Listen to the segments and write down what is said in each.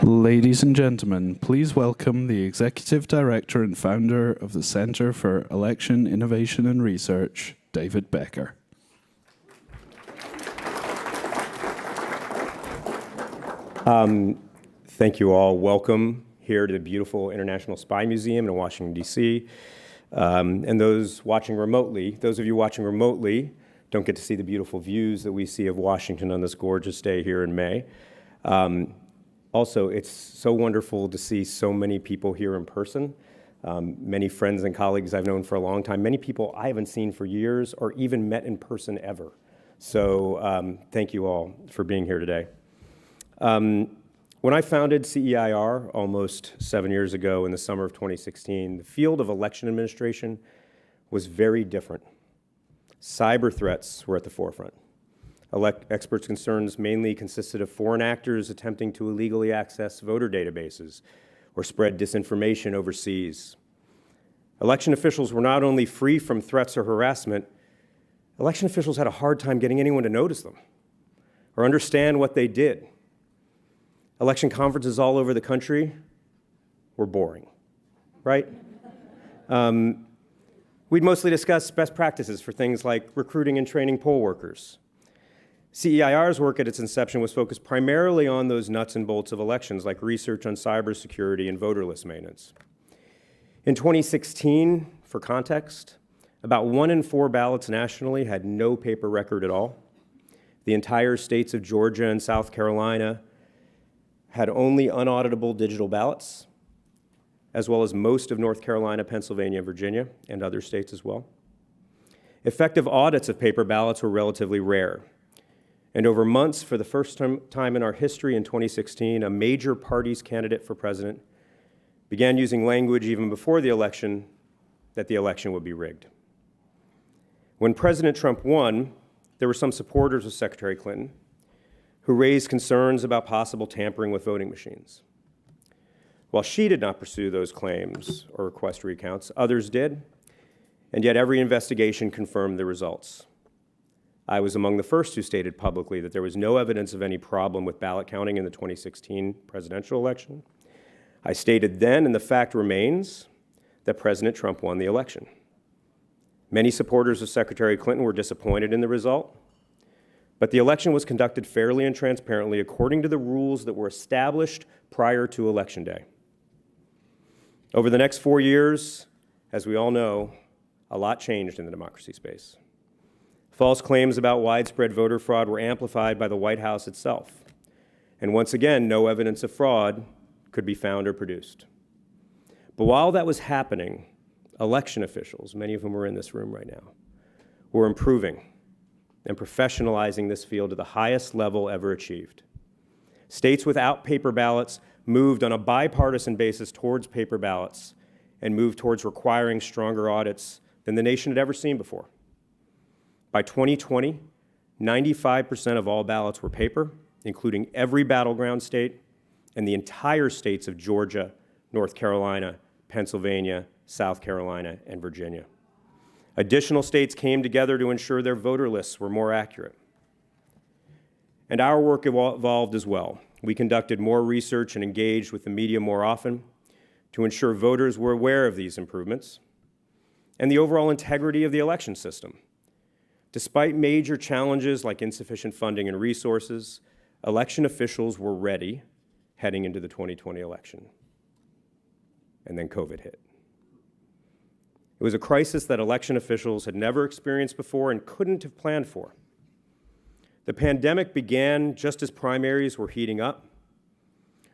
Ladies and gentlemen, please welcome the Executive Director and Founder of the Center for Election Innovation and Research, David Becker. Thank you all. Welcome here to the beautiful International Spy Museum in Washington, D.C. And those of you watching remotely don't get to see the beautiful views that we see of Washington on this gorgeous day here in May. Also, it's so wonderful to see so many people here in person. Many friends and colleagues I've known for a long time, many people I haven't seen for years or even met in person ever. So thank you all for being here today. When I founded CEIR almost 7 years ago in the summer of 2016, the field of election administration was very different. Cyber threats were at the forefront. Experts' concerns mainly consisted of foreign actors attempting to illegally access voter databases or spread disinformation overseas. Election officials were not only free from threats or harassment, election officials had a hard time getting anyone to notice them or understand what they did. Election conferences all over the country were boring, right? We'd mostly discuss best practices for things like recruiting and training poll workers. CEIR's work at its inception was focused primarily on those nuts and bolts of elections, like research on cybersecurity and voter list maintenance. In 2016, for context, about 1 in 4 ballots nationally had no paper record at all. The entire states of Georgia and South Carolina had only unauditable digital ballots, as well as most of North Carolina, Pennsylvania, Virginia, and other states as well. Effective audits of paper ballots were relatively rare. And over months, for the first time in our history in 2016, a major party's candidate for president began using language even before the election that the election would be rigged. When President Trump won, there were some supporters of Secretary Clinton who raised concerns about possible tampering with voting machines. While she did not pursue those claims or request recounts, others did, and yet every investigation confirmed the results. I was among the first who stated publicly that there was no evidence of any problem with ballot counting in the 2016 presidential election. I stated then, and the fact remains, that President Trump won the election. Many supporters of Secretary Clinton were disappointed in the result, but the election was conducted fairly and transparently according to the rules that were established prior to Election Day. Over the next 4 years, as we all know, a lot changed in the democracy space. False claims about widespread voter fraud were amplified by the White House itself. And once again, no evidence of fraud could be found or produced. But while that was happening, election officials, many of whom are in this room right now, were improving and professionalizing this field to the highest level ever achieved. States without paper ballots moved on a bipartisan basis towards paper ballots and moved towards requiring stronger audits than the nation had ever seen before. By 2020, 95% of all ballots were paper, including every battleground state and the entire states of Georgia, North Carolina, Pennsylvania, South Carolina, and Virginia. Additional states came together to ensure their voter lists were more accurate. And our work evolved as well. We conducted more research and engaged with the media more often to ensure voters were aware of these improvements and the overall integrity of the election system. Despite major challenges like insufficient funding and resources, election officials were ready heading into the 2020 election. And then COVID hit. It was a crisis that election officials had never experienced before and couldn't have planned for. The pandemic began just as primaries were heating up.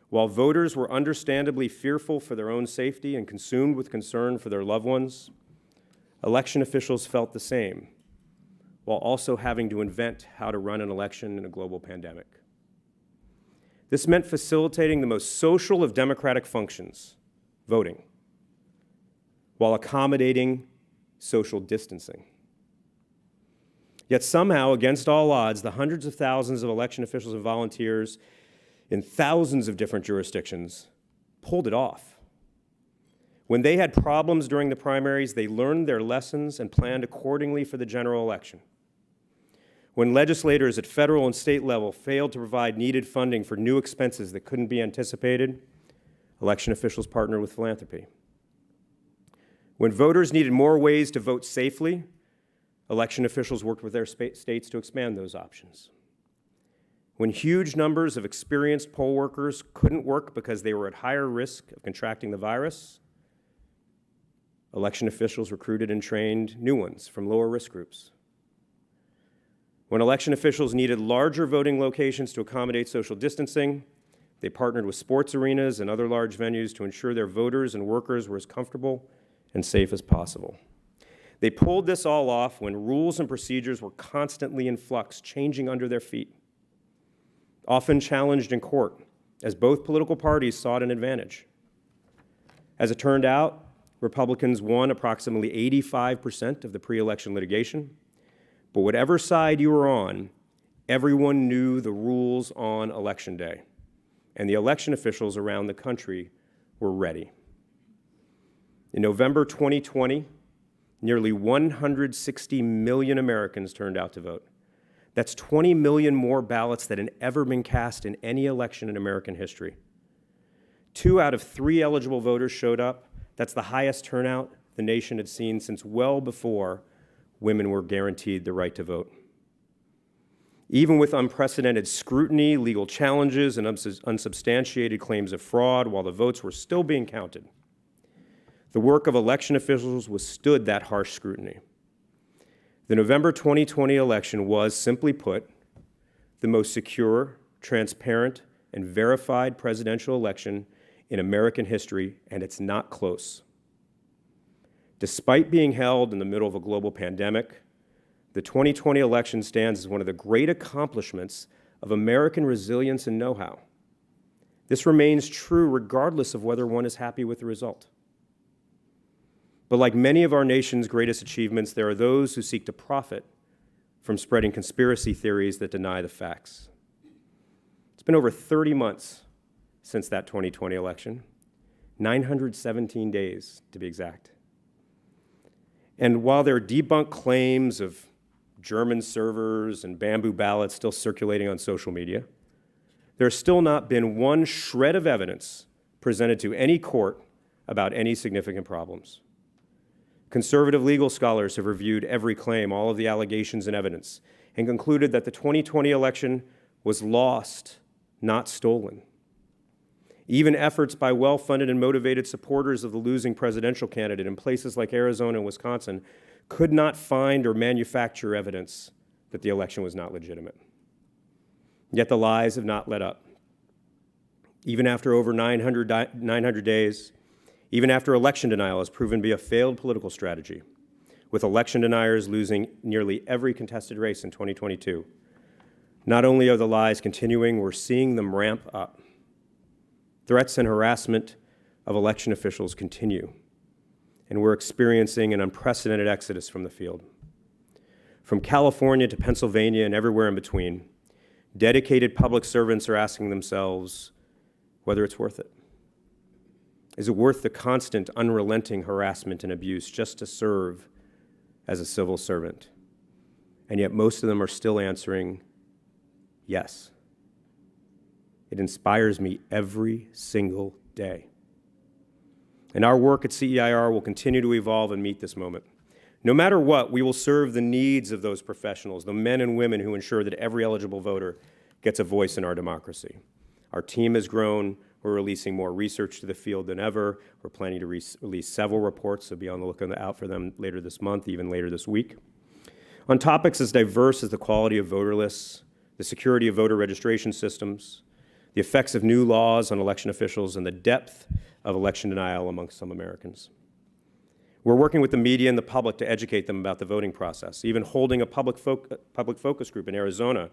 While voters were understandably fearful for their own safety and consumed with concern for their loved ones, election officials felt the same, while also having to invent how to run an election in a global pandemic. This meant facilitating the most social of democratic functions, voting, while accommodating social distancing. Yet somehow, against all odds, the hundreds of thousands of election officials and volunteers in thousands of different jurisdictions pulled it off. When they had problems during the primaries, they learned their lessons and planned accordingly for the general election. When legislators at federal and state level failed to provide needed funding for new expenses that couldn't be anticipated, election officials partnered with philanthropy. When voters needed more ways to vote safely, election officials worked with their states to expand those options. When huge numbers of experienced poll workers couldn't work because they were at higher risk of contracting the virus, election officials recruited and trained new ones from lower risk groups. When election officials needed larger voting locations to accommodate social distancing, they partnered with sports arenas and other large venues to ensure their voters and workers were as comfortable and safe as possible. They pulled this all off when rules and procedures were constantly in flux, changing under their feet, often challenged in court, as both political parties sought an advantage. As it turned out, Republicans won approximately 85% of the pre-election litigation, but whatever side you were on, everyone knew the rules on Election Day, and the election officials around the country were ready. In November 2020, nearly 160 million Americans turned out to vote. That's 20 million more ballots than had ever been cast in any election in American history. 2 out of 3 eligible voters showed up. That's the highest turnout the nation had seen since well before women were guaranteed the right to vote. Even with unprecedented scrutiny, legal challenges, and unsubstantiated claims of fraud while the votes were still being counted, the work of election officials withstood that harsh scrutiny. The November 2020 election was, simply put, the most secure, transparent, and verified presidential election in American history, and it's not close. Despite being held in the middle of a global pandemic, the 2020 election stands as one of the great accomplishments of American resilience and know-how. This remains true regardless of whether one is happy with the result. But like many of our nation's greatest achievements, there are those who seek to profit from spreading conspiracy theories that deny the facts. It's been over 30 months since that 2020 election, 917 days to be exact. And while there are debunked claims of German servers and bamboo ballots still circulating on social media, there's still not been one shred of evidence presented to any court about any significant problems. Conservative legal scholars have reviewed every claim, all of the allegations and evidence, and concluded that the 2020 election was lost, not stolen. Even efforts by well-funded and motivated supporters of the losing presidential candidate in places like Arizona and Wisconsin could not find or manufacture evidence that the election was not legitimate. Yet the lies have not let up. Even after over 900 days, even after election denial has proven to be a failed political strategy, with election deniers losing nearly every contested race in 2022, not only are the lies continuing, we're seeing them ramp up. Threats and harassment of election officials continue, and we're experiencing an unprecedented exodus from the field. From California to Pennsylvania and everywhere in between, dedicated public servants are asking themselves whether it's worth it. Is it worth the constant, unrelenting harassment and abuse just to serve as a civil servant? And yet most of them are still answering yes. It inspires me every single day. And our work at CEIR will continue to evolve and meet this moment. No matter what, we will serve the needs of those professionals, the men and women who ensure that every eligible voter gets a voice in our democracy. Our team has grown. We're releasing more research to the field than ever. We're planning to release several reports, so be on the lookout for them later this month, even later this week. On topics as diverse as the quality of voter lists, the security of voter registration systems, the effects of new laws on election officials, and the depth of election denial among some Americans. We're working with the media and the public to educate them about the voting process, even holding a public focus group in Arizona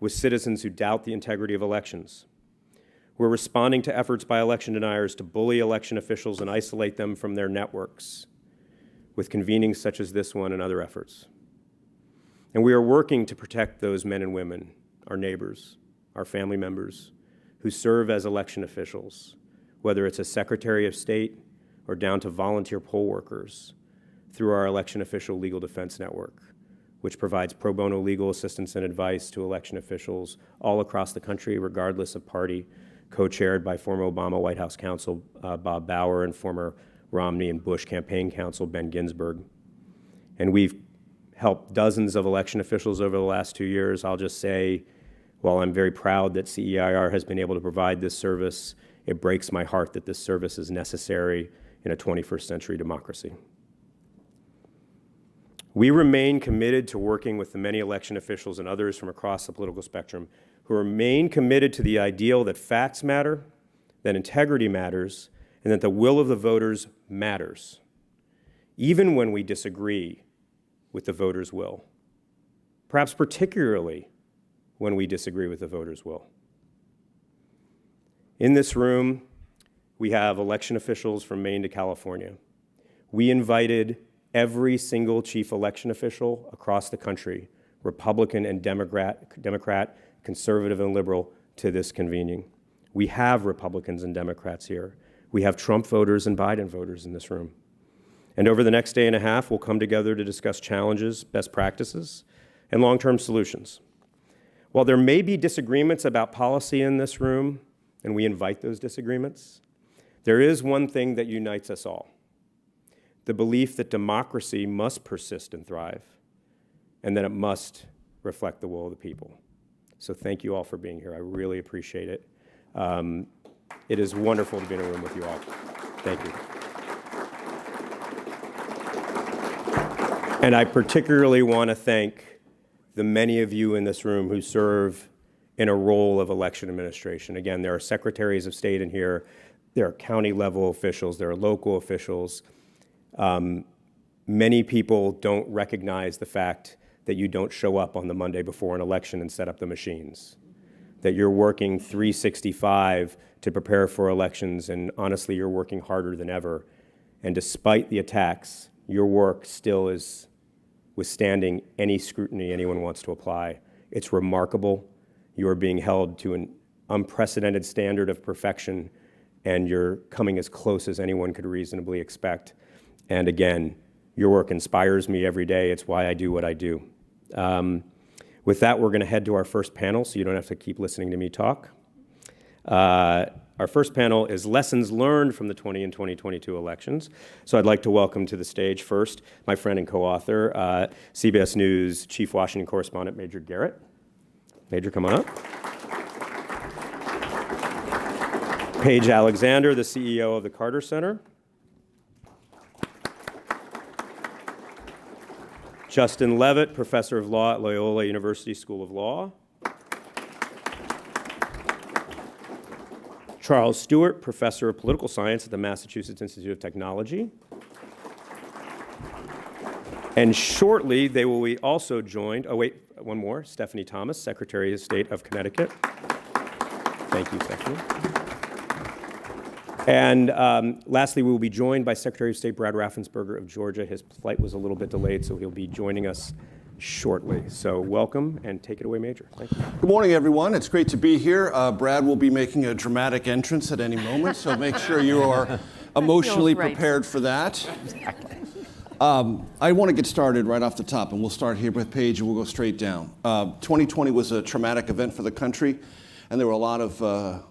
with citizens who doubt the integrity of elections. We're responding to efforts by election deniers to bully election officials and isolate them from their networks with convenings such as this one and other efforts. And we are working to protect those men and women, our neighbors, our family members, who serve as election officials, whether it's a Secretary of State or down to volunteer poll workers, through our election official legal defense network. which provides pro bono legal assistance and advice to election officials all across the country, regardless of party, co-chaired by former Obama White House counsel Bob Bauer and former Romney and Bush campaign counsel Ben Ginsburg. And we've helped dozens of election officials over the last 2 years. I'll just say, while I'm very proud that CEIR has been able to provide this service, it breaks my heart that this service is necessary in a 21st century democracy. We remain committed to working with the many election officials and others from across the political spectrum who remain committed to the ideal that facts matter, that integrity matters, and that the will of the voters matters, even when we disagree with the voters' will, perhaps particularly when we disagree with the voters' will. In this room, we have election officials from Maine to California. We invited every single chief election official across the country, Republican and Democrat, conservative and liberal, to this convening. We have Republicans and Democrats here. We have Trump voters and Biden voters in this room. And over the next day and a half, we'll come together to discuss challenges, best practices, and long-term solutions. While there may be disagreements about policy in this room, and we invite those disagreements, there is one thing that unites us all: the belief that democracy must persist and thrive, and that it must reflect the will of the people. So thank you all for being here. I really appreciate it. It is wonderful to be in a room with you all. Thank you. And I particularly want to thank the many of you in this room who serve in a role of election administration. Again, there are secretaries of state in here, there are county level officials, there are local officials. Many people don't recognize the fact that you don't show up on the Monday before an election and set up the machines, that you're working 365 to prepare for elections, and honestly, you're working harder than ever. And despite the attacks, your work still is withstanding any scrutiny anyone wants to apply. It's remarkable. You are being held to an unprecedented standard of perfection, and you're coming as close as anyone could reasonably expect. And again, your work inspires me every day. It's why I do what I do. With that, we're going to head to our first panel, so you don't have to keep listening to me talk. Our first panel is Lessons Learned from the 20 and 2022 elections. So I'd like to welcome to the stage first my friend and co-author, CBS News Chief Washington Correspondent Major Garrett. Major, come on up. Paige Alexander, the CEO of the Carter Center. Justin Levitt, Professor of Law at Loyola University School of Law. Charles Stewart, Professor of Political Science at the Massachusetts Institute of Technology. And shortly, they will be also joined, one more, Stephanie Thomas, Secretary of State of Connecticut. Thank you, Stephanie. And lastly, we will be joined by Secretary of State Brad Raffensperger of Georgia. His flight was a little bit delayed, so he'll be joining us shortly. So welcome, and take it away, Major. Thank you. Good morning, everyone. It's great to be here. Brad will be making a dramatic entrance at any moment, so make sure you are emotionally prepared for that. Exactly. I want to get started right off the top, and we'll start here with Paige, and we'll go straight down. 2020 was a traumatic event for the country, and there were a lot of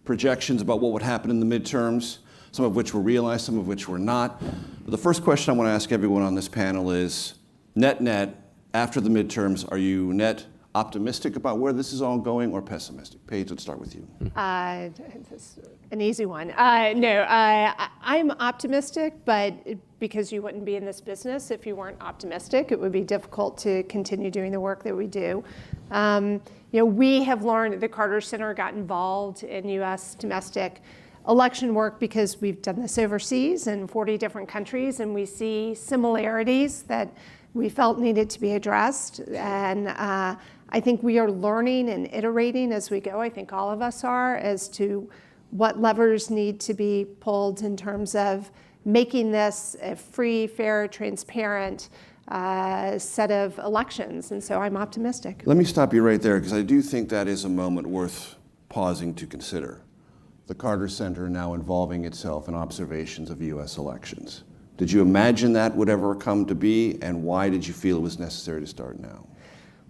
projections about what would happen in the midterms, some of which were realized, some of which were not. But the first question I want to ask everyone on this panel is, net, after the midterms, are you net optimistic about where this is all going or pessimistic? Paige, let's start with you. It's an easy one. I'm optimistic, but because you wouldn't be in this business if you weren't optimistic, it would be difficult to continue doing the work that we do. We have learned, the Carter Center got involved in U.S. domestic election work because we've done this overseas in 40 different countries, and we see similarities that we felt needed to be addressed. And I think we are learning and iterating as we go. I think all of us are, as to what levers need to be pulled in terms of making this a free, fair, transparent set of elections. And so I'm optimistic. Let me stop you right there, because I do think that is a moment worth pausing to consider. The Carter Center now involving itself in observations of U.S. elections. Did you imagine that would ever come to be, and why did you feel it was necessary to start now?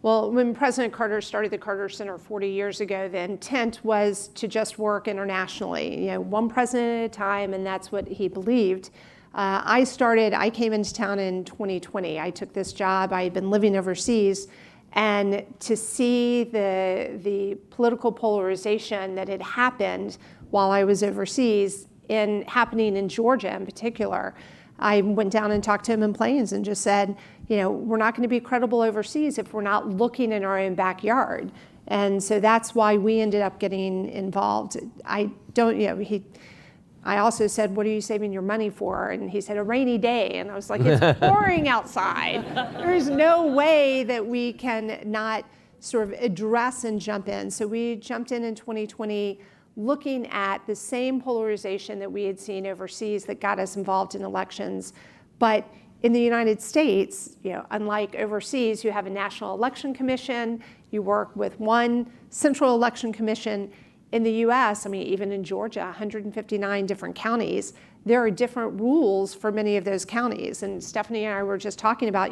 Well, when President Carter started the Carter Center 40 years ago, the intent was to just work internationally, one president at a time, and that's what he believed. I came into town in 2020. I took this job. I had been living overseas, and to see the political polarization that had happened while I was overseas, happening in Georgia in particular, I went down and talked to him in Plains and just said, we're not going to be credible overseas if we're not looking in our own backyard. And so that's why we ended up getting involved. I also said, what are you saving your money for? And he said, a rainy day. And I was like, it's pouring outside. There's no way that we can not sort of address and jump in. So we jumped in 2020, looking at the same polarization that we had seen overseas that got us involved in elections. But in the United States, unlike overseas, you have a National Election Commission, you work with one central election commission. In the US, even in Georgia, 159 different counties, there are different rules for many of those counties. And Stephanie and I were just talking about,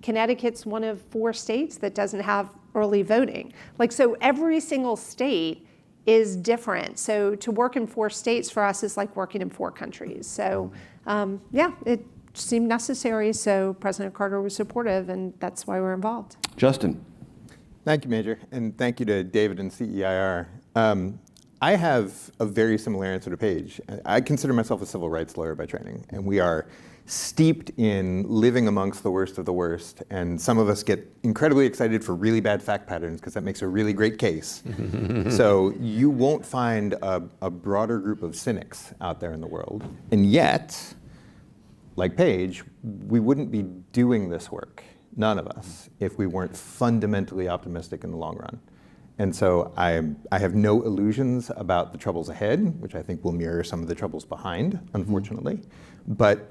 Connecticut's one of 4 states that doesn't have early voting. So every single state is different. So to work in 4 states for us is like working in 4 countries. So it seemed necessary. So President Carter was supportive, and that's why we're involved. Justin. Thank you, Major, and thank you to David and CEIR. I have a very similar answer to Paige. I consider myself a civil rights lawyer by training, and we are steeped in living amongst the worst of the worst, and some of us get incredibly excited for really bad fact patterns because that makes a really great case. So you won't find a broader group of cynics out there in the world, and yet, like Paige, we wouldn't be doing this work, none of us, if we weren't fundamentally optimistic in the long run. And so I have no illusions about the troubles ahead, which I think will mirror some of the troubles behind, unfortunately. But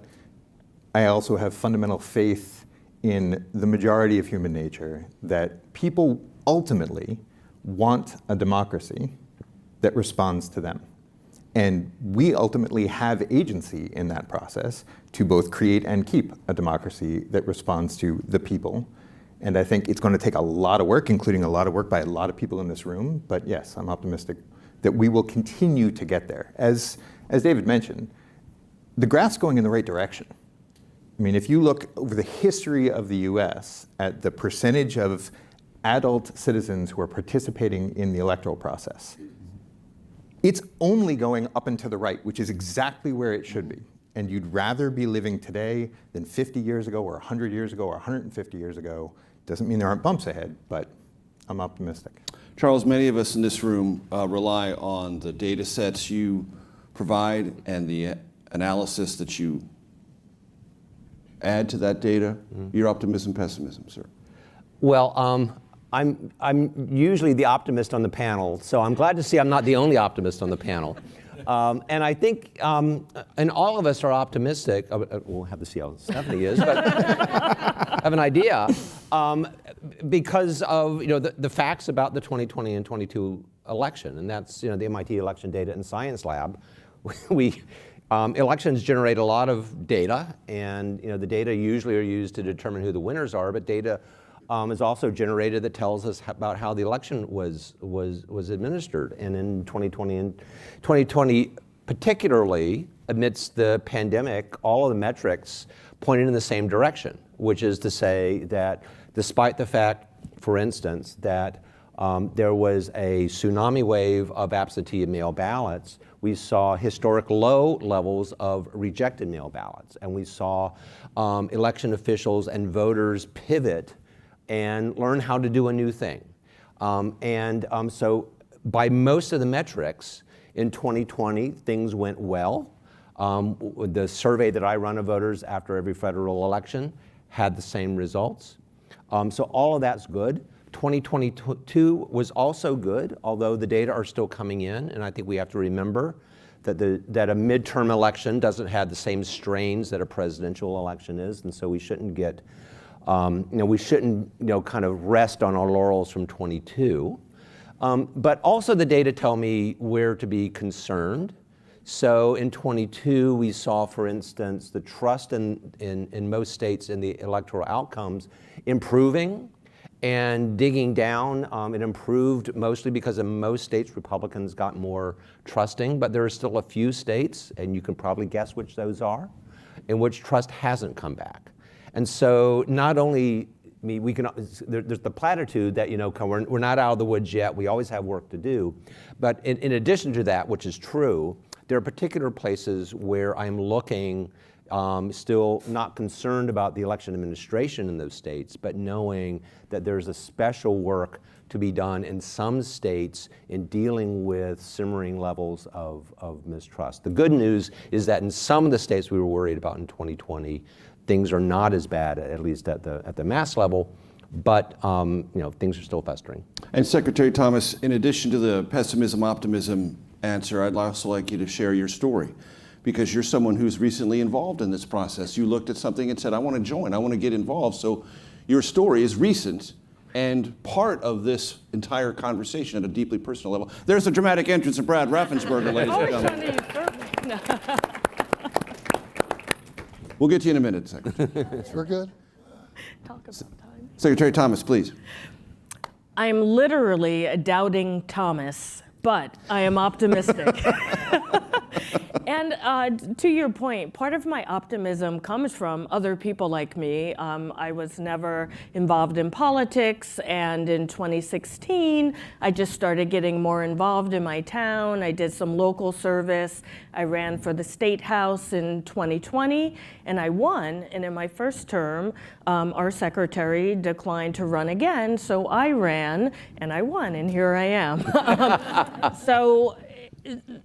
I also have fundamental faith in the majority of human nature that people ultimately want a democracy that responds to them. And we ultimately have agency in that process to both create and keep a democracy that responds to the people. And I think it's going to take a lot of work, including a lot of work by a lot of people in this room. But yes, I'm optimistic that we will continue to get there. As David mentioned, the graph's going in the right direction. If you look over the history of the US at the percentage of adult citizens who are participating in the electoral process, it's only going up and to the right, which is exactly where it should be. And you'd rather be living today than 50 years ago or 100 years ago or 150 years ago. Doesn't mean there aren't bumps ahead, but I'm optimistic. Charles, many of us in this room rely on the data sets you provide and the analysis that you add to that data. Your optimism, pessimism, sir? Well, I'm usually the optimist on the panel, so I'm glad to see I'm not the only optimist on the panel. And I think, and all of us are optimistic. We'll have to see how Stephanie is, but I have an idea. Because of the facts about the 2020 and 22 election, and that's the MIT Election Data and Science Lab. Elections generate a lot of data, and the data usually are used to determine who the winners are, but data is also generated that tells us about how the election was administered. And in 2020 particularly, amidst the pandemic, all of the metrics pointed in the same direction, which is to say that despite the fact, for instance, that there was a tsunami wave of absentee mail ballots, we saw historic low levels of rejected mail ballots. And we saw election officials and voters pivot and learn how to do a new thing. So by most of the metrics in 2020, things went well. The survey that I run of voters after every federal election had the same results. So all of that's good. 2022 was also good, although the data are still coming in, and I think we have to remember that a midterm election doesn't have the same strains that a presidential election is, and so we shouldn't get, we shouldn't, kind of rest on our laurels from 22. But also the data tell me where to be concerned. So in 22, we saw, for instance, the trust in most states in the electoral outcomes improving and digging down. It improved mostly because in most states, Republicans got more trusting, but there are still a few states, and you can probably guess which those are, in which trust hasn't come back. And so not only, I mean, there's the platitude that, we're not out of the woods yet, we always have work to do. But in addition to that, which is true, there are particular places where I'm looking, still not concerned about the election administration in those states, but knowing that there's a special work to be done in some states in dealing with simmering levels of mistrust. The good news is that in some of the states we were worried about in 2020, things are not as bad, at least at the mass level, but things are still festering. And Secretary Thomas, in addition to the pessimism, optimism answer, I'd also like you to share your story, because you're someone who's recently involved in this process. You looked at something and said, I want to join, I want to get involved. So your story is recent and part of this entire conversation at a deeply personal level. There's a dramatic entrance of Brad Raffensperger, ladies and gentlemen. We'll get to you in a minute, Secretary. We're good. Talk about time. Secretary Thomas, please. I'm literally a doubting Thomas, but I am optimistic. And to your point, part of my optimism comes from other people like me. I was never involved in politics, and in 2016, I just started getting more involved in my town. I did some local service. I ran for the State House in 2020, and I won. And in my first term, our secretary declined to run again, so I ran, and I won, and here I am. So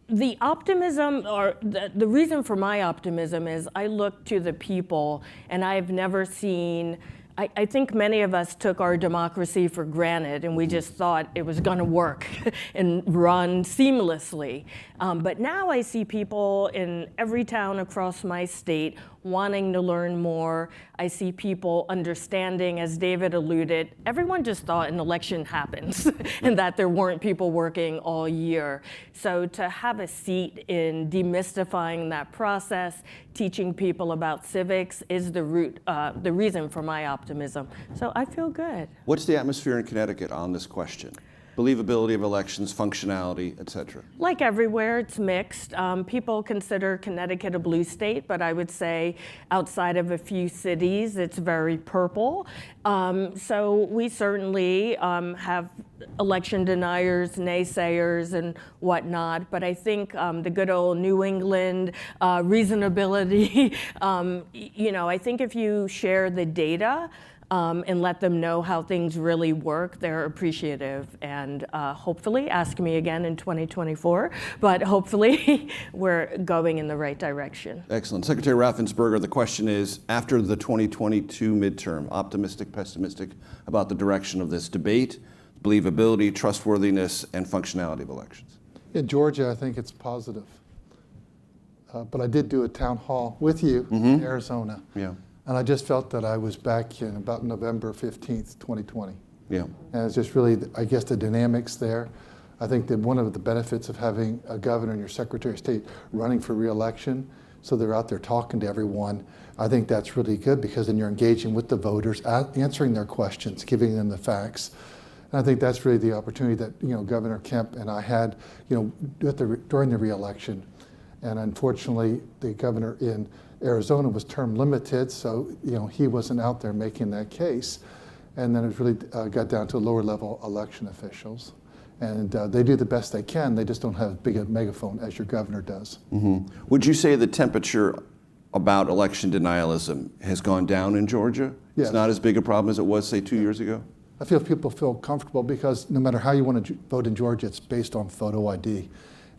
the optimism, or the reason for my optimism is I look to the people, and I've never seen, I think many of us took our democracy for granted, and we just thought it was going to work and run seamlessly. But now I see people in every town across my state wanting to learn more. I see people understanding, as David alluded, everyone just thought an election happens and that there weren't people working all year. So to have a seat in demystifying that process, teaching people about civics is the reason for my optimism. So I feel good. What's the atmosphere in Connecticut on this question? Believability of elections, functionality, et cetera. Like everywhere, it's mixed. People consider Connecticut a blue state, but I would say outside of a few cities, it's very purple. So we certainly have election deniers, naysayers, and whatnot, but I think the good old New England reasonability, I think if you share the data, and let them know how things really work, they're appreciative. And hopefully, ask me again in 2024, but hopefully we're going in the right direction. Excellent. Secretary Raffensperger, the question is, after the 2022 midterm, optimistic, pessimistic about the direction of this debate, believability, trustworthiness, and functionality of elections? In Georgia, I think it's positive. But I did do a town hall with you in Arizona. Yeah. And I just felt that I was back in about November 15th, 2020. Yeah. And it's just really, I guess, the dynamics there. I think that one of the benefits of having a governor and your Secretary of State running for re-election, so they're out there talking to everyone, I think that's really good, because then you're engaging with the voters, answering their questions, giving them the facts. And I think that's really the opportunity that Governor Kemp and I had during the re-election. And unfortunately, the governor in Arizona was term limited, so he wasn't out there making that case. And then it really got down to lower level election officials. And they do the best they can, they just don't have as big a megaphone as your governor does. Would you say the temperature about election denialism has gone down in Georgia? Yes. It's not as big a problem as it was, say, 2 years ago? I feel people feel comfortable because no matter how you want to vote in Georgia, it's based on photo ID.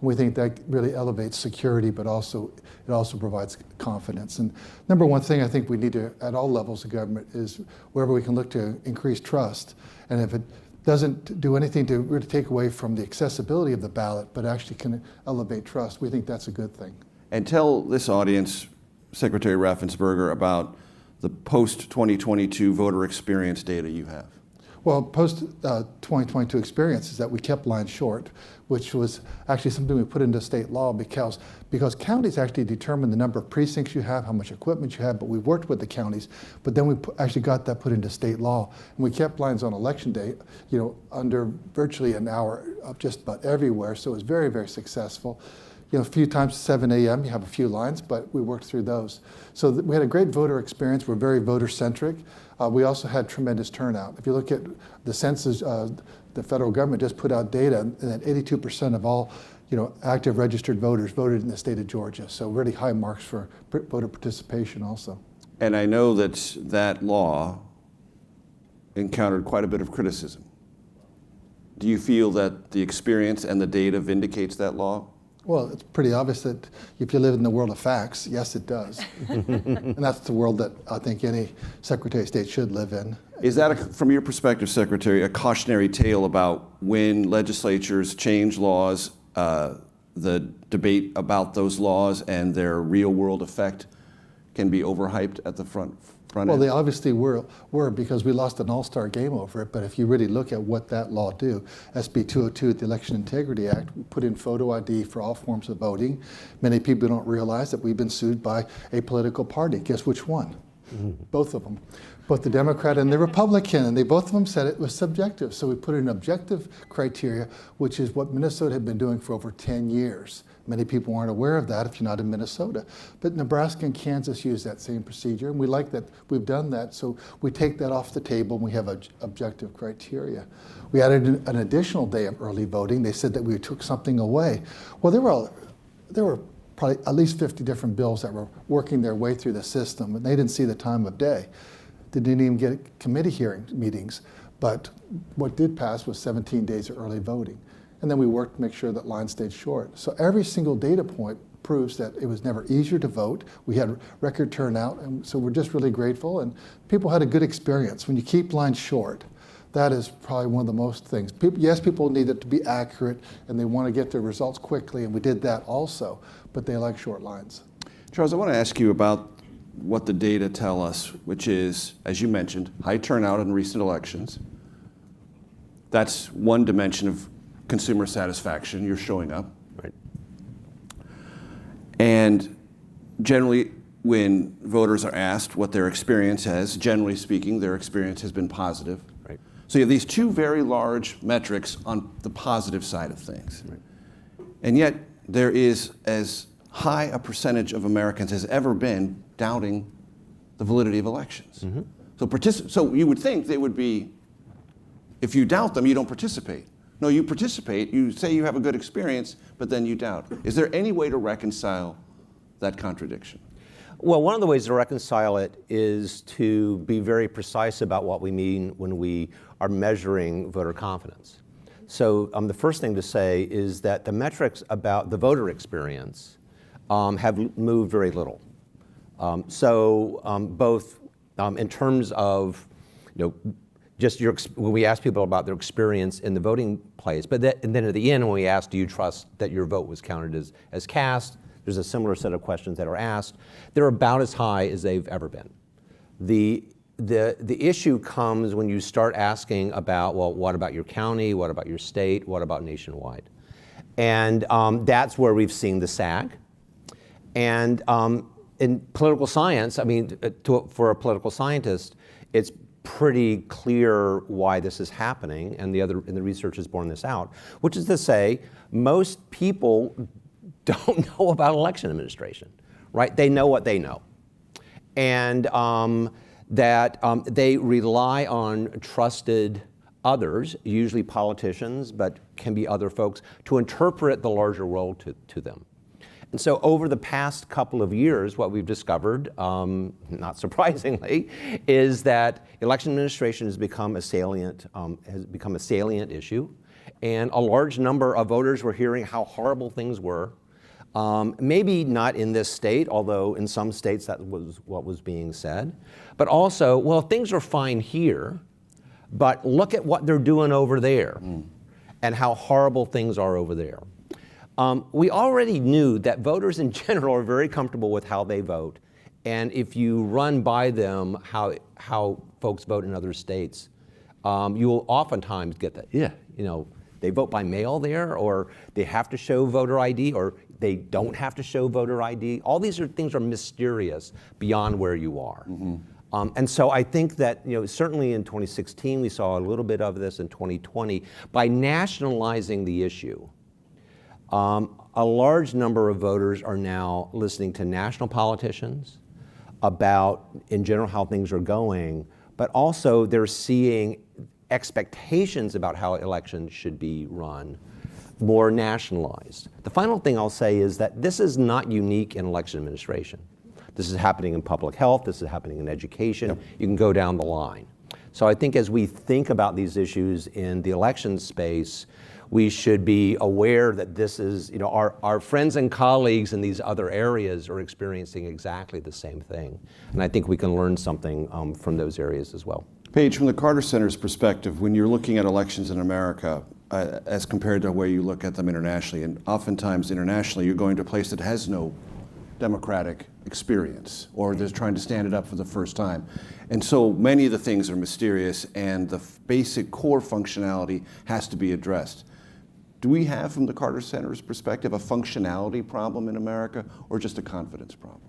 We think that really elevates security, but also it also provides confidence. And number one thing I think we need to, at all levels of government, is wherever we can look to increase trust. And if it doesn't do anything to really take away from the accessibility of the ballot, but actually can elevate trust, we think that's a good thing. And tell this audience, Secretary Raffensperger, about the post-2022 voter experience data you have. Well, post 2022 experience is that we kept lines short, which was actually something we put into state law because counties actually determine the number of precincts you have, how much equipment you have, but we worked with the counties, but then we actually got that put into state law. And we kept lines on election day, under virtually an hour of just about everywhere, so it was very, very successful. A few times at 7 a.m. you have a few lines, but we worked through those. So we had a great voter experience. We're very voter-centric. We also had tremendous turnout. If you look at the census, the federal government just put out data, and that 82% of all active registered voters voted in the state of Georgia. So really high marks for voter participation also. And I know that law encountered quite a bit of criticism. Do you feel that the experience and the data vindicates that law? Well, it's pretty obvious that if you live in the world of facts, yes, it does. And that's the world that I think any Secretary of State should live in. Is that, from your perspective, Secretary, a cautionary tale about when legislatures change laws, the debate about those laws and their real-world effect can be overhyped at the front Well, end? they obviously were because we lost an all-star game over it. But if you really look at what that law do, SB 202, the Election Integrity Act, put in photo ID for all forms of voting. Many people don't realize that we've been sued by a political party. Guess which one? Both of them. Both the Democrat and the Republican, and both of them said it was subjective. So we put in objective criteria, which is what Minnesota had been doing for over 10 years. Many people aren't aware of that if you're not in Minnesota. But Nebraska and Kansas use that same procedure, and we like that we've done that. So we take that off the table, and we have objective criteria. We added an additional day of early voting. They said that we took something away. Well, there were probably at least 50 different bills that were working their way through the system, and they didn't see the time of day. They didn't even get committee meetings. But what did pass was 17 days of early voting. And then we worked to make sure that lines stayed short. So every single data point proves that it was never easier to vote. We had record turnout, and so we're just really grateful. And people had a good experience. When you keep lines short, that is probably one of the most things. People need it to be accurate, and they want to get their results quickly, and we did that also. But they like short lines. Charles, I want to ask you about what the data tell us, which is, as you mentioned, high turnout in recent elections. That's one dimension of consumer satisfaction. You're showing up. Right. And generally, when voters are asked what their experience has, generally speaking, their experience has been positive. Right. So you have these two very large metrics on the positive side of things. Right. And yet, there is as high a percentage of Americans as ever been doubting the validity of elections. Mm-hmm. So you would think they would be, if you doubt them, you don't participate. No, you participate, you say you have a good experience, but then you doubt. Is there any way to reconcile that contradiction? Well, one of the ways to reconcile it is to be very precise about what we mean when we are measuring voter confidence. So the first thing to say is that the metrics about the voter experience have moved very little. Both in terms of, just when we ask people about their experience in the voting place, and then at the end when we ask, do you trust that your vote was counted as cast, there's a similar set of questions that are asked. They're about as high as they've ever been. The issue comes when you start asking about, well, what about your county, what about your state, what about nationwide? And that's where we've seen the sag. And in political science, for a political scientist, it's pretty clear why this is happening, and the research has borne this out, which is to say, most people don't know about election administration, right? They know what they know. And that they rely on trusted others, usually politicians, but can be other folks, to interpret the larger world to them. And so over the past couple of years, what we've discovered, not surprisingly, is that election administration has become a salient issue. And a large number of voters were hearing how horrible things were. Maybe not in this state, although in some states that was what was being said. But also, well, things are fine here, but look at what they're doing over there and how horrible things are over there. We already knew that voters in general are very comfortable with how they vote. And if you run by them how folks vote in other states, you will oftentimes get that, they vote by mail there, or they have to show voter ID, or they don't have to show voter ID. All these things are mysterious beyond where you are. And so I think that, certainly in 2016, we saw a little bit of this in 2020. By nationalizing the issue, a large number of voters are now listening to national politicians about, in general, how things are going, but also they're seeing expectations about how elections should be run more nationalized. The final thing I'll say is that this is not unique in election administration. This is happening in public health, this is happening in education. Yep. You can go down the line. So I think as we think about these issues in the election space, we should be aware that this is, our friends and colleagues in these other areas are experiencing exactly the same thing. And I think we can learn something from those areas as well. Paige, from the Carter Center's perspective, when you're looking at elections in America, as compared to where you look at them internationally, and oftentimes internationally, you're going to a place that has no democratic experience, or they're trying to stand it up for the first time. And so many of the things are mysterious, and the basic core functionality has to be addressed. Do we have, from the Carter Center's perspective, a functionality problem in America, or just a confidence problem?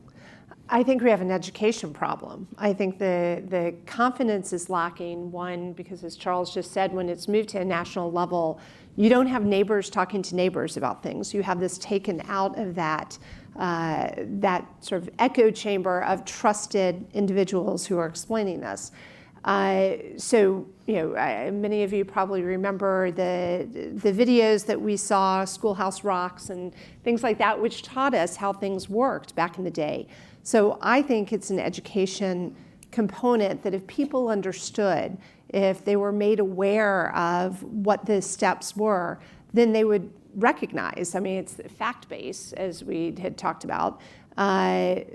I think we have an education problem. I think the confidence is lacking, one, because as Charles just said, when it's moved to a national level, you don't have neighbors talking to neighbors about things. You have this taken out of that sort of echo chamber of trusted individuals who are explaining this. So, many of you probably remember the videos that we saw, Schoolhouse Rocks and things like that, which taught us how things worked back in the day. So I think it's an education component that if people understood, if they were made aware of what the steps were, then they would recognize. I mean, it's fact-based, as we had talked about.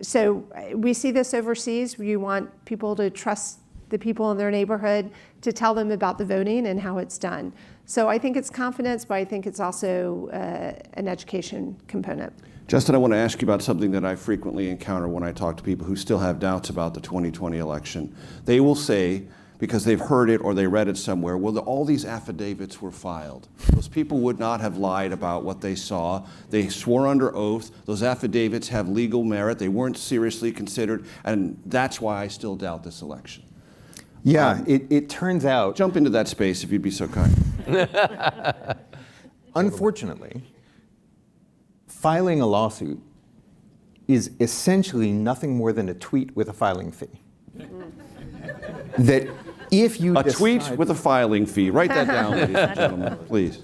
So we see this overseas. You want people to trust the people in their neighborhood to tell them about the voting and how it's done. So I think it's confidence, but I think it's also an education component. Justin, I want to ask you about something that I frequently encounter when I talk to people who still have doubts about the 2020 election. They will say, because they've heard it or they read it somewhere, well, all these affidavits were filed. Those people would not have lied about what they saw. They swore under oath. Those affidavits have legal merit. They weren't seriously considered, and that's why I still doubt this election. Yeah, it turns out... Jump into that space if you'd be so kind. Unfortunately, filing a lawsuit is essentially nothing more than a tweet with a filing fee. That if you A tweet with a filing fee. Write that down, ladies and gentlemen, please.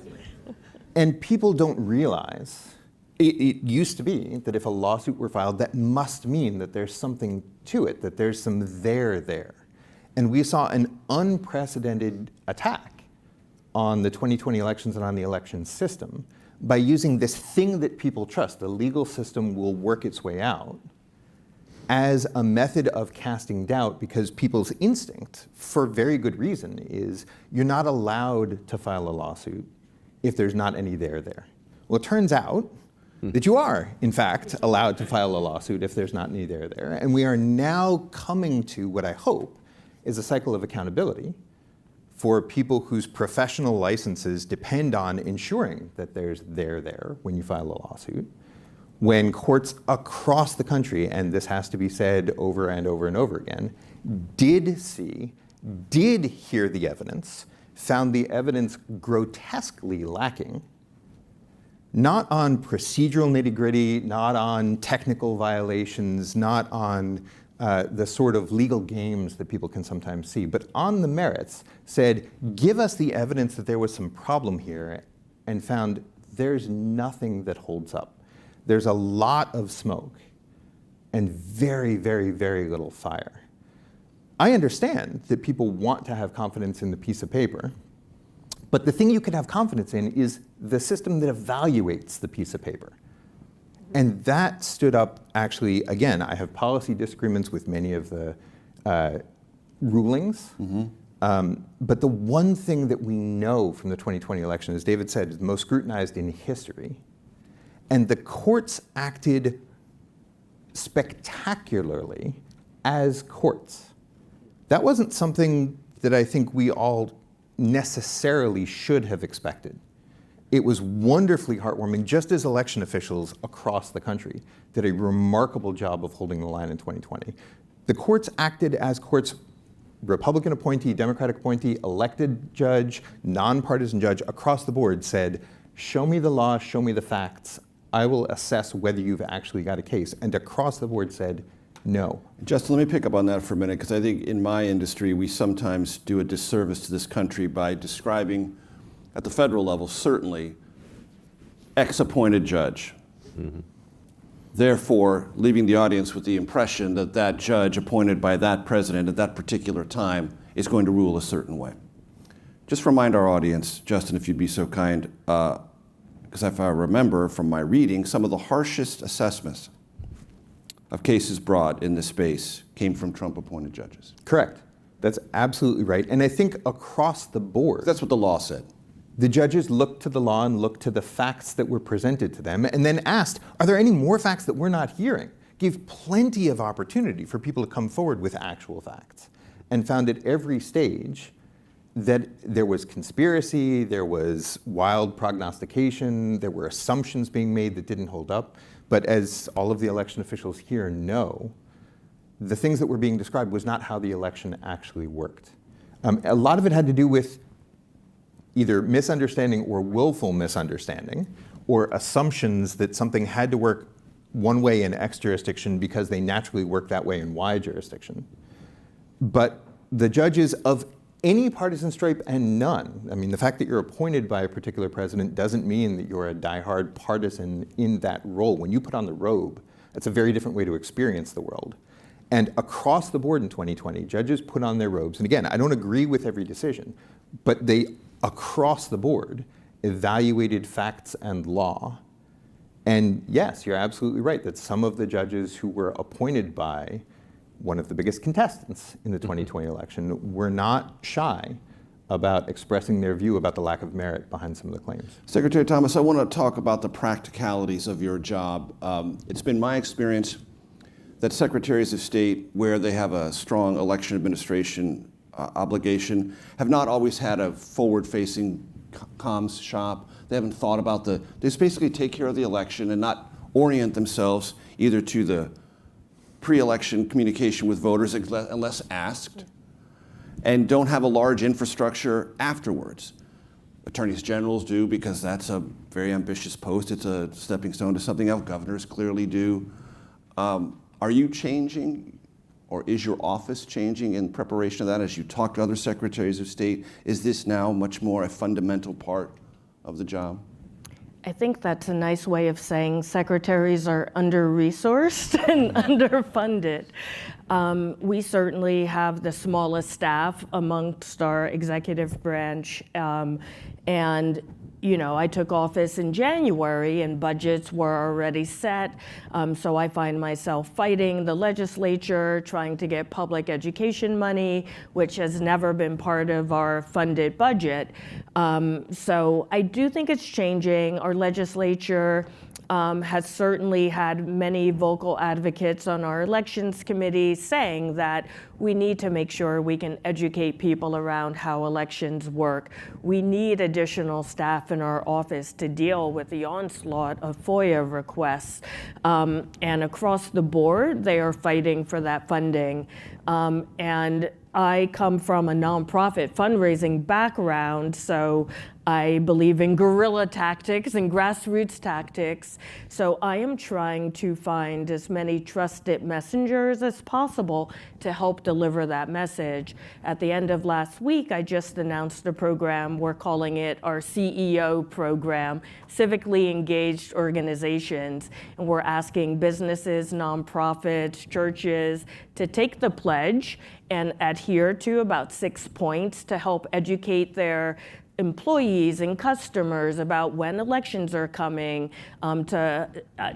And people don't realize, it used to be that if a lawsuit were filed, that must mean that there's something to it, that there's some there. And we saw an unprecedented attack on the 2020 elections and on the election system by using this thing that people trust, the legal system will work its way out, as a method of casting doubt, because people's instinct, for very good reason, is you're not allowed to file a lawsuit if there's not any there. Well, it turns out that you are, in fact, allowed to file a lawsuit if there's not any there. And we are now coming to what I hope is a cycle of accountability for people whose professional licenses depend on ensuring that there's there when you file a lawsuit, when courts across the country, and this has to be said over and over and over again, did hear the evidence, found the evidence grotesquely lacking, not on procedural nitty-gritty, not on technical violations, not on the sort of legal games that people can sometimes see, but on the merits, said, give us the evidence that there was some problem here, and found there's nothing that holds up. There's a lot of smoke and very, very, very little fire. I understand that people want to have confidence in the piece of paper, but the thing you can have confidence in is the system that evaluates the piece of paper. And that stood up, actually, again, I have policy disagreements with many of the rulings, but the one thing that we know from the 2020 election, as David said, is the most scrutinized in history. And the courts acted spectacularly as courts. That wasn't something that I think we all necessarily should have expected. It was wonderfully heartwarming, just as election officials across the country did a remarkable job of holding the line in 2020. The courts acted as courts, Republican appointee, Democratic appointee, elected judge, nonpartisan judge, across the board said, show me the law, show me the facts. I will assess whether you've actually got a case. And across the board said, no. Justin, let me pick up on that for a minute, because I think in my industry, we sometimes do a disservice to this country by describing, at the federal level, certainly, ex-appointed judge. Mm-hmm. Therefore, leaving the audience with the impression that that judge appointed by that president at that particular time is going to rule a certain way. Just remind our audience, Justin, if you'd be so kind, because if I remember from my reading, some of the harshest assessments of cases brought in this space came from Trump-appointed judges. Correct. That's absolutely right. And I think across the board, that's what the law said. The judges looked to the law and looked to the facts that were presented to them and then asked, are there any more facts that we're not hearing? Gave plenty of opportunity for people to come forward with actual facts, and found at every stage that there was conspiracy, there was wild prognostication, there were assumptions being made that didn't hold up. But as all of the election officials here know, the things that were being described was not how the election actually worked. A lot of it had to do with either misunderstanding or willful misunderstanding, or assumptions that something had to work one way in X jurisdiction because they naturally work that way in Y jurisdiction. But the judges of any partisan stripe and none, I mean, the fact that you're appointed by a particular president doesn't mean that you're a diehard partisan in that role. When you put on the robe, that's a very different way to experience the world. And across the board in 2020, judges put on their robes. And again, I don't agree with every decision, but they, across the board, evaluated facts and law. And yes, you're absolutely right that some of the judges who were appointed by one of the biggest contestants in the 2020 election were not shy about expressing their view about the lack of merit behind some of the claims. Secretary Thomas, I want to talk about the practicalities of your job. It's been my experience that secretaries of state, where they have a strong election administration obligation, have not always had a forward-facing comms shop. They haven't thought about they just basically take care of the election and not orient themselves either to the pre-election communication with voters unless asked, and don't have a large infrastructure afterwards. Attorneys generals do, because that's a very ambitious post. It's a stepping stone to something else. Governors clearly do. Are you changing, or is your office changing in preparation of that as you talk to other secretaries of state? Is this now much more a fundamental part of the job? I think that's a nice way of saying secretaries are under-resourced and underfunded. We certainly have the smallest staff amongst our executive branch, and you know, I took office in January and budgets were already set, so I find myself fighting the legislature, trying to get public education money, which has never been part of our funded budget. So I do think it's changing. Our legislature has certainly had many vocal advocates on our elections committee saying that we need to make sure we can educate people around how elections work. We need additional staff in our office to deal with the onslaught of FOIA requests. And across the board, they are fighting for that funding. And I come from a nonprofit fundraising background, so I believe in guerrilla tactics and grassroots tactics. So I am trying to find as many trusted messengers as possible to help deliver that message. At the end of last week, I just announced a program. We're calling it our CEO program, Civically Engaged Organizations. And we're asking businesses, nonprofits, churches to take the pledge and adhere to about 6 points to help educate their employees and customers about when elections are coming, to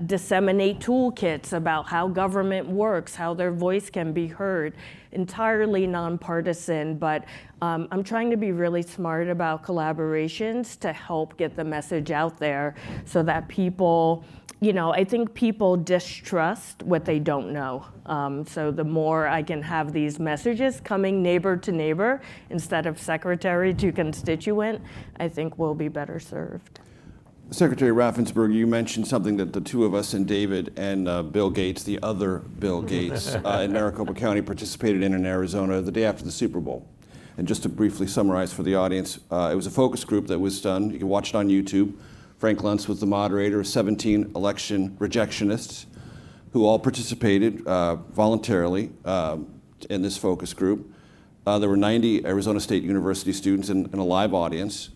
disseminate toolkits about how government works, how their voice can be heard. Entirely nonpartisan, but I'm trying to be really smart about collaborations to help get the message out there so that people, I think people distrust what they don't know. So the more I can have these messages coming neighbor to neighbor instead of secretary to constituent, I think we'll be better served. Secretary Raffensperger, you mentioned something that the two of us and David and Bill Gates, the other Bill Gates, in Maricopa County participated in Arizona the day after the Super Bowl. And just to briefly summarize for the audience, it was a focus group that was done. You can watch it on YouTube. Frank Luntz was the moderator, 17 election rejectionists who all participated voluntarily in this focus group. There were 90 Arizona State University students and a live audience.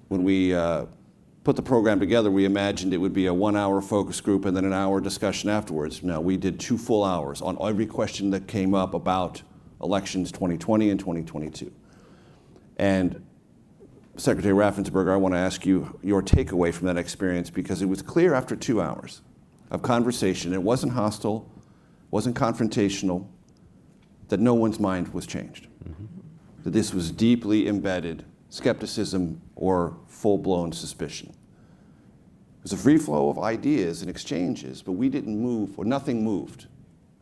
When we put the program together, we imagined it would be a 1-hour focus group and then an hour discussion afterwards. Now, we did 2 full hours on every question that came up about elections 2020 and 2022. And Secretary Raffensperger, I want to ask you your takeaway from that experience, because it was clear after 2 hours of conversation, it wasn't hostile, wasn't confrontational, that no one's mind was changed. That this was deeply embedded skepticism or full-blown suspicion. It was a free flow of ideas and exchanges, but we didn't move, or nothing moved.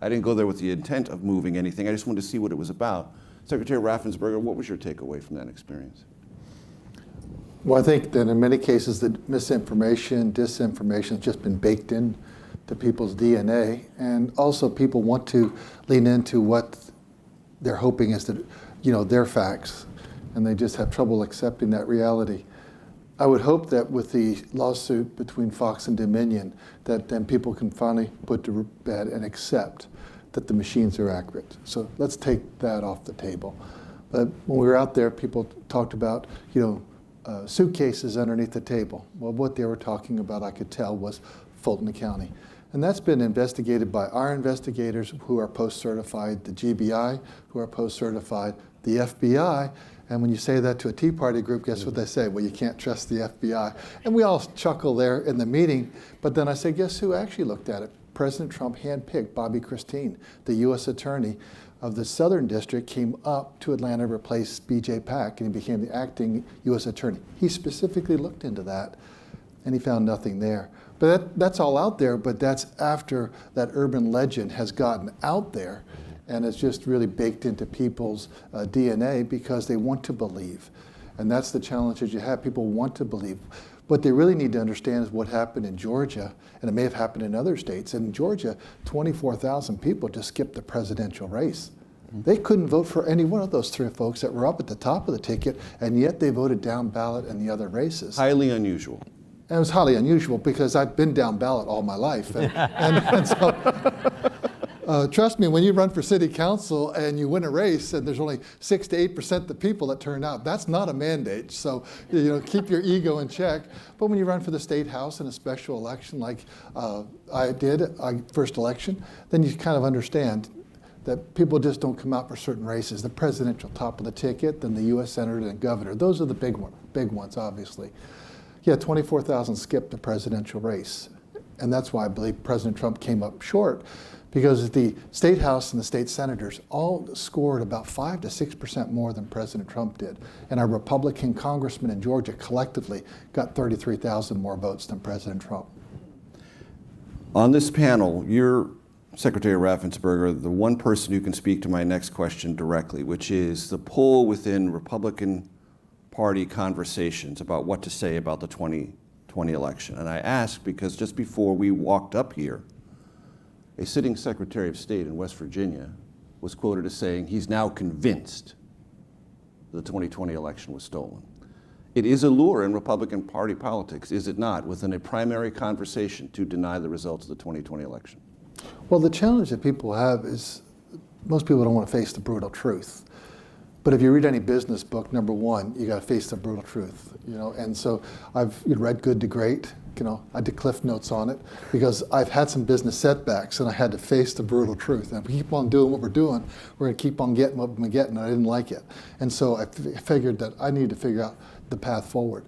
I didn't go there with the intent of moving anything. I just wanted to see what it was about. Secretary Raffensperger, what was your takeaway from that experience? Well, I think that in many cases, the misinformation, disinformation has just been baked in to people's DNA. And also people want to lean into what they're hoping is that, their facts. And they just have trouble accepting that reality. I would hope that with the lawsuit between Fox and Dominion, that then people can finally put to bed and accept that the machines are accurate. So let's take that off the table. But when we were out there, people talked about, suitcases underneath the table. Well, what they were talking about, I could tell, was Fulton County. And that's been investigated by our investigators who are post-certified, the GBI, who are post-certified, the FBI. And when you say that to a Tea Party group, guess what they say? Well, you can't trust the FBI. And we all chuckle there in the meeting. But then I say, guess who actually looked at it? President Trump handpicked Bobby Christine, the U.S. attorney of the Southern District, came up to Atlanta to replace B.J. Pack, and he became the acting U.S. attorney. He specifically looked into that, and he found nothing there. But that's all out there, but that's after that urban legend has gotten out there, and it's just really baked into people's DNA because they want to believe. And that's the challenge that you have. People want to believe. What they really need to understand is what happened in Georgia, and it may have happened in other states. In Georgia, 24,000 people just skipped the presidential race. They couldn't vote for any one of those 3 folks that were up at the top of the ticket, and yet they voted down ballot in the other races. Highly unusual. And it was highly unusual because I've been down ballot all my life. And so, trust me, when you run for city council and you win a race and there's only 6 to 8% of the people that turn out, that's not a mandate. So, keep your ego in check. But when you run for the state house in a special election like I did, first election, then you kind of understand that people just don't come out for certain races. The presidential top of the ticket, then the U.S. senator and governor. Those are the big ones, obviously. Yeah, 24,000 skipped the presidential race. And that's why I believe President Trump came up short, because the state house and the state senators all scored about 5 to 6% more than President Trump did. And our Republican congressmen in Georgia collectively got 33,000 more votes than President Trump. On this panel, you're, Secretary Raffensperger, the one person who can speak to my next question directly, which is the pull within Republican Party conversations about what to say about the 2020 election. And I ask because just before we walked up here, a sitting Secretary of State in West Virginia was quoted as saying he's now convinced the 2020 election was stolen. It is a lure in Republican Party politics, is it not, within a primary conversation to deny the results of the 2020 election? Well, the challenge that people have is most people don't want to face the brutal truth. But if you read any business book, number one, you got to face the brutal truth, And so I've read Good to Great, I did Cliff Notes on it because I've had some business setbacks and I had to face the brutal truth. And if we keep on doing what we're doing, we're going to keep on getting what we're getting. And I didn't like it. And so I figured that I need to figure out the path forward.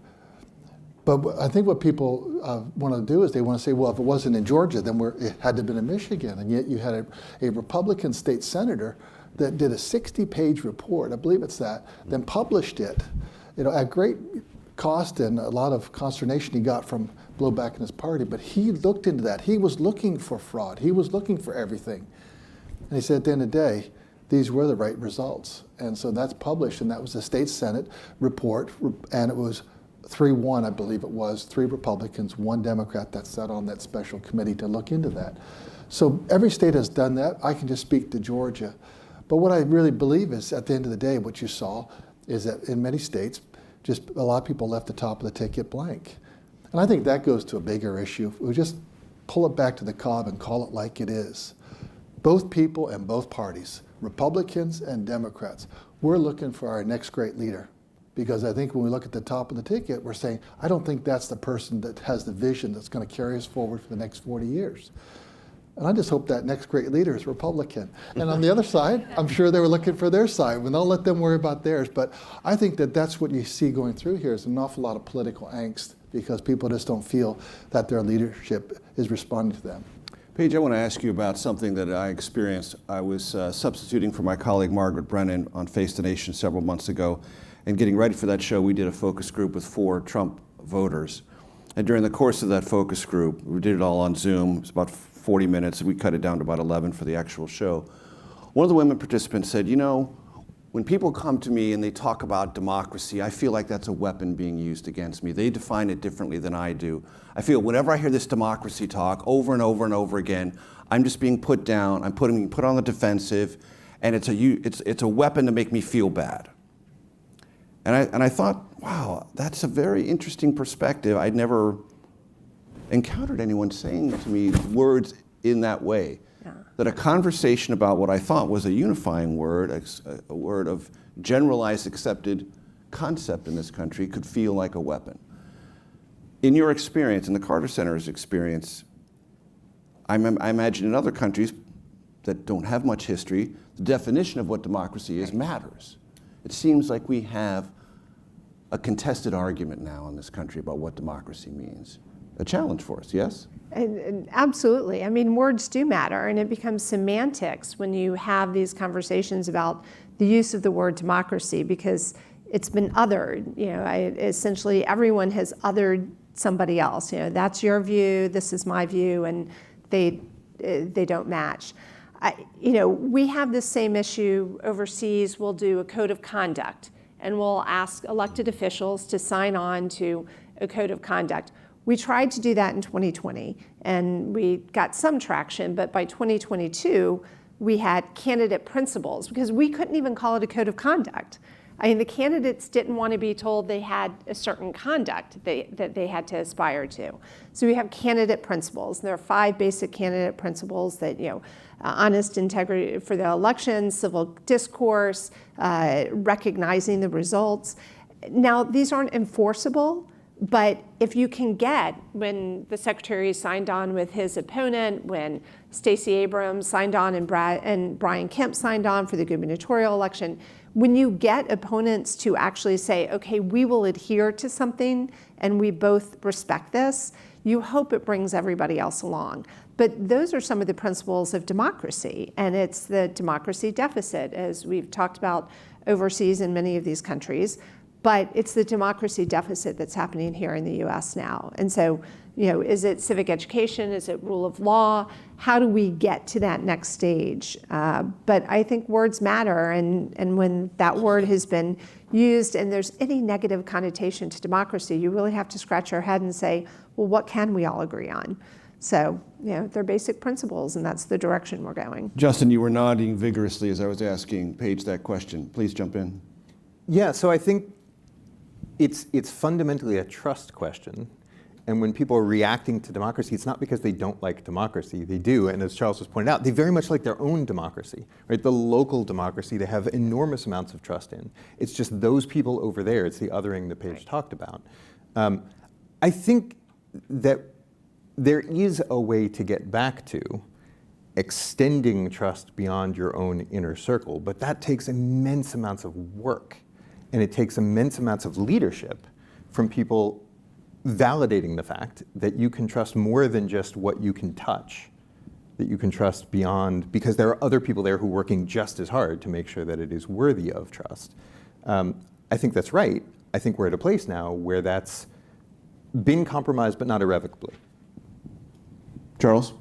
But I think what people want to do is they want to say, well, if it wasn't in Georgia, then it had to have been in Michigan. And yet you had a Republican state senator that did a 60-page report, I believe it's that, then published it, at great cost and a lot of consternation he got from blowback in his party. But he looked into that. He was looking for fraud. He was looking for everything. And he said at the end of the day, these were the right results. And so that's published, and that was the state Senate report, and it was 3-1, I believe it was, 3 Republicans, 1 Democrat that sat on that special committee to look into that. So every state has done that. I can just speak to Georgia. But what I really believe is, at the end of the day, what you saw is that in many states, just a lot of people left the top of the ticket blank. And I think that goes to a bigger issue. We just pull it back to the cob and call it like it is. Both people and both parties, Republicans and Democrats, we're looking for our next great leader. Because I think when we look at the top of the ticket, we're saying, I don't think that's the person that has the vision that's going to carry us forward for the next 40 years. And I just hope that next great leader is Republican. And on the other side, I'm sure they were looking for their side, and I'll let them worry about theirs. But I think that that's what you see going through here is an awful lot of political angst because people just don't feel that their leadership is responding to them. Paige, I want to ask you about something that I experienced. I was substituting for my colleague Margaret Brennan on Face the Nation several months ago. And getting ready for that show, we did a focus group with 4 Trump voters. And during the course of that focus group, we did it all on Zoom. It was about 40 minutes. We cut it down to about 11 for the actual show. One of the women participants said, when people come to me and they talk about democracy, I feel like that's a weapon being used against me. They define it differently than I do. I feel whenever I hear this democracy talk over and over and over again, I'm just being put down. I'm being put on the defensive, and it's a weapon to make me feel bad. And I thought, wow, that's a very interesting perspective. I'd never encountered anyone saying to me words in that way. Yeah. That a conversation about what I thought was a unifying word, a word of generalized accepted concept in this country, could feel like a weapon. In your experience, in the Carter Center's experience, I imagine in other countries that don't have much history, the definition of what democracy is matters. It seems like we have a contested argument now in this country about what democracy means. A challenge for us, yes? And absolutely. I mean, words do matter, and it becomes semantics when you have these conversations about the use of the word democracy, because it's been othered. Essentially everyone has othered somebody else. That's your view, this is my view, and they don't match. We have this same issue overseas. We'll do a code of conduct, and we'll ask elected officials to sign on to a code of conduct. We tried to do that in 2020, and we got some traction, but by 2022, we had candidate principles, because we couldn't even call it a code of conduct. I mean, the candidates didn't want to be told they had a certain conduct that they had to aspire to. So we have candidate principles. There are 5 basic candidate principles that, honest integrity for the election, civil discourse, recognizing the results. Now, these aren't enforceable, but if you can get, when the secretary signed on with his opponent, when Stacey Abrams signed on and Brian Kemp signed on for the gubernatorial election, when you get opponents to actually say, okay, we will adhere to something and we both respect this, you hope it brings everybody else along. But those are some of the principles of democracy, and it's the democracy deficit, as we've talked about overseas in many of these countries, but it's the democracy deficit that's happening here in the US now. And so, is it civic education? Is it rule of law? How do we get to that next stage? But I think words matter, and when that word has been used and there's any negative connotation to democracy, you really have to scratch your head and say, well, what can we all agree on? So, they're basic principles, and that's the direction we're going. Justin, you were nodding vigorously as I was asking Paige that question. Please jump in. Yeah, so I think it's fundamentally a trust question. And when people are reacting to democracy, it's not because they don't like democracy. They do, and as Charles has pointed out, they very much like their own democracy, right? The local democracy they have enormous amounts of trust in. It's just those people over there, it's the othering that Paige talked about. I think that there is a way to get back to extending trust beyond your own inner circle, but that takes immense amounts of work. And it takes immense amounts of leadership from people validating the fact that you can trust more than just what you can touch, that you can trust beyond, because there are other people there who are working just as hard to make sure that it is worthy of trust. I think that's right. I think we're at a place now where that's been compromised, but not irrevocably. Charles?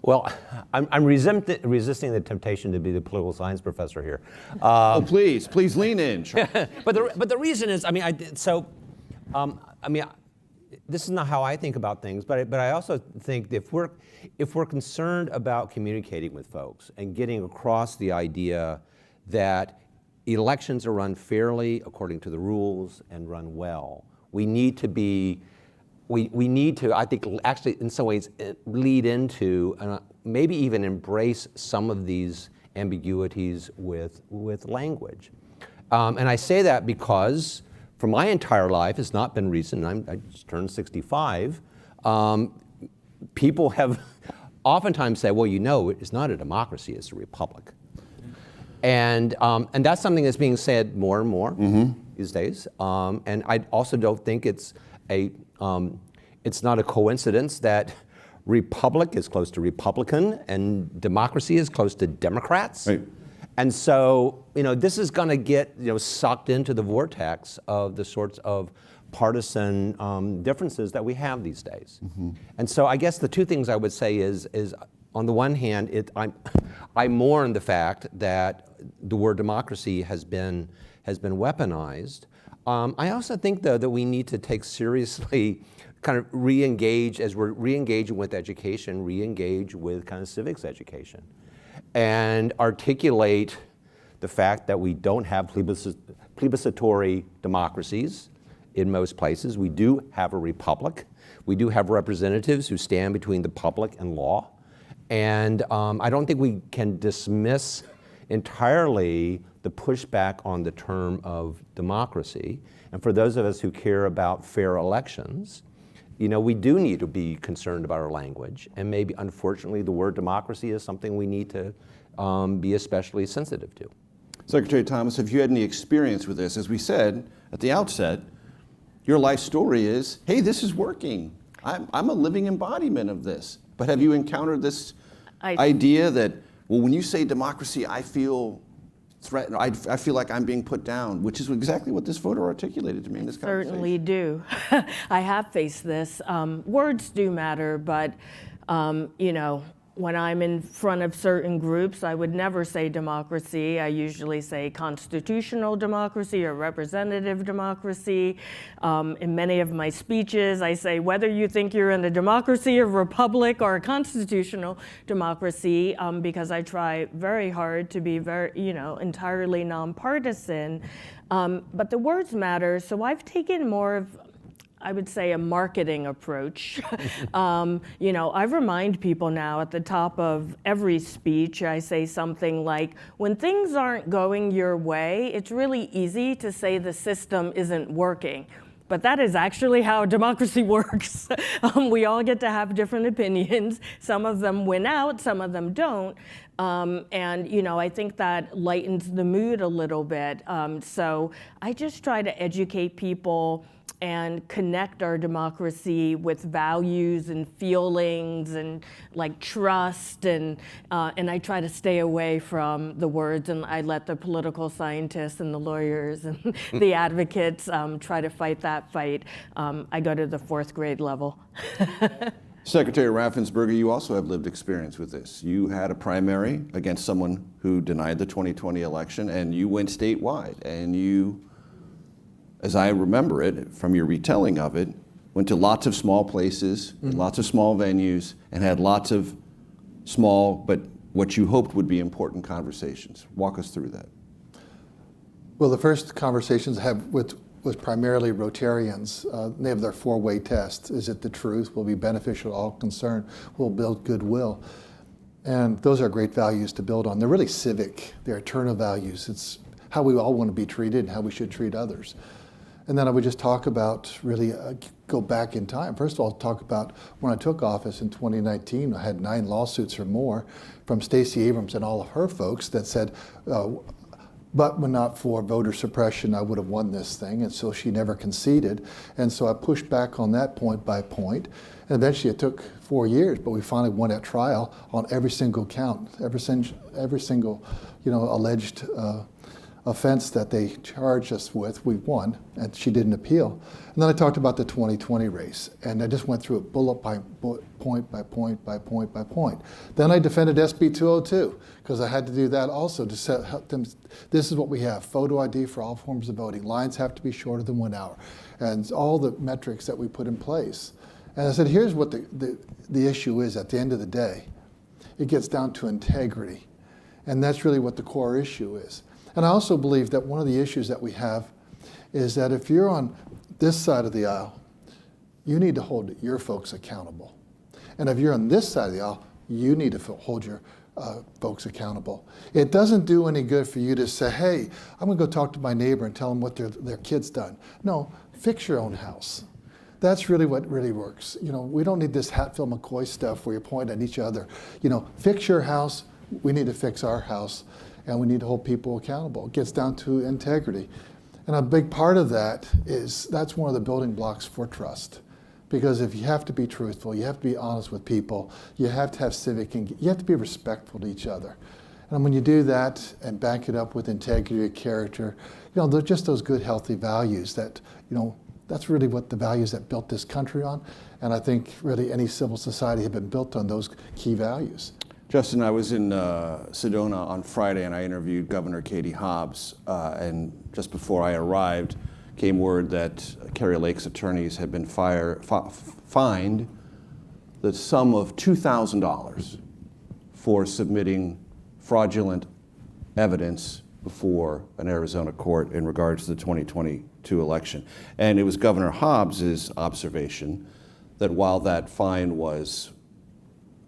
Well, I'm resisting the temptation to be the political science professor here. Oh, please lean in, Charles. But the reason is, this is not how I think about things, but I also think that if we're concerned about communicating with folks and getting across the idea that elections are run fairly according to the rules and run well, we need to be. We need to, I think, actually, in some ways, lead into and maybe even embrace some of these ambiguities with language. And I say that because for my entire life, it's not been recent, I just turned 65, people have oftentimes said, well, it's not a democracy, it's a republic. And that's something that's being said more and more these days. And I also don't think it's not a coincidence that republic is close to Republican and democracy is close to Democrats. Right. And so, this is going to get sucked into the vortex of the sorts of partisan differences that we have these days. And so I guess the two things I would say is on the one hand, I mourn the fact that the word democracy has been weaponized. I also think, though, that we need to take seriously, kind of re-engage, as we're re-engaging with education, re-engage with kind of civics education, and articulate the fact that we don't have plebiscitary democracies in most places. We do have a republic. We do have representatives who stand between the public and law. And I don't think we can dismiss entirely the pushback on the term of democracy. And for those of us who care about fair elections, we do need to be concerned about our language. And maybe, unfortunately, the word democracy is something we need to be especially sensitive to. Secretary Thomas, have you had any experience with this? As we said at the outset, your life story is, hey, this is working. I'm a living embodiment of this. But have you encountered this idea that, well, when you say democracy, I feel threatened, I feel like I'm being put down, which is exactly what this photo articulated to me in this conversation. Certainly do. I have faced this. Words do matter, but when I'm in front of certain groups, I would never say democracy. I usually say constitutional democracy or representative democracy. In many of my speeches, I say whether you think you're in a democracy, a republic, or a constitutional democracy, because I try very hard to be entirely nonpartisan. But the words matter, so I've taken more of, I would say, a marketing approach. I remind people now at the top of every speech, I say something like, when things aren't going your way, it's really easy to say the system isn't working. But that is actually how democracy works. We all get to have different opinions. Some of them win out, some of them don't. I think that lightens the mood a little bit. So I just try to educate people and connect our democracy with values and feelings and like trust, and I try to stay away from the words, and I let the political scientists and the lawyers and the advocates try to fight that fight. I go to the 4th grade level. Secretary Raffensperger, you also have lived experience with this. You had a primary against someone who denied the 2020 election, and you went statewide, and you, as I remember it from your retelling of it, went to lots of small places, lots of small venues, and had lots of small, but what you hoped would be important conversations. Walk us through that. Well, the first conversations I had was primarily Rotarians. They have their 4-way test. Is it the truth? Will be beneficial to all concerned? Will build goodwill? And those are great values to build on. They're really civic. They're eternal values. It's how we all want to be treated and how we should treat others. And then I would just talk about, really go back in time. First of all, talk about when I took office in 2019, I had 9 lawsuits or more from Stacey Abrams and all of her folks that said, But when not for voter suppression, I would have won this thing. And so she never conceded. And so I pushed back on that point by point. And eventually it took 4 years, but we finally won at trial on every single count, every single, alleged offense that they charged us with, we won, and she didn't appeal. And then I talked about the 2020 race, and I just went through it bullet by point by point by point by point. Then I defended SB 202, because I had to do that also to help them. This is what we have: photo ID for all forms of voting. Lines have to be shorter than 1 hour, and all the metrics that we put in place. And I said, here's what the issue is at the end of the day. It gets down to integrity, and that's really what the core issue is. And I also believe that one of the issues that we have is that if you're on this side of the aisle, you need to hold your folks accountable. And if you're on this side of the aisle, you need to hold your folks accountable. It doesn't do any good for you to say, hey, I'm going to go talk to my neighbor and tell them what their kid's done. No, fix your own house. That's really what really works. We don't need this Hatfield McCoy stuff where you point at each other. Fix your house. We need to fix our house. And we need to hold people accountable. It gets down to integrity. And a big part of that is that's one of the building blocks for trust. Because if you have to be truthful, you have to be honest with people, you have to have you have to be respectful to each other. And when you do that and back it up with integrity, character, they're just those good, healthy values that, that's really what the values that built this country on. And I think really any civil society have been built on those key values. Justin, I was in Sedona on Friday and I interviewed Governor Katie Hobbs, and just before I arrived came word that Kari Lake's attorneys had been fined the sum of $2,000 for submitting fraudulent evidence before an Arizona court in regards to the 2022 election. And it was Governor Hobbs's observation that while that fine was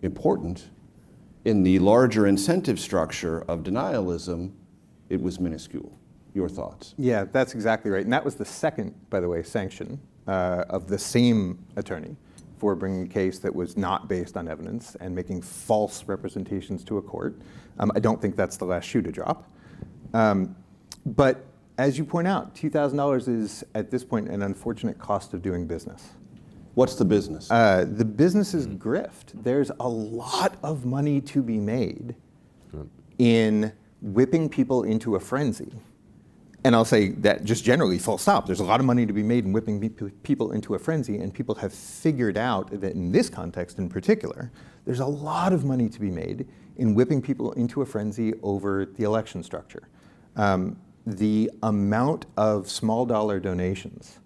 important, in the larger incentive structure of denialism, it was minuscule. Your thoughts? Yeah, that's exactly right. And that was the second, by the way, sanction of the same attorney for bringing a case that was not based on evidence and making false representations to a court. I don't think that's the last shoe to drop. But as you point out, $2,000 is, at this point, an unfortunate cost of doing business. What's the business? The business is grift. There's a lot of money to be made in whipping people into a frenzy. And I'll say that just generally, full stop. There's a lot of money to be made in whipping people into a frenzy, and people have figured out that in this context in particular, there's a lot of money to be made in whipping people into a frenzy over the election structure. The amount of small dollar donations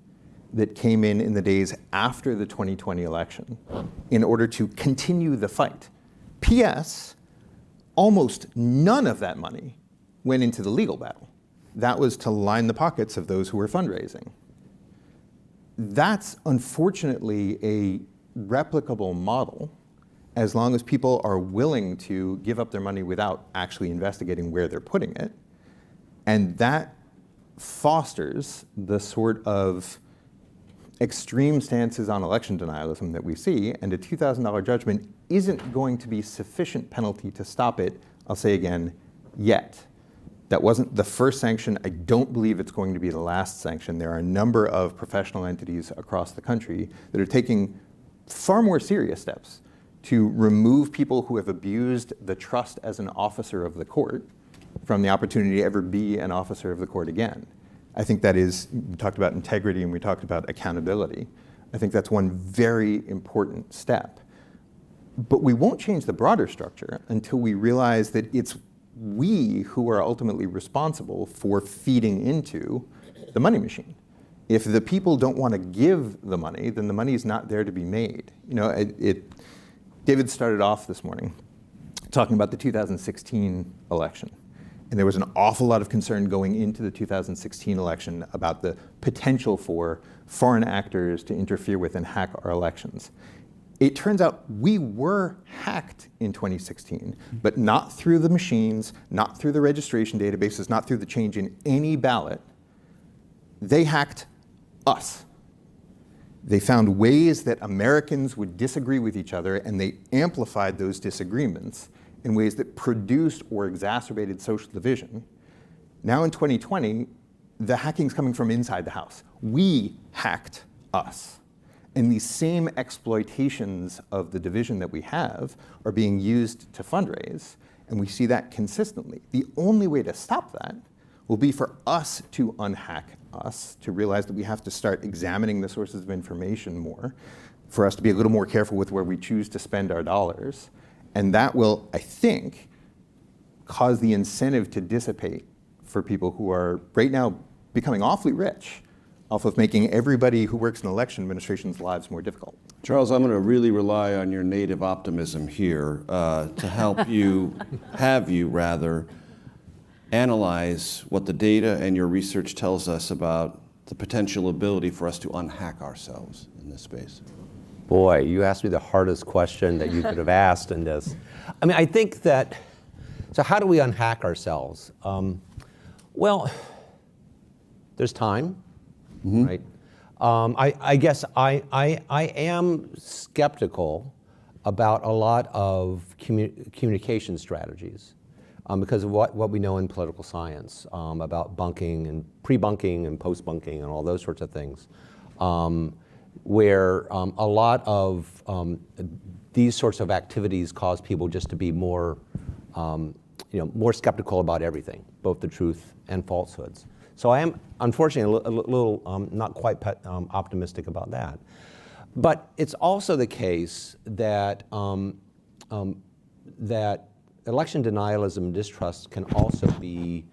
that came in the days after the 2020 election in order to continue the fight. P.S., almost none of that money went into the legal battle. That was to line the pockets of those who were fundraising. That's unfortunately a replicable model as long as people are willing to give up their money without actually investigating where they're putting it. And that fosters the sort of extreme stances on election denialism that we see, and a $2,000 judgment isn't going to be sufficient penalty to stop it, I'll say again, yet. That wasn't the first sanction. I don't believe it's going to be the last sanction. There are a number of professional entities across the country that are taking far more serious steps to remove people who have abused the trust as an officer of the court from the opportunity to ever be an officer of the court again. I think that is, we talked about integrity and we talked about accountability. I think that's one very important step. But we won't change the broader structure until we realize that it's we who are ultimately responsible for feeding into the money machine. If the people don't want to give the money, then the money is not there to be made. David started off this morning talking about the 2016 election. And there was an awful lot of concern going into the 2016 election about the potential for foreign actors to interfere with and hack our elections. It turns out we were hacked in 2016, but not through the machines, not through the registration databases, not through the change in any ballot. They hacked us. They found ways that Americans would disagree with each other, and they amplified those disagreements in ways that produced or exacerbated social division. Now in 2020, the hacking's coming from inside the house. We hacked us. And these same exploitations of the division that we have are being used to fundraise, and we see that consistently. The only way to stop that will be for us to unhack us, to realize that we have to start examining the sources of information more, for us to be a little more careful with where we choose to spend our dollars. And that will, I think, cause the incentive to dissipate for people who are right now becoming awfully rich off of making everybody who works in election administration's lives more difficult. Charles, I'm going to really rely on your native optimism here to help you, analyze what the data and your research tells us about the potential ability for us to unhack ourselves in this space. Boy, you asked me the hardest question that you could have asked in this. I mean, I think that, so how do we unhack ourselves? Well, there's time, right? I guess I am skeptical about a lot of communication strategies because of what we know in political science about bunking and pre-bunking and post-bunking and all those sorts of things, where a lot of these sorts of activities cause people just to be more, more skeptical about everything, both the truth and falsehoods. So I am, unfortunately, a little not quite optimistic about that. But it's also the case that that election denialism and distrust can also be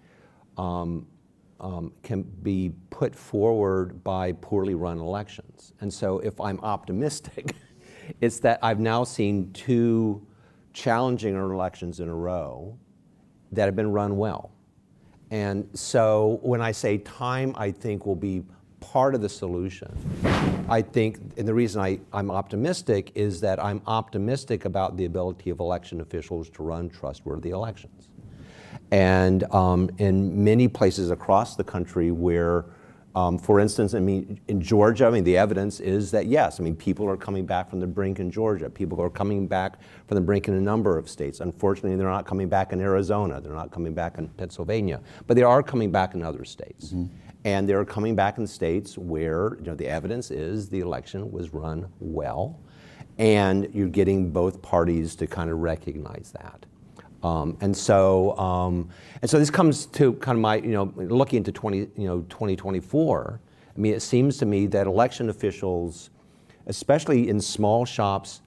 put forward by poorly run elections. And so if I'm optimistic, it's that I've now seen 2 challenging elections in a row that have been run well. And so when I say time, I think will be part of the solution. I think, and the reason I'm optimistic is that I'm optimistic about the ability of election officials to run trustworthy elections. And in many places across the country where, for instance, in Georgia, the evidence is that yes, people are coming back from the brink in Georgia. People are coming back from the brink in a number of states. Unfortunately, they're not coming back in Arizona. They're not coming back in Pennsylvania. But they are coming back in other states. And they're coming back in states where the evidence is the election was run well. And you're getting both parties to kind of recognize that. And so this comes to kind of my, looking into 2024. It seems to me that election officials, especially in small shops,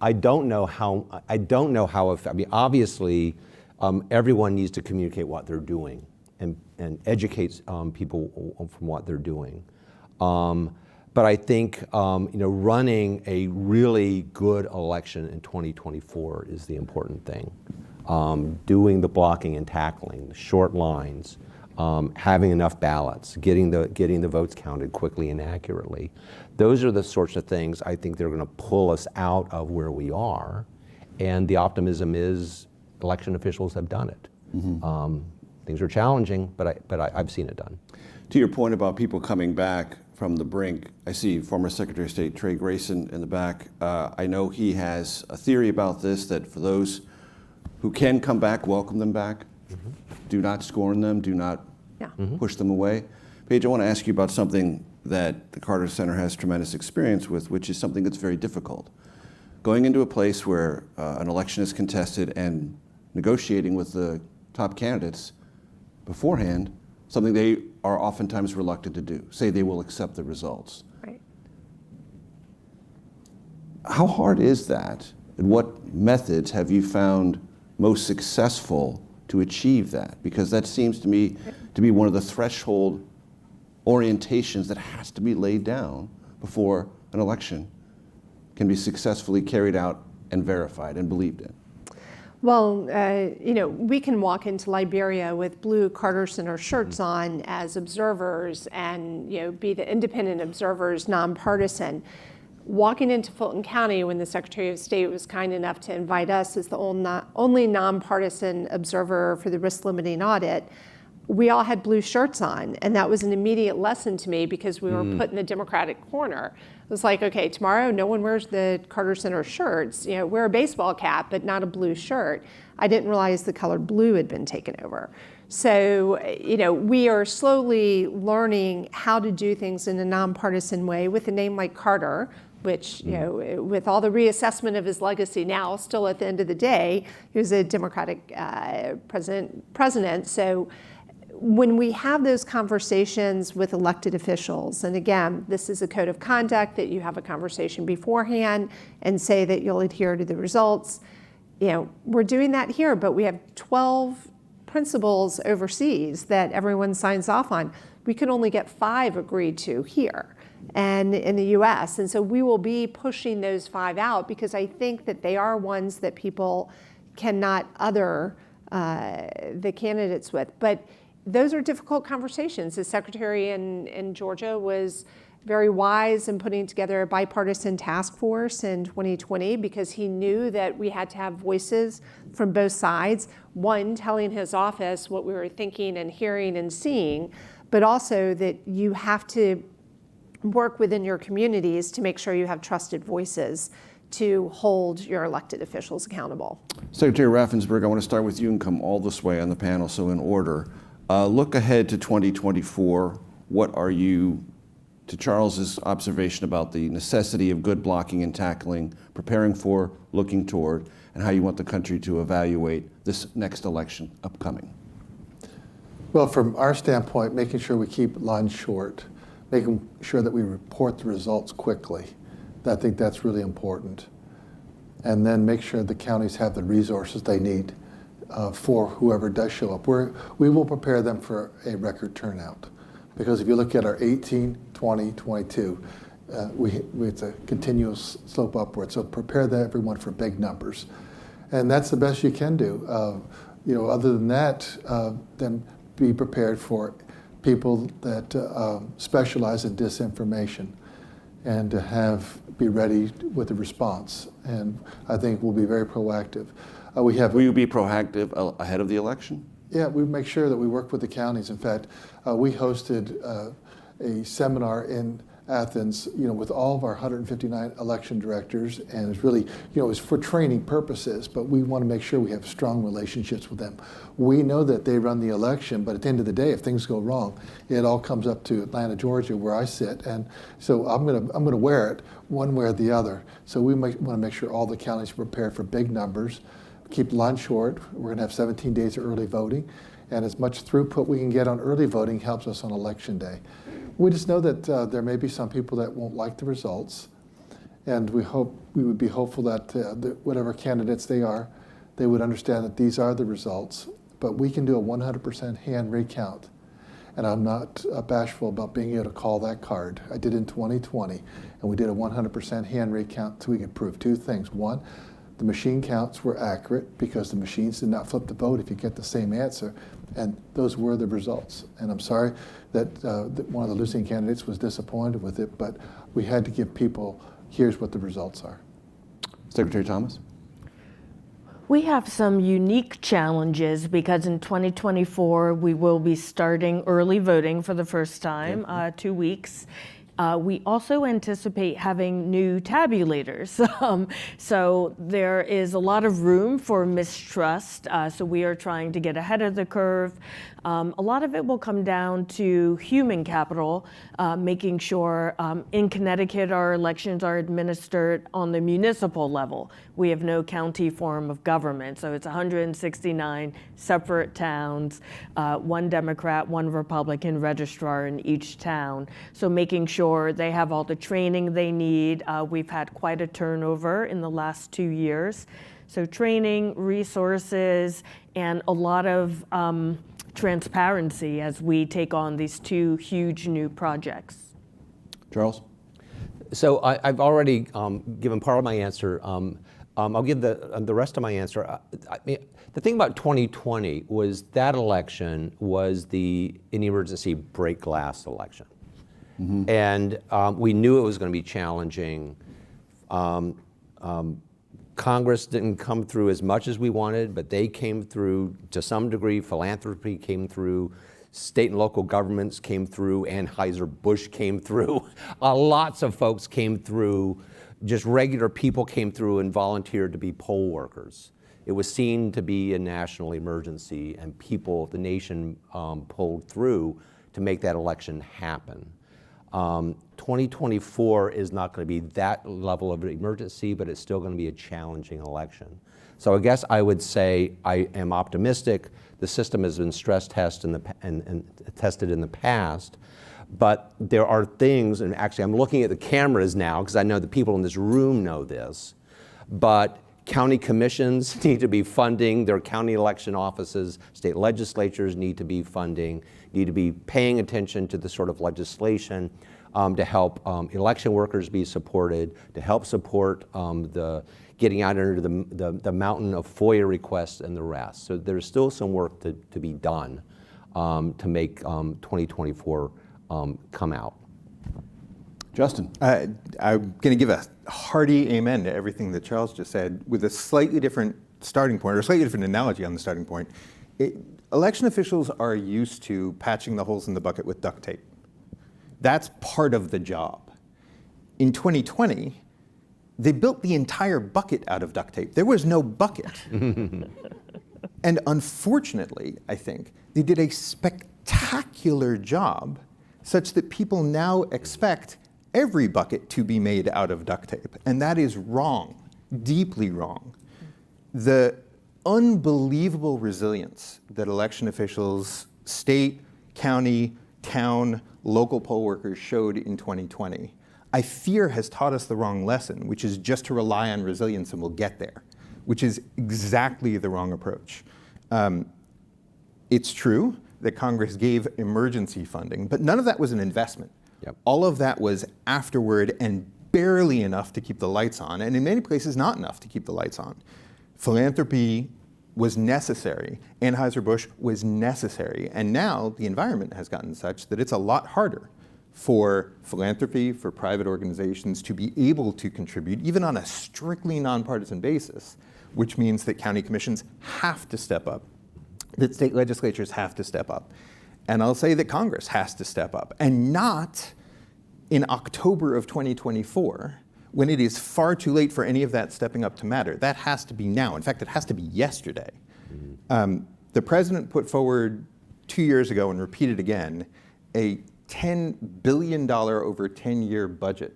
I don't know how, obviously, everyone needs to communicate what they're doing and educate people from what they're doing. But I think running a really good election in 2024 is the important thing. Doing the blocking and tackling, the short lines, having enough ballots, getting the votes counted quickly and accurately. Those are the sorts of things I think they're going to pull us out of where we are. And the optimism is election officials have done it. Things are challenging, but I've seen it done. To your point about people coming back from the brink, I see former Secretary of State Trey Grayson in the back. I know he has a theory about this, that for those who can come back, welcome them back. Do not scorn them, do not push them away. Paige, I want to ask you about something that the Carter Center has tremendous experience with, which is something that's very difficult. Going into a place where an election is contested and negotiating with the top candidates beforehand, something they are oftentimes reluctant to do, say they will accept the results. Right. How hard is that? And what methods have you found most successful to achieve that? Because that seems to me to be one of the threshold orientations that has to be laid down before an election can be successfully carried out and verified and believed in. Well, we can walk into Liberia with blue Carter Center shirts on as observers and, be the independent observers, nonpartisan. Walking into Fulton County when the Secretary of State was kind enough to invite us as the only nonpartisan observer for the risk limiting audit, we all had blue shirts on, and that was an immediate lesson to me because we were put in the Democratic corner. It was like, okay, tomorrow no one wears the Carter Center shirts. You know, wear a baseball cap, but not a blue shirt. I didn't realize the color blue had been taken over. So, you know, we are slowly learning how to do things in a nonpartisan way with a name like Carter, which, you know, with all the reassessment of his legacy now, still at the end of the day, he was a Democratic president. So when we have those conversations with elected officials, and again, this is a code of conduct that you have a conversation beforehand and say that you'll adhere to the results. You know, we're doing that here, but we have 12 principles overseas that everyone signs off on. We could only get 5 agreed to here and in the US. And so we will be pushing those 5 out because I think that they are ones that people cannot other the candidates with. But those are difficult conversations. The secretary in Georgia was very wise in putting together a bipartisan task force in 2020 because he knew that we had to have voices from both sides, one telling his office what we were thinking and hearing and seeing, but also that you have to work within your communities to make sure you have trusted voices to hold your elected officials accountable. Secretary Raffensperger, I want to start with you and come all this way on the panel, so in order. Look ahead to 2024. What are you, to Charles's observation about the necessity of good blocking and tackling, preparing for, looking toward, and how you want the country to evaluate this next election upcoming? Well, from our standpoint, making sure we keep lines short, making sure that we report the results quickly. I think that's really important. And then make sure the counties have the resources they need for whoever does show up. We will prepare them for a record turnout. Because if you look at our 18, 20, 22, it's a continuous slope upward. So prepare everyone for big numbers. And that's the best you can do. You know, other than that, then be prepared for people that specialize in disinformation and to be ready with a response. And I think we'll be very proactive. Will you be proactive ahead of the election? Yeah, we make sure that we work with the counties. In fact, we hosted a seminar in Athens, you know, with all of our 159 election directors, and it's really, you know, it's for training purposes, but we want to make sure we have strong relationships with them. We know that they run the election, but at the end of the day, if things go wrong, it all comes up to Atlanta, Georgia, where I sit, and so I'm gonna wear it one way or the other. So we want to make sure all the counties are prepared for big numbers, keep the line short. We're gonna have 17 days of early voting, and as much throughput we can get on early voting helps us on election day. We just know that there may be some people that won't like the results, and we would be hopeful that whatever candidates they are, they would understand that these are the results. But we can do a 100% hand recount, and I'm not bashful about being able to call that card. I did in 2020, and we did a 100% hand recount so we could prove 2 things. One, the machine counts were accurate because the machines did not flip the vote if you get the same answer, and those were the results. And I'm sorry that one of the losing candidates was disappointed with it, but we had to give people, here's what the results are. Secretary Thomas? We have some unique challenges because in 2024, we will be starting early voting for the first time, 2 weeks. We also anticipate having new tabulators. So there is a lot of room for mistrust. So we are trying to get ahead of the curve. A lot of it will come down to human capital, making sure in Connecticut our elections are administered on the municipal level. We have no county form of government, so it's 169 separate towns, 1 Democrat, 1 Republican registrar in each town. So making sure they have all the training they need. We've had quite a turnover in the last 2 years. So training, resources, and a lot of transparency as we take on these 2 huge new projects. Charles? So I've already given part of my answer. I'll give the rest of my answer. I mean, the thing about 2020 was that election was an emergency break glass election. Mm-hmm. And we knew it was going to be challenging. Congress didn't come through as much as we wanted, but they came through to some degree. Philanthropy came through. State and local governments came through, Anheuser-Busch came through, lots of folks came through, just regular people came through and volunteered to be poll workers. It was seen to be a national emergency, and people, the nation, pulled through to make that election happen. 2024 is not going to be that level of emergency, but it's still going to be a challenging election. So I guess I would say I am optimistic. The system has been stress tested and tested in the past, but there are things, and actually I'm looking at the cameras now because I know the people in this room know this, but county commissions need to be funding their county election offices, state legislatures need to be funding, need to be paying attention to the sort of legislation to help election workers be supported, to help support the getting out under the mountain of FOIA requests and the rest. So there's still some work to be done to make 2024 come out. Justin. I'm going to give a hearty amen to everything that Charles just said with a slightly different starting point, or a slightly different analogy on the starting point. Election officials are used to patching the holes in the bucket with duct tape. That's part of the job. In 2020, they built the entire bucket out of duct tape. There was no bucket. And unfortunately, I think, they did a spectacular job such that people now expect every bucket to be made out of duct tape. And that is wrong, deeply wrong. The unbelievable resilience that election officials, state, county, town, local poll workers showed in 2020, I fear has taught us the wrong lesson, which is just to rely on resilience and we'll get there, which is exactly the wrong approach. It's true that Congress gave emergency funding, but none of that was an investment. Yep. All of that was afterward and barely enough to keep the lights on, and in many places not enough to keep the lights on. Philanthropy was necessary. Anheuser-Busch was necessary. And now the environment has gotten such that it's a lot harder for philanthropy, for private organizations to be able to contribute, even on a strictly nonpartisan basis, which means that county commissions have to step up, that state legislatures have to step up. And I'll say that Congress has to step up, and not in October of 2024, when it is far too late for any of that stepping up to matter. That has to be now. In fact, it has to be yesterday. The president put forward 2 years ago and repeated again a $10 billion over 10-year budget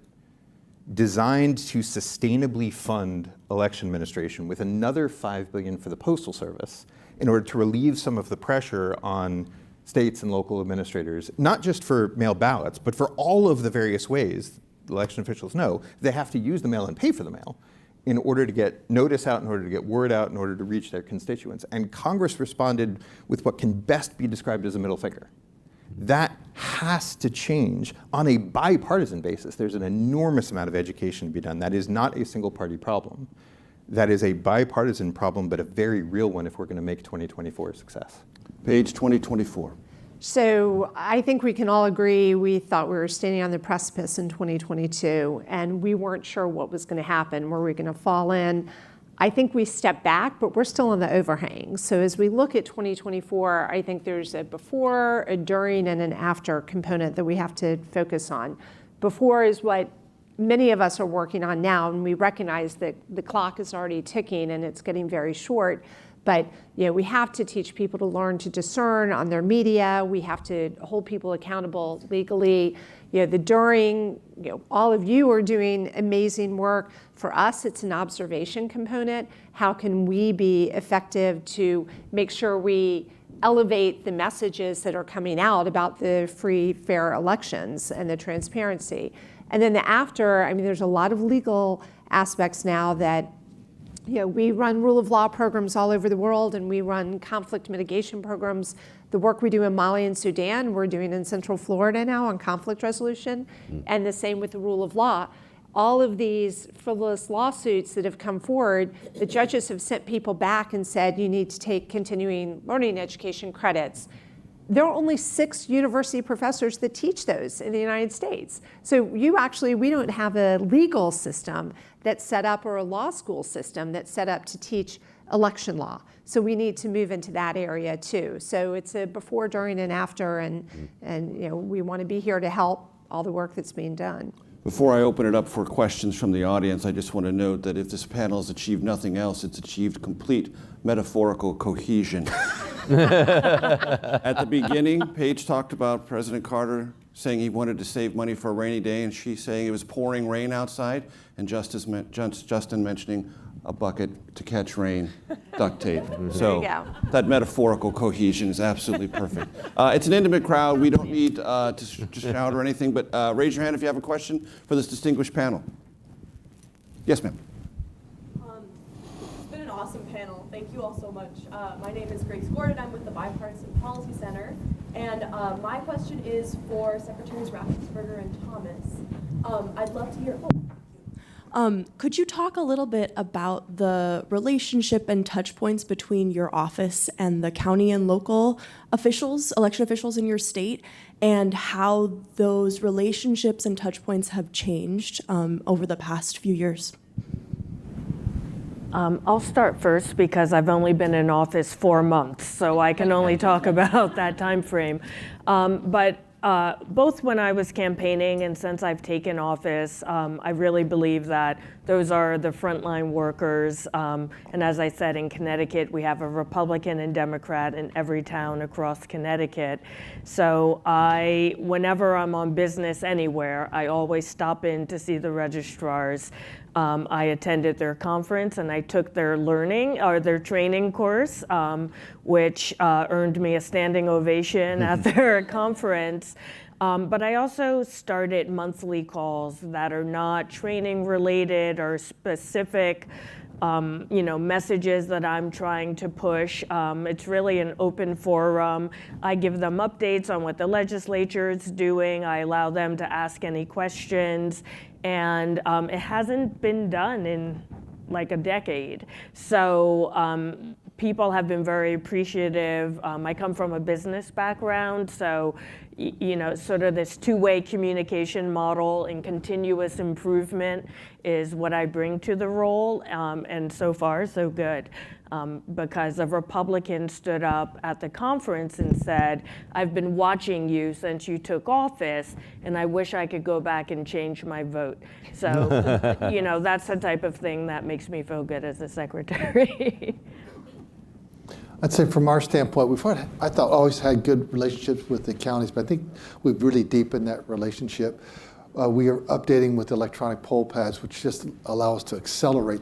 designed to sustainably fund election administration, with another $5 billion for the Postal Service in order to relieve some of the pressure on states and local administrators, not just for mail ballots, but for all of the various ways election officials know they have to use the mail and pay for the mail in order to get notice out, in order to get word out, in order to reach their constituents. And Congress responded with what can best be described as a middle finger. That has to change on a bipartisan basis. There's an enormous amount of education to be done. That is not a single party problem. That is a bipartisan problem, but a very real one if we're going to make 2024 a success. Page 2024. So I think we can all agree we thought we were standing on the precipice in 2022, and we weren't sure what was going to happen. Were we going to fall in? I think we stepped back, but we're still in the overhang. So as we look at 2024, I think there's a before, a during, and an after component that we have to focus on. Before is what many of us are working on now, and we recognize that the clock is already ticking and it's getting very short. But we have to teach people to learn to discern on their media. We have to hold people accountable legally. The during, all of you are doing amazing work. For us, it's an observation component. How can we be effective to make sure we elevate the messages that are coming out about the free, fair elections and the transparency? And then the after, there's a lot of legal aspects now that we run rule of law programs all over the world, and we run conflict mitigation programs. The work we do in Mali and Sudan, we're doing in Central Florida now on conflict resolution, and the same with the rule of law. All of these frivolous lawsuits that have come forward, the judges have sent people back and said, you need to take continuing learning education credits. There are only 6 university professors that teach those in the United States. So we don't have a legal system that's set up, or a law school system that's set up to teach election law. So we need to move into that area too. So it's a before, during, and after, and we want to be here to help all the work that's being done. Before I open it up for questions from the audience, I just want to note that if this panel has achieved nothing else, it's achieved complete metaphorical cohesion. At the beginning, Paige talked about President Carter saying he wanted to save money for a rainy day, and she saying it was pouring rain outside, and Justin mentioning a bucket to catch rain, duct tape. So that metaphorical cohesion is absolutely perfect. It's an intimate crowd. We don't need to shout or anything, but raise your hand if you have a question for this distinguished panel. Yes, ma'am. It's been an awesome panel. Thank you all so much. My name is Grace Gordon. I'm with the Bipartisan Policy Center. And my question is for Secretaries Raffensperger and Thomas. I'd love to hear. Could you talk a little bit about the relationship and touch points between your office and the county and local officials, election officials in your state, and how those relationships and touch points have changed over the past few years? I'll start first because I've only been in office 4 months, so I can only talk about that time frame. But both when I was campaigning and since I've taken office, I really believe that those are the frontline workers. And as I said, in Connecticut, we have a Republican and Democrat in every town across Connecticut. So whenever I'm on business anywhere, I always stop in to see the registrars. I attended their conference and I took their their training course, which earned me a standing ovation at their conference. But I also started monthly calls that are not training related or specific messages that I'm trying to push. It's really an open forum. I give them updates on what the legislature is doing. I allow them to ask any questions. And it hasn't been done in like a decade. So people have been very appreciative. I come from a business background, so sort of this two-way communication model and continuous improvement is what I bring to the role, and so far, so good. Because a Republican stood up at the conference and said, I've been watching you since you took office, and I wish I could go back and change my vote. So, that's the type of thing that makes me feel good as a secretary. I'd say from our standpoint, I thought always had good relationships with the counties, but I think we've really deepened that relationship. We are updating with electronic poll pads, which just allow us to accelerate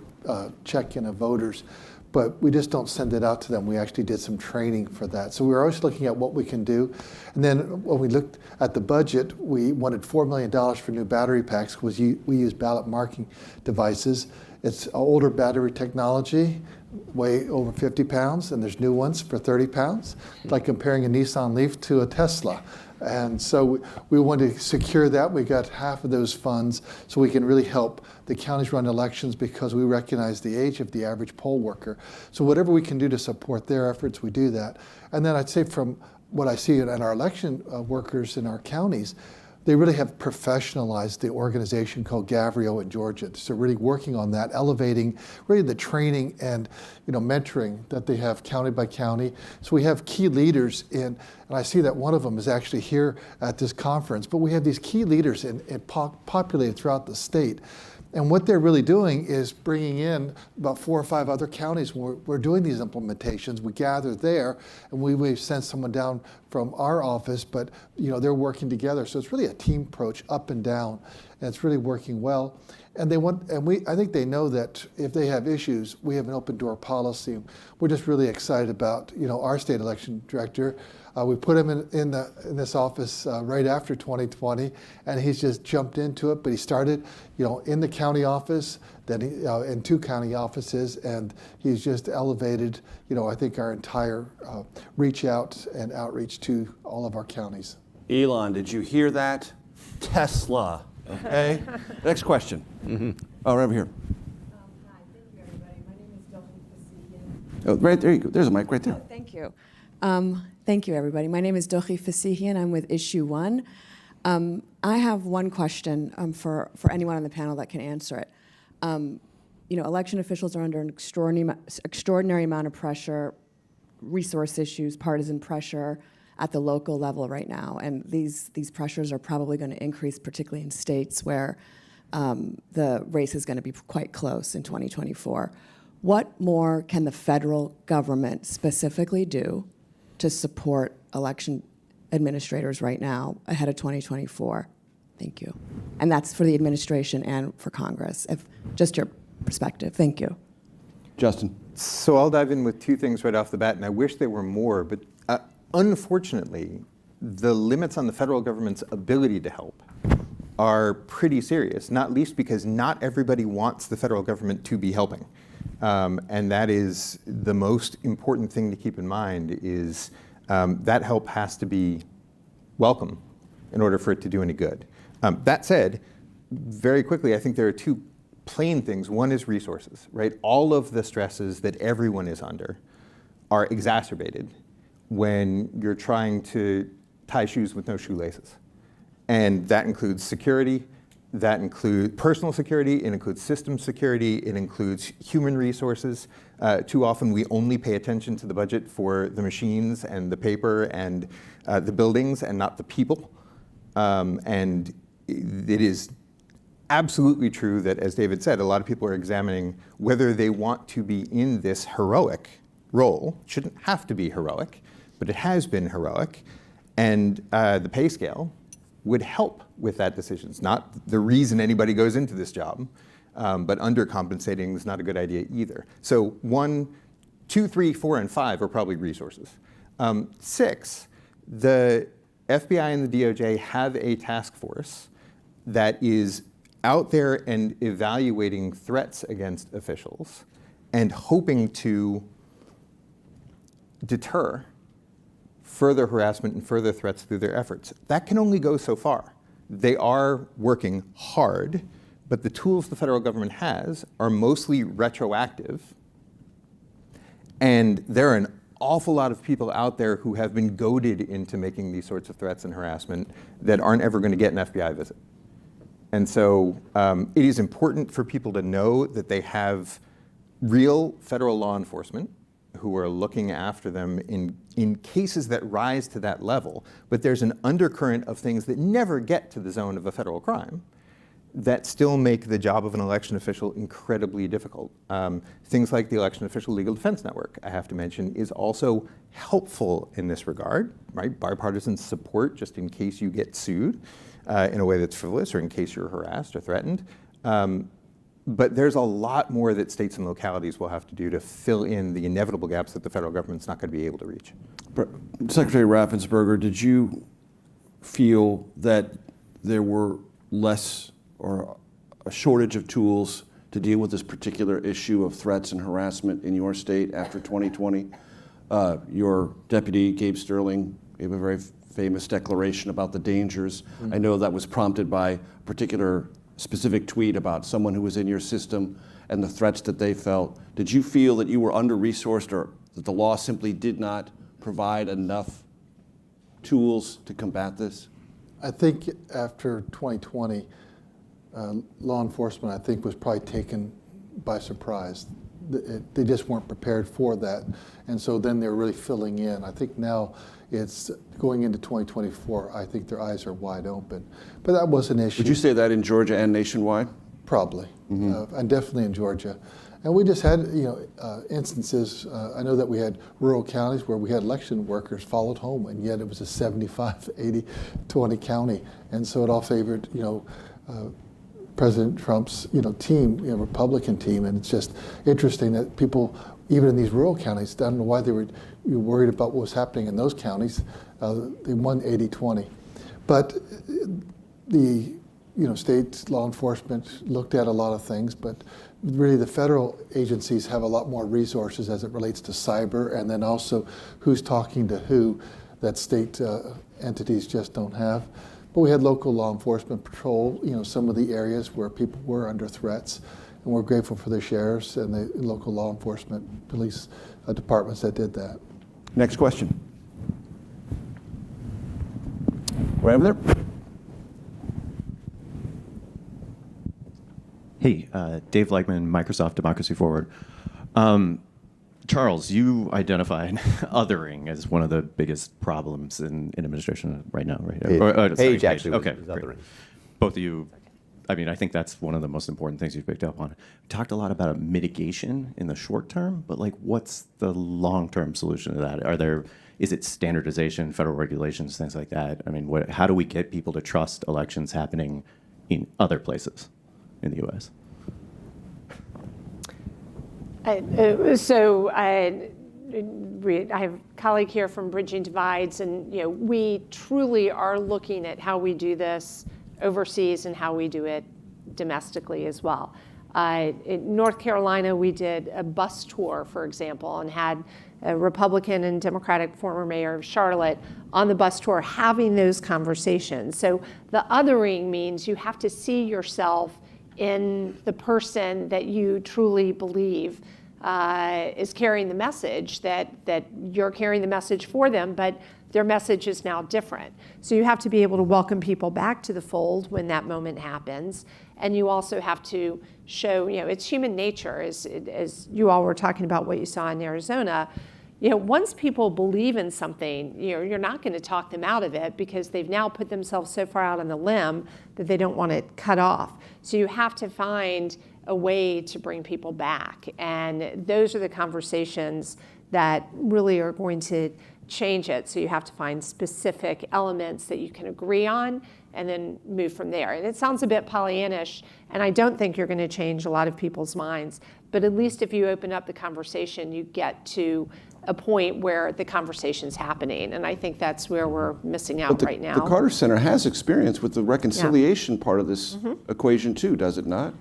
check-in of voters, but we just don't send it out to them. We actually did some training for that. So we're always looking at what we can do. And then when we looked at the budget, we wanted $4 million for new battery packs because we use ballot marking devices. It's older battery technology, weigh over 50 pounds, and there's new ones for 30 pounds, like comparing a Nissan Leaf to a Tesla. And so we want to secure that. We got half of those funds so we can really help the counties run elections because we recognize the age of the average poll worker. So whatever we can do to support their efforts, we do that. And then I'd say from what I see in our election workers in our counties, they really have professionalized the organization called Gavrio in Georgia. So really working on that, elevating really the training and mentoring that they have county by county. So we have key leaders and I see that one of them is actually here at this conference, but we have these key leaders populated throughout the state. And what they're really doing is bringing in about 4 or 5 other counties where we're doing these implementations. We gather there, and we send someone down from our office, but they're working together. So it's really a team approach up and down, and it's really working well. And I think they know that if they have issues, we have an open door policy. We're just really excited about our state election director. We put him in this office right after 2020, and he's just jumped into it. But he started, in the county office, then in 2 county offices, and he's just elevated, I think our entire reach out and outreach to all of our counties. Elon, did you hear that? Tesla. Okay. Next question. Mm-hmm. Oh, right over here. Hi, thank you, everybody. My name is Dochi Fasihian. Oh, right there you go. There's a mic right there. Oh, thank you. Thank you, everybody. My name is Dochi Fasihian. I'm with Issue 1. I have one question for anyone on the panel that can answer it. election officials are under an extraordinary amount of pressure, resource issues, partisan pressure at the local level right now. And these pressures are probably going to increase, particularly in states where the race is going to be quite close in 2024. What more can the federal government specifically do to support election administrators right now ahead of 2024? Thank you. And that's for the administration and for Congress. Just your perspective. Thank you. Justin. So I'll dive in with two things right off the bat, and I wish there were more, but unfortunately, the limits on the federal government's ability to help are pretty serious, not least because not everybody wants the federal government to be helping. And that is the most important thing to keep in mind is that help has to be welcome in order for it to do any good. That said, very quickly, I think there are two plain things. One is resources, right? All of the stresses that everyone is under are exacerbated when you're trying to tie shoes with no shoelaces. And that includes security, that includes personal security, it includes system security, it includes human resources. Too often we only pay attention to the budget for the machines and the paper and the buildings and not the people. And it is absolutely true that, as David said, a lot of people are examining whether they want to be in this heroic role. It shouldn't have to be heroic, but it has been heroic. And the pay scale would help with that decision. It's not the reason anybody goes into this job, but undercompensating is not a good idea either. So 1, 2, 3, 4, and 5 are probably resources. 6, the FBI and the DOJ have a task force that is out there and evaluating threats against officials and hoping to deter further harassment and further threats through their efforts. That can only go so far. They are working hard, but the tools the federal government has are mostly retroactive. And there are an awful lot of people out there who have been goaded into making these sorts of threats and harassment that aren't ever going to get an FBI visit. And so it is important for people to know that they have real federal law enforcement who are looking after them in cases that rise to that level. But there's an undercurrent of things that never get to the zone of a federal crime that still make the job of an election official incredibly difficult. Things like the Election Official Legal Defense Network, I have to mention, is also helpful in this regard, right? Bipartisan support just in case you get sued in a way that's frivolous or in case you're harassed or threatened. But there's a lot more that states and localities will have to do to fill in the inevitable gaps that the federal government's not going to be able to reach. Secretary Raffensperger, did you feel that there were less or a shortage of tools to deal with this particular issue of threats and harassment in your state after 2020? Your deputy, Gabe Sterling, gave a very famous declaration about the dangers. Mm-hmm. I know that was prompted by a particular specific tweet about someone who was in your system and the threats that they felt. Did you feel that you were under-resourced or that the law simply did not provide enough tools to combat this? I think after 2020, law enforcement, I think, was probably taken by surprise. They just weren't prepared for that. And so then they're really filling in. I think now it's going into 2024, I think their eyes are wide open. But that was an issue. Would you say that in Georgia and nationwide? Probably, and definitely in Georgia. And we just had, instances. I know that we had rural counties where we had election workers followed home, and yet it was a 75, 80, 20 county. And so it all favored, President Trump's, team, Republican team. And it's just interesting that people, even in these rural counties, I don't know why they were worried about what was happening in those counties. They won 80-20. But the state law enforcement looked at a lot of things, but really the federal agencies have a lot more resources as it relates to cyber, and then also who's talking to who that state entities just don't have. But we had local law enforcement patrol, some of the areas where people were under threats, and we're grateful for the sheriffs and the local law enforcement police departments that did that. Next question. Right over there. Hey, Dave Leichman, Microsoft Democracy Forward. Charles, you identified othering as one of the biggest problems in administration right now, right? Paige actually was Okay, great. othering. Both of you, I mean, I think that's one of the most important things you've picked up on. We talked a lot about mitigation in the short term, but like, what's the long-term solution to that? Is it standardization, federal regulations, things like that? I mean, how do we get people to trust elections happening in other places in the U.S.? I have a colleague here from Bridging Divides, and we truly are looking at how we do this overseas and how we do it domestically as well. In North Carolina, we did a bus tour, for example, and had a Republican and Democratic former mayor of Charlotte on the bus tour having those conversations. So the othering means you have to see yourself in the person that you truly believe is carrying the message, that you're carrying the message for them, but their message is now different. So you have to be able to welcome people back to the fold when that moment happens. And you also have to show, it's human nature, as you all were talking about what you saw in Arizona. Once people believe in something, you're not going to talk them out of it because they've now put themselves so far out on the limb that they don't want it cut off. So you have to find a way to bring people back. And those are the conversations that really are going to change it. So you have to find specific elements that you can agree on and then move from there. And it sounds a bit Pollyannish, and I don't think you're going to change a lot of people's minds. But at least if you open up the conversation, you get to a point where the conversation's happening. And I think that's where we're missing out right now. The Carter Center has experience with the reconciliation part of this equation too, does it not?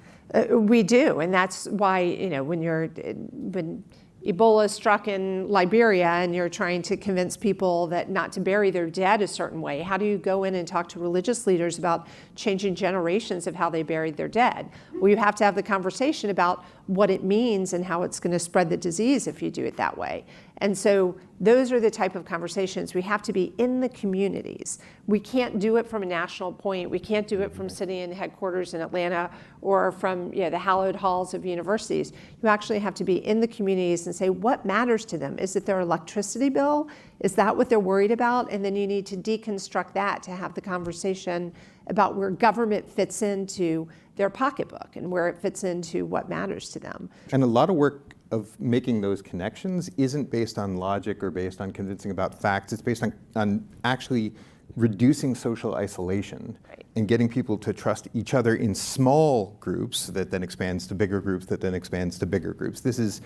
We do, and that's why when Ebola struck in Liberia and you're trying to convince people that not to bury their dead a certain way, how do you go in and talk to religious leaders about changing generations of how they buried their dead? Well, you have to have the conversation about what it means and how it's going to spread the disease if you do it that way. And so those are the type of conversations. We have to be in the communities. We can't do it from a national point. We can't do it from sitting in headquarters in Atlanta or from the hallowed halls of universities. You actually have to be in the communities and say what matters to them. Is it their electricity bill? Is that what they're worried about? And then you need to deconstruct that to have the conversation about where government fits into their pocketbook and where it fits into what matters to them. And a lot of work of making those connections isn't based on logic or based on convincing about facts. It's based on actually reducing social isolation and getting people to trust each other in small groups that then expands to bigger groups that then expands to bigger groups. This is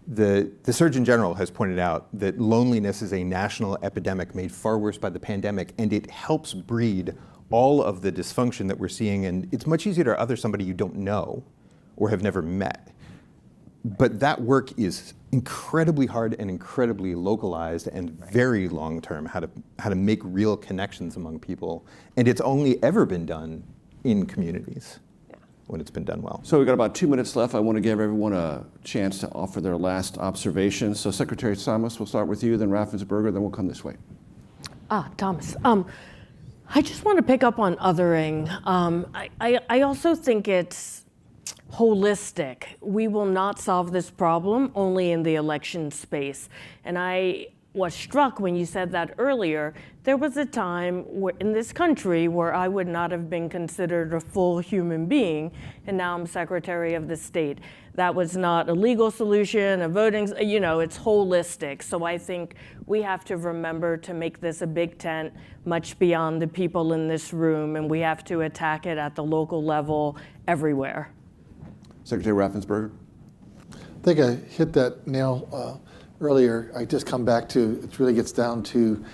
the Surgeon General has pointed out that loneliness is a national epidemic made far worse by the pandemic, and it helps breed all of the dysfunction that we're seeing. And it's much easier to other somebody you don't know or have never met. But that work is incredibly hard and incredibly localized and very long-term, how to make real connections among people. And it's only ever been done in communities when it's been done well. So we've got about 2 minutes left. I want to give everyone a chance to offer their last observations. So Secretary Thomas, we'll start with you, then Raffensperger, then we'll come this way. Thomas. I just want to pick up on othering. I also think it's holistic. We will not solve this problem only in the election space. And I was struck when you said that earlier. There was a time in this country where I would not have been considered a full human being, and now I'm Secretary of the State. That was not a legal solution, a voting, it's holistic. So I think we have to remember to make this a big tent much beyond the people in this room, and we have to attack it at the local level everywhere. Secretary Raffensperger? I think I hit that nail earlier. I just come back to, it really gets down to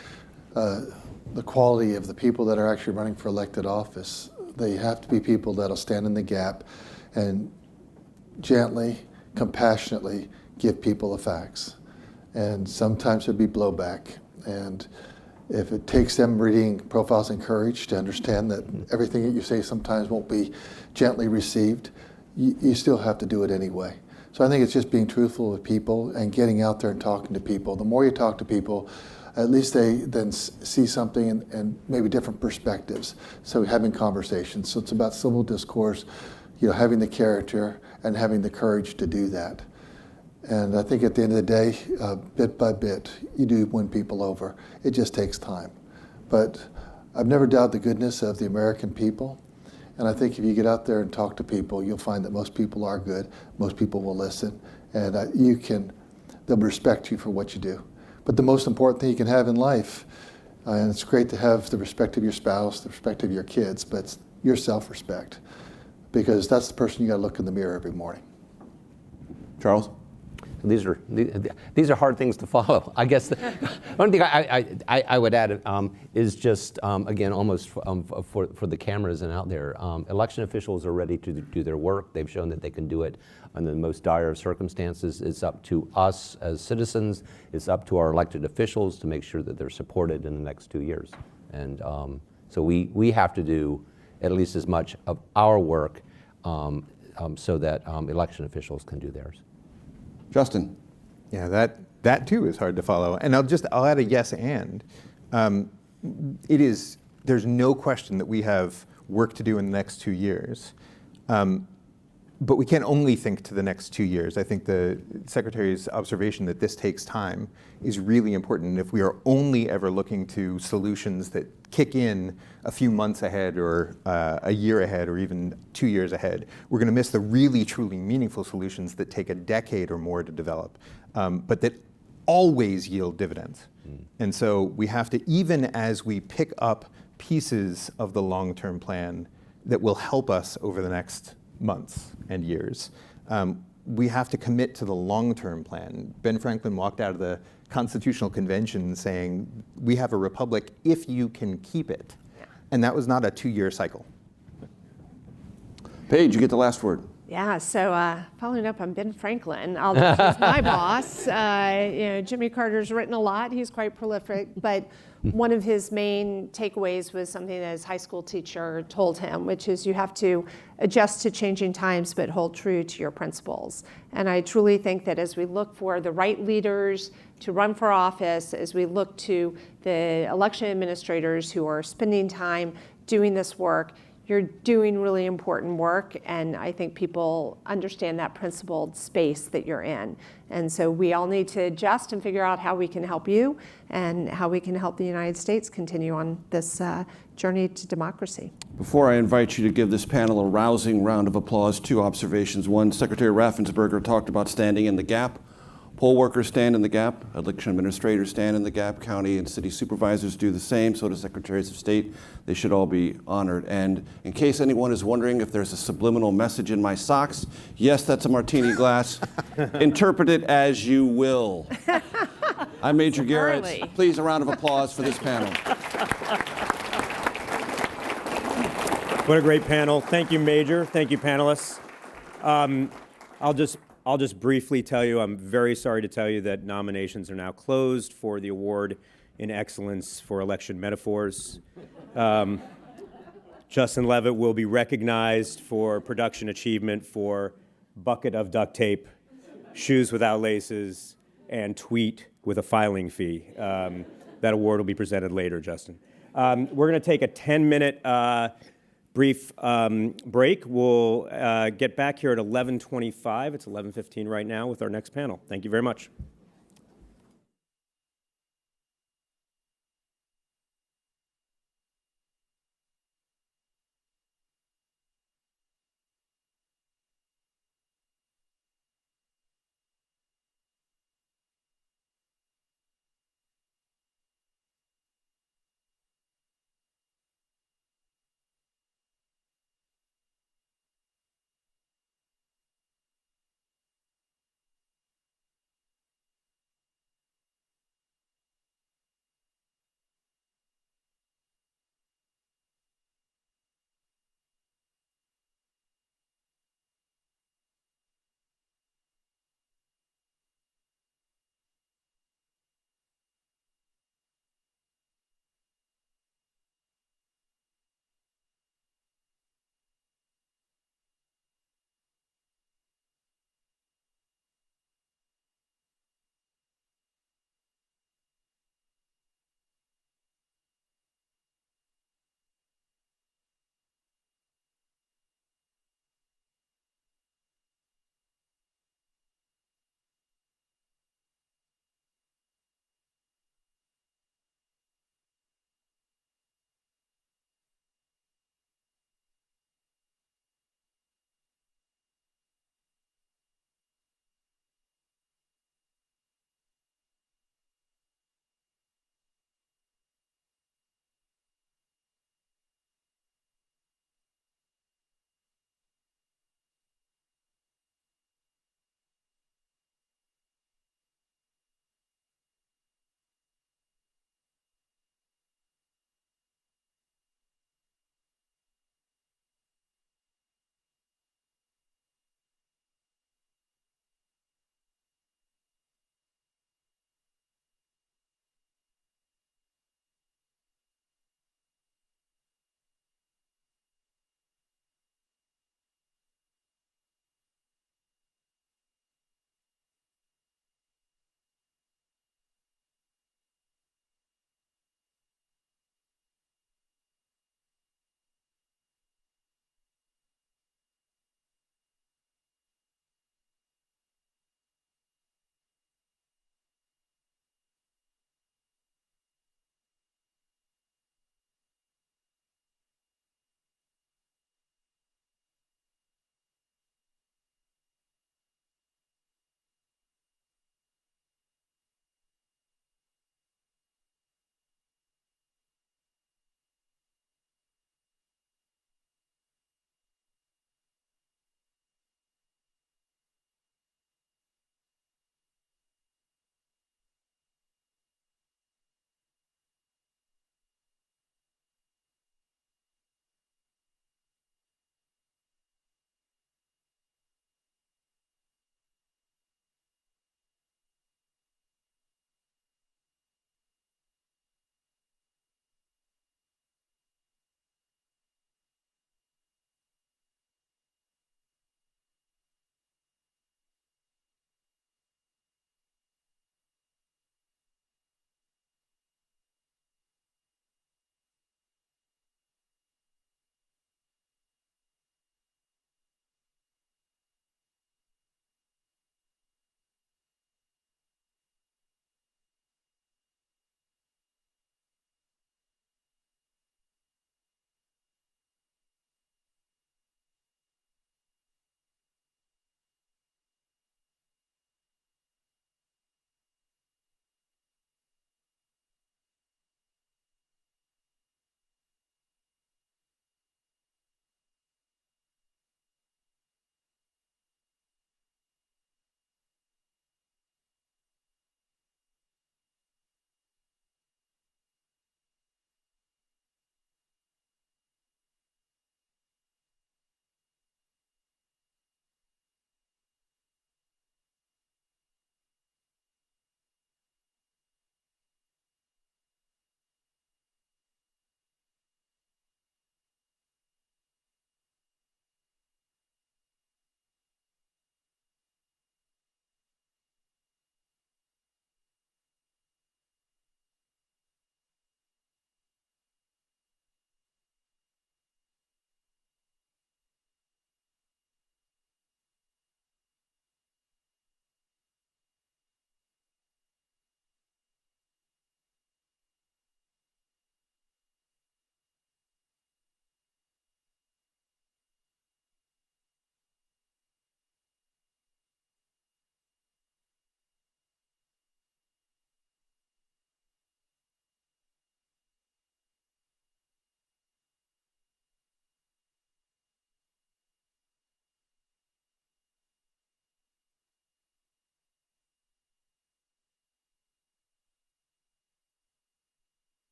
the quality of the people that are actually running for elected office. They have to be people that'll stand in the gap and gently, compassionately give people the facts. And sometimes there'll be blowback. And if it takes them reading Profiles in Courage to understand that everything that you say sometimes won't be gently received, you still have to do it anyway. So I think it's just being truthful with people and getting out there and talking to people. The more you talk to people, at least they then see something and maybe different perspectives. So having conversations. So it's about civil discourse, having the character and having the courage to do that. And I think at the end of the day, bit by bit, you do win people over. It just takes time. But I've never doubted the goodness of the American people. And I think if you get out there and talk to people, you'll find that most people are good. Most people will listen. And they'll respect you for what you do. But the most important thing you can have in life, and it's great to have the respect of your spouse, the respect of your kids, but it's your self-respect. Because that's the person you got to look in the mirror every morning. Charles? These are hard things to follow. I guess the one thing I would add is just, again, almost for the cameras and out there, election officials are ready to do their work. They've shown that they can do it under the most dire of circumstances. It's up to us as citizens. It's up to our elected officials to make sure that they're supported in the next 2 years. And so we have to do at least as much of our work so that election officials can do theirs. Justin? Yeah, that too is hard to follow. And I'll add a yes and. There's no question that we have work to do in the next 2 years. But we can't only think to the next 2 years. I think the Secretary's observation that this takes time is really important. And if we are only ever looking to solutions that kick in a few months ahead or a year ahead or even 2 years ahead, we're going to miss the really, truly meaningful solutions that take a decade or more to develop, but that always yield dividends. And so we have to, even as we pick up pieces of the long-term plan that will help us over the next months and years, we have to commit to the long-term plan. Ben Franklin walked out of the Constitutional Convention saying, we have a republic if you can keep it. Yeah. And that was not a 2-year cycle. Paige, you get the last word. Yeah, so following up on Ben Franklin, although he's my boss, Jimmy Carter's written a lot. He's quite prolific, but one of his main takeaways was something that his high school teacher told him, which is you have to adjust to changing times, but hold true to your principles. And I truly think that as we look for the right leaders to run for office, as we look to the election administrators who are spending time doing this work, you're doing really important work, and I think people understand that principled space that you're in. And so we all need to adjust and figure out how we can help you and how we can help the United States continue on this journey to democracy. Before I invite you to give this panel a rousing round of applause, 2 observations. One, Secretary Raffensperger talked about standing in the gap. Poll workers stand in the gap, election administrators stand in the gap, county and city supervisors do the same, so do secretaries of state. They should all be honored. And in case anyone is wondering if there's a subliminal message in my socks, yes, that's a martini glass. Interpret it as you will. I'm Major Garrett. Please, a round of applause for this panel. What a great panel. Thank you, Major. Thank you, panelists. I'll just briefly tell you, I'm very sorry to tell you that nominations are now closed for the award in excellence for election metaphors. Justin Levitt will be recognized for production achievement for bucket of duct tape, shoes without laces, and tweet with a filing fee. That award will be presented later, Justin. We're going to take a 10-minute brief break. We'll get back here at 11:25. It's 11:15 right now with our next panel. Thank you very much.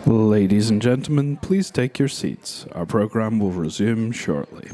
Ladies and gentlemen, please take your seats. Our program will resume shortly.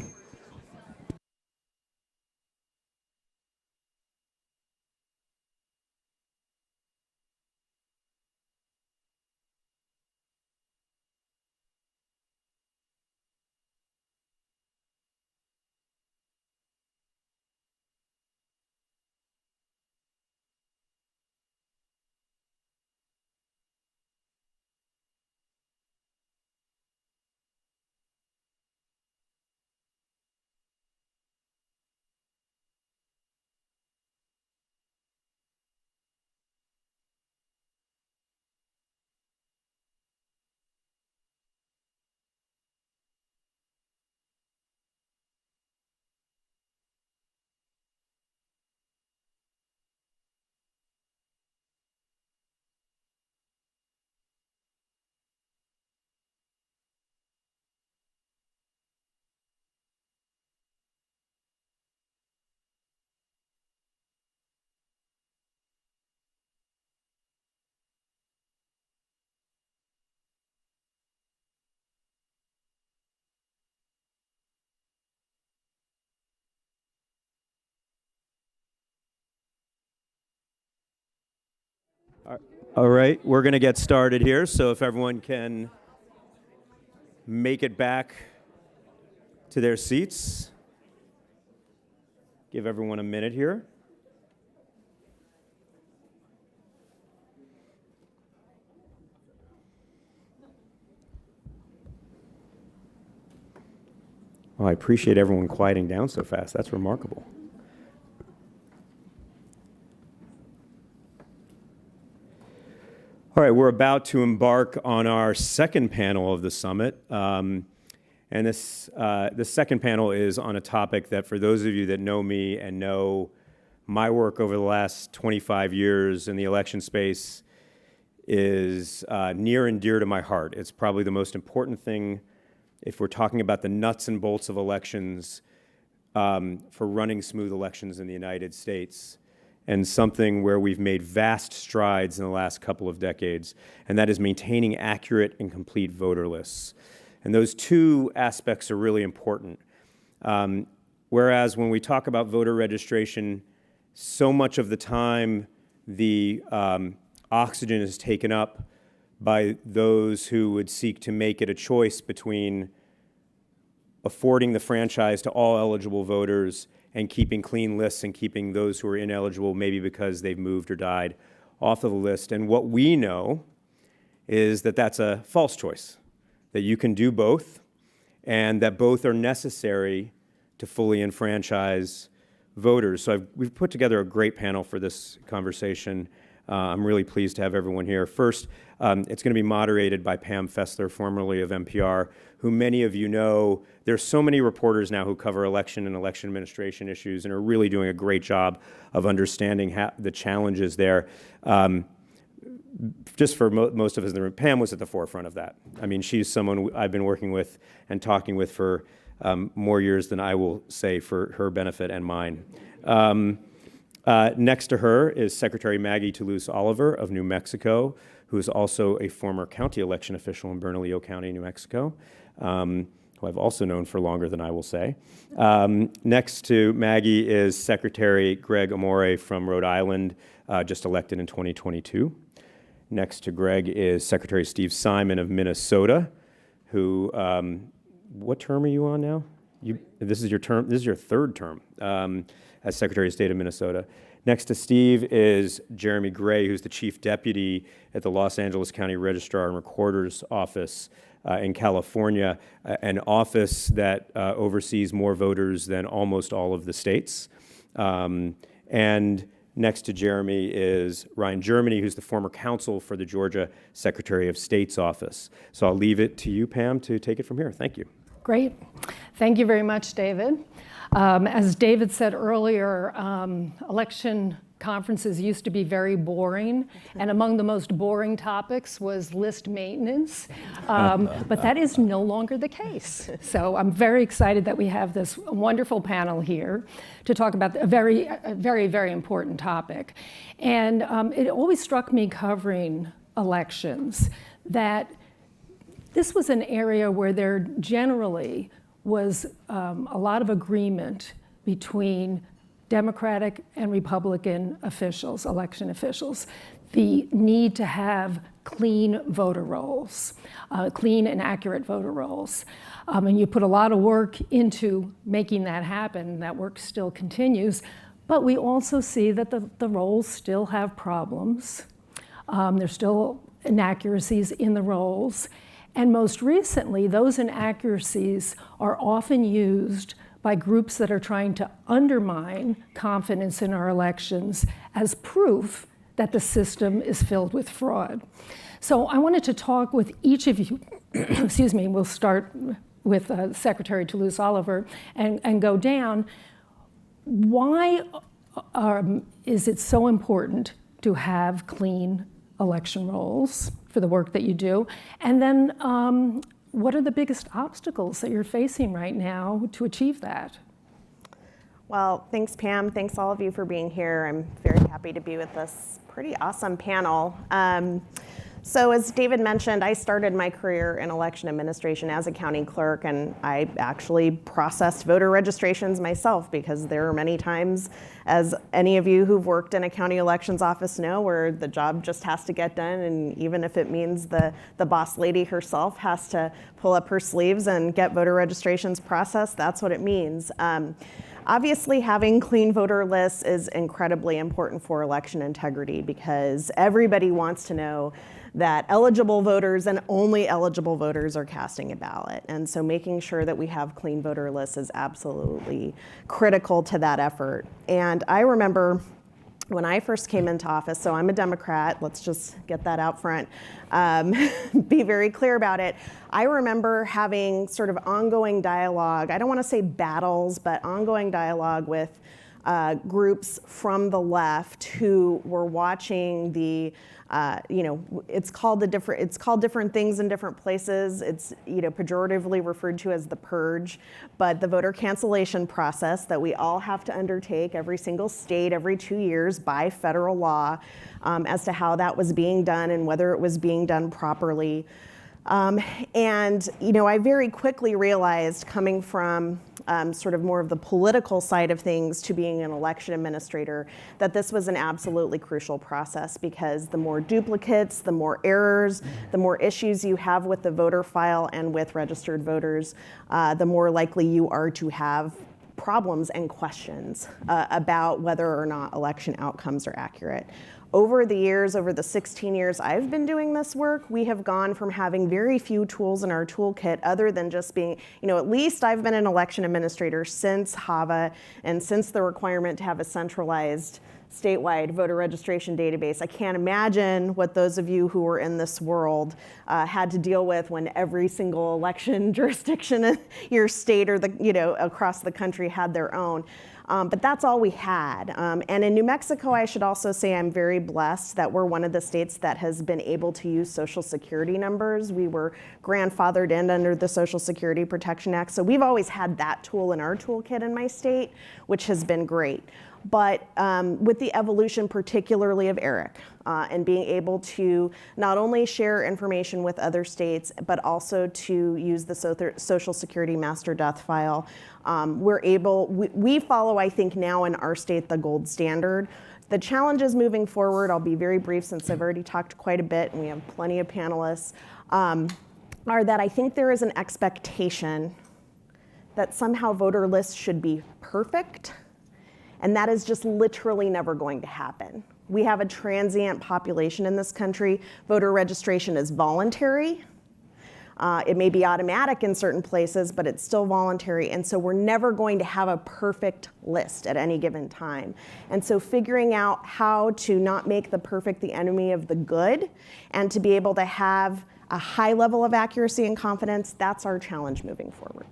All right, we're going to get started here, so if everyone can make it back to their seats. Give everyone a minute here. Well, I appreciate everyone quieting down so fast. That's remarkable. All right, we're about to embark on our second panel of the summit. And this second panel is on a topic that, for those of you that know me and know my work over the last 25 years in the election space, is near and dear to my heart. It's probably the most important thing if we're talking about the nuts and bolts of elections for running smooth elections in the United States, and something where we've made vast strides in the last couple of decades, and that is maintaining accurate and complete voter lists. And those two aspects are really important. Whereas when we talk about voter registration, so much of the time the oxygen is taken up by those who would seek to make it a choice between affording the franchise to all eligible voters and keeping clean lists and keeping those who are ineligible, maybe because they've moved or died, off of the list. And what we know is that that's a false choice, that you can do both, and that both are necessary to fully enfranchise voters. So we've put together a great panel for this conversation. I'm really pleased to have everyone here. First, it's going to be moderated by Pam Fessler, formerly of NPR, who many of you know. There's so many reporters now who cover election and election administration issues and are really doing a great job of understanding the challenges there. Just for most of us in the room, Pam was at the forefront of that. I mean, she's someone I've been working with and talking with for more years than I will say for her benefit and mine. Next to her is Secretary Maggie Toulouse-Oliver of New Mexico, who is also a former county election official in Bernalillo County, New Mexico, who I've also known for longer than I will say. Next to Maggie is Secretary Greg Amore from Rhode Island, just elected in 2022. Next to Greg is Secretary Steve Simon of Minnesota, who, what term are you on now? This is your term. This is your third term as Secretary of State of Minnesota. Next to Steve is Jeremy Gray, who's the Chief Deputy at the Los Angeles County Registrar and Recorder's Office in California, an office that oversees more voters than almost all of the states. And next to Jeremy is Ryan Germany, who's the former counsel for the Georgia Secretary of State's office. So I'll leave it to you, Pam, to take it from here. Thank you. Great. Thank you very much, David. As David said earlier, election conferences used to be very boring, and among the most boring topics was list maintenance, but that is no longer the case. So I'm very excited that we have this wonderful panel here to talk about a very, very important topic. And it always struck me covering elections that this was an area where there generally was a lot of agreement between Democratic and Republican officials, election officials, the need to have clean voter rolls, clean and accurate voter rolls. And you put a lot of work into making that happen. That work still continues. But we also see that the rolls still have problems. There's still inaccuracies in the rolls. And most recently, those inaccuracies are often used by groups that are trying to undermine confidence in our elections as proof that the system is filled with fraud. So I wanted to talk with each of you, excuse me, we'll start with Secretary Toulouse-Oliver and go down. Why is it so important to have clean election rolls for the work that you do? And then what are the biggest obstacles that you're facing right now to achieve that? Well, thanks, Pam. Thanks all of you for being here. I'm very happy to be with this pretty awesome panel. So as David mentioned, I started my career in election administration as a county clerk, and I actually processed voter registrations myself, because there are many times, as any of you who've worked in a county elections office know, where the job just has to get done, and even if it means the boss lady herself has to pull up her sleeves and get voter registrations processed, that's what it means. Obviously, having clean voter lists is incredibly important for election integrity, because everybody wants to know that eligible voters and only eligible voters are casting a ballot. And so making sure that we have clean voter lists is absolutely critical to that effort. And I remember when I first came into office, so I'm a Democrat, let's just get that out front, be very clear about it. I remember having sort of ongoing dialogue, I don't want to say battles, but ongoing dialogue with groups from the left who were watching the, it's called different things in different places. It's pejoratively referred to as the purge, but the voter cancellation process that we all have to undertake, every single state, every 2 years by federal law, as to how that was being done and whether it was being done properly. And I very quickly realized, coming from sort of more of the political side of things to being an election administrator, that this was an absolutely crucial process, because the more duplicates, the more errors, the more issues you have with the voter file and with registered voters, the more likely you are to have problems and questions about whether or not election outcomes are accurate. Over the years, over the 16 years I've been doing this work, we have gone from having very few tools in our toolkit other than just being, at least I've been an election administrator since HAVA and since the requirement to have a centralized statewide voter registration database. I can't imagine what those of you who were in this world had to deal with when every single election jurisdiction in your state or across the country had their own. But that's all we had. And in New Mexico, I should also say I'm very blessed that we're one of the states that has been able to use Social Security numbers. We were grandfathered in under the Social Security Protection Act. So we've always had that tool in our toolkit in my state, which has been great. But with the evolution particularly of ERIC and being able to not only share information with other states, but also to use the Social Security Master Death File, we follow, I think now in our state, the gold standard. The challenges moving forward, I'll be very brief since I've already talked quite a bit and we have plenty of panelists, are that I think there is an expectation that somehow voter lists should be perfect. And that is just literally never going to happen. We have a transient population in this country. Voter registration is voluntary. It may be automatic in certain places, but it's still voluntary. And so we're never going to have a perfect list at any given time. And so figuring out how to not make the perfect the enemy of the good, and to be able to have a high level of accuracy and confidence, that's our challenge moving forward.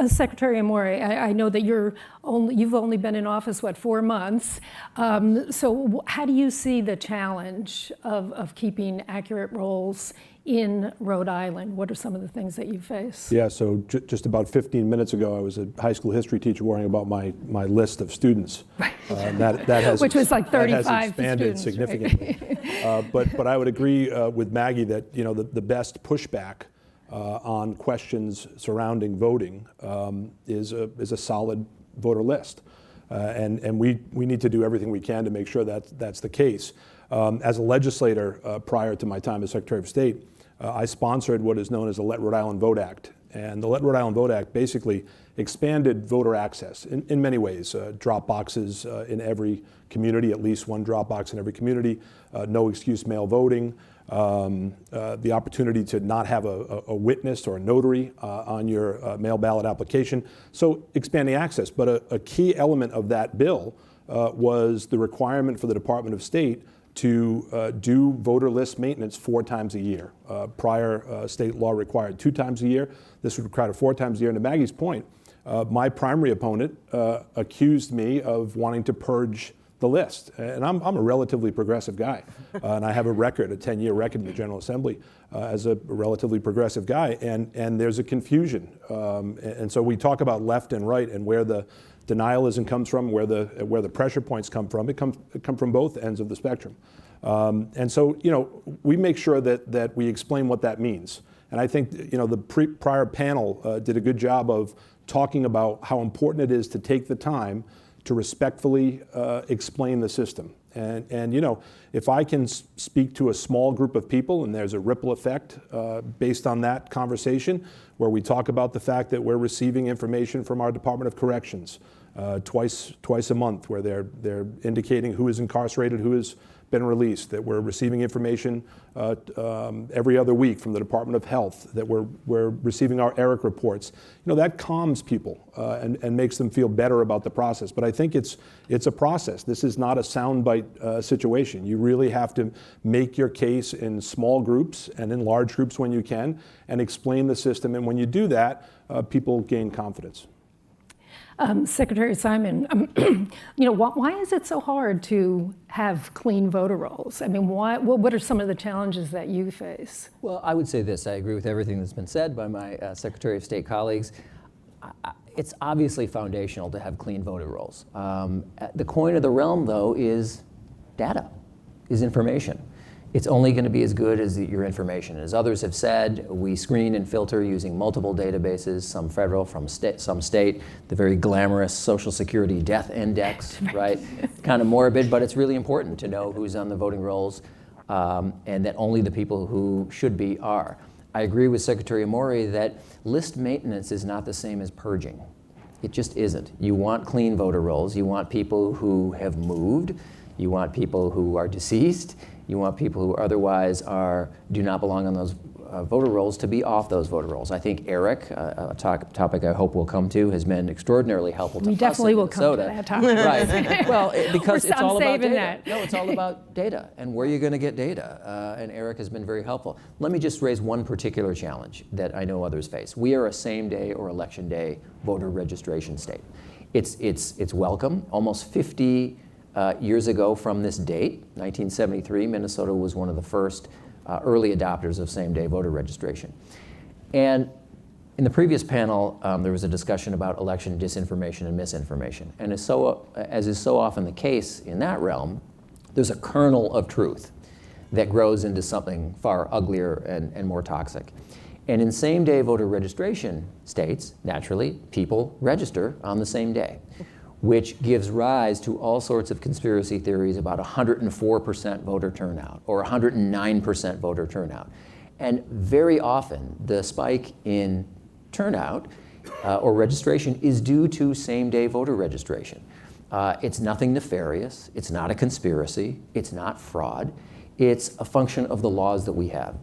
Secretary Amore, I know that you've only been in office, 4 months? So how do you see the challenge of keeping accurate rolls in Rhode Island? What are some of the things that you face? Yeah, so just about 15 minutes ago, I was a high school history teacher worrying about my list of students. Right. That has, which was like 35 that has expanded students, significantly. Right? But I would agree with Maggie that the best pushback on questions surrounding voting is a solid voter list. And we need to do everything we can to make sure that that's the case. As a legislator prior to my time as Secretary of State, I sponsored what is known as the Let Rhode Island Vote Act. And the Let Rhode Island Vote Act basically expanded voter access in many ways. Drop boxes in every community, at least one drop box in every community, no excuse mail voting, the opportunity to not have a witness or a notary on your mail ballot application. So expanding access. But a key element of that bill was the requirement for the Department of State to do voter list maintenance 4 times a year. Prior state law required 2 times a year. This would require 4 times a year. And to Maggie's point, my primary opponent accused me of wanting to purge the list. And I'm a relatively progressive guy. And I have a record, a 10-year record in the General Assembly as a relatively progressive guy. And there's a confusion. And so we talk about left and right and where the denialism comes from, where the pressure points come from. It come from both ends of the spectrum. And so, we make sure that we explain what that means. And I think, the prior panel did a good job of talking about how important it is to take the time to respectfully explain the system. And if I can speak to a small group of people and there's a ripple effect based on that conversation where we talk about the fact that we're receiving information from our Department of Corrections twice a month where they're indicating who is incarcerated, who has been released, that we're receiving information every other week from the Department of Health, that we're receiving our ERIC reports. That calms people and makes them feel better about the process. But I think it's a process. This is not a soundbite situation. You really have to make your case in small groups and in large groups when you can and explain the system. And when you do that, people gain confidence. Secretary Simon, why is it so hard to have clean voter rolls? I mean, what are some of the challenges that you face? Well, I would say this. I agree with everything that's been said by my Secretary of State colleagues. It's obviously foundational to have clean voter rolls. The coin of the realm, though, is data, is information. It's only going to be as good as your information. As others have said, we screen and filter using multiple databases, some federal, some state, the very glamorous Social Security death index, right? Kind of morbid, but it's really important to know who's on the voting rolls and that only the people who should be are. I agree with Secretary Amori that list maintenance is not the same as purging. It just isn't. You want clean voter rolls. You want people who have moved. You want people who are deceased. You want people who otherwise do not belong on those voter rolls to be off those voter rolls. I think ERIC, a topic I hope we'll come to, has been extraordinarily helpful to us in Minnesota. We definitely will come to that topic. Right. Well, because it's all about data. That. No, it's all about data and where you're going to get data. And ERIC has been very helpful. Let me just raise one particular challenge that I know others face. We are a same-day or election day voter registration state. It's welcome. Almost 50 years ago from this date, 1973, Minnesota was one of the first early adopters of same-day voter registration. And in the previous panel, there was a discussion about election disinformation and misinformation. And as is so often the case in that realm, there's a kernel of truth that grows into something far uglier and more toxic. And in same-day voter registration states, naturally, people register on the same day, which gives rise to all sorts of conspiracy theories about 104% voter turnout or 109% voter turnout. And very often, the spike in turnout or registration is due to same-day voter registration. It's nothing nefarious. It's not a conspiracy. It's not fraud. It's a function of the laws that we have.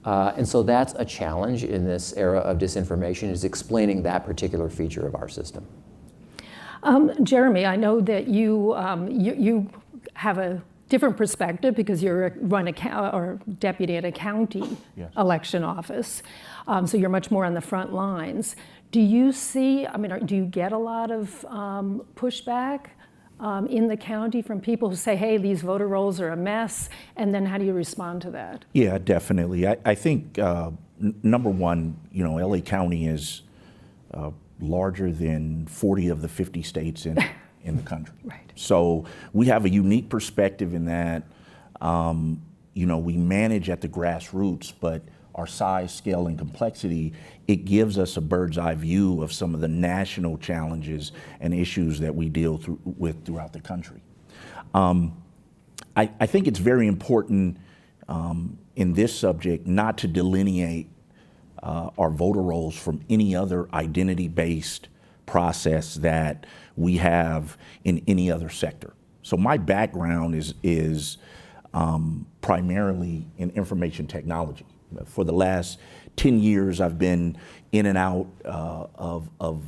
And so that's a challenge in this era of disinformation, is explaining that particular feature of our system. Jeremy, I know that you have a different perspective because you're deputy at a county election office, so you're much more on the front lines. Do you see? Do you get a lot of pushback in the county from people who say, "Hey, these voter rolls are a mess," and then how do you respond to that? Yeah, definitely. I think number one, LA County is larger than 40 of the 50 states in the country. Right. So we have a unique perspective in that, we manage at the grassroots, but our size, scale, and complexity, it gives us a bird's eye view of some of the national challenges and issues that we deal with throughout the country. I think it's very important in this subject not to delineate our voter rolls from any other identity-based process that we have in any other sector. So my background is primarily in information technology. For the last 10 years, I've been in and out of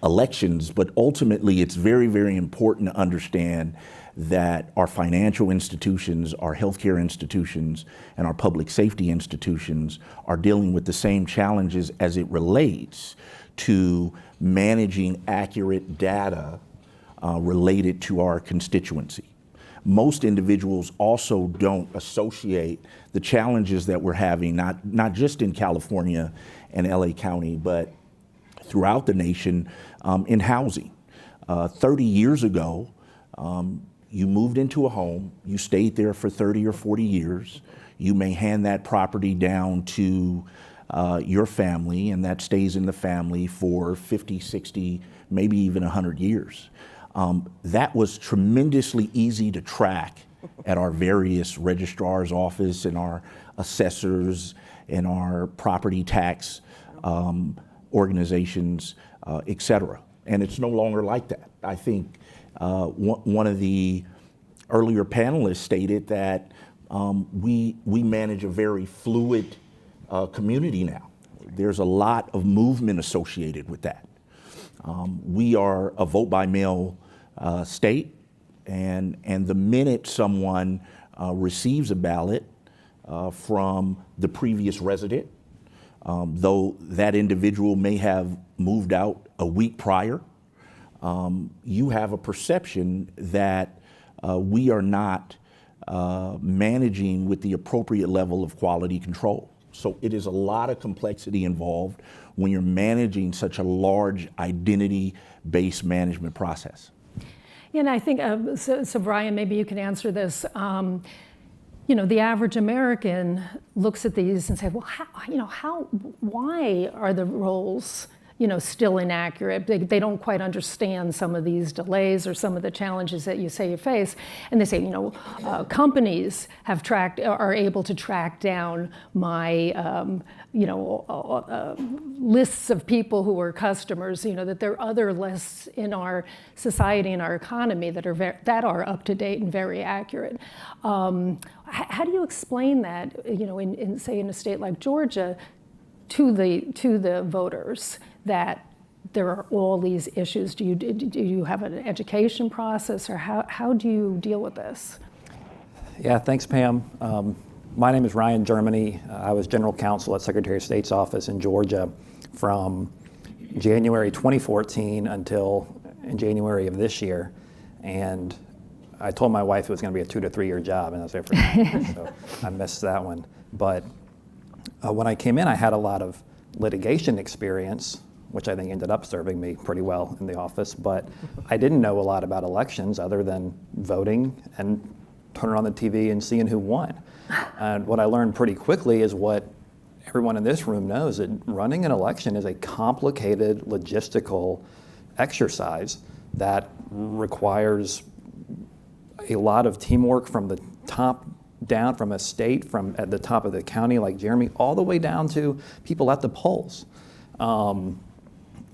elections, but ultimately it's very, very important to understand that our financial institutions, our healthcare institutions, and our public safety institutions are dealing with the same challenges as it relates to managing accurate data related to our constituency. Most individuals also don't associate the challenges that we're having, not just in California and LA County, but throughout the nation in housing. 30 years ago, you moved into a home, you stayed there for 30 or 40 years, you may hand that property down to your family, and that stays in the family for 50, 60, maybe even 100 years. That was tremendously easy to track at our various registrar's office and our assessors and our property tax organizations, et cetera. And it's no longer like that. I think one of the earlier panelists stated that we manage a very fluid community now. There's a lot of movement associated with that. We are a vote by mail state, and the minute someone receives a ballot from the previous resident, though that individual may have moved out a week prior, you have a perception that we are not managing with the appropriate level of quality control. So it is a lot of complexity involved when you're managing such a large identity-based management process. Yeah, and I think, so Brian, maybe you can answer this. You know, the average American looks at these and says, well, why are the rolls, still inaccurate? They don't quite understand some of these delays or some of the challenges that you say you face. And they say, companies are able to track down my, lists of people who are customers, that there are other lists in our society and our economy that are up to date and very accurate. How do you explain that, in say in a state like Georgia, to the voters, that there are all these issues? Do you have an education process, or how do you deal with this? Yeah, thanks, Pam. My name is Ryan Germany. I was general counsel at Secretary of State's office in Georgia from January 2014 until January of this year. And I told my wife it was going to be a 2 to 3 year job, and I was there for 9 years, so I missed that one. But when I came in, I had a lot of litigation experience, which I think ended up serving me pretty well in the office. But I didn't know a lot about elections other than voting and turning on the TV and seeing who won. And what I learned pretty quickly is what everyone in this room knows, that running an election is a complicated logistical exercise that requires a lot of teamwork from the top down, from a state, from at the top of the county like Jeremy, all the way down to people at the polls. And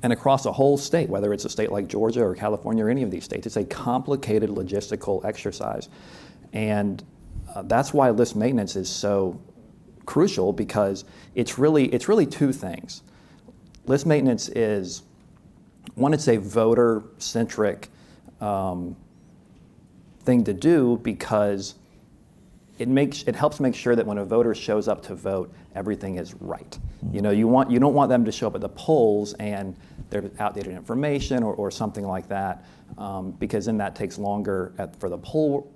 across a whole state, whether it's a state like Georgia or California or any of these states, it's a complicated logistical exercise. And that's why list maintenance is so crucial, because it's really two things. List maintenance is, one, it's a voter-centric thing to do, because it helps make sure that when a voter shows up to vote, everything is right. You don't want them to show up at the polls and there's outdated information or something like that, because then that takes longer for the poll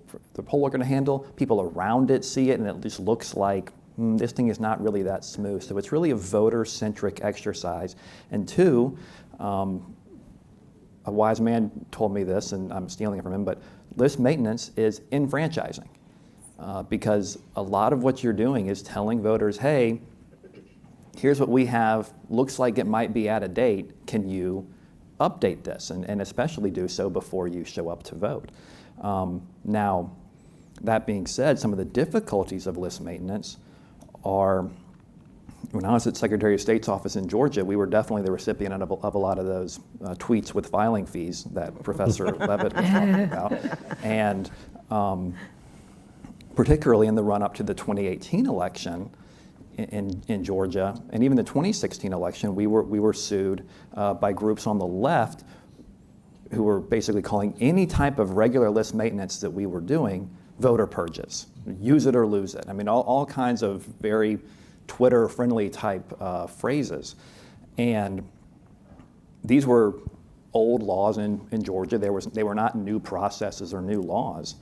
worker to handle. People around it see it, and it just looks like this thing is not really that smooth. So it's really a voter-centric exercise. And two, a wise man told me this, and I'm stealing it from him, but list maintenance is enfranchising. Because a lot of what you're doing is telling voters, hey, here's what we have, looks like it might be out of date, can you update this? And especially do so before you show up to vote. Now, that being said, some of the difficulties of list maintenance are, when I was at Secretary of State's office in Georgia, we were definitely the recipient of a lot of those tweets with filing fees that Professor Levitt was talking about. And particularly in the run-up to the 2018 election in Georgia, and even the 2016 election, we were sued by groups on the left who were basically calling any type of regular list maintenance that we were doing voter purges, use it or lose it. I mean, all kinds of very Twitter-friendly type phrases. And these were old laws in Georgia. They were not new processes or new laws.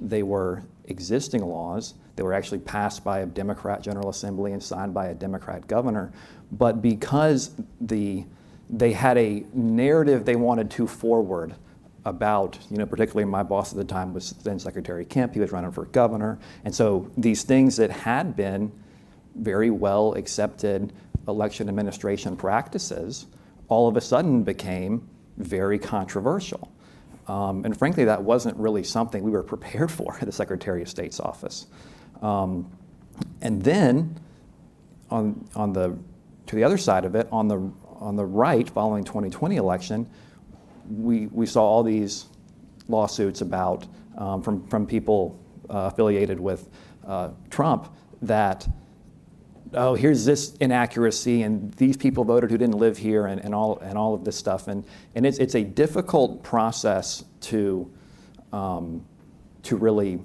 They were existing laws. They were actually passed by a Democrat General Assembly and signed by a Democrat governor. But because they had a narrative they wanted to forward about, particularly my boss at the time was then Secretary Kemp. He was running for governor. And so these things that had been very well accepted election administration practices all of a sudden became very controversial. And frankly, that wasn't really something we were prepared for at the Secretary of State's office. And then to the other side of it, on the right, following 2020 election, we saw all these lawsuits about from people affiliated with Trump that, oh, here's this inaccuracy, and these people voted who didn't live here, and all of this stuff, and it's a difficult process to really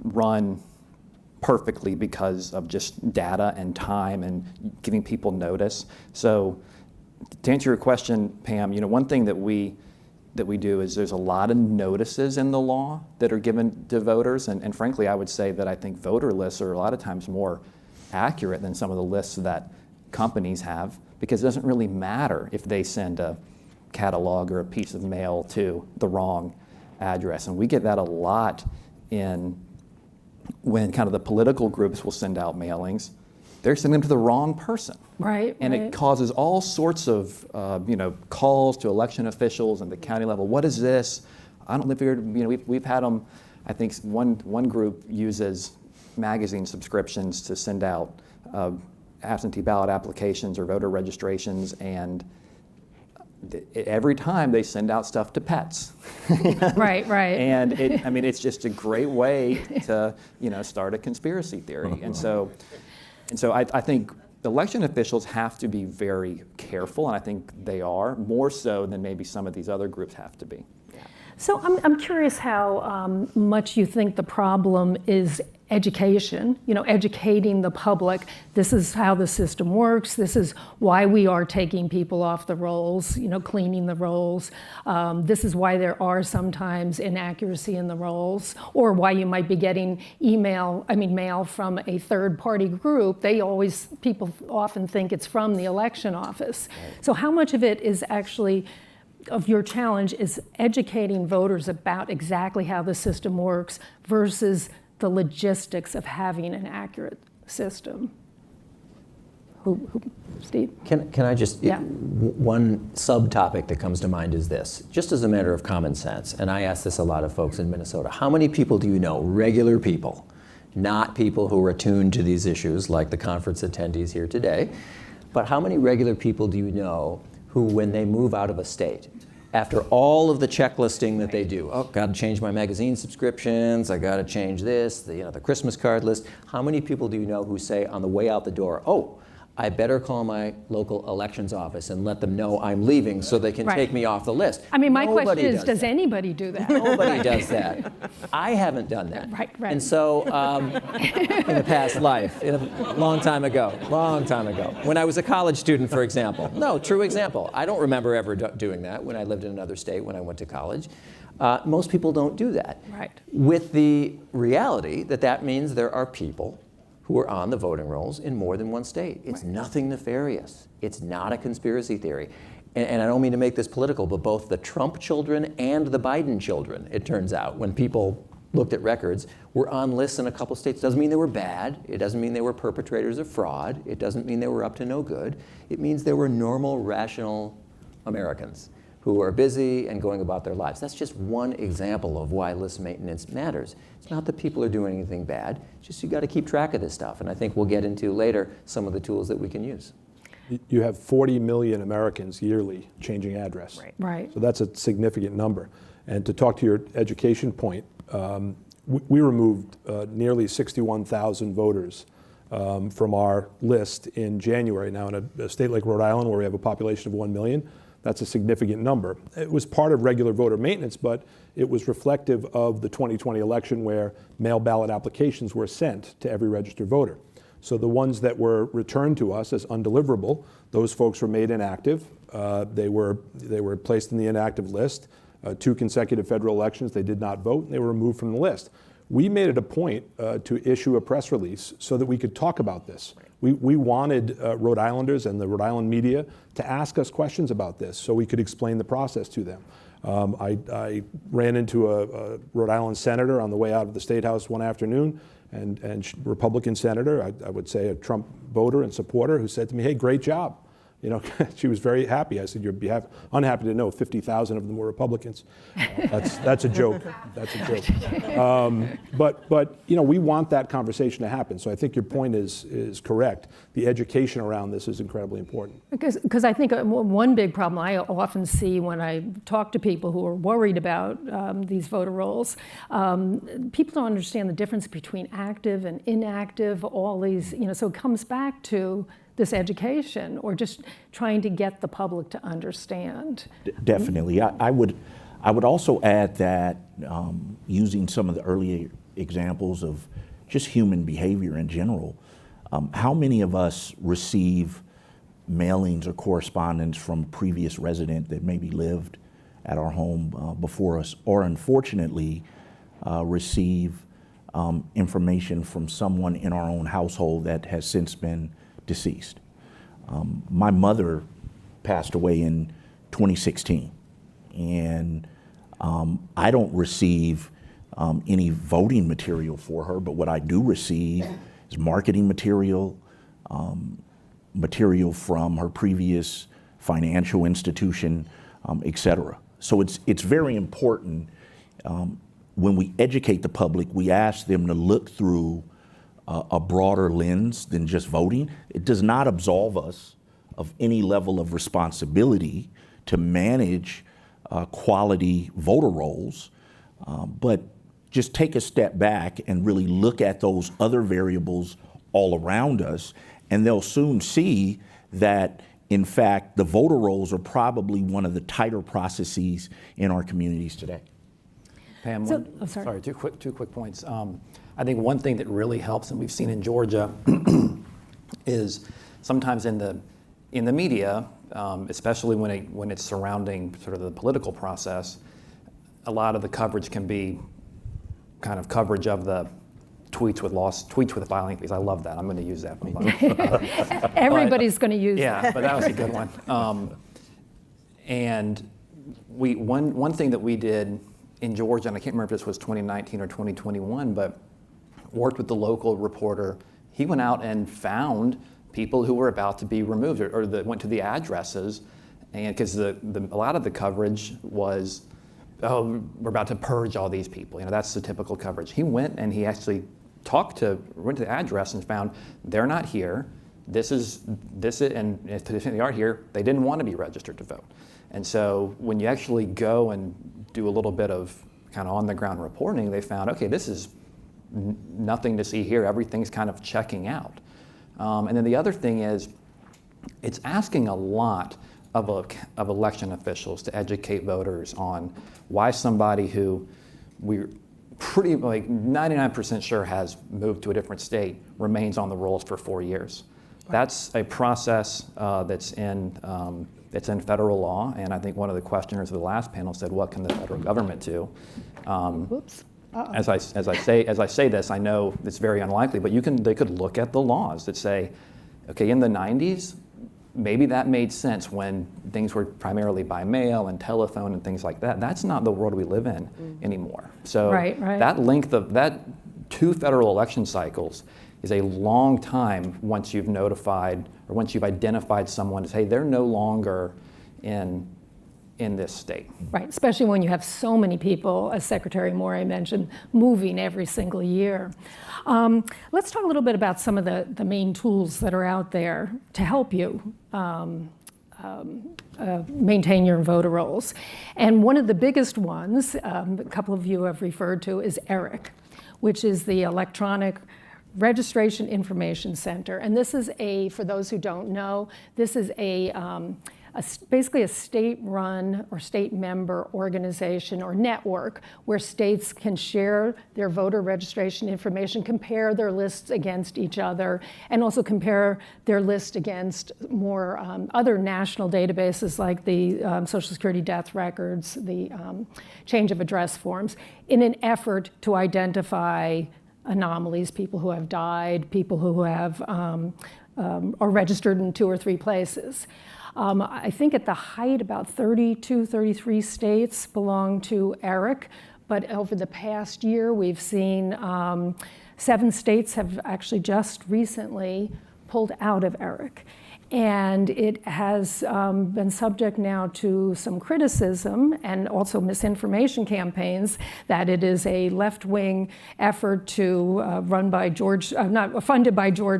run perfectly because of just data and time and giving people notice. So, to answer your question, Pam, one thing that we do is there's a lot of notices in the law that are given to voters, and frankly, I would say that I think voter lists are a lot of times more accurate than some of the lists that companies have, because it doesn't really matter if they send a catalog or a piece of mail to the wrong address. And we get that a lot when kind of the political groups will send out mailings. They're sending them to the wrong person. Right. And it causes all sorts of calls to election officials and the county level. What is this? I don't live here. We've had them. I think one group uses magazine subscriptions to send out absentee ballot applications or voter registrations, and every time they send out stuff to pets. Right. And it's just a great way to start a conspiracy theory. And so I think election officials have to be very careful, and I think they are, more so than maybe some of these other groups have to be. So I'm curious how much you think the problem is education, educating the public. This is how the system works. This is why we are taking people off the rolls, cleaning the rolls. This is why there are sometimes inaccuracy in the rolls, or why you might be getting mail from a third-party group. People often think it's from the election office. Right. So how much of it is actually of your challenge is educating voters about exactly how the system works versus the logistics of having an accurate system? Steve? Can I just, one subtopic that comes to mind is this, just as a matter of common sense, and I ask this a lot of folks in Minnesota, how many people do you know, regular people, not people who are attuned to these issues like the conference attendees here today, but how many regular people do you know who, when they move out of a state, after all of the checklisting that they do, got to change my magazine subscriptions, I got to change this, the Christmas card list, how many people do you know who say on the way out the door, I better call my local elections office and let them know I'm leaving so they can take me off the list? My question is, does anybody do that? Nobody does that. I haven't done that. Right. And so in a past life, a long time ago, when I was a college student, for example. No, true example. I don't remember ever doing that when I lived in another state when I went to college. Most people don't do that. Right. With the reality that means there are people who are on the voting rolls in more than one state. It's nothing nefarious. It's not a conspiracy theory. And I don't mean to make this political, but both the Trump children and the Biden children, it turns out, when people looked at records, were on lists in a couple states. Doesn't mean they were bad. It doesn't mean they were perpetrators of fraud. It doesn't mean they were up to no good. It means they were normal, rational Americans who are busy and going about their lives. That's just one example of why list maintenance matters. It's not that people are doing anything bad. It's just you got to keep track of this stuff. And I think we'll get into later some of the tools that we can use. You have 40 million Americans yearly changing address. Right. So that's a significant number. And to talk to your education point, we removed nearly 61,000 voters from our list in January. Now, in a state like Rhode Island, where we have a population of 1 million, that's a significant number. It was part of regular voter maintenance, but it was reflective of the 2020 election where mail ballot applications were sent to every registered voter. So the ones that were returned to us as undeliverable, those folks were made inactive. They were placed in the inactive list. 2 consecutive federal elections, they did not vote, and they were removed from the list. We made it a point to issue a press release so that we could talk about this. We wanted Rhode Islanders and the Rhode Island media to ask us questions about this so we could explain the process to them. I ran into a Rhode Island senator on the way out of the State House one afternoon, and Republican senator, I would say a Trump voter and supporter, who said to me, "Hey, great job." You know, she was very happy. I said, "You'd be unhappy to know 50,000 of them were Republicans." That's a joke. That's a joke. But you know, we want that conversation to happen. So I think your point is correct. The education around this is incredibly important. Because I think one big problem I often see when I talk to people who are worried about these voter rolls, people don't understand the difference between active and inactive. All these, you know, so it comes back to this education, or just trying to get the public to understand. Definitely. I would also add that using some of the earlier examples of just human behavior in general, how many of us receive mailings or correspondence from a previous resident that maybe lived at our home before us, or unfortunately receive information from someone in our own household that has since been deceased. My mother passed away in 2016, and I don't receive any voting material for her, but what I do receive is marketing material, material from her previous financial institution, etc. So it's very important when we educate the public, we ask them to look through a broader lens than just voting. It does not absolve us of any level of responsibility to manage quality voter rolls, but just take a step back and really look at those other variables all around us, and they'll soon see that, in fact, the voter rolls are probably one of the tighter processes in our communities today. Pam, sorry. Two quick points. I think one thing that really helps, and we've seen in Georgia, is sometimes in the media, especially when it's surrounding sort of the political process, a lot of the coverage can be kind of coverage of the tweets with violent fees. I love that. I'm going to use that. Everybody's going to use that. Yeah, but that was a good one. And one thing that we did in Georgia, and I can't remember if this was 2019 or 2021, but worked with the local reporter. He went out and found people who were about to be removed, or that went to the addresses, and because a lot of the coverage was, oh, we're about to purge all these people. You know, that's the typical coverage. He went and he actually went to the address and found they're not here. This is, and if they are here, they didn't want to be registered to vote. And so when you actually go and do a little bit of kind of on the ground reporting, they found, okay, this is nothing to see here. Everything's kind of checking out. And then the other thing is, it's asking a lot of election officials to educate voters on why somebody who we're pretty like 99% sure has moved to a different state remains on the rolls for 4 years. That's a process that's in federal law, and I think one of the questioners of the last panel said, "What can the federal government do?" Whoops. As I say this, I know it's very unlikely, but they could look at the laws that say, okay, in the 90s, maybe that made sense when things were primarily by mail and telephone and things like that. That's not the world we live in anymore. So Right. that length of that 2 federal election cycles is a long time once you've notified or once you've identified someone as, hey, they're no longer in this state. Right, especially when you have so many people, as Secretary Morey mentioned, moving every single year. Let's talk a little bit about some of the main tools that are out there to help you maintain your voter rolls. And one of the biggest ones, a couple of you have referred to, is ERIC, which is the Electronic Registration Information Center. And this is for those who don't know, this is basically a state-run or state member organization or network where states can share their voter registration information, compare their lists against each other, and also compare their list against more other national databases like the Social Security death records, the change of address forms, in an effort to identify anomalies, people who have died, people who have are registered in 2 or 3 places. I think at the height, about 32, 33 states belong to ERIC, but over the past year, we've seen 7 states have actually just recently pulled out of ERIC. And it has been subject now to some criticism and also misinformation campaigns that it is a left-wing effort to funded by George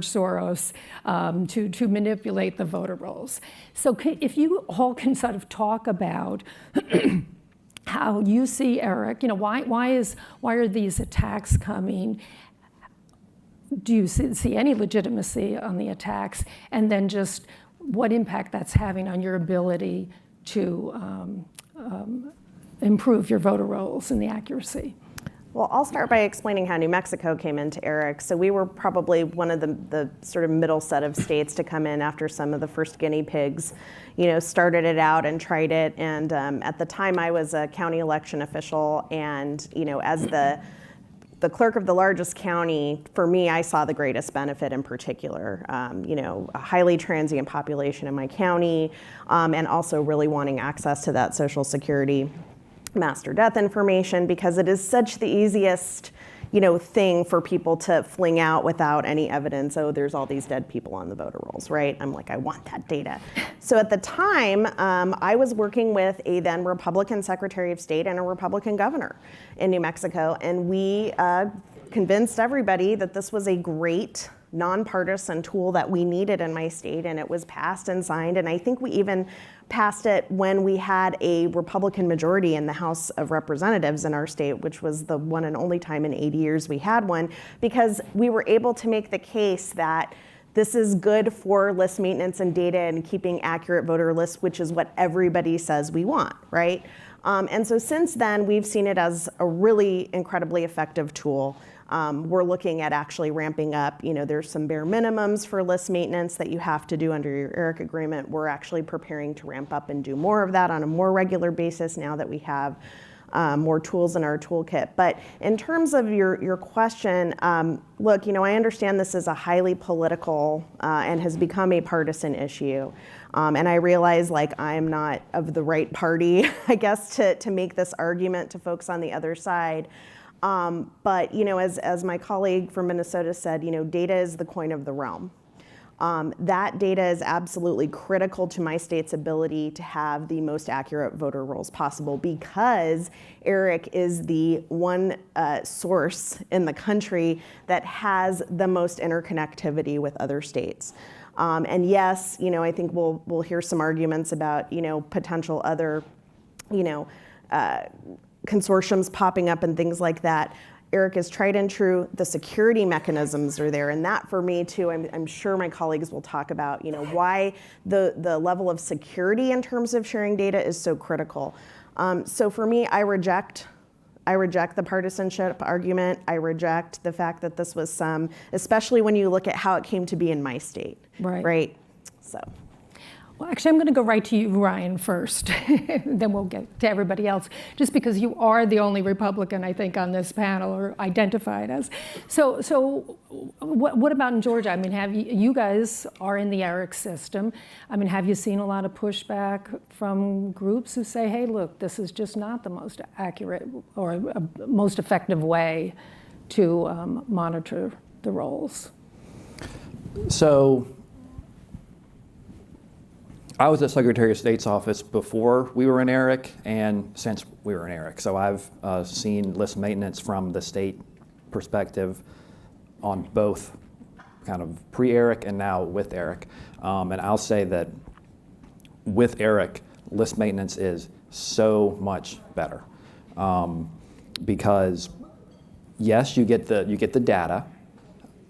Soros to manipulate the voter rolls. So if you all can sort of talk about how you see ERIC, why are these attacks coming? Do you see any legitimacy on the attacks? And then just what impact that's having on your ability to improve your voter rolls and the accuracy? Well, I'll start by explaining how New Mexico came into ERIC. So we were probably one of the sort of middle set of states to come in after some of the first guinea pigs, started it out and tried it. And at the time I was a county election official, and as the clerk of the largest county, for me, I saw the greatest benefit in particular. A highly transient population in my county, and also really wanting access to that Social Security master death information, because it is such the easiest thing for people to fling out without any evidence. Oh, there's all these dead people on the voter rolls, right? I'm like, I want that data. So at the time, I was working with a then Republican Secretary of State and a Republican governor in New Mexico, and we convinced everybody that this was a great nonpartisan tool that we needed in my state, and it was passed and signed. And I think we even passed it when we had a Republican majority in the House of Representatives in our state, which was the one and only time in 80 years we had one, because we were able to make the case that this is good for list maintenance and data and keeping accurate voter lists, which is what everybody says we want, right? And so since then, we've seen it as a really incredibly effective tool. We're looking at actually ramping up. There's some bare minimums for list maintenance that you have to do under your ERIC agreement. We're actually preparing to ramp up and do more of that on a more regular basis now that we have more tools in our toolkit. But in terms of your question, look, I understand this is a highly political and has become a partisan issue. And I realize I'm not of the right party, I guess, to make this argument to folks on the other side. But as my colleague from Minnesota said, data is the coin of the realm. That data is absolutely critical to my state's ability to have the most accurate voter rolls possible, because ERIC is the one source in the country that has the most interconnectivity with other states. And yes, I think we'll hear some arguments about potential other consortiums popping up and things like that. ERIC is tried and true. The security mechanisms are there, and that for me too, I'm sure my colleagues will talk about why the level of security in terms of sharing data is so critical. So for me, I reject the partisanship argument. I reject the fact that this was especially when you look at how it came to be in my state. Right. Right. So. Well, actually, I'm going to go right to you, Ryan, first. Then we'll get to everybody else, just because you are the only Republican, I think, on this panel, or identified as. So what about in Georgia? I mean, have you guys are in the ERIC system. I mean, have you seen a lot of pushback from groups who say, hey, look, this is just not the most accurate or most effective way to monitor the rolls? So I was at Secretary of State's office before we were in ERIC and since we were in ERIC. So I've seen list maintenance from the state perspective on both kind of pre-ERIC and now with ERIC. And I'll say that with ERIC, list maintenance is so much better. Because yes, you get the data,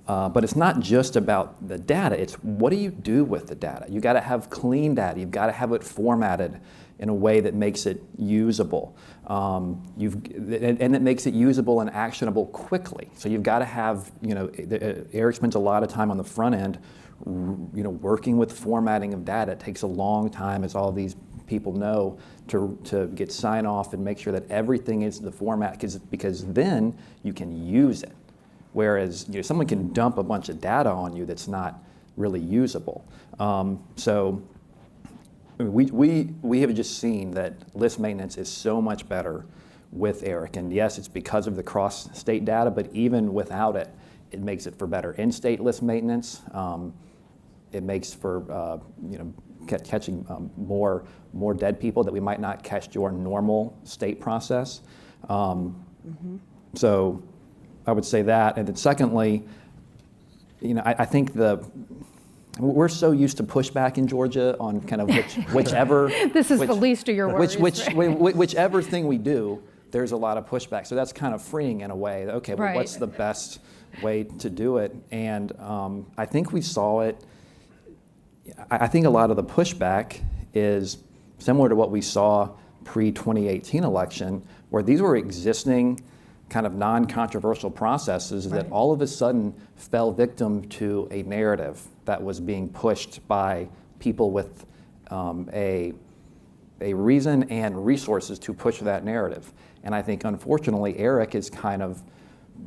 but it's not just about the data, it's what do you do with the data? You gotta have clean data, you've gotta have it formatted in a way that makes it usable. And it makes it usable and actionable quickly. So you've gotta have, Eric spends a lot of time on the front end, working with formatting of data. It takes a long time, as all these people know, to get sign off and make sure that everything is the format, because then you can use it. Whereas someone can dump a bunch of data on you that's not really usable. So we have just seen that list maintenance is so much better with ERIC. And yes, it's because of the cross-state data, but even without it, it makes it for better in-state list maintenance. It makes for catching more dead people that we might not catch through our normal state process. So I would say that. And then secondly, I think we're so used to pushback in Georgia on kind of whichever. This is the least of your worries. Whichever thing we do, there's a lot of pushback. So that's kind of freeing in a way. Okay, well, what's the best way to do it? And I think we saw it. I think a lot of the pushback is similar to what we saw pre-2018 election, where these were existing kind of non-controversial processes that all of a sudden fell victim to a narrative that was being pushed by people with a reason and resources to push that narrative. And I think, unfortunately, ERIC is kind of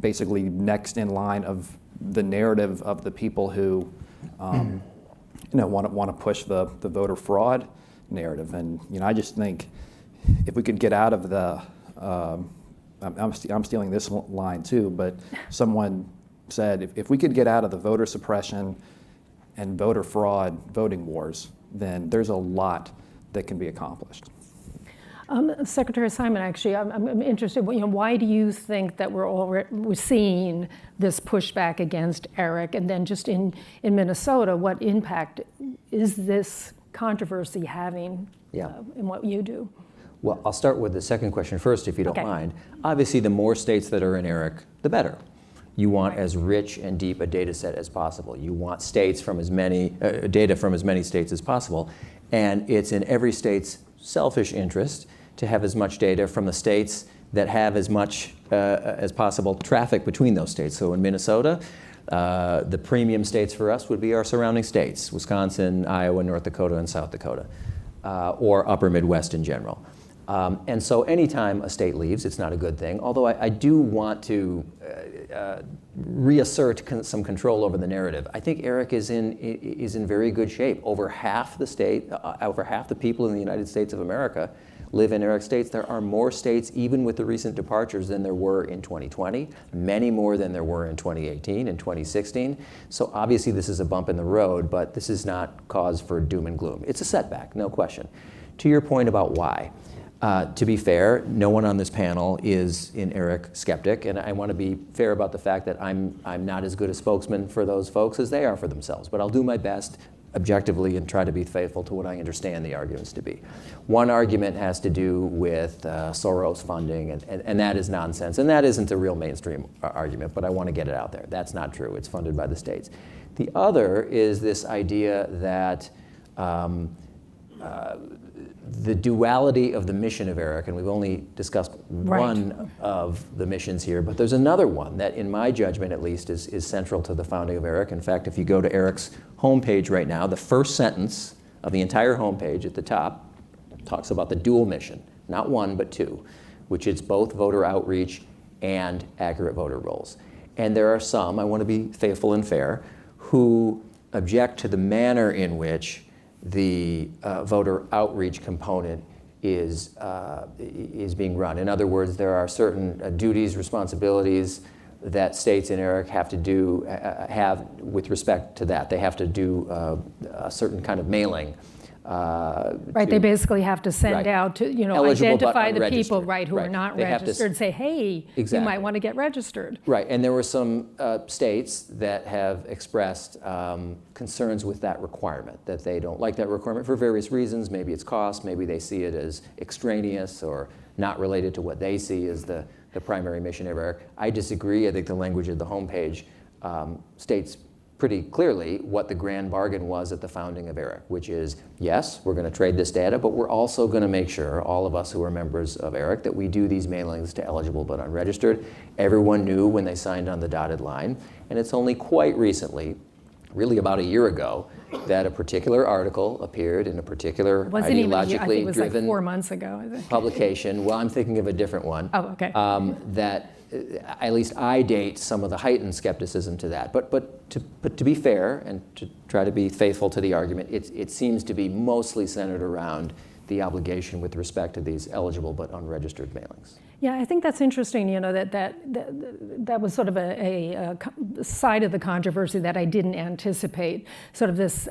basically next in line of the narrative of the people who want to push the voter fraud narrative. And I just think if we could get out of the I'm stealing this line too, but someone said if we could get out of the voter suppression and voter fraud voting wars, then there's a lot that can be accomplished. Secretary Simon, actually, I'm interested. Why do you think that we're seeing this pushback against ERIC, and then just in Minnesota, what impact is this controversy having in what you do? Well, I'll start with the second question first, if you don't mind. Obviously, the more states that are in ERIC, the better. You want as rich and deep a data set as possible. You want states from as many data from as many states as possible, and it's in every state's selfish interest to have as much data from the states that have as much as possible traffic between those states. So in Minnesota, the premium states for us would be our surrounding states: Wisconsin, Iowa, North Dakota, and South Dakota, or Upper Midwest in general. And so anytime a state leaves, it's not a good thing, although I do want to reassert some control over the narrative. I think ERIC is in very good shape. Over half the people in the United States of America live in ERIC states. There are more states, even with the recent departures, than there were in 2020, many more than there were in 2018 and 2016. So obviously this is a bump in the road, but this is not cause for doom and gloom. It's a setback, no question. To your point about why, to be fair, no one on this panel is an ERIC skeptic, and I want to be fair about the fact that I'm not as good a spokesman for those folks as they are for themselves, but I'll do my best objectively and try to be faithful to what I understand the arguments to be. One argument has to do with Soros funding, and that is nonsense, and that isn't a real mainstream argument, but I want to get it out there. That's not true. It's funded by the states. The other is this idea that the duality of the mission of ERIC, and we've only discussed one of the missions here, but there's another one that, in my judgment at least, is central to the founding of ERIC. In fact, if you go to ERIC's homepage right now, the first sentence of the entire homepage at the top talks about the dual mission, not one, but two, which is both voter outreach and accurate voter rolls. And there are some, I want to be faithful and fair, who object to the manner in which the voter outreach component is being run. In other words, there are certain duties, responsibilities that states and ERIC have to do, have with respect to that. They have to do a certain kind of mailing. Right, they basically have to send out to, Eligible but identify the people, unregistered. who are not They have to registered, say, hey, you might want to get registered. Right, and there were some states that have expressed concerns with that requirement, that they don't like that requirement for various reasons. Maybe it's cost, maybe they see it as extraneous or not related to what they see as the primary mission of ERIC. I disagree. I think the language of the homepage states pretty clearly what the grand bargain was at the founding of ERIC, which is, yes, we're going to trade this data, but we're also going to make sure, all of us who are members of ERIC, that we do these mailings to eligible but unregistered. Everyone knew when they signed on the dotted line, and it's only quite recently, really about a year ago, that a particular article appeared in a particular ideologically it was driven like 4 months ago, I think. publication. Well, I'm thinking of a different one. Oh, okay. That at least I date some of the heightened skepticism to that. But to be fair and to try to be faithful to the argument, it seems to be mostly centered around the obligation with respect to these eligible but unregistered mailings. Yeah, I think that's interesting, that was sort of a side of the controversy that I didn't anticipate, sort of this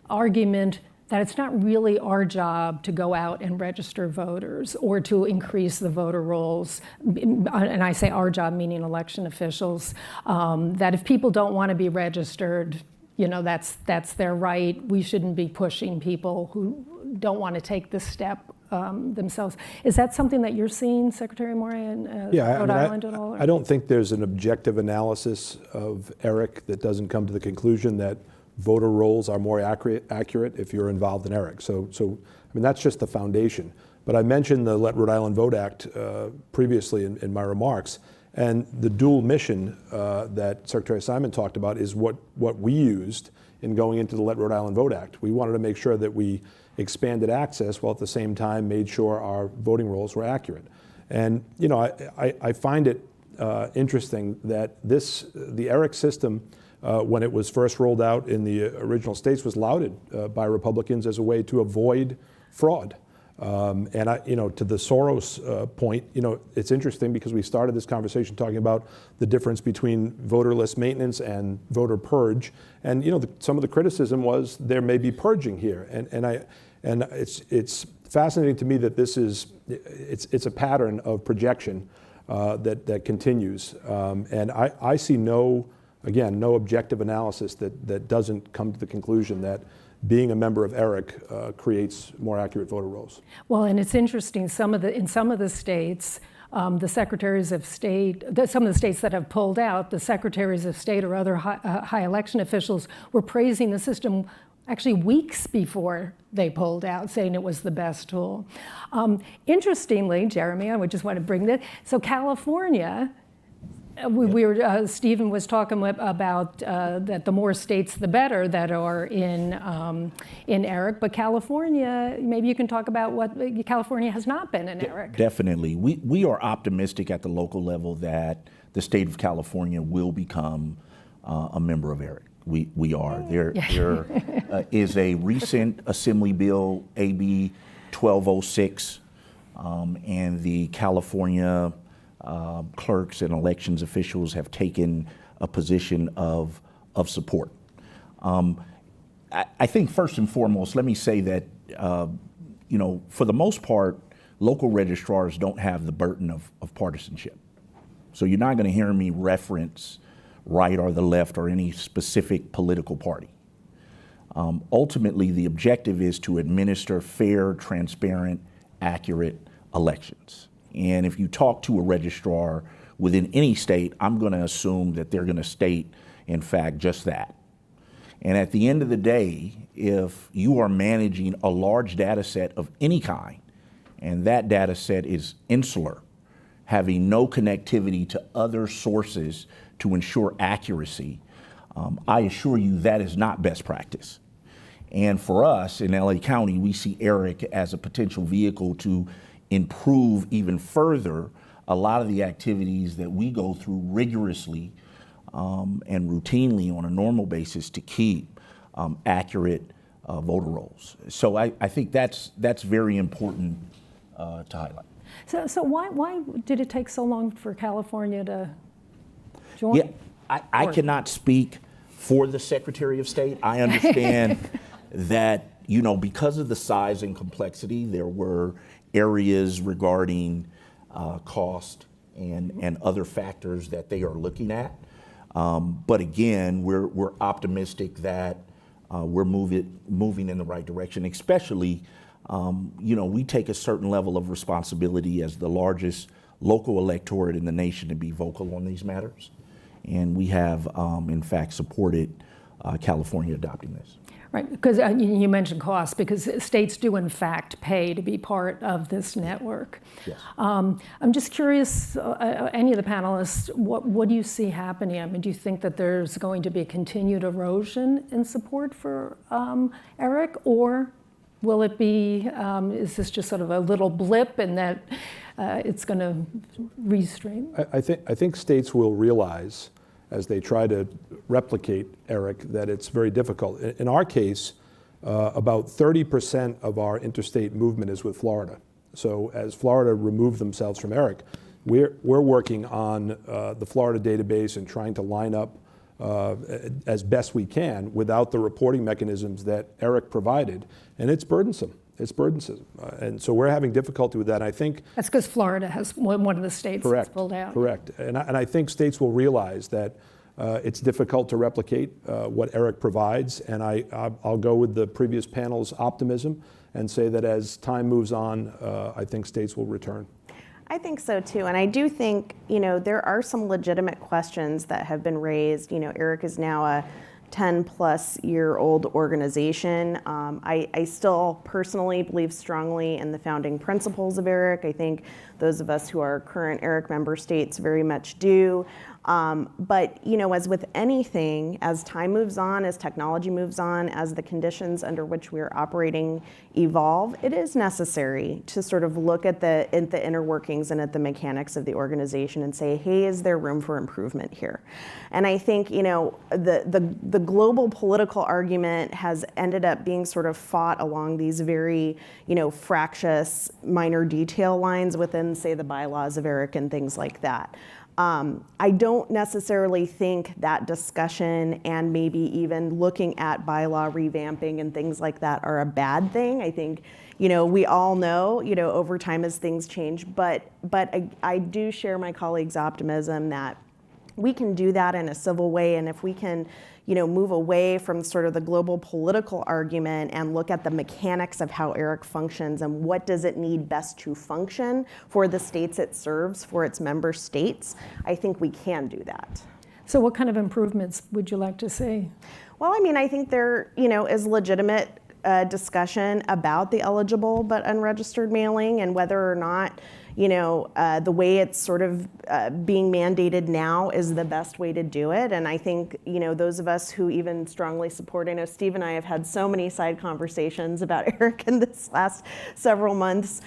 argument that it's not really our job to go out and register voters or to increase the voter rolls, and I say our job meaning election officials, that if people don't want to be registered, that's their right. We shouldn't be pushing people who don't want to take this step themselves. Is that something that you're seeing, Secretary Morey, in Rhode Island at all? I don't think there's an objective analysis of ERIC that doesn't come to the conclusion that voter rolls are more accurate if you're involved in ERIC. So I mean, that's just the foundation. But I mentioned the Let Rhode Island Vote Act previously in my remarks, and the dual mission that Secretary Simon talked about is what we used in going into the Let Rhode Island Vote Act. We wanted to make sure that we expanded access while at the same time made sure our voting rolls were accurate. And I find it interesting that the ERIC system, when it was first rolled out in the original states, was lauded by Republicans as a way to avoid fraud. And to the Soros point, it's interesting because we started this conversation talking about the difference between voter list maintenance and voter purge. And some of the criticism was there may be purging here. And it's fascinating to me that it's a pattern of projection that continues. And I see no objective analysis that doesn't come to the conclusion that being a member of ERIC creates more accurate voter rolls. Well, and it's interesting, in some of the states, the secretaries of state, some of the states that have pulled out, the secretaries of state or other high election officials were praising the system actually weeks before they pulled out, saying it was the best tool. Interestingly, Jeremy, I would just want to bring that. So California, Stephen was talking about that the more states, the better that are in ERIC. But California, maybe you can talk about what California has not been in ERIC. Definitely, we are optimistic at the local level that the state of California will become a member of ERIC. We are. There is a recent Assembly Bill, AB 1206, and the California clerks and elections officials have taken a position of support. I think first and foremost, let me say that for the most part, local registrars don't have the burden of partisanship. So you're not going to hear me reference right or the left or any specific political party. Ultimately, the objective is to administer fair, transparent, accurate elections. And if you talk to a registrar within any state, I'm going to assume that they're going to state, in fact, just that. And at the end of the day, if you are managing a large data set of any kind, and that data set is insular, having no connectivity to other sources to ensure accuracy, I assure you that is not best practice. And for us in LA County, we see ERIC as a potential vehicle to improve even further a lot of the activities that we go through rigorously and routinely on a normal basis to keep accurate voter rolls. So I think that's very important to highlight. So why did it take so long for California to join? Yeah, I cannot speak for the Secretary of State. I understand that, you know, because of the size and complexity, there were areas regarding cost and other factors that they are looking at. But again, we're optimistic that we're moving in the right direction, especially, you know, we take a certain level of responsibility as the largest local electorate in the nation to be vocal on these matters. And we have, in fact, supported California adopting this. Right, because you mentioned cost, because states do in fact pay to be part of this network. Yes. I'm just curious, any of the panelists, what do you see happening? I mean, do you think that there's going to be a continued erosion in support for ERIC, or will it be, is this just sort of a little blip and that it's going to restream? I think states will realize as they try to replicate ERIC that it's very difficult. In our case, about 30% of our interstate movement is with Florida. So as Florida removed themselves from ERIC, we're working on the Florida database and trying to line up as best we can without the reporting mechanisms that ERIC provided, and it's burdensome. It's burdensome, and so we're having difficulty with that. I think that's because Florida has one of the states that's pulled out. Correct, and I think states will realize that it's difficult to replicate what ERIC provides, and I'll go with the previous panel's optimism and say that as time moves on, I think states will return. I think so too, and I do think, you know, there are some legitimate questions that have been raised. You know, ERIC is now a 10-plus-year-old organization. I still personally believe strongly in the founding principles of ERIC. I think those of us who are current ERIC member states very much do. But, you know, as with anything, as time moves on, as technology moves on, as the conditions under which we're operating evolve, it is necessary to sort of look at the inner workings and at the mechanics of the organization and say, hey, is there room for improvement here? And I think, you know, the global political argument has ended up being sort of fought along these very, you know, fractious minor detail lines within, say, the bylaws of ERIC and things like that. I don't necessarily think that discussion and maybe even looking at bylaw revamping and things like that are a bad thing. I think, you know, we all know, you know, over time as things change, but I do share my colleagues' optimism that we can do that in a civil way, and if we can, you know, move away from sort of the global political argument and look at the mechanics of how ERIC functions and what does it need best to function for the states it serves, for its member states, I think we can do that. So what kind of improvements would you like to see? Well, I mean, I think there, you know, is legitimate discussion about the eligible but unregistered mailing and whether or not, you know, the way it's sort of being mandated now is the best way to do it. And I think, you know, those of us who even strongly support, I know Steve and I have had so many side conversations about ERIC in this last several months.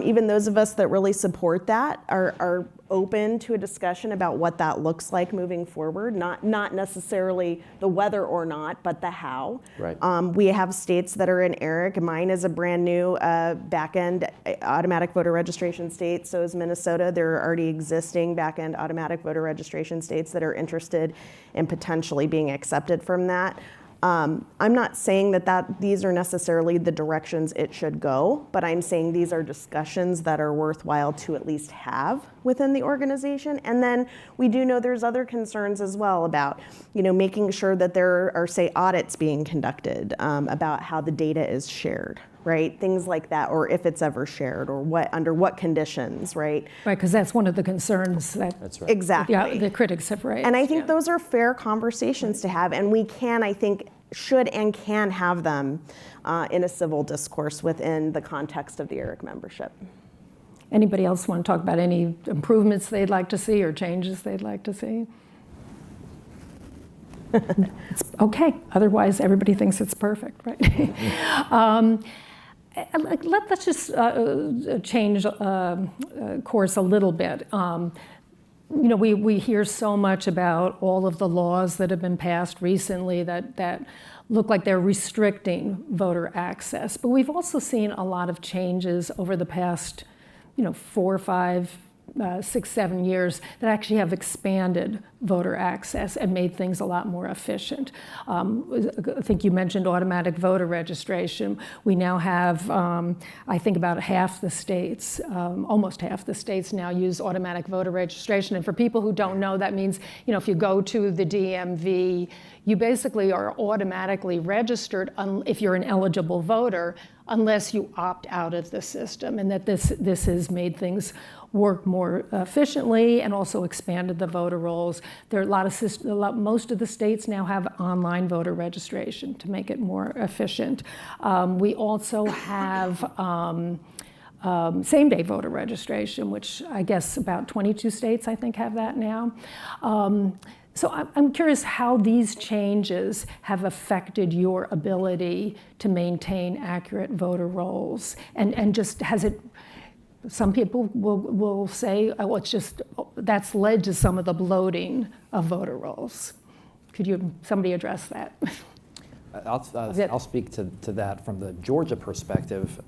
Even those of us that really support that are open to a discussion about what that looks like moving forward, not necessarily the whether or not, but the how. Right. We have states that are in ERIC. Mine is a brand new back-end automatic voter registration state, so is Minnesota. There are already existing back-end automatic voter registration states that are interested in potentially being accepted from that. I'm not saying that these are necessarily the directions it should go, but I'm saying these are discussions that are worthwhile to at least have within the organization. And then we do know there's other concerns as well about, you know, making sure that there are, say, audits being conducted about how the data is shared, right? Things like that, or if it's ever shared, or under what conditions, right? Right, because that's one of the concerns that That's right. Exactly. the critics have raised. And I think those are fair conversations to have, and we can, I think, should and can have them in a civil discourse within the context of the ERIC membership. Anybody else want to talk about any improvements they'd like to see or changes they'd like to see? It's okay. Otherwise, everybody thinks it's perfect, right? Let's just change course a little bit. We hear so much about all of the laws that have been passed recently that look like they're restricting voter access. But we've also seen a lot of changes over the past, 4, 5, 6, 7 years that actually have expanded voter access and made things a lot more efficient. I think you mentioned automatic voter registration. We now have, I think about half the states, almost half the states now use automatic voter registration. And for people who don't know, that means, if you go to the DMV, you basically are automatically registered if you're an eligible voter, unless you opt out of the system, and that this has made things work more efficiently and also expanded the voter rolls. There are most of the states now have online voter registration to make it more efficient. We also have same-day voter registration, which I guess about 22 states, I think, have that now. So I'm curious how these changes have affected your ability to maintain accurate voter rolls, and just has it. Some people will say, oh, that's led to some of the bloating of voter rolls. Could somebody address that? I'll speak to that from the Georgia perspective.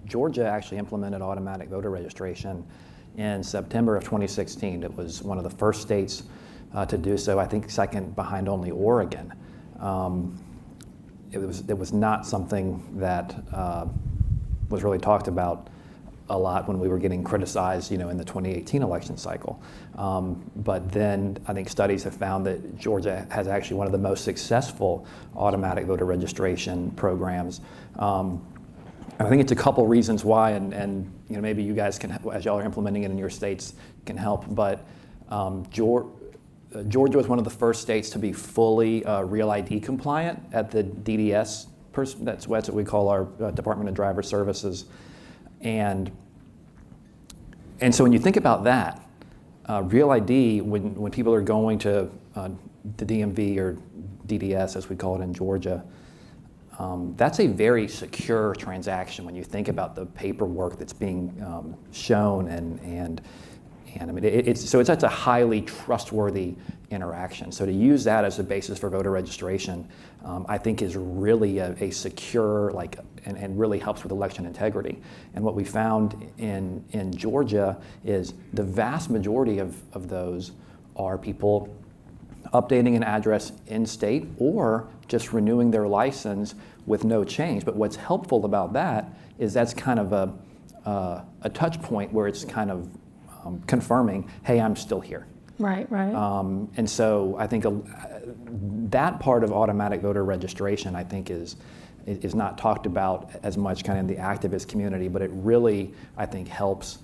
Georgia actually implemented automatic voter registration in September of 2016. It was one of the first states to do so, I think second behind only Oregon. It was not something that was really talked about a lot when we were getting criticized, in the 2018 election cycle. But then I think studies have found that Georgia has actually one of the most successful automatic voter registration programs. And I think it's a couple reasons why, and maybe you guys can, as y'all are implementing it in your states, can help. But Georgia was one of the first states to be fully Real ID compliant at the DDS. That's what we call our Department of Driver Services. And so when you think about that, Real ID, when people are going to the DMV or DDS, as we call it in Georgia, that's a very secure transaction when you think about the paperwork that's being shown and I mean, it's a highly trustworthy interaction. So to use that as a basis for voter registration, I think is really a secure, and really helps with election integrity. And what we found in Georgia is the vast majority of those are people updating an address in state or just renewing their license with no change. But what's helpful about that is that's kind of a touch point where it's kind of confirming, hey, I'm still here. Right. And so I think that part of automatic voter registration, I think, is not talked about as much kind of in the activist community, but it really, I think, helps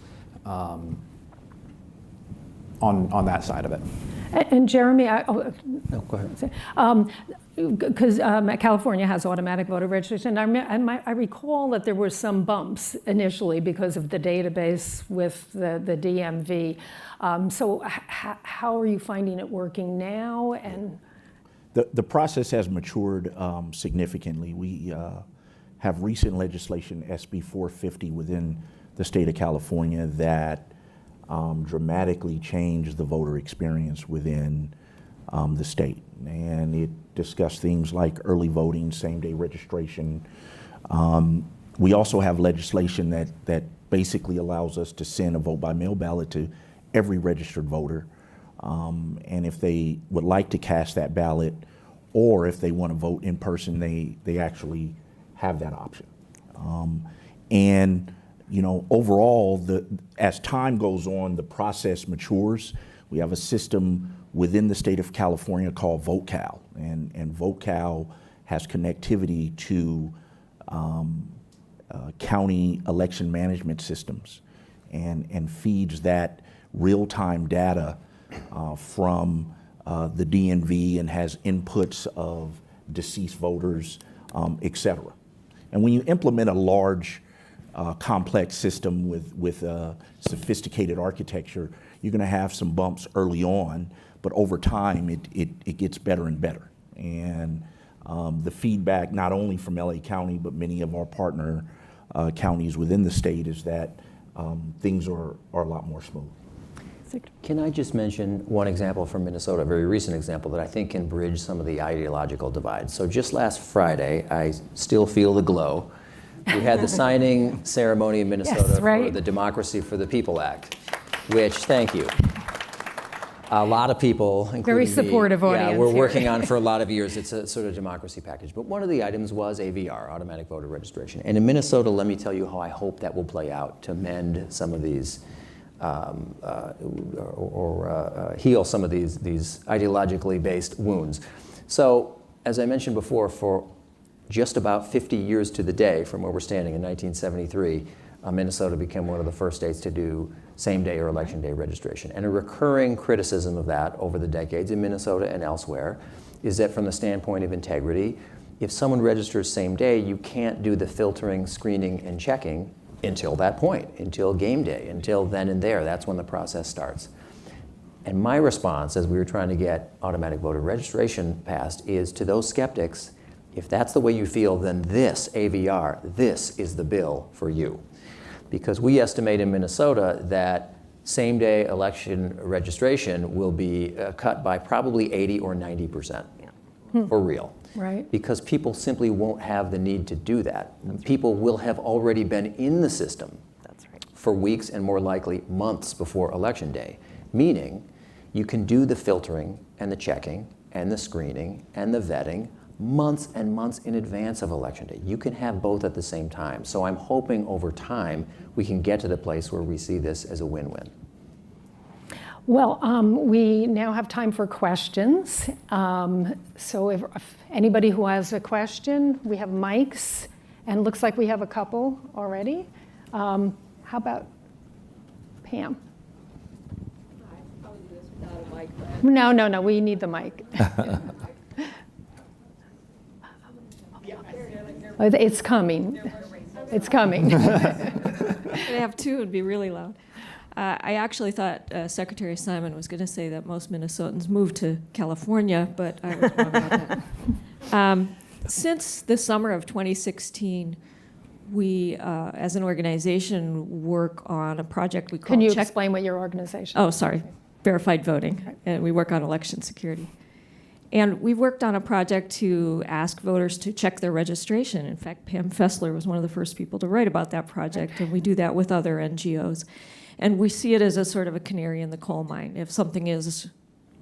on that side of it. And Jeremy, No, go ahead. Because California has automatic voter registration. I recall that there were some bumps initially because of the database with the DMV. So how are you finding it working now? And the process has matured significantly. We have recent legislation, SB 450, within the state of California that dramatically changed the voter experience within the state. And it discussed things like early voting, same-day registration. We also have legislation that basically allows us to send a vote-by-mail ballot to every registered voter. And if they would like to cast that ballot, or if they want to vote in person, they actually have that option. And overall, as time goes on, the process matures. We have a system within the state of California called VoteCal, and VoteCal has connectivity to county election management systems and feeds that real-time data from the DMV and has inputs of deceased voters, et cetera. And when you implement a large complex system with sophisticated architecture, you're going to have some bumps early on, but over time it gets better and better. And the feedback, not only from LA County, but many of our partner counties within the state, is that things are a lot more smooth. Can I just mention one example from Minnesota, a very recent example that I think can bridge some of the ideological divide. So just last Friday, I still feel the glow. We had the signing ceremony in Minnesota Yes, right. for the Democracy for the People Act, which, thank you. A lot of people, including Very supportive me, audience we're here. working on for a lot of years. It's a sort of democracy package. But one of the items was AVR, automatic voter registration. And in Minnesota, let me tell you how I hope that will play out to mend some of these, heal some of these ideologically based wounds. So, as I mentioned before, for just about 50 years to the day from where we're standing in 1973, Minnesota became one of the first states to do same-day or election day registration. And a recurring criticism of that over the decades in Minnesota and elsewhere is that from the standpoint of integrity, if someone registers same day, you can't do the filtering, screening, and checking until that point, until game day, until then and there. That's when the process starts. And my response, as we were trying to get automatic voter registration passed, is to those skeptics, if that's the way you feel, then this, AVR, this is the bill for you. Because we estimate in Minnesota that same-day election registration will be cut by probably 80 or 90%, for real. Right. Because people simply won't have the need to do that. People will have already been in the system for weeks and more likely months before election day, meaning you can do the filtering and the checking and the screening and the vetting months and months in advance of election day. You can have both at the same time. So I'm hoping over time we can get to the place where we see this as a win-win. Well, we now have time for questions. So if anybody who has a question, we have mics, and it looks like we have a couple already. How about Pam? No, we need the mic. It's coming. It's coming. I have two, it'd be really loud. I actually thought Secretary Simon was going to say that most Minnesotans moved to California, but I was wrong about that. Since the summer of 2016, we, as an organization, work on a project we call Can you explain what your organization is? Oh, sorry. Verified voting. Okay. And we work on election security. And we worked on a project to ask voters to check their registration. In fact, Pam Fessler was one of the first people to write about that project, and we do that with other NGOs. And we see it as a sort of a canary in the coal mine. If something is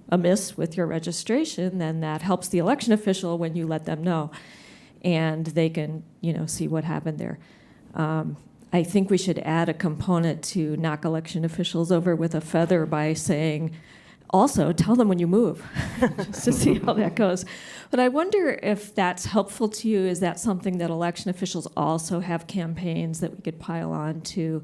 amiss with your registration, then that helps the election official when you let them know. And they can, see what happened there. I think we should add a component to knock election officials over with a feather by saying, also, tell them when you move, just to see how that goes. But I wonder if that's helpful to you. Is that something that election officials also have campaigns that we could pile on to?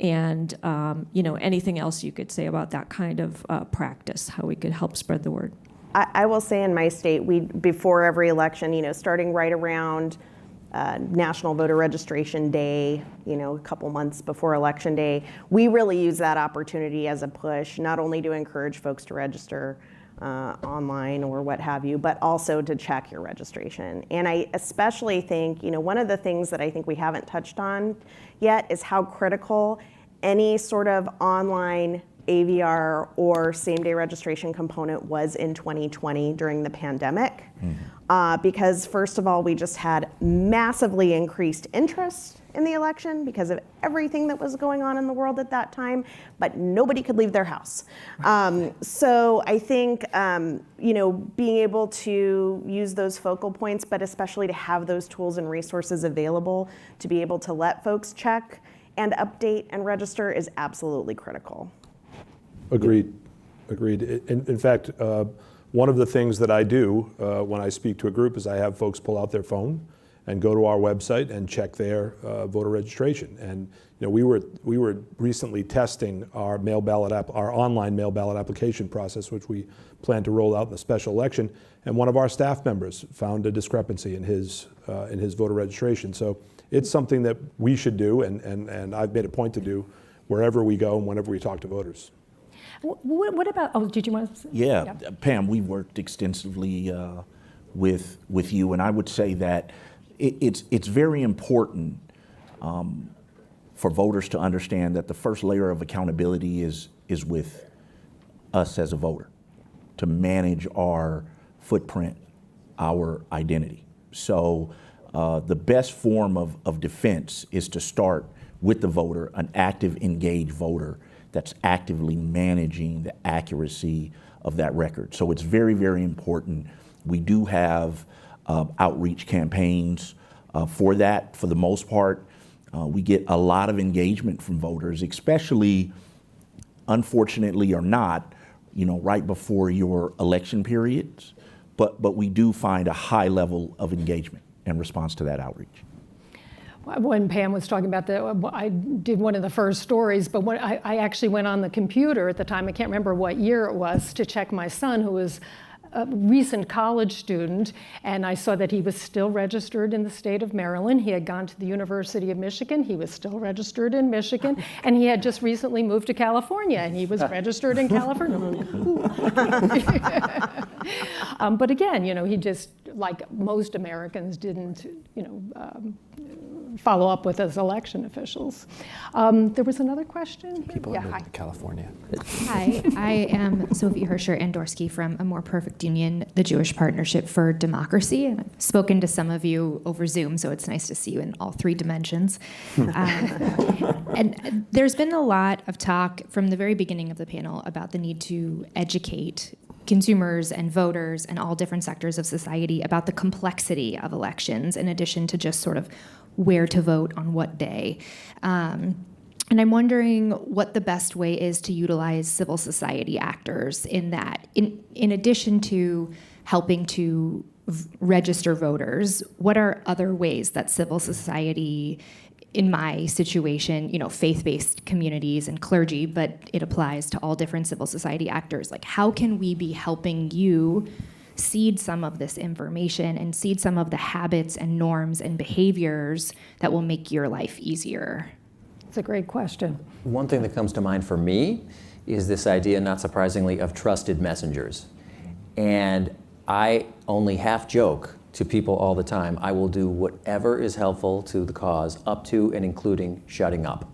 And anything else you could say about that kind of practice, how we could help spread the word? I will say in my state, we, before every election, starting right around National Voter Registration Day, a couple months before Election Day, we really use that opportunity as a push, not only to encourage folks to register online or what have you, but also to check your registration. And I especially think, one of the things that I think we haven't touched on yet is how critical any sort of online AVR or same-day registration component was in 2020 during the pandemic. Because first of all, we just had massively increased interest in the election because of everything that was going on in the world at that time, but nobody could leave their house. So I think, being able to use those focal points, but especially to have those tools and resources available to be able to let folks check and update and register is absolutely critical. Agreed. In fact, one of the things that I do when I speak to a group is I have folks pull out their phone and go to our website and check their voter registration. And we were recently testing our our online mail ballot application process, which we plan to roll out in the special election. And one of our staff members found a discrepancy in his voter registration. So it's something that we should do, and I've made a point to do wherever we go and whenever we talk to voters. What about, oh, did you want to say? Yeah, Pam, we worked extensively with you, and I would say that it's very important for voters to understand that the first layer of accountability is with us as a voter, to manage our footprint, our identity. So the best form of defense is to start with the voter, an active, engaged voter that's actively managing the accuracy of that record. So it's very, very important. We do have outreach campaigns for that. For the most part, we get a lot of engagement from voters, especially, unfortunately or not, right before your election periods. But we do find a high level of engagement in response to that outreach. When Pam was talking about that, I did one of the first stories, but when I actually went on the computer at the time, I can't remember what year it was, to check my son, who was a recent college student, and I saw that he was still registered in the state of Maryland. He had gone to the University of Michigan. He was still registered in Michigan, and he had just recently moved to California, and he was registered in California. But again, he just, like most Americans, didn't, follow up with his election officials. There was another question? People yeah, in California. Hi, I am Sophie Herscher-Andorsky from A More Perfect Union, the Jewish Partnership for Democracy. And I've spoken to some of you over Zoom, so it's nice to see you in all three dimensions. And there's been a lot of talk from the very beginning of the panel about the need to educate consumers and voters and all different sectors of society about the complexity of elections, in addition to just sort of where to vote on what day. And I'm wondering what the best way is to utilize civil society actors in that. In addition to helping to register voters, what are other ways that civil society, in my situation, faith-based communities and clergy, but it applies to all different civil society actors, like how can we be helping you seed some of this information and seed some of the habits and norms and behaviors that will make your life easier? It's a great question. One thing that comes to mind for me is this idea, not surprisingly, of trusted messengers. And I only half joke to people all the time, I will do whatever is helpful to the cause, up to and including shutting up.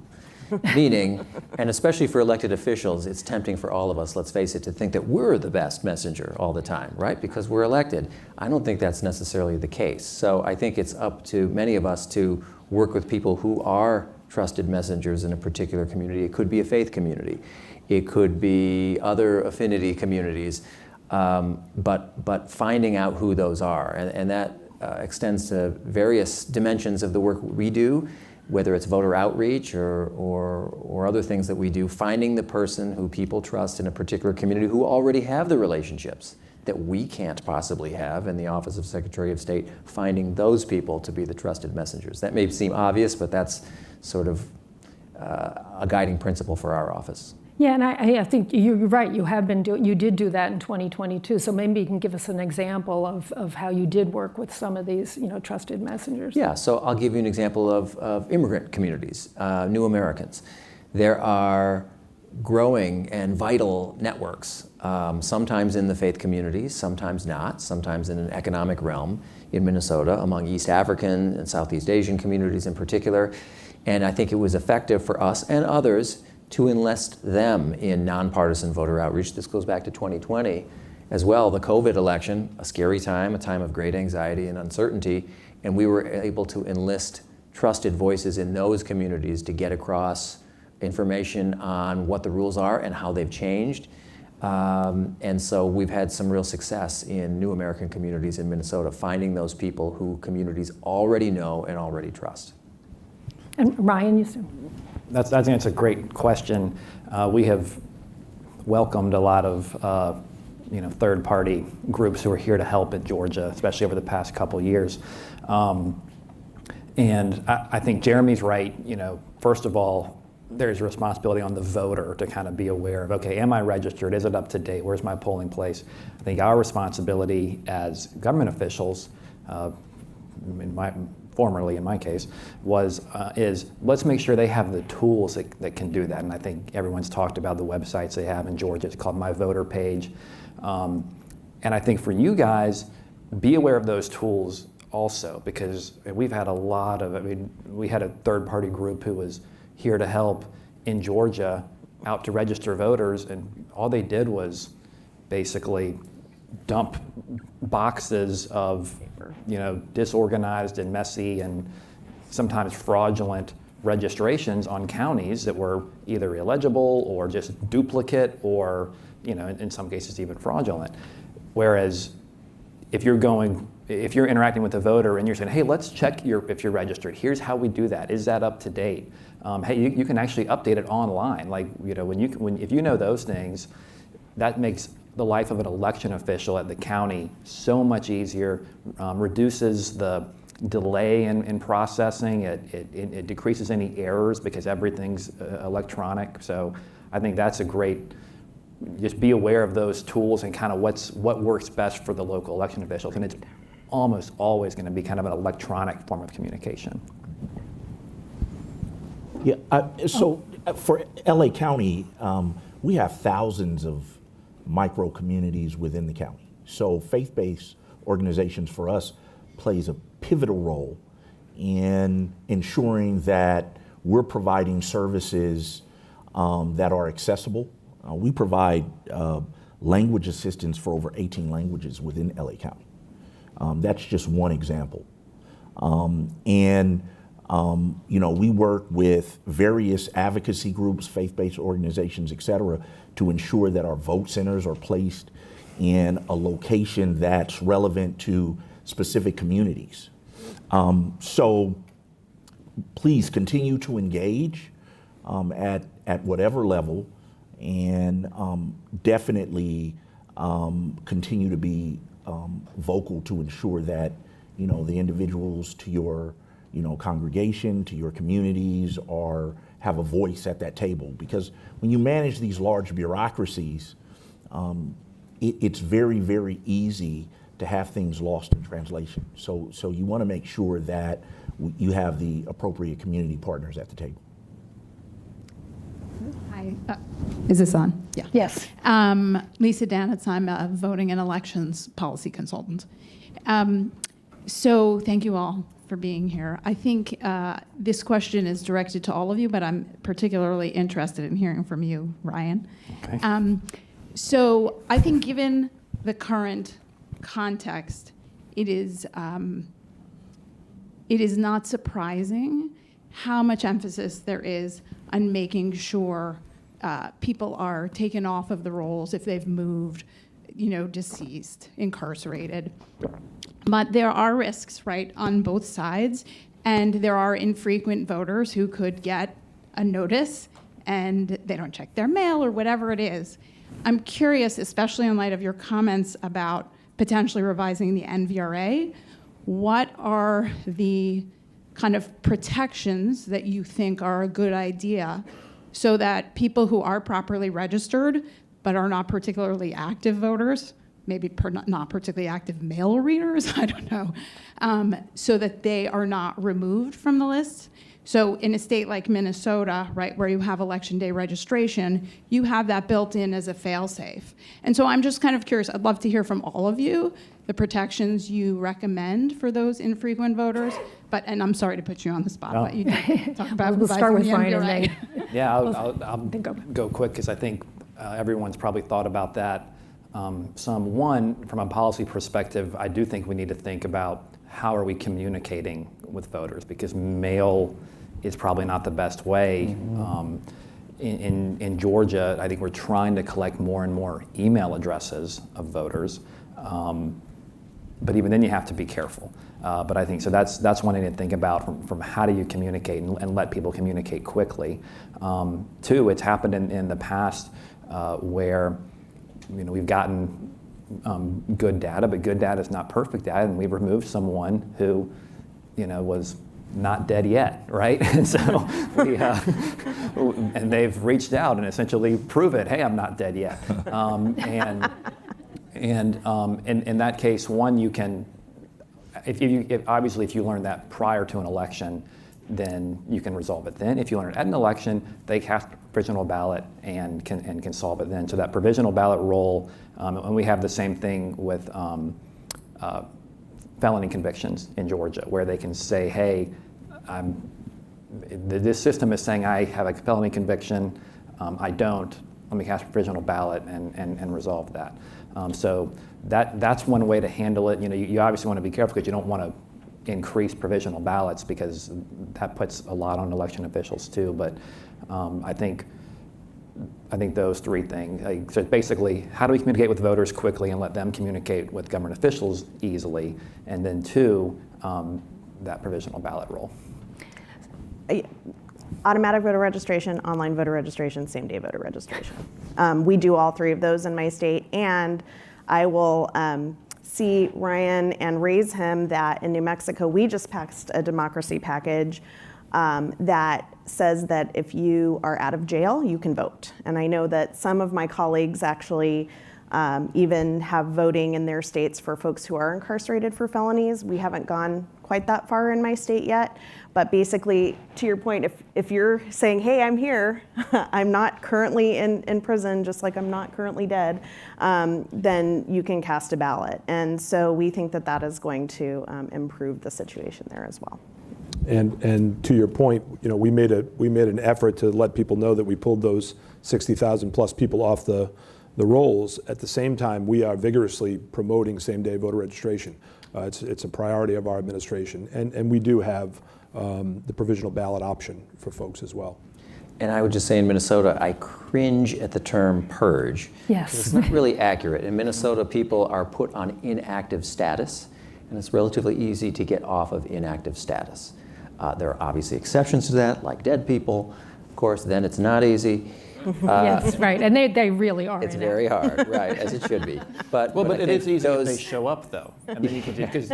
Meaning, and especially for elected officials, it's tempting for all of us, let's face it, to think that we're the best messenger all the time, right? Because we're elected. I don't think that's necessarily the case. So I think it's up to many of us to work with people who are trusted messengers in a particular community. It could be a faith community. It could be other affinity communities. But finding out who those are, and that extends to various dimensions of the work we do, whether it's voter outreach or other things that we do, finding the person who people trust in a particular community who already have the relationships that we can't possibly have in the Office of Secretary of State, finding those people to be the trusted messengers. That may seem obvious, but that's sort of a guiding principle for our office. Yeah, and I think you're right. You did do that in 2022. So maybe you can give us an example of how you did work with some of these, trusted messengers. Yeah. So I'll give you an example of immigrant communities, new Americans. There are growing and vital networks, sometimes in the faith communities, sometimes not, sometimes in an economic realm in Minnesota, among East African and Southeast Asian communities in particular. And I think it was effective for us and others to enlist them in nonpartisan voter outreach. This goes back to 2020 as well, the COVID election, a scary time, a time of great anxiety and uncertainty, and we were able to enlist trusted voices in those communities to get across information on what the rules are and how they've changed. And so we've had some real success in new American communities in Minnesota, finding those people who communities already know and already trust. And Ryan, you said? I think that's a great question. We have welcomed a lot of third-party groups who are here to help in Georgia, especially over the past couple years. And I think Jeremy's right. First of all, there's a responsibility on the voter to kind of be aware of, okay, am I registered? Is it up to date? Where's my polling place? I think our responsibility as government officials, formerly in my case, is let's make sure they have the tools that can do that. And I think everyone's talked about the websites they have in Georgia. It's called My Voter Page. And I think for you guys, be aware of those tools also, because we've had we had a third-party group who was here to help in Georgia out to register voters, and all they did was basically dump boxes of disorganized and messy and sometimes fraudulent registrations on counties that were either illegible or just duplicate or in some cases even fraudulent. Whereas if you're interacting with a voter and you're saying, hey, let's check if you're registered, here's how we do that, is that up to date? Hey, you can actually update it online. Like, if you know those things, that makes the life of an election official at the county so much easier, reduces the delay in processing, it decreases any errors because everything's electronic. So I think that's a great, just be aware of those tools and kind of what works best for the local election officials. And it's almost always going to be kind of an electronic form of communication. Yeah, so for LA County, we have thousands of micro communities within the county. So faith-based organizations for us plays a pivotal role in ensuring that we're providing services that are accessible. We provide language assistance for over 18 languages within LA County. That's just one example. We work with various advocacy groups, faith-based organizations, et cetera, to ensure that our vote centers are placed in a location that's relevant to specific communities. So please continue to engage at whatever level, and definitely continue to be vocal to ensure that the individuals to your congregation, to your communities have a voice at that table. Because when you manage these large bureaucracies, it's very, very easy to have things lost in translation. So you want to make sure that you have the appropriate community partners at the table. Hi, is this on? Yeah. Yes. Lisa Danitz, I'm a voting and elections policy consultant. So thank you all for being here. I think this question is directed to all of you, but I'm particularly interested in hearing from you, Ryan. Okay. So I think given the current context, it is not surprising how much emphasis there is on making sure people are taken off of the rolls if they've moved, deceased, incarcerated. But there are risks, right, on both sides, and there are infrequent voters who could get a notice and they don't check their mail or whatever it is. I'm curious, especially in light of your comments about potentially revising the NVRA, what are the kind of protections that you think are a good idea so that people who are properly registered but are not particularly active voters, maybe not particularly active mail readers, I don't know, so that they are not removed from the list? So in a state like Minnesota, right, where you have election day registration, you have that built in as a fail-safe. And so I'm just kind of curious, I'd love to hear from all of you the protections you recommend for those infrequent voters. And I'm sorry to put you on the spot, but you did talk about we'll start with revising the Ryan and NVRA. then. Yeah, I'll go quick because I think everyone's probably thought about that. One, from a policy perspective, I do think we need to think about how are we communicating with voters, because mail is probably not the best way. In Georgia, I think we're trying to collect more and more email addresses of voters, but even then you have to be careful. But I think so that's one thing to think about from how do you communicate and let people communicate quickly. Two, it's happened in the past where we've gotten good data, but good data is not perfect data, and we've removed someone who was not dead yet, right? And so and they've reached out and essentially prove it. Hey, I'm not dead yet. And in that case, one, you can obviously, if you learn that prior to an election, then you can resolve it then. If you learn it at an election, they cast a provisional ballot and can solve it then. So that provisional ballot roll, and we have the same thing with felony convictions in Georgia, where they can say, hey, this system is saying I have a felony conviction, I don't, let me cast a provisional ballot and resolve that. So that's one way to handle it. You obviously want to be careful because you don't want to increase provisional ballots because that puts a lot on election officials too. But I think those three things. So basically, how do we communicate with voters quickly and let them communicate with government officials easily? And then two, that provisional ballot roll. Automatic voter registration, online voter registration, same-day voter registration. We do all three of those in my state, and I will see Ryan and raise him that in New Mexico, we just passed a democracy package that says that if you are out of jail, you can vote. And I know that some of my colleagues actually even have voting in their states for folks who are incarcerated for felonies. We haven't gone quite that far in my state yet. But basically, to your point, if you're saying, hey, I'm here, I'm not currently in prison, just like I'm not currently dead, then you can cast a ballot. And so we think that that is going to improve the situation there as well. And to your point, we made an effort to let people know that we pulled those 60,000 plus people off the rolls. At the same time, we are vigorously promoting same-day voter registration. It's a priority of our administration, and we do have the provisional ballot option for folks as well. And I would just say in Minnesota, I cringe at the term purge. Yes. It's not really accurate. In Minnesota, people are put on inactive status, and it's relatively easy to get off of inactive status. There are obviously exceptions to that, like dead people. Of course, then it's not easy. Yes, right, and they really are. It's very hard, right, as it should be. But it is easy if they show up, though. I mean, because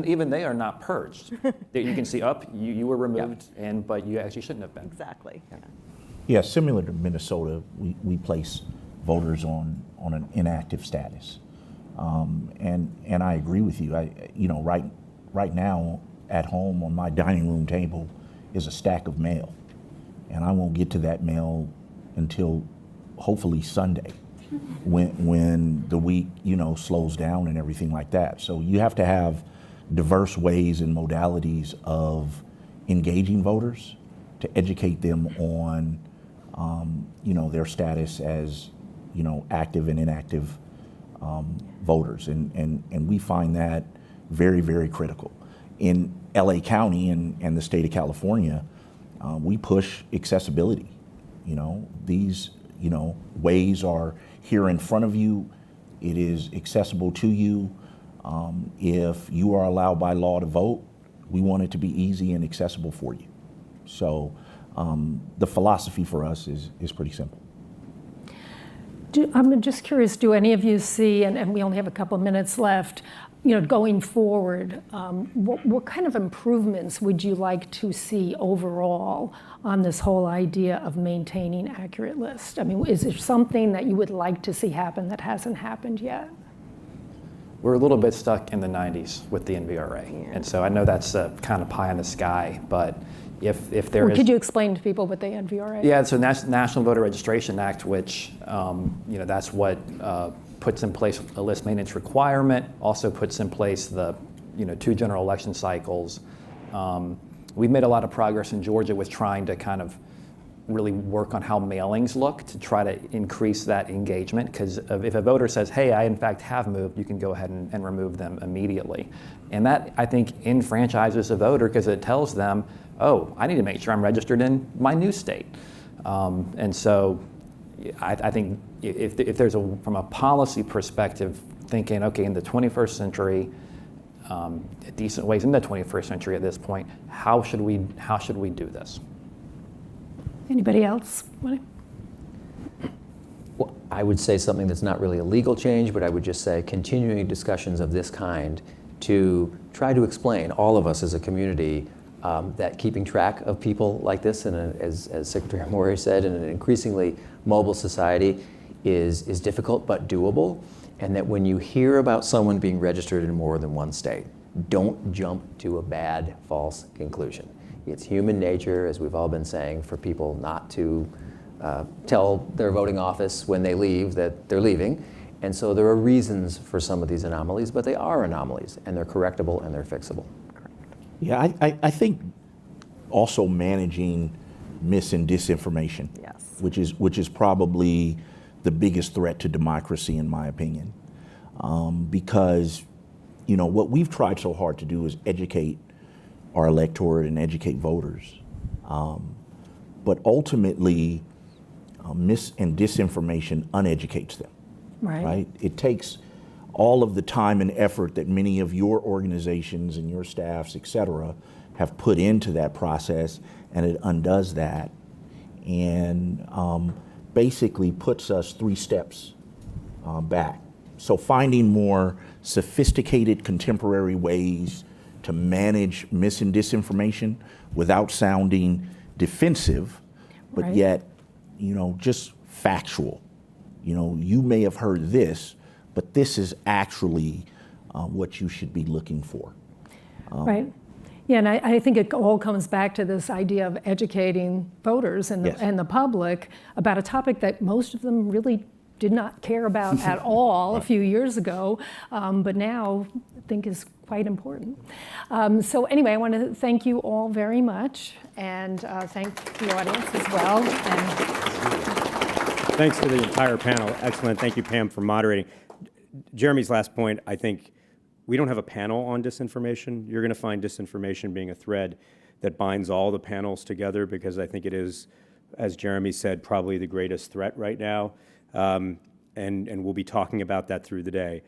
even they are not purged. You can see you were removed, but you actually shouldn't have been. Exactly. Yeah, similar to Minnesota, we place voters on an inactive status, and I agree with you. Right now at home on my dining room table is a stack of mail, and I won't get to that mail until hopefully Sunday, when the week slows down and everything like that. So you have to have diverse ways and modalities of engaging voters to educate them on their status as active and inactive voters, and we find that very, very critical. In LA County and the state of California, we push accessibility. These ways are here in front of you. It is accessible to you. If you are allowed by law to vote, we want it to be easy and accessible for you. So the philosophy for us is pretty simple. I'm just curious, do any of you see, and we only have a couple minutes left, going forward, what kind of improvements would you like to see overall on this whole idea of maintaining accurate lists? I mean, is there something that you would like to see happen that hasn't happened yet? We're a little bit stuck in the 90s with the NVRA, and so I know that's kind of pie in the sky, but if there is... Could you explain to people what the NVRA is? Yeah, it's a National Voter Registration Act, which, that's what puts in place a list maintenance requirement, also puts in place the 2 general election cycles. We've made a lot of progress in Georgia with trying to kind of really work on how mailings look to try to increase that engagement, because if a voter says, hey, I in fact have moved, you can go ahead and remove them immediately. And that, I think, enfranchises a voter because it tells them, oh, I need to make sure I'm registered in my new state. And so I think if there's from a policy perspective, thinking, okay, in the 21st century, decent ways in the 21st century at this point, how should we do this? Anybody else? Well, I would say something that's not really a legal change, but I would just say continuing discussions of this kind to try to explain, all of us as a community, that keeping track of people like this, and as Secretary Maury said, in an increasingly mobile society is difficult but doable, and that when you hear about someone being registered in more than one state, Don't jump to a bad, false conclusion. It's human nature, as we've all been saying, for people not to tell their voting office when they leave that they're leaving. And so there are reasons for some of these anomalies, but they are anomalies, and they're correctable and they're fixable. Yeah, I think also managing mis and disinformation, Yes. which is probably the biggest threat to democracy, in my opinion, because what we've tried so hard to do is educate our electorate and educate voters, but ultimately, mis and disinformation uneducates them. Right? It takes all of the time and effort that many of your organizations and your staffs, et cetera, have put into that process, and it undoes that and basically puts us 3 steps back. So finding more sophisticated contemporary ways to manage mis and disinformation without sounding defensive, but yet, just factual. You may have heard this, but this is actually what you should be looking for. Right. Yeah, and I think it all comes back to this idea of educating voters and the public about a topic that most of them really did not care about at all a few years ago, but now I think is quite important. So anyway, I want to thank you all very much, and thank the audience as well. Thanks to the entire panel. Excellent. Thank you, Pam, for moderating. Jeremy's last point, I think we don't have a panel on disinformation. You're going to find disinformation being a thread that binds all the panels together, because I think it is, as Jeremy said, probably the greatest threat right now. And we'll be talking about that through the day.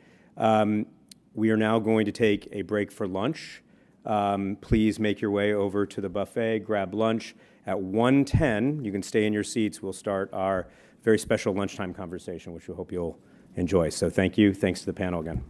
We are now going to take a break for lunch. Please make your way over to the buffet, grab lunch. At 1:10, you can stay in your seats. We'll start our very special lunchtime conversation, which we hope you'll enjoy. So thank you. Thanks to the panel again.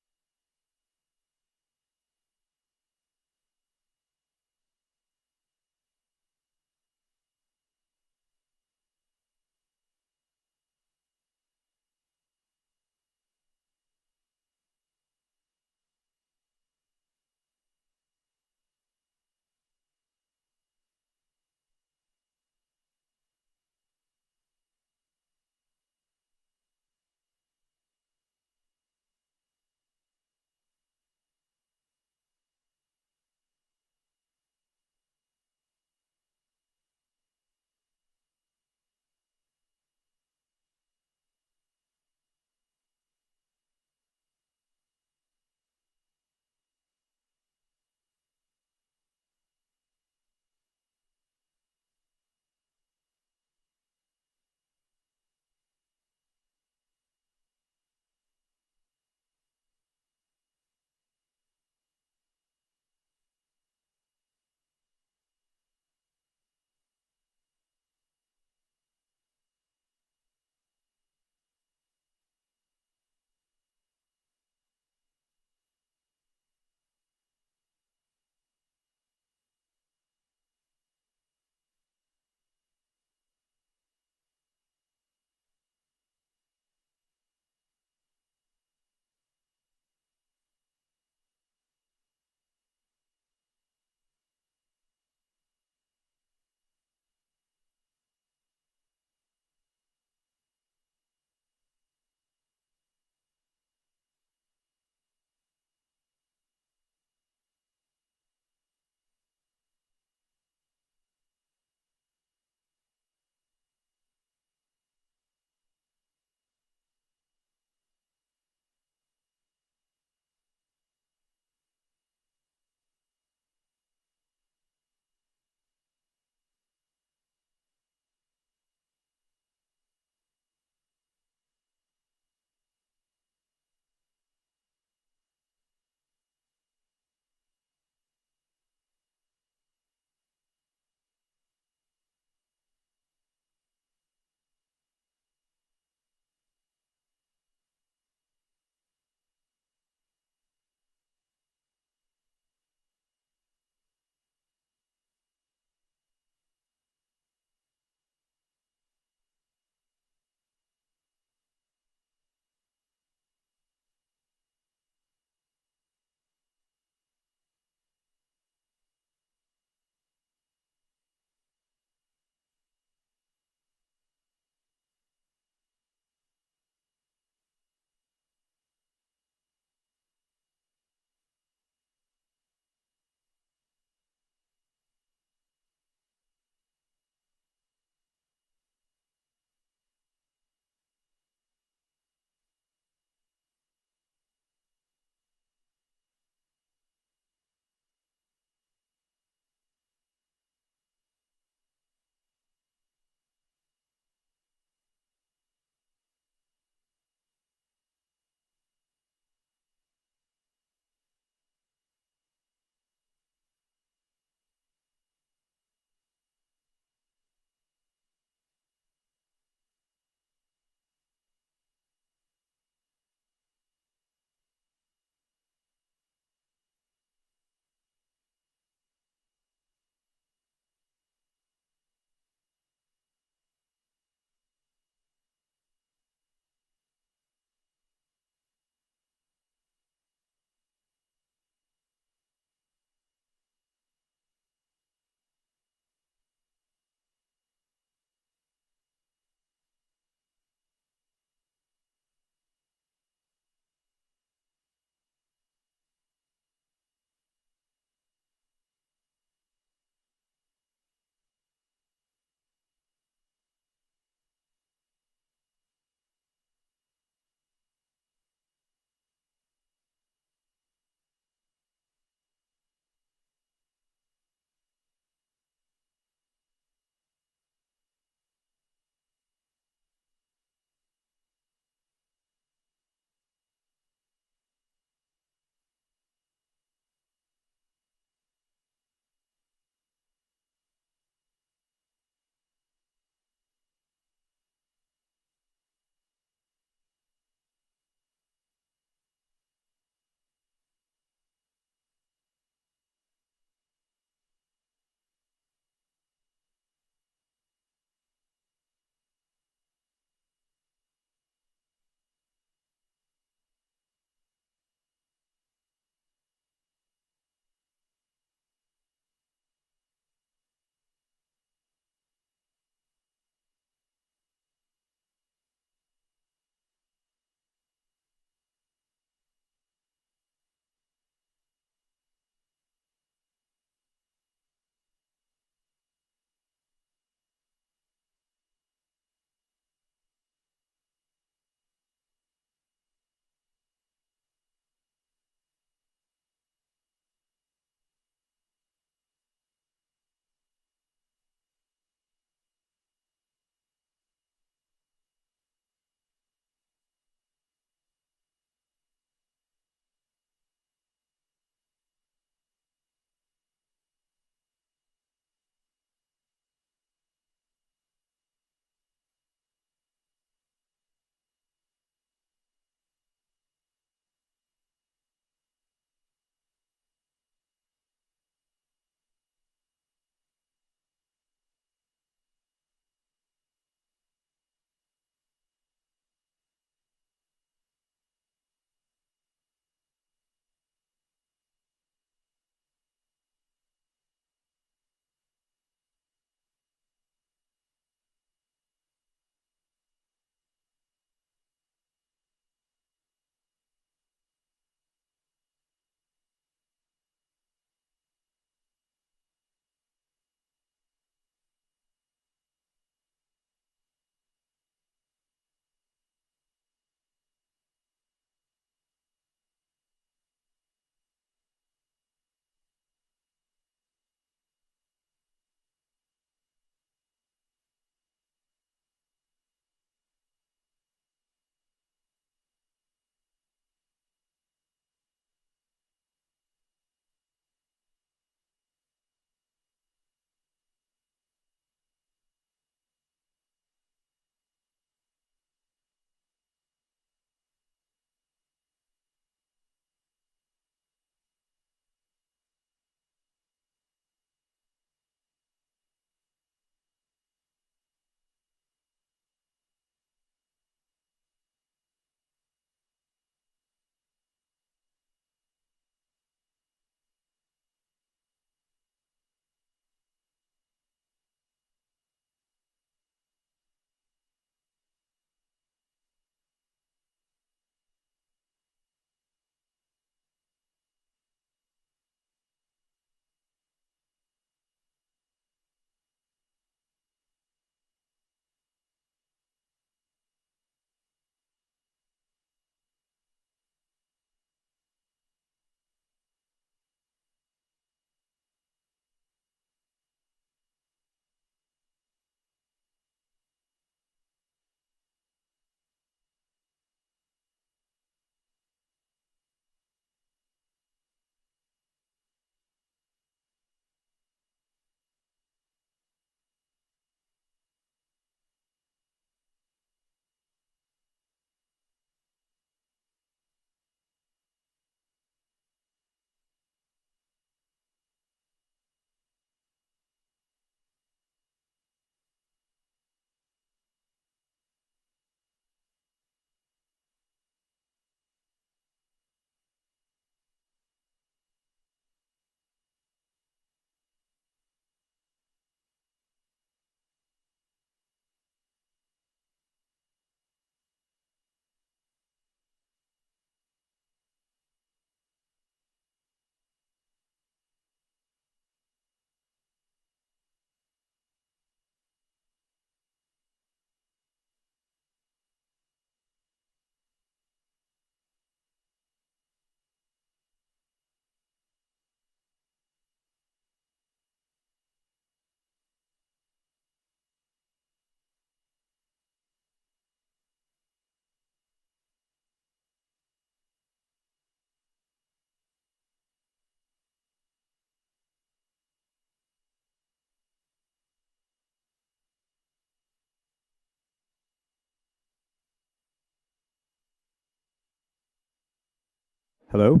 Hello?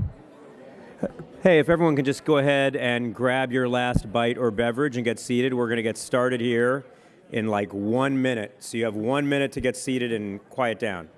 Hey, if everyone can just go ahead and grab your last bite or beverage and get seated, we're going to get started here in like 1 minute. So you have 1 minute to get seated and quiet down.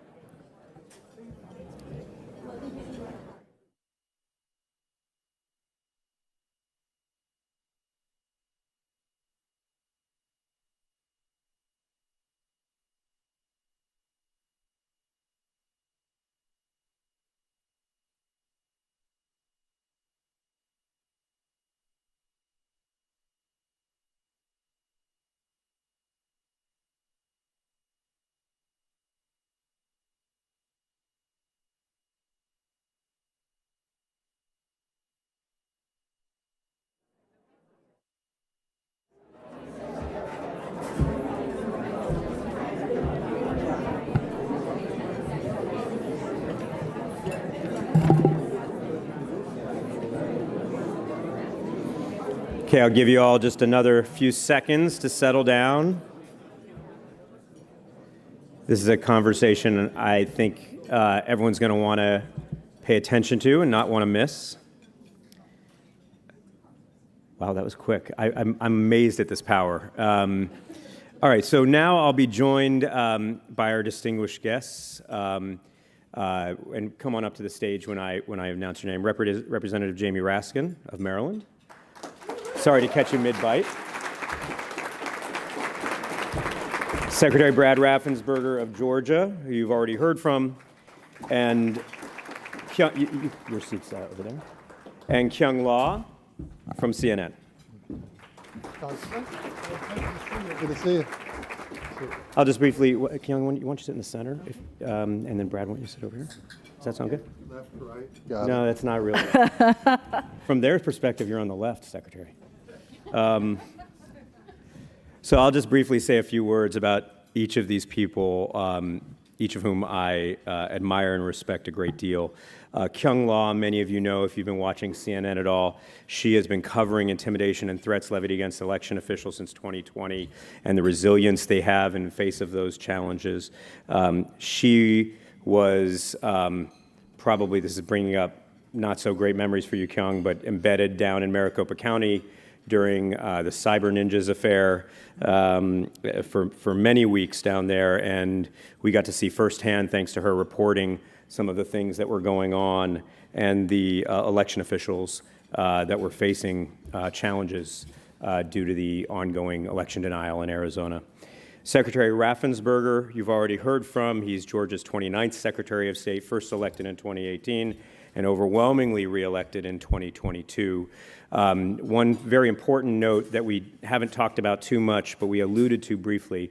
Okay, I'll give you all just another few seconds to settle down. This is a conversation I think everyone's going to want to pay attention to and not want to miss. Wow, that was quick. I'm amazed at this power. All right, so now I'll be joined by our distinguished guests. And come on up to the stage when I announce your name. Representative Jamie Raskin of Maryland. Sorry to catch you mid-bite. Secretary Brad Raffensperger of Georgia, who you've already heard from, and your seat's over there, and Kyung Law from CNN. Good to see you. I'll just briefly, Kyung, why don't you sit in the center, and then Brad, why don't you sit over here? Does that sound good? Left to right. No, that's not really. From their perspective, you're on the left, Secretary. So I'll just briefly say a few words about each of these people, each of whom I admire and respect a great deal. Kyung Law, many of you know if you've been watching CNN at all, she has been covering intimidation and threats levied against election officials since 2020 and the resilience they have in the face of those challenges. She was probably, this is bringing up not so great memories for you, Kyung, but embedded down in Maricopa County during the Cyber Ninjas affair for many weeks down there, and we got to see firsthand, thanks to her reporting, some of the things that were going on and the election officials that were facing challenges due to the ongoing election denial in Arizona. Secretary Raffensperger, you've already heard from. He's Georgia's 29th Secretary of State, first elected in 2018 and overwhelmingly reelected in 2022. One very important note that we haven't talked about too much, but we alluded to briefly,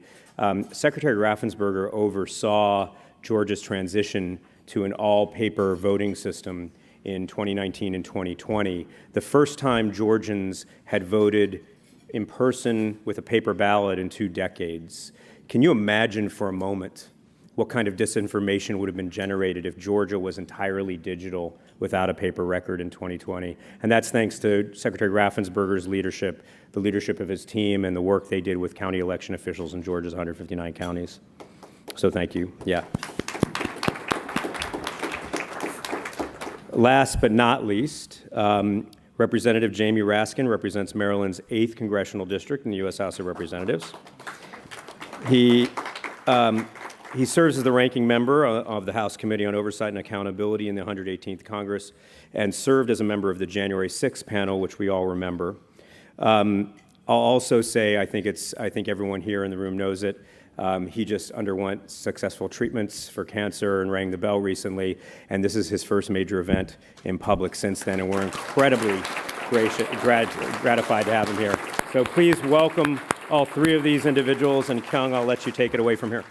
Secretary Raffensperger oversaw Georgia's transition to an all-paper voting system in 2019 and 2020, the first time Georgians had voted in person with a paper ballot in 2 decades. Can you imagine for a moment what kind of disinformation would have been generated if Georgia was entirely digital without a paper record in 2020? And that's thanks to Secretary Raffensperger's leadership, the leadership of his team, and the work they did with county election officials in Georgia's 159 counties. So thank you. Yeah. Last but not least, Representative Jamie Raskin represents Maryland's 8th Congressional District in the U.S. House of Representatives. He serves as the ranking member of the House Committee on Oversight and Accountability in the 118th Congress and served as a member of the January 6th panel, which we all remember. I'll also say, I think everyone here in the room knows it, he just underwent successful treatments for cancer and rang the bell recently, and this is his first major event in public since then, and we're incredibly gratified to have him here. So please welcome all 3 of these individuals, and Kyung, I'll let you take it away from here.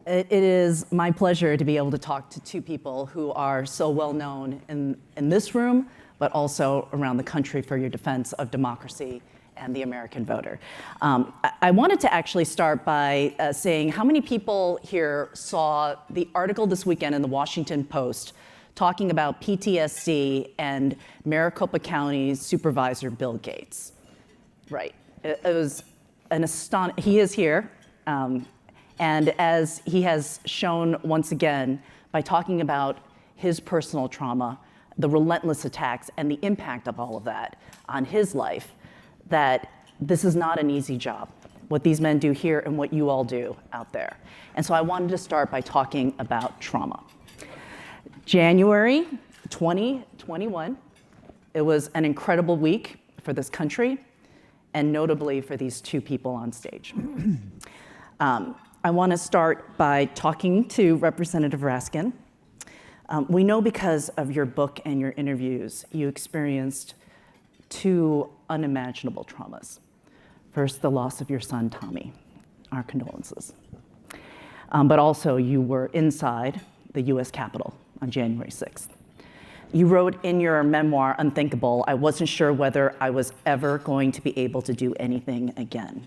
It is my pleasure to be able to talk to 2 people who are so well known in this room, but also around the country for your defense of democracy and the American voter. I wanted to actually start by saying how many people here saw the article this weekend in the Washington Post talking about PTSD and Maricopa County's Supervisor Bill Gates. Right. It was an he is here. And as he has shown once again by talking about his personal trauma, the relentless attacks, and the impact of all of that on his life, that this is not an easy job, what these men do here and what you all do out there. And so I wanted to start by talking about trauma. January 2021, it was an incredible week for this country, and notably for these two people on stage. I want to start by talking to Representative Raskin. We know because of your book and your interviews, you experienced two unimaginable traumas. First, the loss of your son, Tommy. Our condolences. But also, you were inside the US Capitol on January 6th. You wrote in your memoir, Unthinkable, I wasn't sure whether I was ever going to be able to do anything again.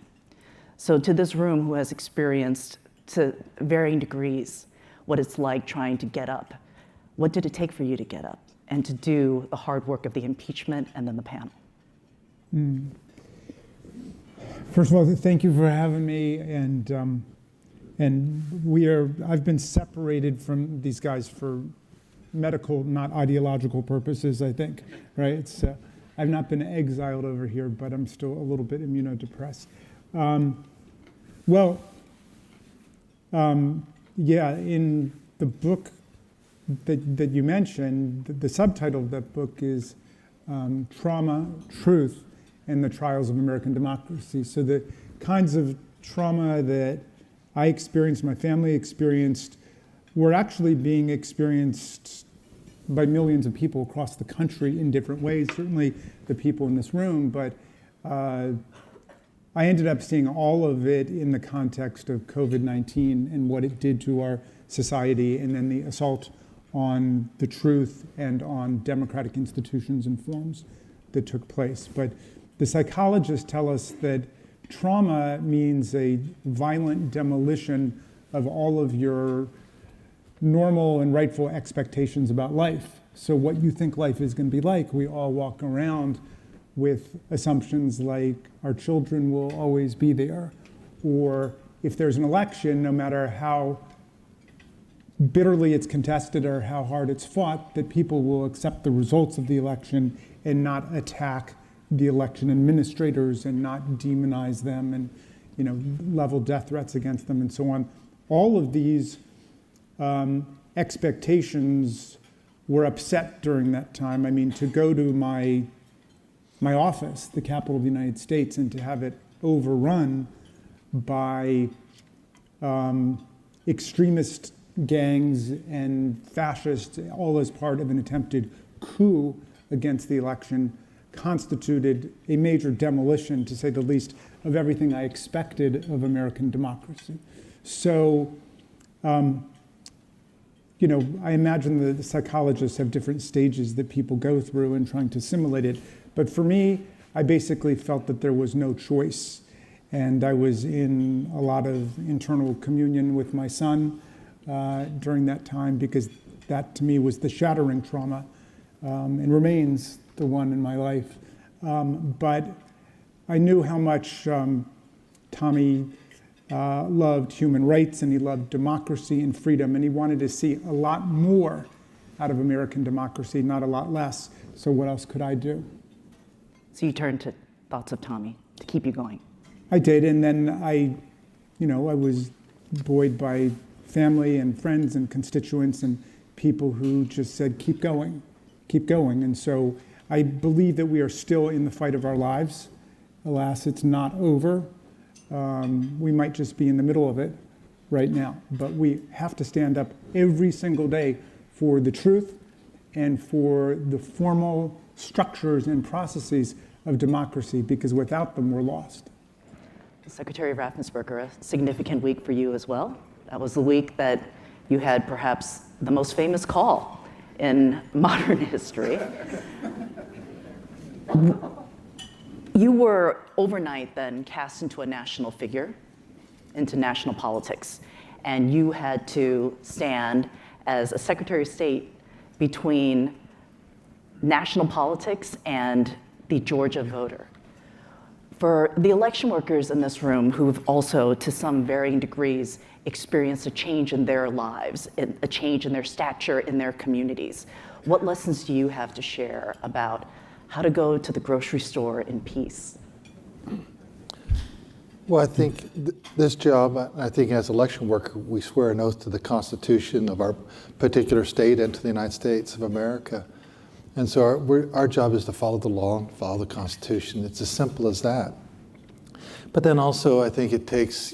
So to this room who has experienced, to varying degrees, what it's like trying to get up, what did it take for you to get up and to do the hard work of the impeachment and then the panel? First of all, thank you for having me, and I've been separated from these guys for medical, not ideological purposes, I think, right? It's, I've not been exiled over here, but I'm still a little bit immunodepressed. Yeah, in the book that you mentioned, the subtitle of that book is Trauma, Truth, and the Trials of American Democracy. So the kinds of trauma that I experienced, my family experienced, were actually being experienced by millions of people across the country in different ways, certainly the people in this room, but I ended up seeing all of it in the context of COVID-19 and what it did to our society, and then the assault on the truth and on democratic institutions and forms that took place. But the psychologists tell us that trauma means a violent demolition of all of your normal and rightful expectations about life. So what you think life is going to be like, we all walk around with assumptions like our children will always be there, or if there's an election, no matter how bitterly it's contested or how hard it's fought, that people will accept the results of the election and not attack the election administrators and not demonize them and, you know, level death threats against them and so on. All of these expectations were upset during that time. I mean, to go to my office, the Capitol of the United States, and to have it overrun by extremist gangs and fascists, all as part of an attempted coup against the election, constituted a major demolition, to say the least, of everything I expected of American democracy. So, you know, I imagine the psychologists have different stages that people go through in trying to simulate it. But for me, I basically felt that there was no choice. And I was in a lot of internal communion with my son during that time, because that to me was the shattering trauma and remains the one in my life. But I knew how much Tommy loved human rights, and he loved democracy and freedom, and he wanted to see a lot more out of American democracy, not a lot less. So what else could I do? So you turned to thoughts of Tommy to keep you going. I did, and then I was buoyed by family and friends and constituents and people who just said, keep going, keep going. And so I believe that we are still in the fight of our lives. Alas, it's not over. We might just be in the middle of it right now, but we have to stand up every single day for the truth and for the formal structures and processes of democracy, because without them, we're lost. Secretary Raffensperger, a significant week for you as well. That was the week that you had perhaps the most famous call in modern history. You were overnight then cast into a national figure, into national politics, and you had to stand as a Secretary of State between national politics and the Georgia voter. For the election workers in this room who've also, to some varying degrees, experience a change in their lives, a change in their stature in their communities. What lessons do you have to share about how to go to the grocery store in peace? Well, I think this job, I think as election worker, we swear an oath to the Constitution of our particular state and to the United States of America. And so our job is to follow the law and follow the Constitution. It's as simple as that. But then also, I think it takes,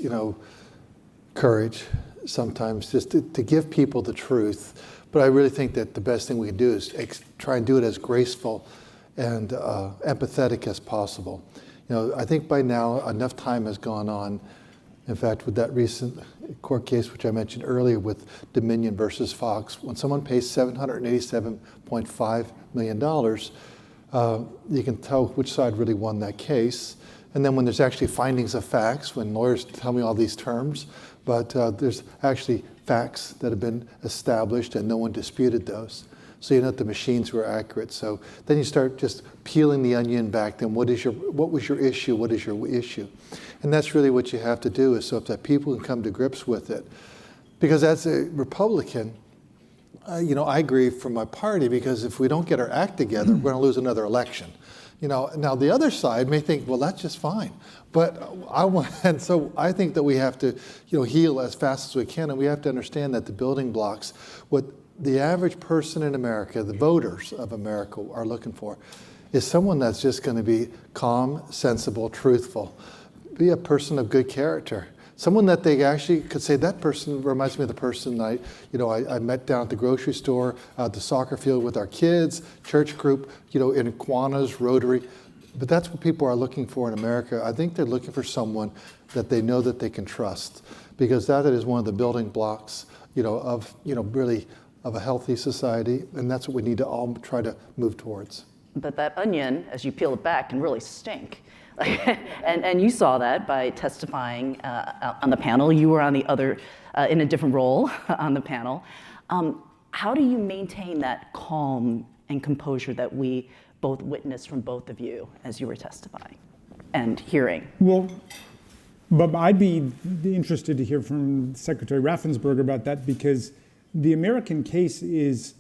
courage sometimes just to give people the truth. But I really think that the best thing we can do is try and do it as graceful and empathetic as possible. I think by now enough time has gone on. In fact, with that recent court case, which I mentioned earlier with Dominion versus Fox, when someone pays $787.5 million, you can tell which side really won that case. And then when there's actually findings of facts, when lawyers tell me all these terms, but there's actually facts that have been established and no one disputed those. So you know that the machines were accurate. So then you start just peeling the onion back. Then what was your issue? What is your issue? And that's really what you have to do, is so that people can come to grips with it. Because as a Republican, I agree from my party, because if we don't get our act together, we're going to lose another election. Now the other side may think, well, that's just fine. But and so I think that we have to, heal as fast as we can, and we have to understand that the building blocks, what the average person in America, the voters of America, are looking for is someone that's just going to be calm, sensible, truthful, be a person of good character, someone that they actually could say, that person reminds me of the person I met down at the grocery store, at the soccer field with our kids, church group, in Kiwanis, Rotary. But that's what people are looking for in America. I think they're looking for someone that they know that they can trust, because that is one of the building blocks, of a healthy society, and that's what we need to all try to move towards. But that onion, as you peel it back, can really stink. and you saw that by testifying on the panel. You were on the other, in a different role on the panel. How do you maintain that calm and composure that we both witnessed from both of you as you were testifying and hearing? Well, but I'd be interested to hear from Secretary Raffensperger about that, because the American case is,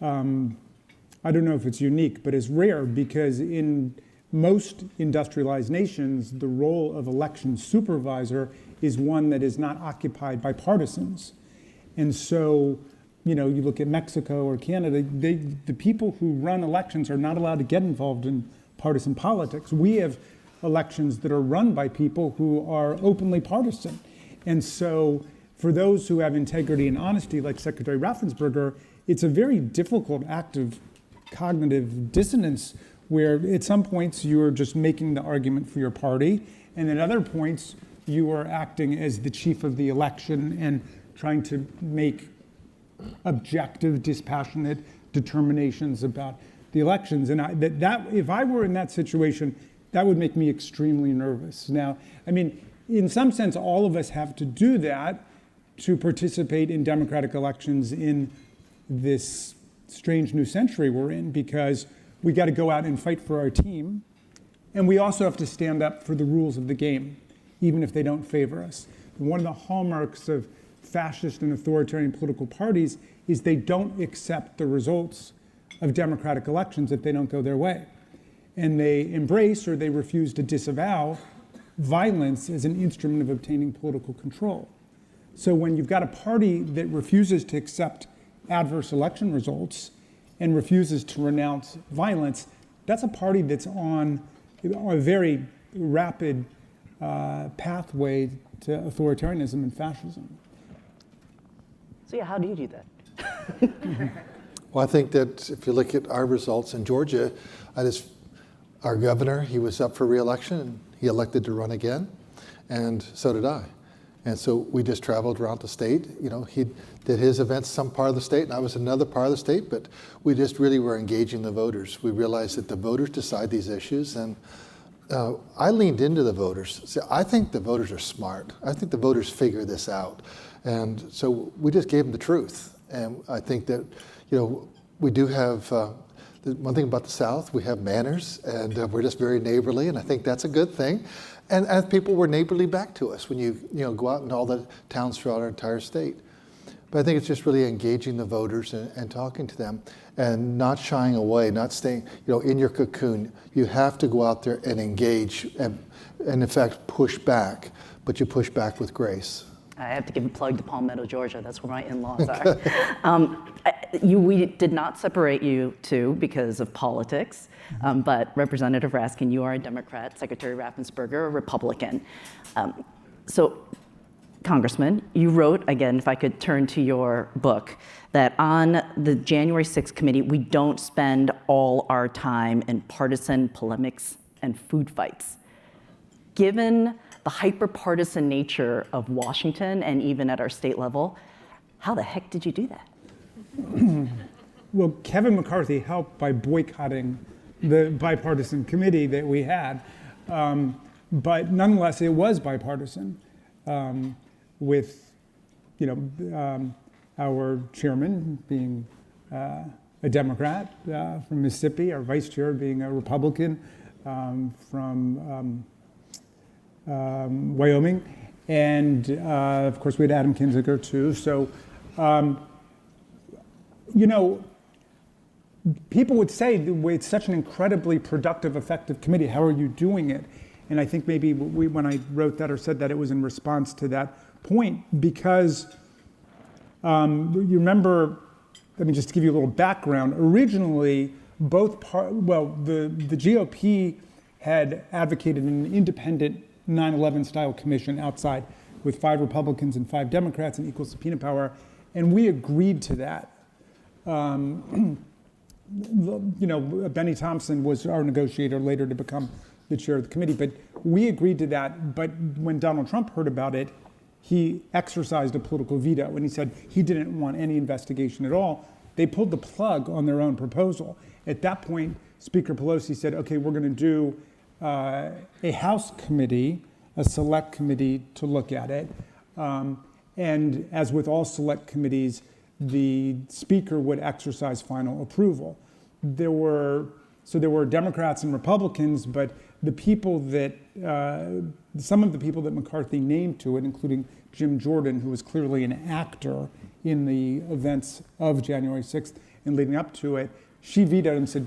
I don't know if it's unique, but it's rare, because in most industrialized nations, the role of election supervisor is one that is not occupied by partisans. And so, you look at Mexico or Canada, the people who run elections are not allowed to get involved in partisan politics. We have elections that are run by people who are openly partisan. And so for those who have integrity and honesty, like Secretary Raffensperger, it's a very difficult act of cognitive dissonance, where at some points you are just making the argument for your party, and at other points you are acting as the chief of the election and trying to make objective, dispassionate determinations about the elections. And if I were in that situation, that would make me extremely nervous. Now, in some sense, all of us have to do that to participate in democratic elections in this strange new century we're in, because we got to go out and fight for our team. And we also have to stand up for the rules of the game, even if they don't favor us. And one of the hallmarks of fascist and authoritarian political parties is they don't accept the results of democratic elections if they don't go their way. And they embrace, or they refuse to disavow, violence as an instrument of obtaining political control. So when you've got a party that refuses to accept adverse election results and refuses to renounce violence, that's a party that's on a very rapid pathway to authoritarianism and fascism. So yeah, how do you do that? Well, I think that if you look at our results in Georgia, our governor, he was up for re-election, and he elected to run again, and so did I. And so we just traveled around the state. He did his events some part of the state, and I was in another part of the state, but we just really were engaging the voters. We realized that the voters decide these issues, and I leaned into the voters. See, I think the voters are smart. I think the voters figure this out. And so we just gave them the truth. And I think that, we do have The one thing about the South, we have manners, and we're just very neighborly, and I think that's a good thing. And as people were neighborly back to us when you go out in all the towns throughout our entire state. But I think it's just really engaging the voters and talking to them and not shying away, not staying in your cocoon. You have to go out there and engage and in fact push back, but you push back with grace. I have to give a plug to Palmetto, Georgia. That's where my in-laws are. We did not separate you two because of politics, but Representative Raskin, you are a Democrat, Secretary Raffensperger, a Republican. So, Congressman, you wrote, again, if I could turn to your book, that on the January 6th committee, we don't spend all our time in partisan polemics and food fights. Given the hyper-partisan nature of Washington and even at our state level, how the heck did you do that? Well, Kevin McCarthy helped by boycotting the bipartisan committee that we had. But nonetheless, it was bipartisan with, our chairman being a Democrat from Mississippi, our vice chair being a Republican from Wyoming, and of course we had Adam Kinzinger too. So, people would say it's such an incredibly productive, effective committee. How are you doing it? And I think maybe when I wrote that or said that, it was in response to that point because you remember. I mean, just to give you a little background. Originally, the GOP had advocated an independent 9/11 style commission outside with 5 Republicans and 5 Democrats and equal subpoena power, and we agreed to that. Benny Thompson was our negotiator later to become the chair of the committee, but we agreed to that. But when Donald Trump heard about it, he exercised a political veto, and he said he didn't want any investigation at all. They pulled the plug on their own proposal. At that point, Speaker Pelosi said, okay, we're going to do a House committee, a select committee to look at it. And as with all select committees, the Speaker would exercise final approval. There were Democrats and Republicans, but the people that, some of the people that McCarthy named to it, including Jim Jordan, who was clearly an actor in the events of January 6th and leading up to it, she vetoed and said,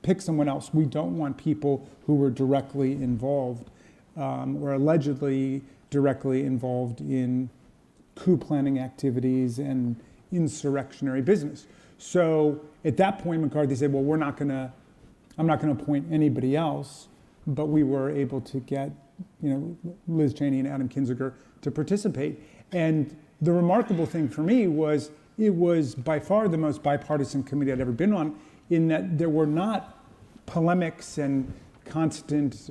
pick someone else. We don't want people who were directly involved or allegedly directly involved in coup planning activities and insurrectionary business. So at that point, McCarthy said, well, I'm not going to appoint anybody else, but we were able to get, Liz Cheney and Adam Kinzinger to participate. And the remarkable thing for me was it was by far the most bipartisan committee I'd ever been on, in that there were not polemics and constant,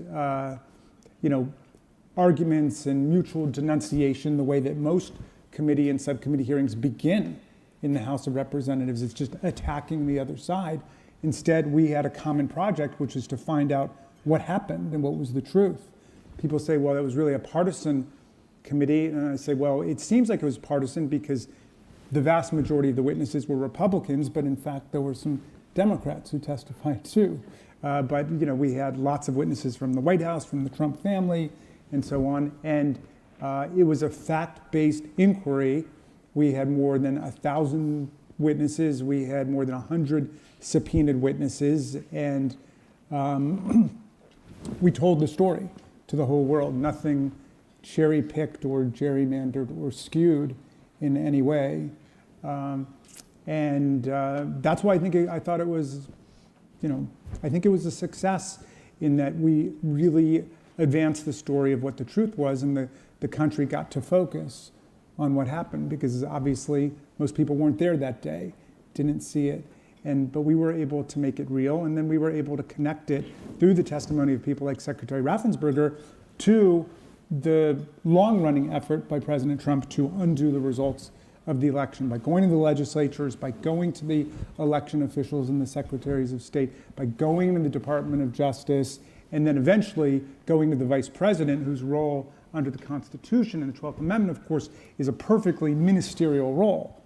arguments and mutual denunciation the way that most committee and subcommittee hearings begin in the House of Representatives. It's just attacking the other side. Instead, we had a common project, which is to find out what happened and what was the truth. People say, well, it was really a partisan committee. And I say, well, it seems like it was partisan because the vast majority of the witnesses were Republicans, but in fact, there were some Democrats who testified too. But we had lots of witnesses from the White House, from the Trump family, and so on. And it was a fact-based inquiry. We had more than 1,000 witnesses. We had more than 100 subpoenaed witnesses. And we told the story to the whole world. Nothing cherry-picked or gerrymandered or skewed in any way. And that's why I thought it was, I think it was a success in that we really advanced the story of what the truth was, and the country got to focus on what happened, because obviously most people weren't there that day, didn't see it. But we were able to make it real, and then we were able to connect it through the testimony of people like Secretary Raffensperger to the long-running effort by President Trump to undo the results of the election by going to the legislatures, by going to the election officials and the secretaries of state, by going to the Department of Justice, and then eventually going to the vice president, whose role under the Constitution and the 12th Amendment, of course, is a perfectly ministerial role.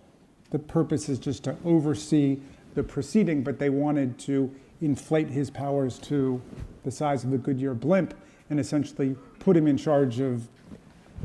The purpose is just to oversee the proceeding, but they wanted to inflate his powers to the size of the Goodyear blimp and essentially put him in charge of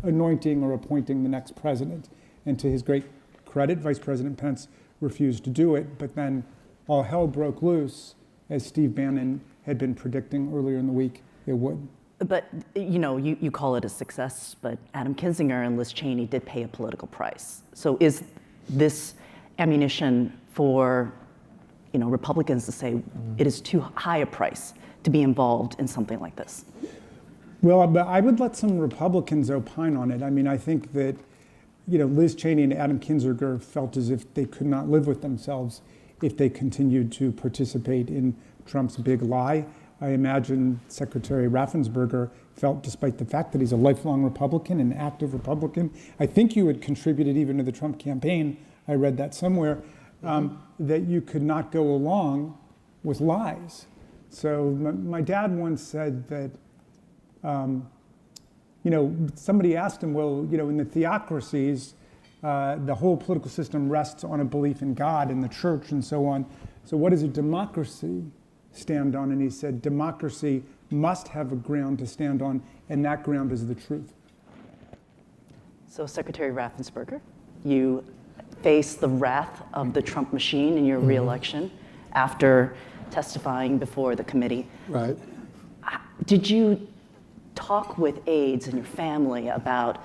anointing or appointing the next president. And to his great credit, Vice President Pence refused to do it, but then all hell broke loose, as Steve Bannon had been predicting earlier in the week it would. But you call it a success, but Adam Kinzinger and Liz Cheney did pay a political price. So is this ammunition for Republicans to say it is too high a price to be involved in something like this? Well, but I would let some Republicans opine on it. I mean, I think that Liz Cheney and Adam Kinzinger felt as if they could not live with themselves if they continued to participate in Trump's big lie. I imagine Secretary Raffensperger felt, despite the fact that he's a lifelong Republican, an active Republican, I think you had contributed even to the Trump campaign, I read that somewhere, that you could not go along with lies. So my dad once said that, somebody asked him, well, in the theocracies, the whole political system rests on a belief in God and the church and so on. So what does a democracy stand on? And he said, democracy must have a ground to stand on, and that ground is the truth. So Secretary Raffensperger, you face the wrath of the Trump machine in your reelection after testifying before the committee. Right. Did you talk with aides and your family about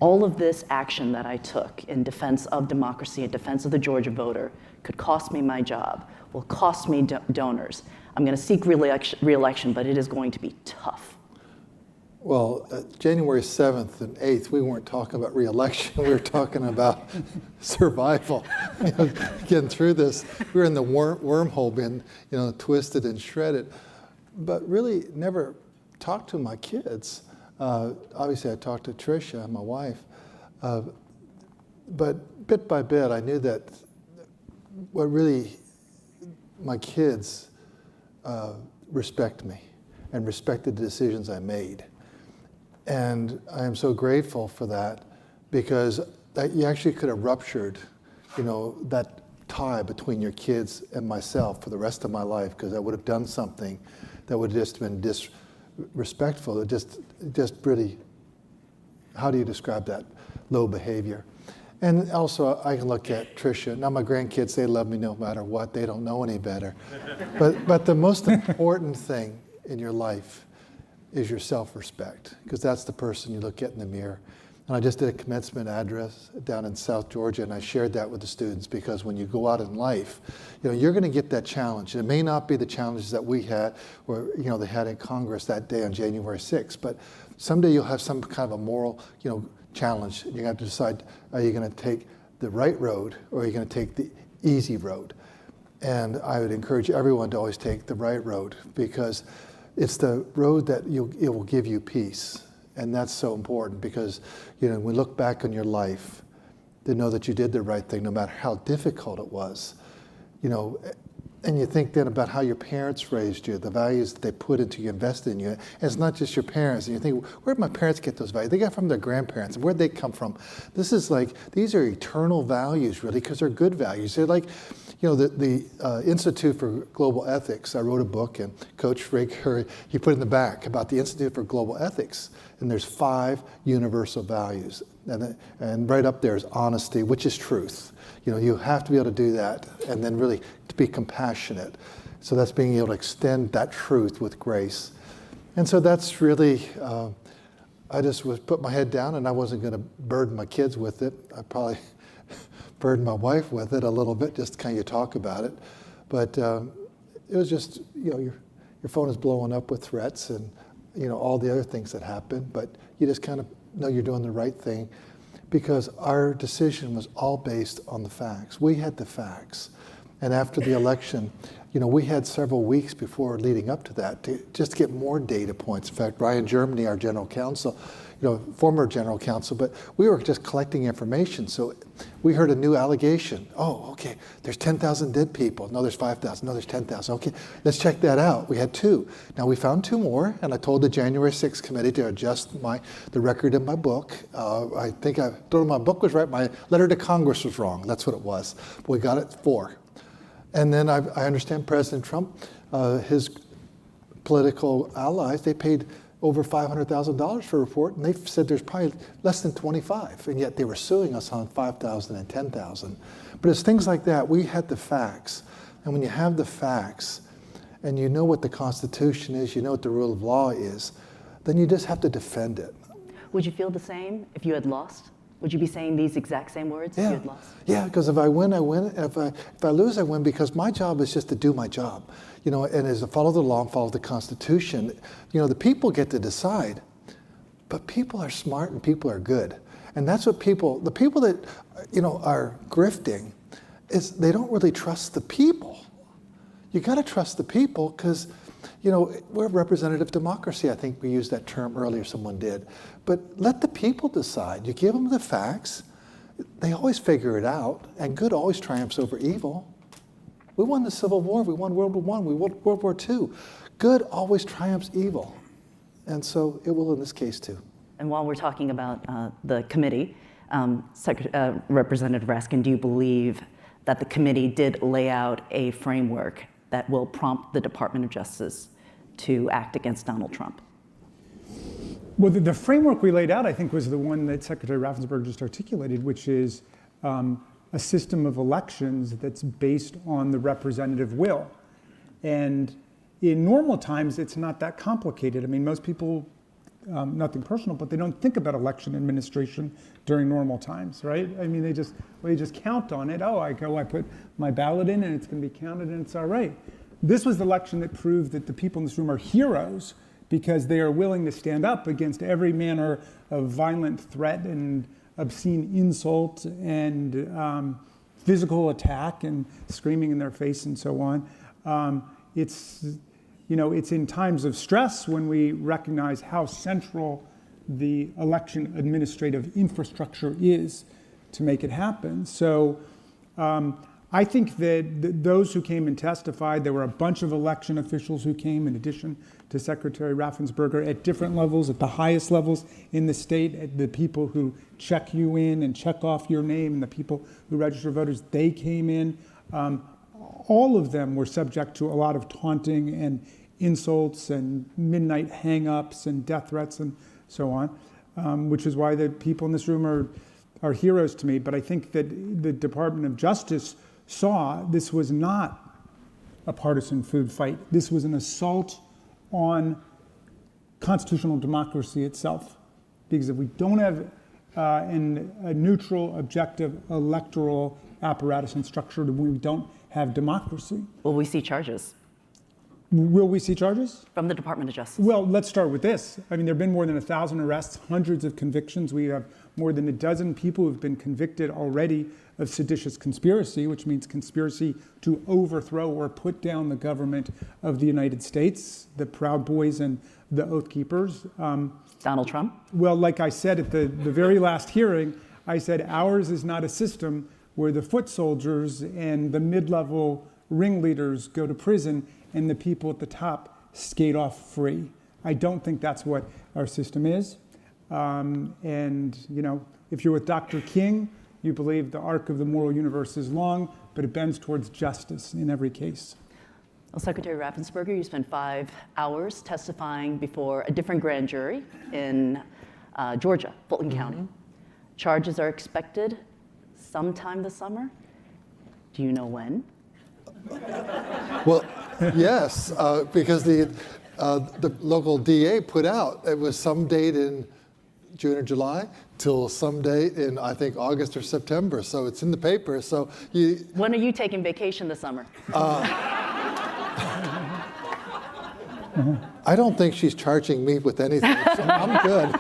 all of this action that I took in defense of democracy, in defense of the Georgia voter, could cost me my job, will cost me donors. I'm going to seek re-election, but it is going to be tough. Well, January 7th and 8th, we weren't talking about re-election. We were talking about survival, getting through this. We were in the wormhole being, twisted and shredded, but really never talked to my kids. Obviously, I talked to Tricia, my wife, but bit by bit, I knew that what really my kids respect me and respected the decisions I made. And I am so grateful for that, because you actually could have ruptured, that tie between your kids and myself for the rest of my life, because I would have done something that would have just been disrespectful. Just really, how do you describe that? Low behavior. And also, I can look at Tricia. Now, my grandkids, they love me no matter what. They don't know any better. But the most important thing in your life is your self-respect, because that's the person you look at in the mirror. And I just did a commencement address down in South Georgia, and I shared that with the students, because when you go out in life, you're going to get that challenge. It may not be the challenges that we had, or they had in Congress that day on January 6th, but someday you'll have some kind of a moral, challenge. You have to decide: are you going to take the right road, or are you going to take the easy road? And I would encourage everyone to always take the right road, because it's the road that it will give you peace. And that's so important, because when we look back on your life, to know that you did the right thing no matter how difficult it was. And you think then about how your parents raised you, the values that they put into you, invested in you. And it's not just your parents. And you think, where did my parents get those values? They got from their grandparents. Where'd they come from? This is these are eternal values, really, because they're good values. They're like, the Institute for Global Ethics. I wrote a book, and Coach Rick, he put in the back about the Institute for Global Ethics. And there's 5 universal values. And right up there is honesty, which is truth. You have to be able to do that, and then really to be compassionate. So that's being able to extend that truth with grace. And so that's really, I just put my head down, and I wasn't going to burden my kids with it. I probably burdened my wife with it a little bit, just kind of talk about it. But it was just, your phone is blowing up with threats and, all the other things that happen. But you just kind of know you're doing the right thing, because our decision was all based on the facts. We had the facts. And after the election, we had several weeks before leading up to that to just get more data points. In fact, Ryan Germany, our general counsel, former general counsel, but we were just collecting information. So we heard a new allegation. Oh, okay, there's 10,000 dead people. No, there's 5,000. No, there's 10,000. Okay, let's check that out. We had 2. Now we found 2 more, and I told the January 6th committee to adjust the record in my book. I think I told them my book was right. My letter to Congress was wrong. That's what it was. We got it 4. And then I understand President Trump, his political allies, they paid over $500,000 for a report, and they said there's probably less than 25, and yet they were suing us on 5,000 and 10,000. But it's things like that. We had the facts, and when you have the facts, and you know what the Constitution is, you know what the rule of law is, then you just have to defend it. Would you feel the same if you had lost? Would you be saying these exact same words if you had lost? Yeah, because if I win, I win. If I lose, I win, because my job is just to do my job. You know, and is to follow the law and follow the Constitution. You know, the people get to decide, but people are smart and people are good. And that's what the people that, you know, are grifting, is they don't really trust the people. You got to trust the people because, you know, we're representative democracy. I think we used that term earlier, someone did. But let the people decide. You give them the facts, they always figure it out, and good always triumphs over evil. We won the Civil War, we won World War I, we won World War II. Good always triumphs evil. And so it will in this case too. And while we're talking about the committee, Representative Raskin, do you believe that the committee did lay out a framework that will prompt the Department of Justice to act against Donald Trump? Well, the framework we laid out, I think, was the one that Secretary Raffensperger just articulated, which is a system of elections that's based on the representative will. And in normal times, it's not that complicated. I mean, most people, nothing personal, but they don't think about election administration during normal times, right? I mean, they just count on it. Oh, I put my ballot in and it's going to be counted and it's all right. This was the election that proved that the people in this room are heroes because they are willing to stand up against every manner of violent threat and obscene insult and physical attack and screaming in their face and so on. It's in times of stress when we recognize how central the election administrative infrastructure is to make it happen. So I think that those who came and testified, there were a bunch of election officials who came in addition to Secretary Raffensperger at different levels, at the highest levels in the state, at the people who check you in and check off your name and the people who register voters, they came in. All of them were subject to a lot of taunting and insults and midnight hang-ups and death threats and so on, which is why the people in this room are heroes to me. But I think that the Department of Justice saw this was not a partisan food fight. This was an assault on constitutional democracy itself. Because if we don't have a neutral, objective electoral apparatus and structure, we don't have democracy. Will we see charges? Will we see charges? From the Department of Justice. Well, let's start with this. I mean, there have been more than 1,000 arrests, hundreds of convictions. We have more than a dozen people who've been convicted already of seditious conspiracy, which means conspiracy to overthrow or put down the government of the United States, the Proud Boys and the Oath Keepers. Donald Trump? Well, like I said at the very last hearing, I said ours is not a system where the foot soldiers and the mid-level ringleaders go to prison and the people at the top skate off free. I don't think that's what our system is. And, you know, if you're with Dr. King, you believe the arc of the moral universe is long, but it bends towards justice in every case. Well, Secretary Raffensperger, you spent 5 hours testifying before a different grand jury in Georgia, Fulton County. Charges are expected sometime this summer. Do you know when? Well, yes, because the local DA put out, it was some date in June or July till some date in, I think, August or September. So it's in the paper. So when are you taking vacation this summer? I don't think she's charging me with anything, so I'm good.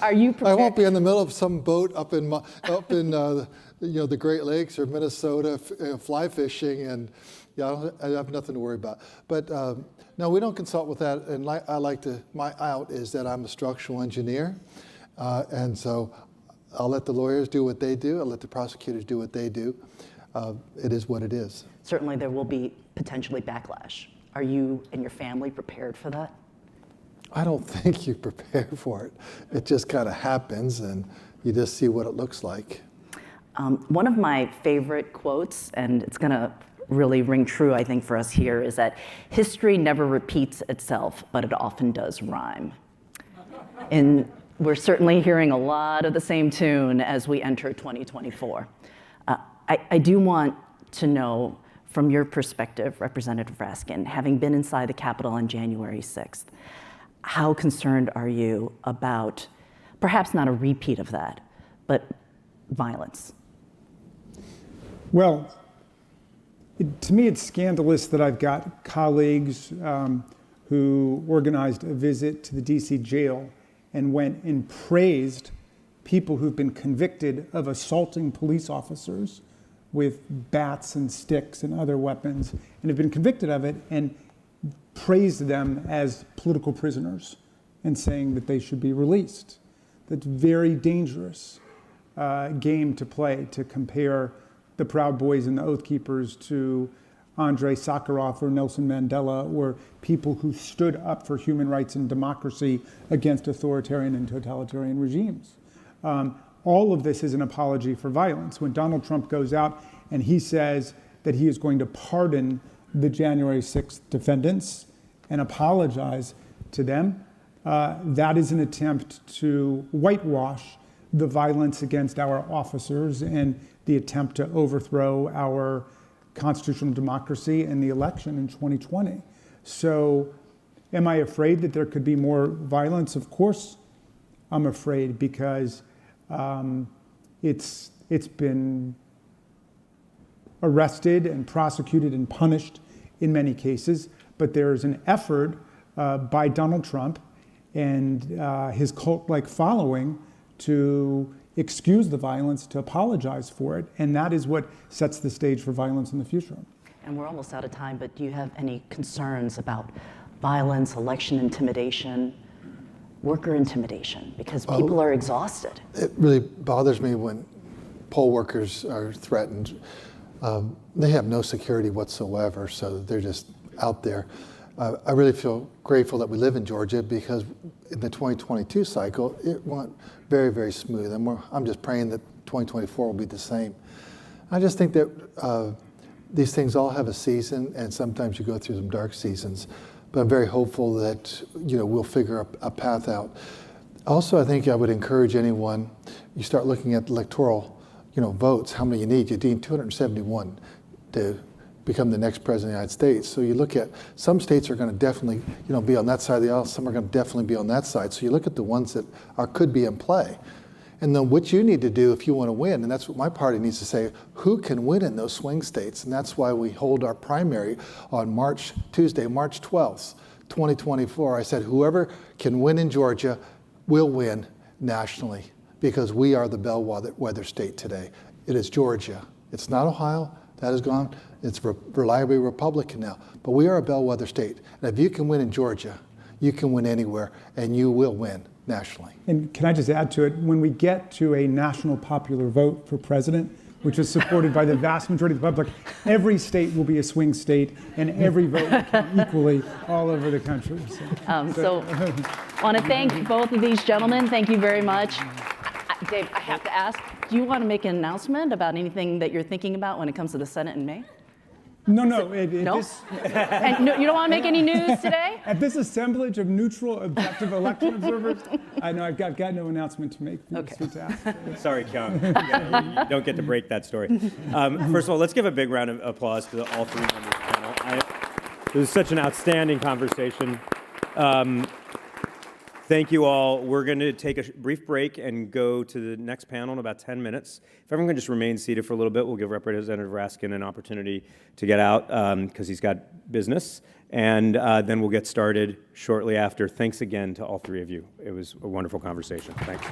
Are you prepared? I won't be in the middle of some boat up in the Great Lakes or Minnesota fly fishing, and I have nothing to worry about. But no, we don't consult with that. And my out is that I'm a structural engineer, and so I'll let the lawyers do what they do. I'll let the prosecutors do what they do. It is what it is. Certainly, there will be potentially backlash. Are you and your family prepared for that? I don't think you prepare for it. It just kind of happens, and you just see what it looks like. One of my favorite quotes, and it's going to really ring true, I think, for us here, is that history never repeats itself, but it often does rhyme. And we're certainly hearing a lot of the same tune as we enter 2024. I do want to know, from your perspective, Representative Raskin, having been inside the Capitol on January 6th, how concerned are you about perhaps not a repeat of that, but violence? Well, to me, it's scandalous that I've got colleagues who organized a visit to the DC jail and went and praised people who've been convicted of assaulting police officers with bats and sticks and other weapons, and have been convicted of it, and praised them as political prisoners and saying that they should be released. That's very dangerous game to play, to compare the Proud Boys and the Oath Keepers to Andrei Sakharov or Nelson Mandela, or people who stood up for human rights and democracy against authoritarian and totalitarian regimes. All of this is an apology for violence. When Donald Trump goes out and he says that he is going to pardon the January 6th defendants and apologize to them, that is an attempt to whitewash the violence against our officers and the attempt to overthrow our constitutional democracy and the election in 2020. So am I afraid that there could be more violence? Of course I'm afraid, because it's been arrested and prosecuted and punished in many cases, but there is an effort by Donald Trump and his cult-like following to excuse the violence, to apologize for it, and that is what sets the stage for violence in the future. And we're almost out of time, but do you have any concerns about violence, election intimidation, worker intimidation? Because people are exhausted. It really bothers me when poll workers are threatened. They have no security whatsoever, so they're just out there. I really feel grateful that we live in Georgia, because in the 2022 cycle, it went very, very smooth. And I'm just praying that 2024 will be the same. I just think that these things all have a season, and sometimes you go through some dark seasons. But I'm very hopeful that we'll figure a path out. Also, I think I would encourage anyone, you start looking at electoral votes, how many you need. You need 271 to become the next president of the United States. So you look at, some states are going to definitely be on that side of the aisle, some are going to definitely be on that side. So you look at the ones that could be in play. And then what you need to do if you want to win, and that's what my party needs to say, who can win in those swing states? And that's why we hold our primary on Tuesday, March 12th, 2024. I said whoever can win in Georgia will win nationally, because we are the bellwether state today. It is Georgia. It's not Ohio. That is gone. It's reliably Republican now. But we are a bellwether state. And if you can win in Georgia, you can win anywhere, and you will win nationally. And can I just add to it, when we get to a national popular vote for president, which is supported by the vast majority of the public, every state will be a swing state, and every vote will count equally all over the country. So I want to thank both of these gentlemen. Thank you very much. Dave, I have to ask, do you want to make an announcement about anything that you're thinking about when it comes to the Senate in May? No. No? And no, you don't want to make any news today? At this assemblage of neutral, objective election observers, I know I've got no announcement to make. Okay. Sorry, Count. You don't get to break that story. First of all, let's give a big round of applause to all three members of the panel. It was such an outstanding conversation. Thank you all. We're going to take a brief break and go to the next panel in about 10 minutes. If everyone can just remain seated for a little bit, we'll give Representative Raskin an opportunity to get out because he's got business. And then we'll get started shortly after. Thanks again to all three of you. It was a wonderful conversation. Thanks.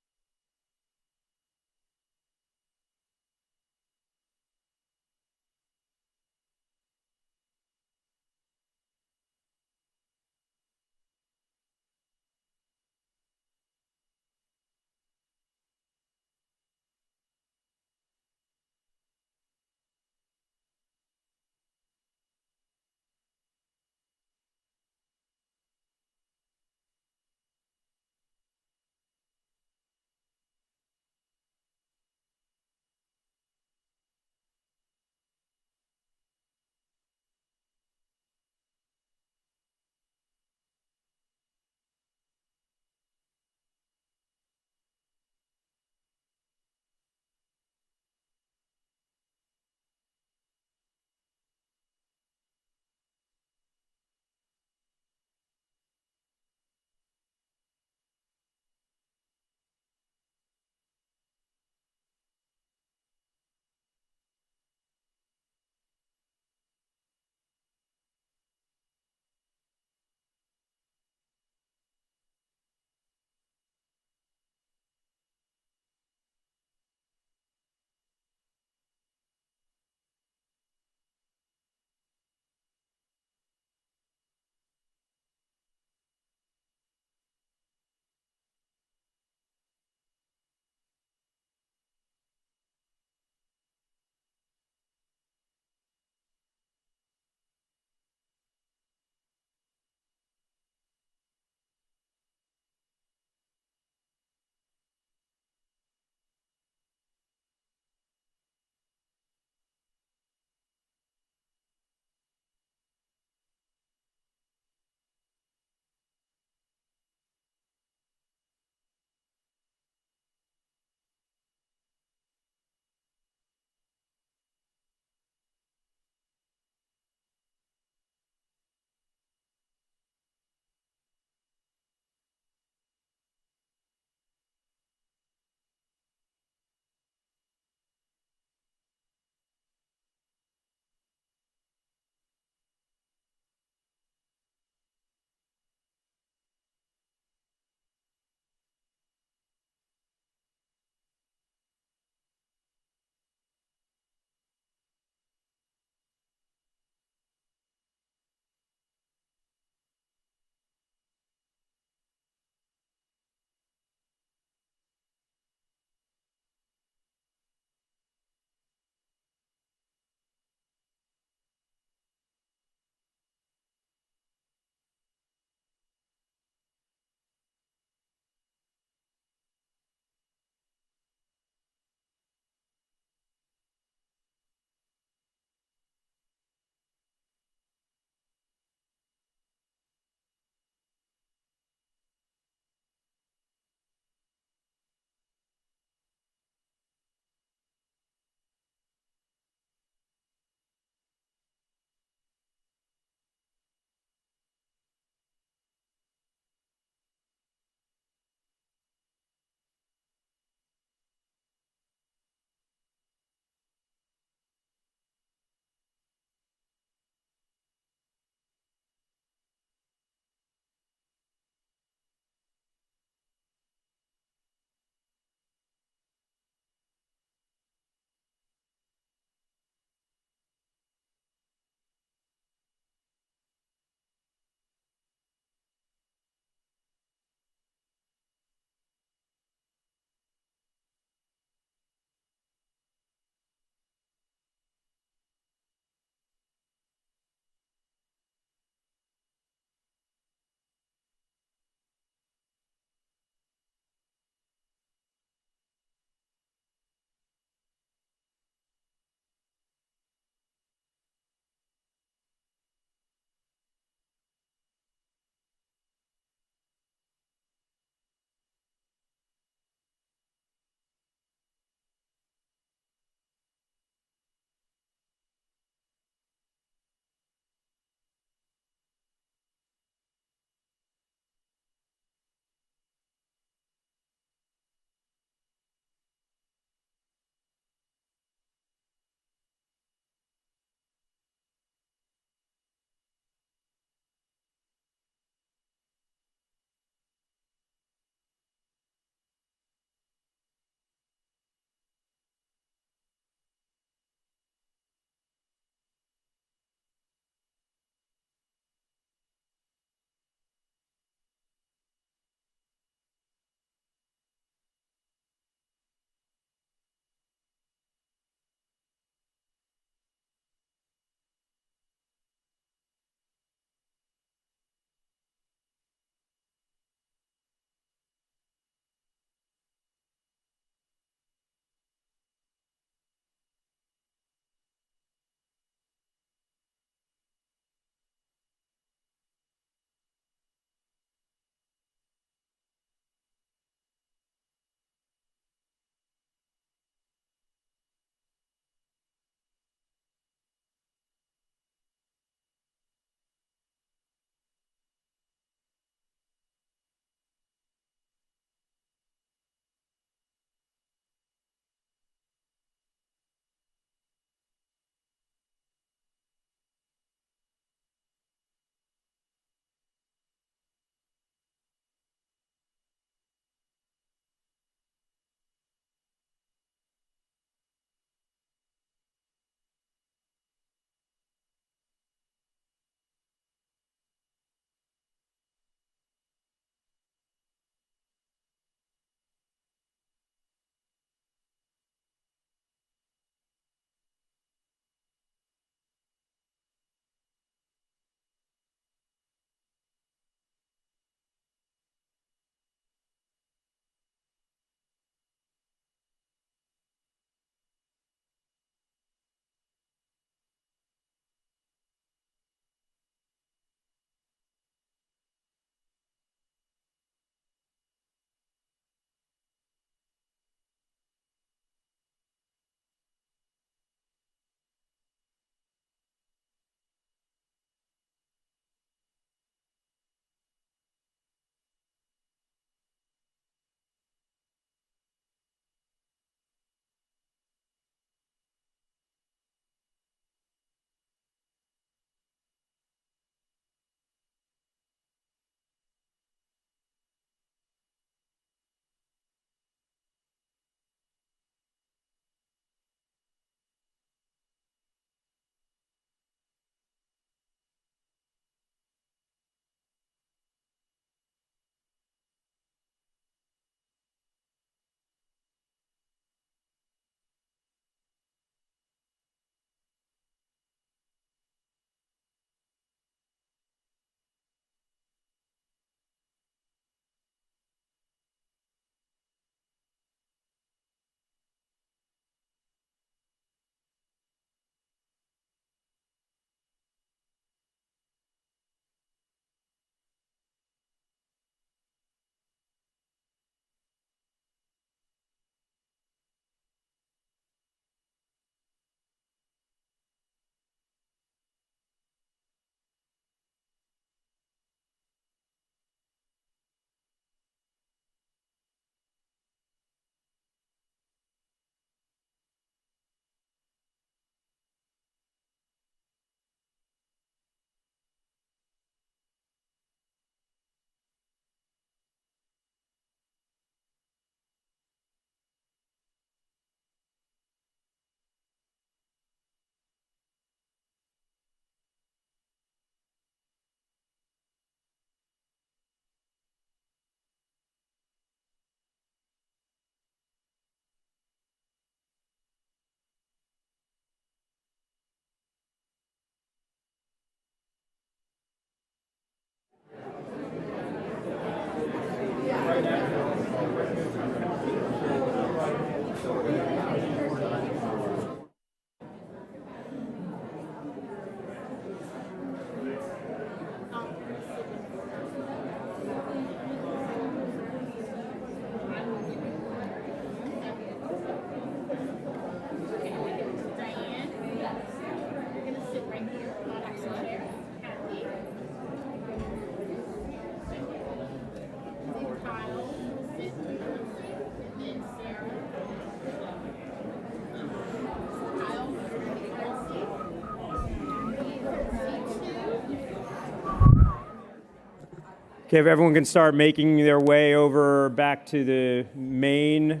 Okay, if everyone can start making their way over back to the main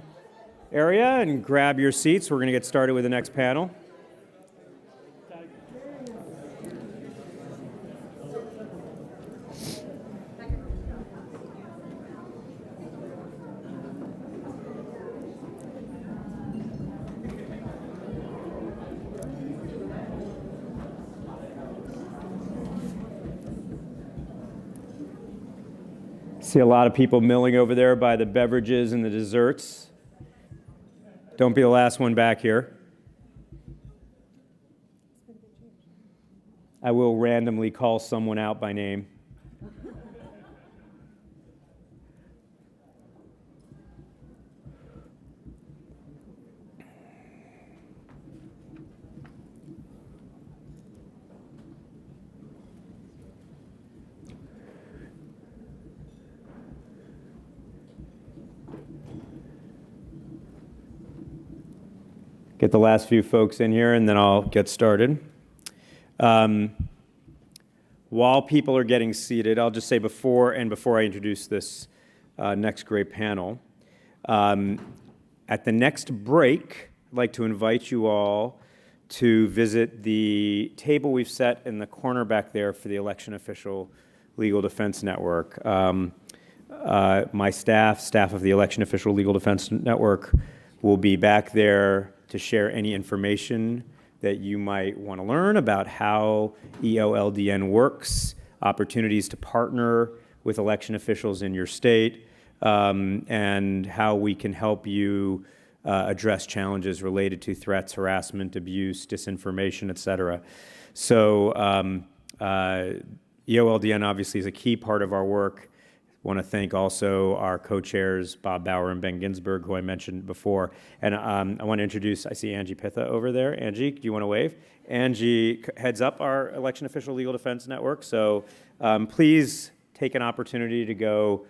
area and grab your seats, we're going to get started with the next panel. See a lot of people milling over there by the beverages and the desserts. Don't be the last one back here. I will randomly call someone out by name. Get the last few folks in here, and then I'll get started. While people are getting seated, I'll just say before I introduce this next great panel, at the next break, I'd like to invite you all to visit the table we've set in the corner back there for the Election Official Legal Defense Network. My staff of the Election Official Legal Defense Network will be back there to share any information that you might want to learn about how EOLDN works, opportunities to partner with election officials in your state, and how we can help you address challenges related to threats, harassment, abuse, disinformation, et cetera. So EOLDN obviously is a key part of our work. I want to thank also our co-chairs, Bob Bauer and Ben Ginsberg, who I mentioned before. And I want to introduce, I see Angie Pitha over there. Angie, do you want to wave? Angie heads up our Election Official Legal Defense Network. So please take an opportunity to go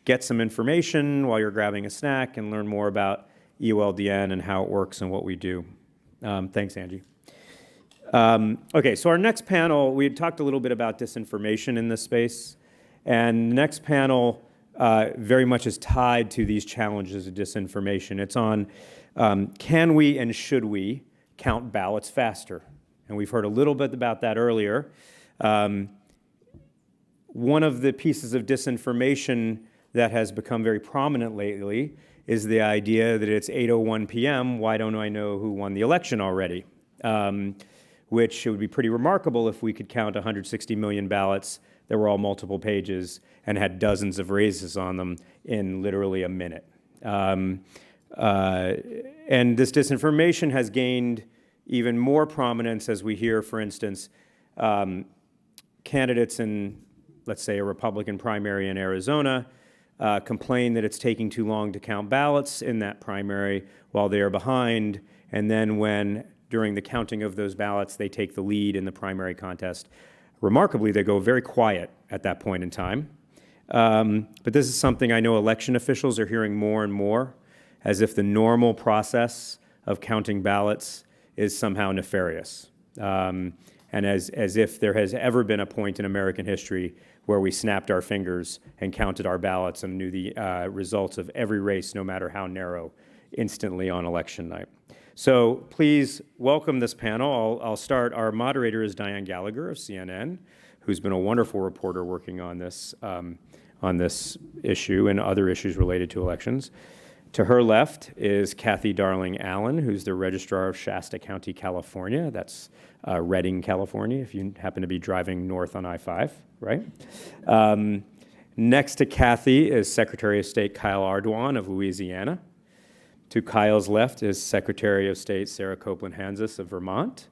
get some information while you're grabbing a snack and learn more about EOLDN and how it works and what we do. Thanks, Angie. Okay, so our next panel, we had talked a little bit about disinformation in this space. And the next panel very much is tied to these challenges of disinformation. It's on can we and should we count ballots faster? And we've heard a little bit about that earlier. One of the pieces of disinformation that has become very prominent lately is the idea that it's 8:01 p.m., why don't I know who won the election already? Which it would be pretty remarkable if we could count 160 million ballots that were all multiple pages and had dozens of races on them in literally a minute. And this disinformation has gained even more prominence as we hear, for instance, candidates in, let's say, a Republican primary in Arizona complain that it's taking too long to count ballots in that primary while they are behind, and then during the counting of those ballots, they take the lead in the primary contest. Remarkably, they go very quiet at that point in time. But this is something I know election officials are hearing more and more, as if the normal process of counting ballots is somehow nefarious. And as if there has ever been a point in American history where we snapped our fingers and counted our ballots and knew the results of every race, no matter how narrow, instantly on election night. So please welcome this panel. I'll start. Our moderator is Diane Gallagher of CNN, who's been a wonderful reporter working on this issue and other issues related to elections. To her left is Kathy Darling Allen, who's the Registrar of Shasta County, California. That's Redding, California, if you happen to be driving north on I-5, right? Next to Kathy is Secretary of State Kyle Ardoin of Louisiana. To Kyle's left is Secretary of State Sarah Copeland Hansis of Vermont.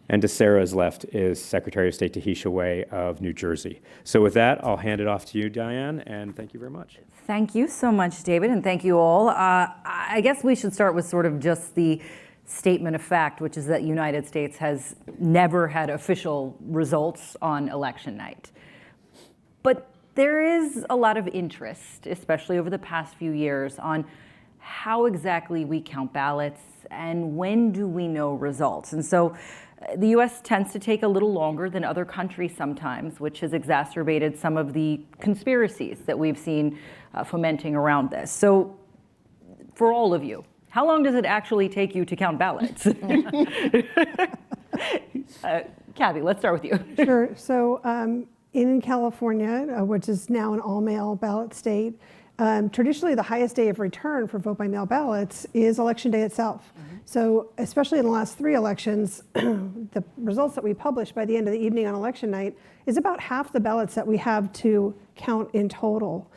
And to Sarah's left is Secretary of State Tahisha Wei of New Jersey. So with that, I'll hand it off to you, Diane, and thank you very much. Thank you so much, David, and thank you all. I guess we should start with sort of just the statement of fact, which is that the United States has never had official results on election night. But there is a lot of interest, especially over the past few years, on how exactly we count ballots and when do we know results. And so The US tends to take a little longer than other countries sometimes, which has exacerbated some of the conspiracies that we've seen fomenting around this. So for all of you, how long does it actually take you to count ballots? Kathy, let's start with you. Sure. So in California, which is now an all-mail ballot state, traditionally the highest day of return for vote-by-mail ballots is Election Day itself. So especially in the last 3 elections, the results that we publish by the end of the evening on election night is about half the ballots that we have to count in total.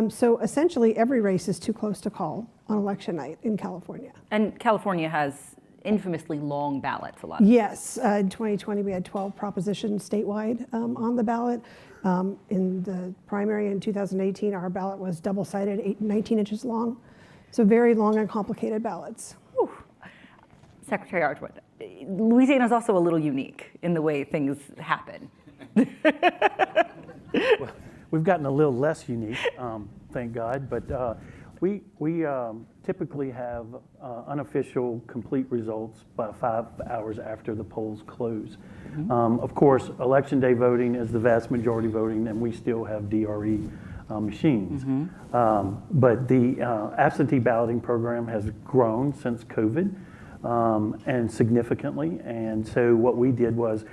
So essentially every race is too close to call on election night in California. And California has infamously long ballots a lot. Yes, in 2020 we had 12 propositions statewide on the ballot. In the primary in 2018, our ballot was double-sided, 19 inches long. So very long and complicated ballots. Whew. Secretary Archwood, Louisiana is also a little unique in the way things happen. Well, we've gotten a little less unique, thank God, but we typically have unofficial complete results by 5 hours after the polls close. Of course, Election Day voting is the vast majority voting, and we still have DRE machines. But the absentee balloting program has grown since COVID and significantly. And so what we did was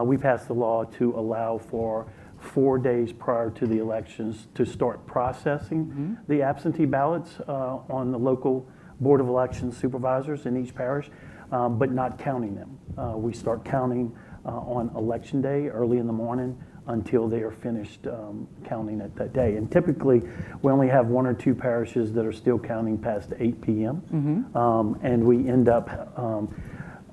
we passed the law to allow for 4 days prior to the elections to start processing the absentee ballots on the local Board of Elections supervisors in each parish, but not counting them. We start counting on Election Day early in the morning until they are finished counting it that day. And typically, we only have 1 or 2 parishes that are still counting past 8 p.m. And we end up,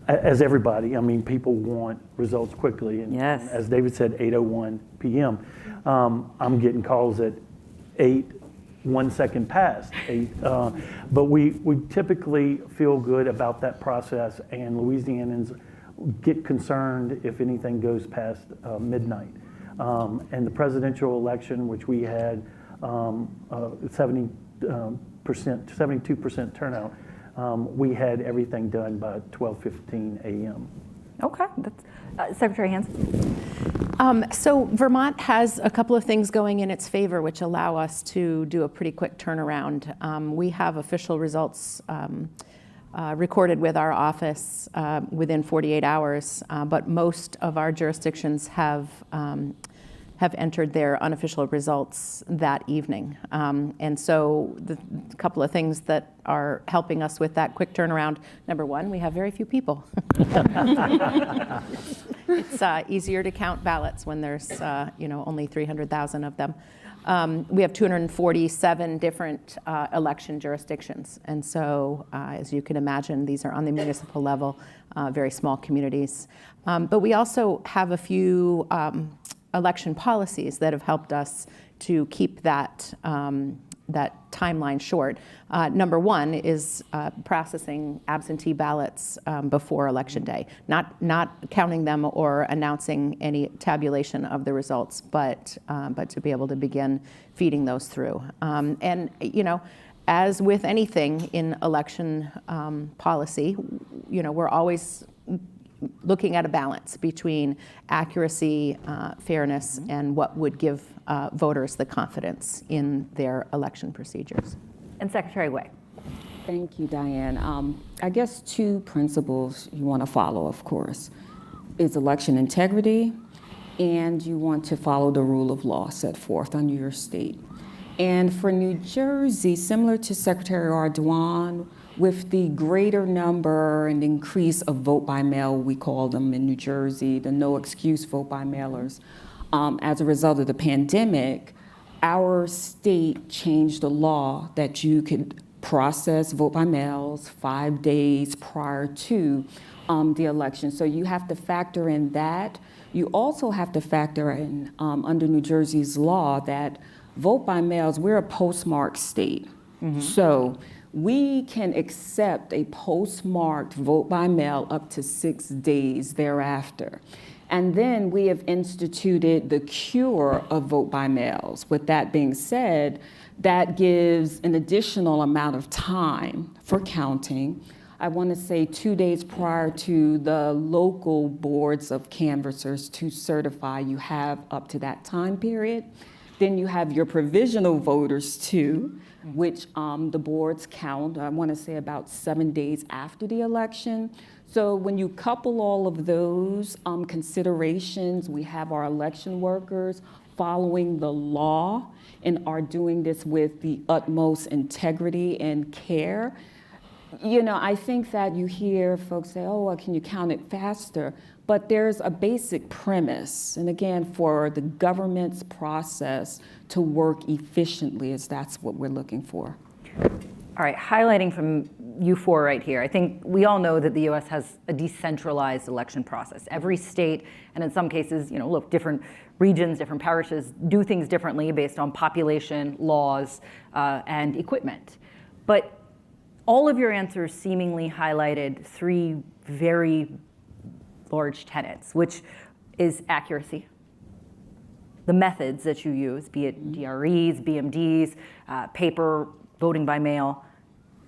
as everybody, I mean, people want results quickly. And as David said, 8:01 p.m. I'm getting calls at 1 second past 8. But we typically feel good about that process, and Louisianans get concerned if anything goes past midnight. And the presidential election, which we had 72% turnout, we had everything done by 12:15 a.m. Okay, that's, Secretary Hansen. So Vermont has a couple of things going in its favor which allow us to do a pretty quick turnaround. We have official results recorded with our office within 48 hours, but most of our jurisdictions have entered their unofficial results that evening. And so the couple of things that are helping us with that quick turnaround, number one, we have very few people. It's easier to count ballots when there's only 300,000 of them. We have 247 different election jurisdictions. And so, as you can imagine, these are on the municipal level, very small communities. But we also have a few election policies that have helped us to keep that timeline short. Number one is processing absentee ballots before Election Day, not counting them or announcing any tabulation of the results, but to be able to begin feeding those through. And as with anything in election policy, we're always looking at a balance between accuracy, fairness, and what would give voters the confidence in their election procedures. And Secretary Way. Thank you, Diane. I guess 2 principles you want to follow, of course, is election integrity, and you want to follow the rule of law set forth under your state. And for New Jersey, similar to Secretary Ardoin, with the greater number and increase of vote by mail, we call them in New Jersey, the no excuse vote by mailers, as a result of the pandemic, our state changed the law that you could process vote by mails 5 days prior to the election. So you have to factor in that. You also have to factor in, under New Jersey's law, that vote by mails, we're a postmark state. So we can accept a postmarked vote by mail up to 6 days thereafter. And then we have instituted the cure of vote by mails. With that being said, that gives an additional amount of time for counting. I want to say 2 days prior to the local boards of canvassers to certify, you have up to that time period. Then you have your provisional voters too, which the boards count, I want to say about 7 days after the election. So when you couple all of those considerations, we have our election workers following the law and are doing this with the utmost integrity and care. You know, I think that you hear folks say, oh, well, can you count it faster? But there's a basic premise, and again, for the government's process to work efficiently, as that's what we're looking for. All right, highlighting from you four right here, I think we all know that the US has a decentralized election process. Every state, and in some cases, you know, look, different regions, different parishes do things differently based on population, laws, and equipment. But all of your answers seemingly highlighted three very large tenets, which is accuracy, the methods that you use, be it DREs, BMDs, paper, voting by mail,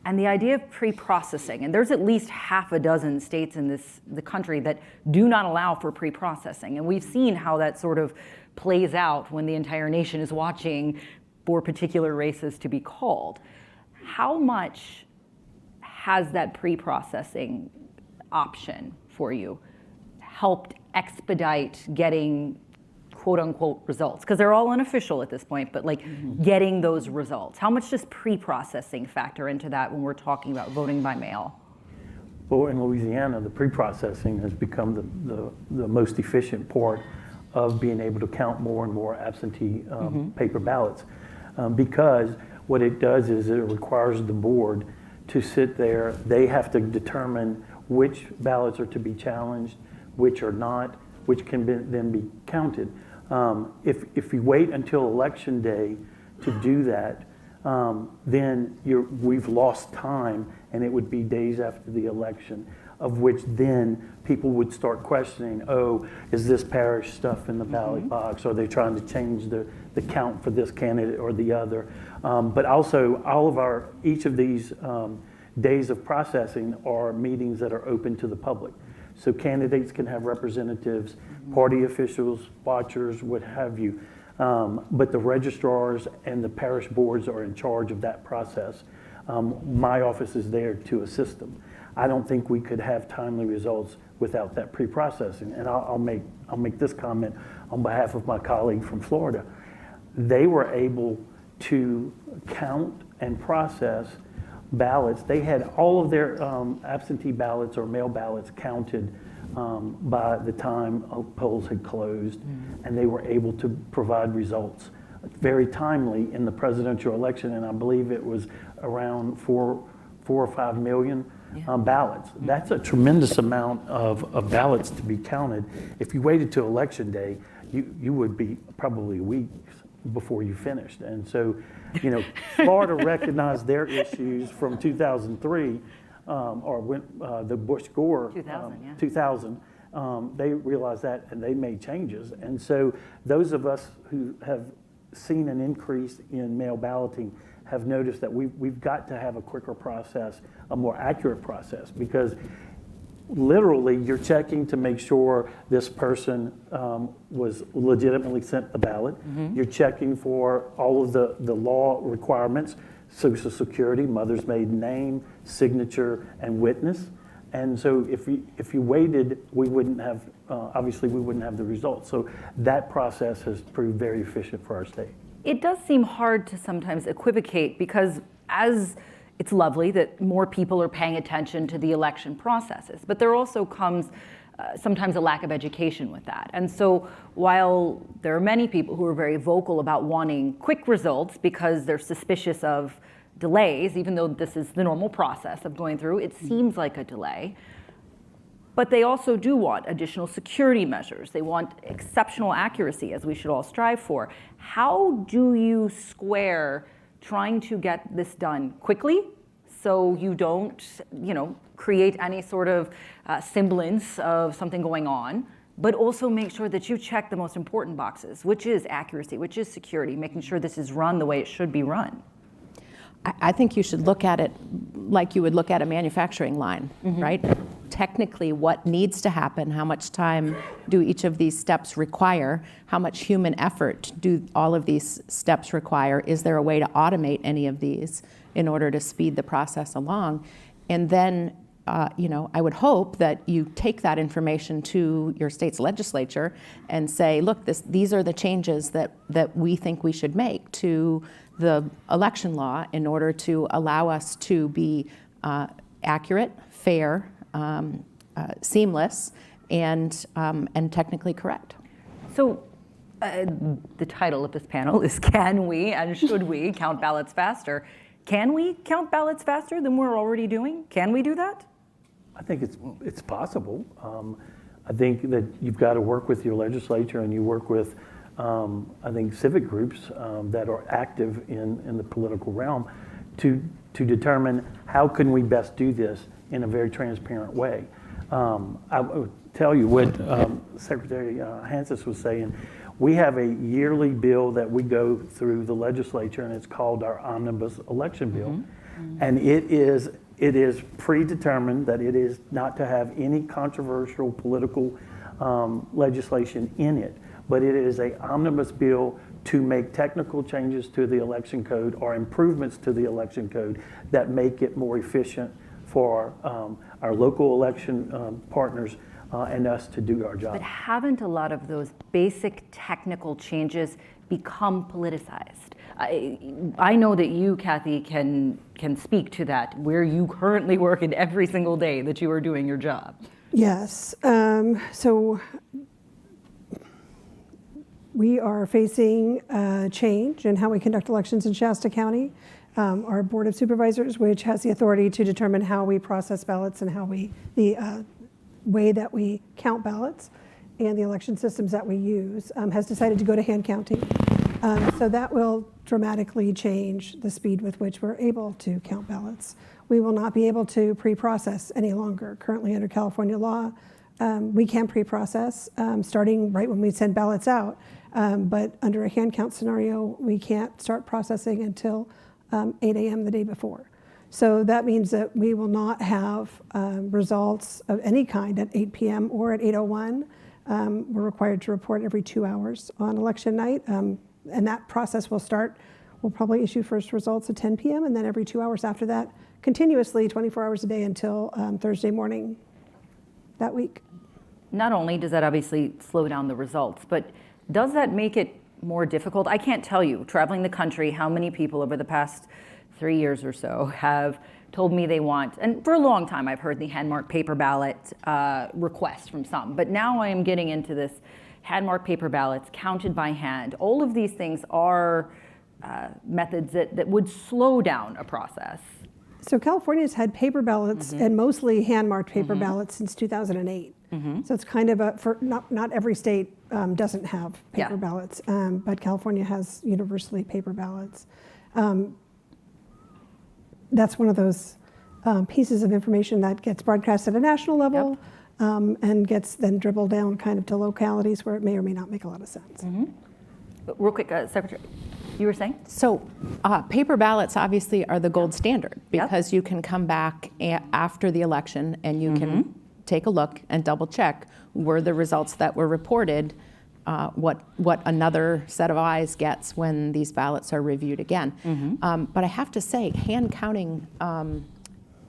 and the idea of pre-processing. And there's at least half a dozen states in the country that do not allow for pre-processing. And we've seen how that sort of plays out when the entire nation is watching for particular races to be called. How much has that pre-processing option for you helped expedite getting quote unquote results? Because they're all unofficial at this point, but like getting those results. How much does pre-processing factor into that when we're talking about voting by mail? Well, in Louisiana, the pre-processing has become the most efficient part of being able to count more and more absentee paper ballots. Because what it does is it requires the board to sit there. They have to determine which ballots are to be challenged, which are not, which can then be counted. If you wait until election day to do that, then we've lost time, and it would be days after the election, of which then people would start questioning, oh, is this parish stuff in the ballot box? Are they trying to change the count for this candidate or the other? But also, each of these days of processing are meetings that are open to the public. So candidates can have representatives, party officials, watchers, what have you. But the registrars and the parish boards are in charge of that process. My office is there to assist them. I don't think we could have timely results without that pre-processing. And I'll make this comment on behalf of my colleague from Florida. They were able to count and process ballots. They had all of their absentee ballots or mail ballots counted by the time polls had closed, and they were able to provide results very timely in the presidential election, and I believe it was around 4 or 5 million ballots. That's a tremendous amount of ballots to be counted. If you waited till election day, you would be probably weeks before you finished. And so, you know, Florida recognized their issues from 2003, or when the Bush-Gore 2000, they realized that and they made changes. And so those of us who have seen an increase in mail balloting have noticed that we've got to have a quicker process, a more accurate process, because literally you're checking to make sure this person was legitimately sent the ballot. You're checking for all of the law requirements, Social Security, mother's maiden name, signature, and witness. And so if you waited, we wouldn't have, obviously we wouldn't have the results. So that process has proved very efficient for our state. It does seem hard to sometimes equivocate, because as it's lovely that more people are paying attention to the election processes, but there also comes sometimes a lack of education with that. And so while there are many people who are very vocal about wanting quick results because they're suspicious of delays, even though this is the normal process of going through, it seems like a delay. But they also do want additional security measures. They want exceptional accuracy, as we should all strive for. How do you square trying to get this done quickly so you don't, create any sort of semblance of something going on, but also make sure that you check the most important boxes, which is accuracy, which is security, making sure this is run the way it should be run? I think you should look at it like you would look at a manufacturing line, right? Technically, what needs to happen, how much time do each of these steps require, how much human effort do all of these steps require, is there a way to automate any of these in order to speed the process along? And then, I would hope that you take that information to your state's legislature and say, look, these are the changes that we think we should make to the election law in order to allow us to be accurate, fair, seamless, and technically correct. So the title of this panel is Can We and Should We Count Ballots Faster? Can we count ballots faster than we're already doing? Can we do that? I think it's possible. I think that you've got to work with your legislature, and you work with, I think, civic groups that are active in the political realm to determine how can we best do this in a very transparent way. I would tell you what Secretary Hansis was saying. We have a yearly bill that we go through the legislature, and it's called our Omnibus Election Bill. And it is predetermined that it is not to have any controversial political legislation in it, but it is an omnibus bill to make technical changes to the election code or improvements to the election code that make it more efficient for our local election partners and us to do our job. But haven't a lot of those basic technical changes become politicized? I know that you, Kathy, can speak to that, where you currently work in every single day that you are doing your job. Yes. So we are facing change in how we conduct elections in Shasta County. Our Board of Supervisors, which has the authority to determine how we process ballots and how the way that we count ballots and the election systems that we use, has decided to go to hand counting. So that will dramatically change the speed with which we're able to count ballots. We will not be able to pre-process any longer. Currently under California law, we can pre-process starting right when we send ballots out. But under a hand count scenario, we can't start processing until 8 a.m. the day before. So that means that we will not have results of any kind at 8 p.m. or at 8:01. We're required to report every 2 hours on election night. And that process will start. We'll probably issue first results at 10 p.m. and then every 2 hours after that, continuously 24 hours a day until Thursday morning that week. Not only does that obviously slow down the results, but does that make it more difficult? I can't tell you, traveling the country, how many people over the past 3 years or so have told me they want, and for a long time I've heard the hand-marked paper ballot request from some, but now I am getting into this hand-marked paper ballots counted by hand. All of these things are methods that would slow down a process. So California's had paper ballots and mostly hand-marked paper ballots since 2008. So it's kind of not every state doesn't have paper ballots, but California has universally paper ballots. That's one of those pieces of information that gets broadcast at a national level and gets then dribbled down kind of to localities where it may or may not make a lot of sense. Real quick, Secretary, you were saying? So paper ballots obviously are the gold standard because you can come back after the election and you can take a look and double check, were the results that were reported what another set of eyes gets when these ballots are reviewed again. But I have to say, hand counting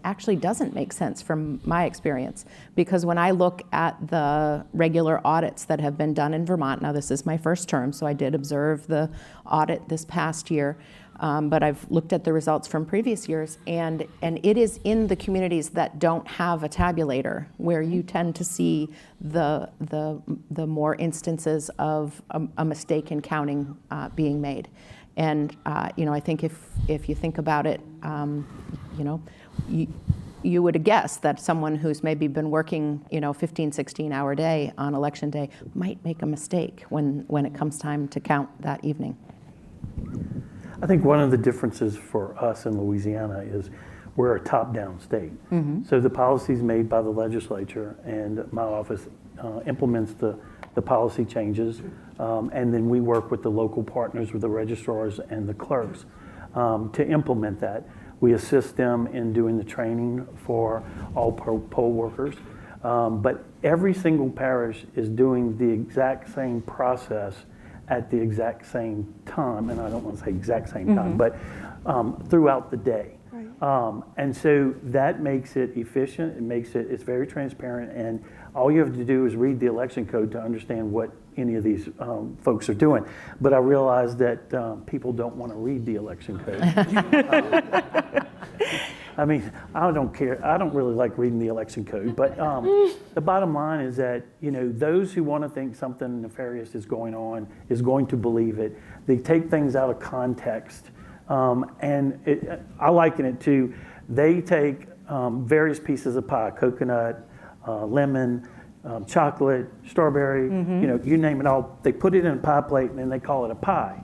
actually doesn't make sense from my experience, because when I look at the regular audits that have been done in Vermont, now this is my first term, so I did observe the audit this past year, but I've looked at the results from previous years, and it is in the communities that don't have a tabulator where you tend to see the more instances of a mistake in counting being made. And I think if you think about it, you would guess that someone who's maybe been working 15, 16-hour day on election day might make a mistake when it comes time to count that evening. I think one of the differences for us in Louisiana is we're a top-down state. So the policies made by the legislature, and my office implements the policy changes, and then we work with the local partners, with the registrars and the clerks. to implement that. We assist them in doing the training for all poll workers. But every single parish is doing the exact same process at the exact same time, and I don't want to say exact same time, but throughout the day. And so that makes it efficient, it's very transparent, and all you have to do is read the election code to understand what any of these folks are doing. But I realize that people don't want to read the election code. I mean, I don't care. I don't really like reading the election code, but the bottom line is that, those who want to think something nefarious is going on is going to believe it. They take things out of context, and I liken it to, they take various pieces of pie, coconut, lemon, chocolate, strawberry, you name it all. They put it in a pie plate and then they call it a pie.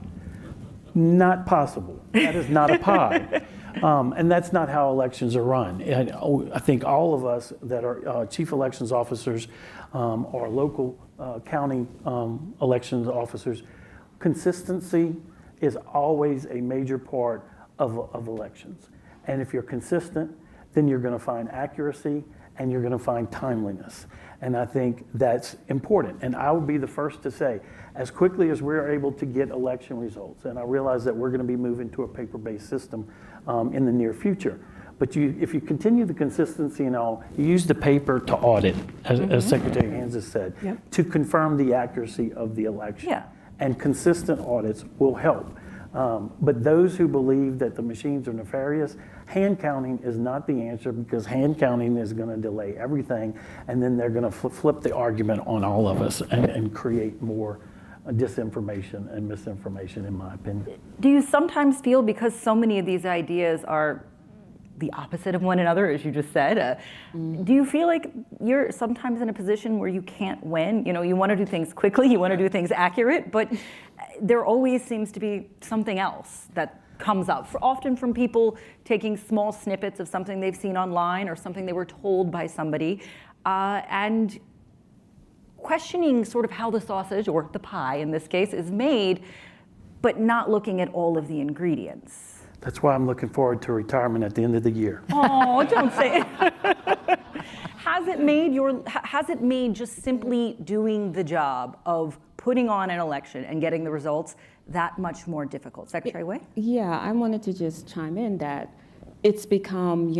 Not possible. That is not a pie. And that's not how elections are run. And I think all of us that are chief elections officers or local county elections officers, consistency is always a major part of elections. And if you're consistent, then you're going to find accuracy and you're going to find timeliness. And I think that's important. And I will be the first to say, as quickly as we're able to get election results, and I realize that we're going to be moving to a paper-based system in the near future, but if you continue the consistency and all, you use the paper to audit, as Secretary Hans has said, to confirm the accuracy of the election. And consistent audits will help. But those who believe that the machines are nefarious, hand counting is not the answer, because hand counting is going to delay everything, and then they're going to flip the argument on all of us and create more disinformation and misinformation, in my opinion. Do you sometimes feel, because so many of these ideas are the opposite of one another, as you just said, do you feel like you're sometimes in a position where you can't win? You want to do things quickly, you want to do things accurate, but there always seems to be something else that comes up, often from people taking small snippets of something they've seen online or something they were told by somebody, and questioning sort of how the sausage, or the pie in this case, is made, but not looking at all of the ingredients. That's why I'm looking forward to retirement at the end of the year. Oh, don't say it. Has it made just simply doing the job of putting on an election and getting the results that much more difficult? Secretary Way? Yeah, I wanted to just chime in that it's become,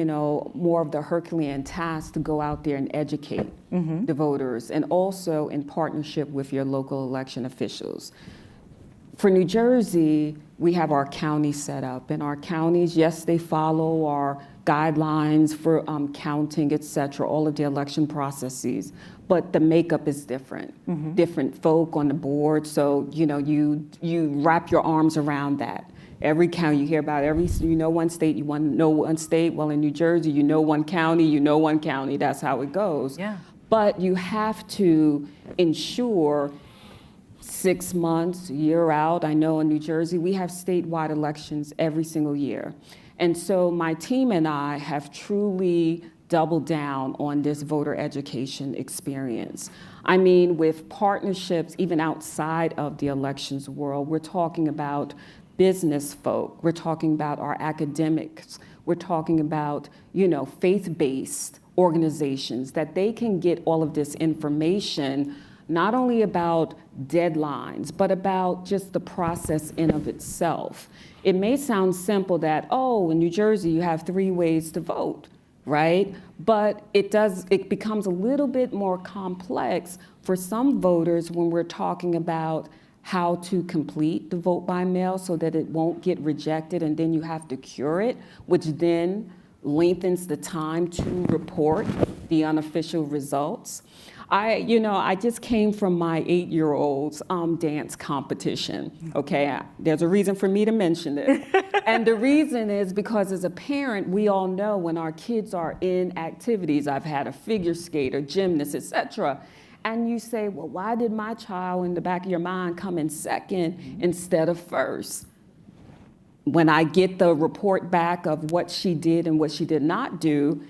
more of the Herculean task to go out there and educate the voters, and also in partnership with your local election officials. For New Jersey, we have our counties set up, and our counties, yes, they follow our guidelines for counting, et cetera, all of the election processes, but the makeup is different. Different folk on the board, so you wrap your arms around that. Every county, you hear about one state, you want to know one state. Well, in New Jersey, one county, that's how it goes. Yeah. But you have to ensure 6 months, year out. I know in New Jersey, we have statewide elections every single year. And so my team and I have truly doubled down on this voter education experience. I mean, with partnerships, even outside of the elections world, we're talking about business folk, we're talking about our academics, we're talking about, faith-based organizations, that they can get all of this information, not only about deadlines, but about just the process in of itself. It may sound simple that, in New Jersey, you have 3 ways to vote, right? But it becomes a little bit more complex for some voters when we're talking about how to complete the vote by mail so that it won't get rejected, and then you have to cure it, which then lengthens the time to report the unofficial results. I just came from my 8-year-old's dance competition, okay? There's a reason for me to mention it. And the reason is because as a parent, we all know when our kids are in activities, I've had a figure skater, gymnast, et cetera, and you say, well, why did my child in the back of your mind come in second instead of first? When I get the report back of what she did and what she did not do,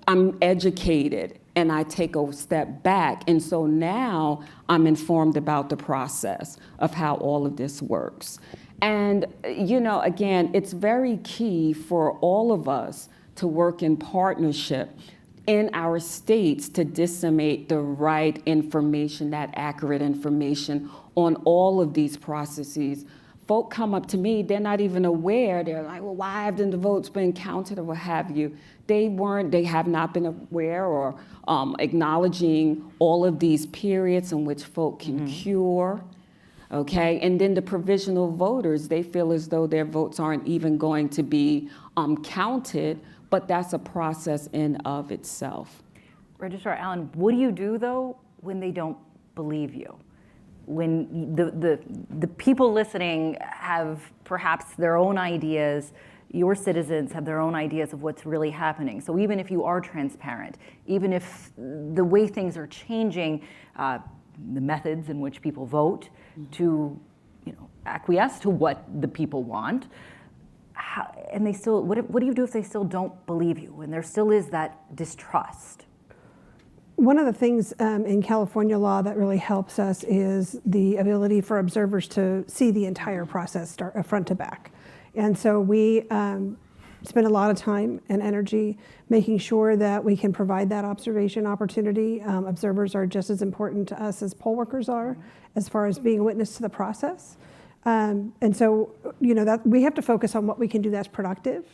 I'm educated and I take a step back. And so now I'm informed about the process of how all of this works. And, again, it's very key for all of us to work in partnership in our states to disseminate the right information, that accurate information on all of these processes. Folk come up to me, they're not even aware. They're like, well, why haven't the votes been counted or what have you? They have not been aware or acknowledging all of these periods in which folk can cure. Okay, and then the provisional voters, they feel as though their votes aren't even going to be counted, but that's a process in of itself. Registrar Allen, what do you do though when they don't believe you? When the people listening have perhaps their own ideas, your citizens have their own ideas of what's really happening. So even if you are transparent, even if the way things are changing, the methods in which people vote to, acquiesce to what the people want, and they still, what do you do if they still don't believe you and there still is that distrust? One of the things in California law that really helps us is the ability for observers to see the entire process front to back. And so we spend a lot of time and energy making sure that we can provide that observation opportunity. Observers are just as important to us as poll workers are, as far as being a witness to the process. And so, that we have to focus on what we can do that's productive.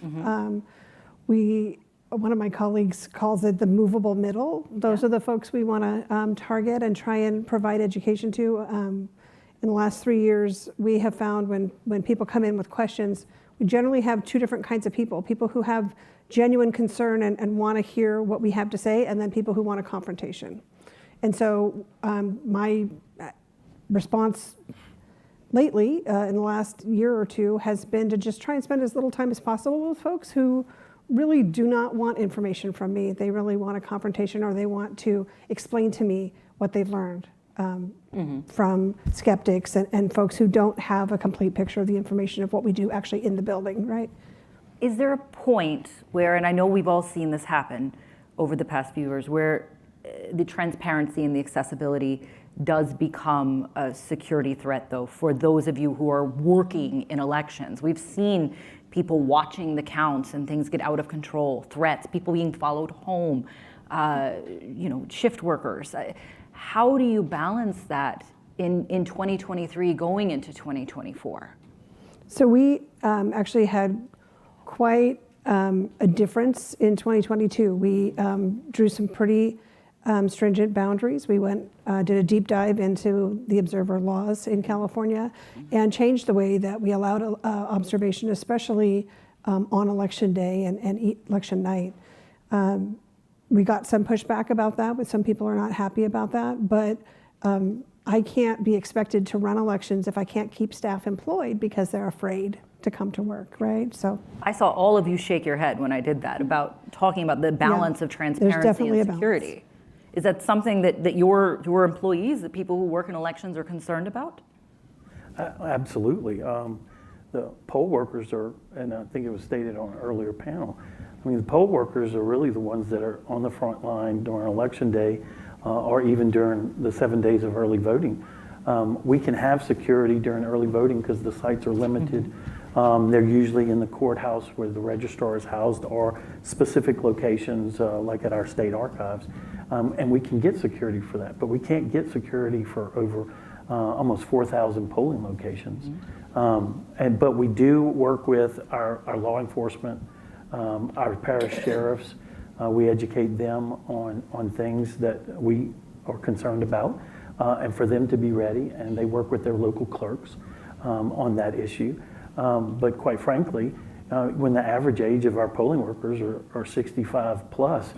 One of my colleagues calls it the movable middle. Those are the folks we want to target and try and provide education to. In the last 3 years, we have found when people come in with questions, we generally have two different kinds of people who have genuine concern and want to hear what we have to say, and then people who want a confrontation. And so my response lately, in the last year or two, has been to just try and spend as little time as possible with folks who really do not want information from me. They really want a confrontation, or they want to explain to me what they've learned from skeptics and folks who don't have a complete picture of the information of what we do actually in the building, right? Is there a point where, and I know we've all seen this happen over the past few years, where the transparency and the accessibility does become a security threat, though, for those of you who are working in elections? We've seen people watching the counts and things get out of control, threats, people being followed home, shift workers. How do you balance that in 2023 going into 2024? So we actually had quite a difference in 2022. We drew some pretty stringent boundaries. We did a deep dive into the observer laws in California and changed the way that we allowed observation, especially on election day and election night. We got some pushback about that, but some people are not happy about that. But I can't be expected to run elections if I can't keep staff employed because they're afraid to come to work, right? So I saw all of you shake your head when I did that, about talking about the balance of transparency and security. Is that something that your employees, the people who work in elections, are concerned about? Absolutely. The poll workers are, and I think it was stated on an earlier panel, the poll workers are really the ones that are on the front line during election day or even during the 7 days of early voting. We can have security during early voting because the sites are limited. They're usually in the courthouse where the registrar is housed, or specific locations like at our state archives. And we can get security for that, but we can't get security for over almost 4,000 polling locations. But we do work with our law enforcement, our parish sheriffs. We educate them on things that we are concerned about, and for them to be ready, and they work with their local clerks on that issue. But quite frankly, when the average age of our polling workers are 65 plus,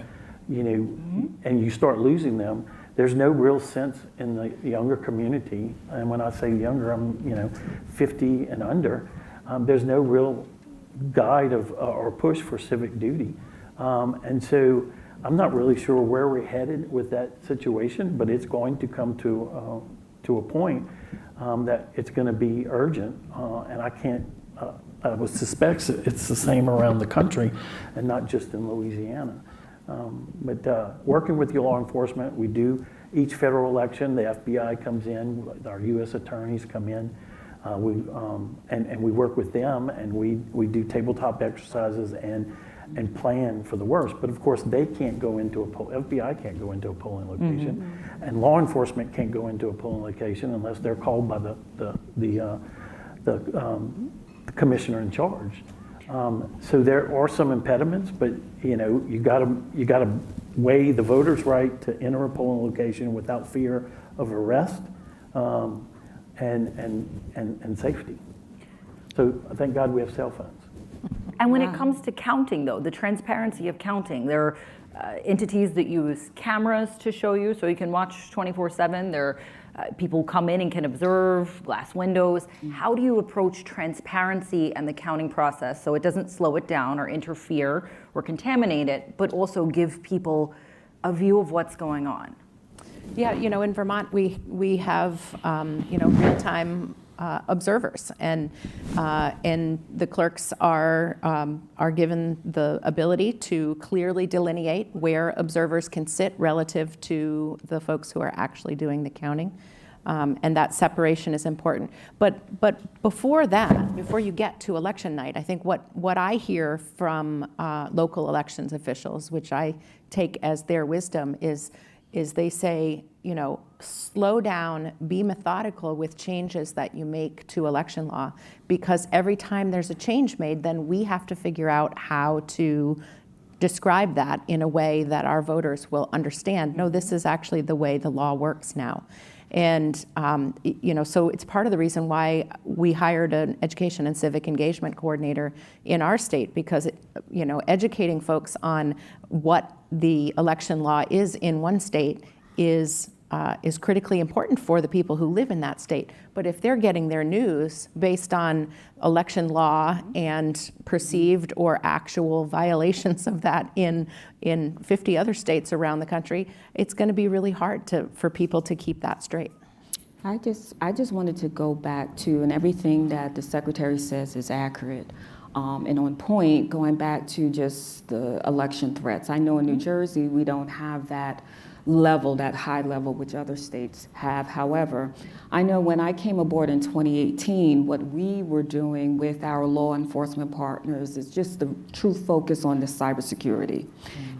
and you start losing them, there's no real sense in the younger community. And when I say younger, I'm 50 and under. There's no real guide or push for civic duty. And so I'm not really sure where we're headed with that situation, but it's going to come to a point that it's going to be urgent. And I would suspect it's the same around the country and not just in Louisiana. But working with the law enforcement, we do each federal election, the FBI comes in, our U.S. attorneys come in. And we work with them, and we do tabletop exercises and plan for the worst. But of course, they can't go into FBI can't go into a polling location, and law enforcement can't go into a polling location unless they're called by the commissioner in charge. So there are some impediments, but you got to weigh the voters' right to enter a polling location without fear of arrest and safety. So thank God we have cell phones. And when it comes to counting, though, the transparency of counting, there are entities that use cameras to show you, so you can watch 24/7. There are people come in and can observe, glass windows. How do you approach transparency and the counting process so it doesn't slow it down or interfere or contaminate it, but also give people a view of what's going on? Yeah, in Vermont, we have, real-time observers, and the clerks are given the ability to clearly delineate where observers can sit relative to the folks who are actually doing the counting, and that separation is important. But before that, before you get to election night, I think what I hear from local elections officials, which I take as their wisdom, is they say, slow down, be methodical with changes that you make to election law, because every time there's a change made, then we have to figure out how to describe that in a way that our voters will understand. No, this is actually the way the law works now. And, so it's part of the reason why we hired an education and civic engagement coordinator in our state, because, educating folks on what the election law is in one state is critically important for the people who live in that state. But if they're getting their news based on election law and perceived or actual violations of that in 50 other states around the country, it's going to be really hard for people to keep that straight. I just wanted to go back to, and everything that the Secretary says is accurate. And on point, going back to just the election threats. I know in New Jersey, we don't have that level, that high level, which other states have. However, I know when I came aboard in 2018, what we were doing with our law enforcement partners is just the true focus on the cybersecurity.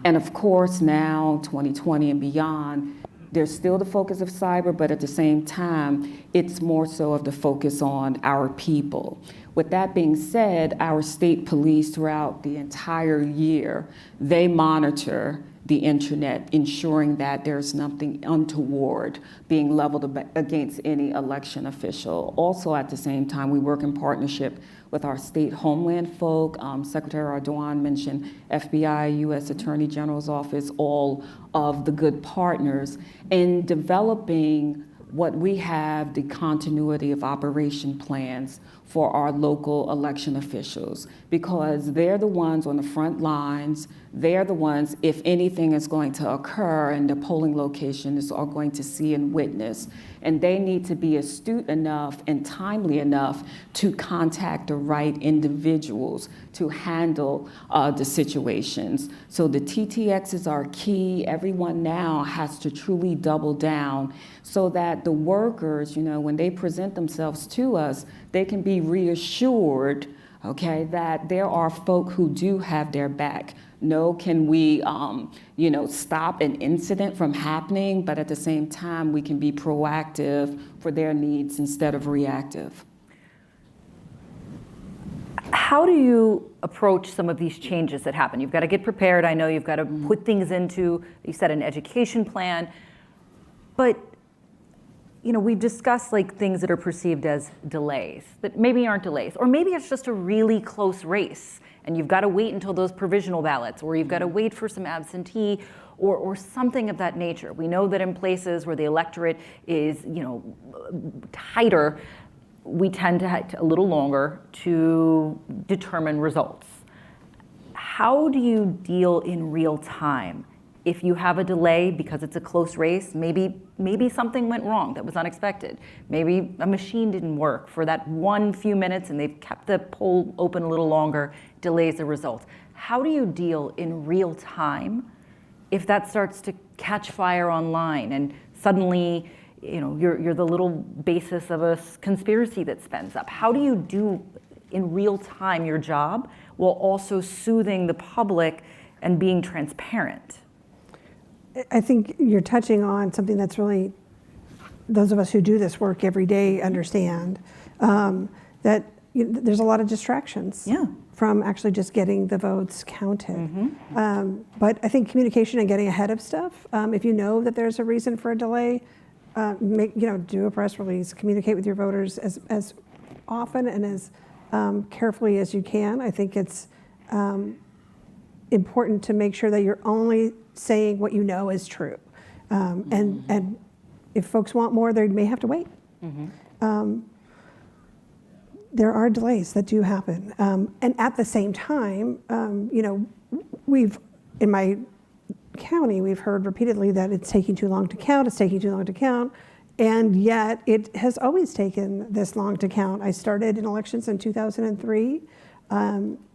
And of course, now, 2020 and beyond, there's still the focus of cyber, but at the same time, it's more so of the focus on our people. With that being said, our state police throughout the entire year, they monitor the internet, ensuring that there's nothing untoward being leveled against any election official. Also, at the same time, we work in partnership with our state homeland folk. Secretary Ardoin mentioned FBI, U.S. Attorney General's office, all of the good partners in developing what we have, the continuity of operation plans for our local election officials, because they're the ones on the front lines. They're the ones, if anything is going to occur and the polling locations are going to see and witness, and they need to be astute enough and timely enough to contact the right individuals to handle the situations. So the TTXs are key. Everyone now has to truly double down so that the workers, when they present themselves to us, they can be reassured, okay, that there are folk who do have their back. No, can we, stop an incident from happening, but at the same time, we can be proactive for their needs instead of reactive. How do you approach some of these changes that happen? You've got to get prepared. I know you've got to put things into, you said, an education plan, but we've discussed things that are perceived as delays that maybe aren't delays, or maybe it's just a really close race and you've got to wait until those provisional ballots, or you've got to wait for some absentee or something of that nature. We know that in places where the electorate is, tighter, we tend to have a little longer to determine results. How do you deal in real time? If you have a delay because it's a close race, maybe something went wrong that was unexpected. Maybe a machine didn't work for that few minutes and they've kept the poll open a little longer, delays the results. How do you deal in real time if that starts to catch fire online and suddenly you're the little basis of a conspiracy that spends up. How do you do in real time your job while also soothing the public and being transparent? I think you're touching on something that's really, those of us who do this work every day understand, that there's a lot of distractions from actually just getting the votes counted. But I think communication and getting ahead of stuff, if you know that there's a reason for a delay, do a press release, communicate with your voters as often and as carefully as you can. I think it's important to make sure that you're only saying what you know is true. And if folks want more, they may have to wait. There are delays that do happen. And at the same time, in my county, we've heard repeatedly that it's taking too long to count, and yet it has always taken this long to count. I started in elections in 2003,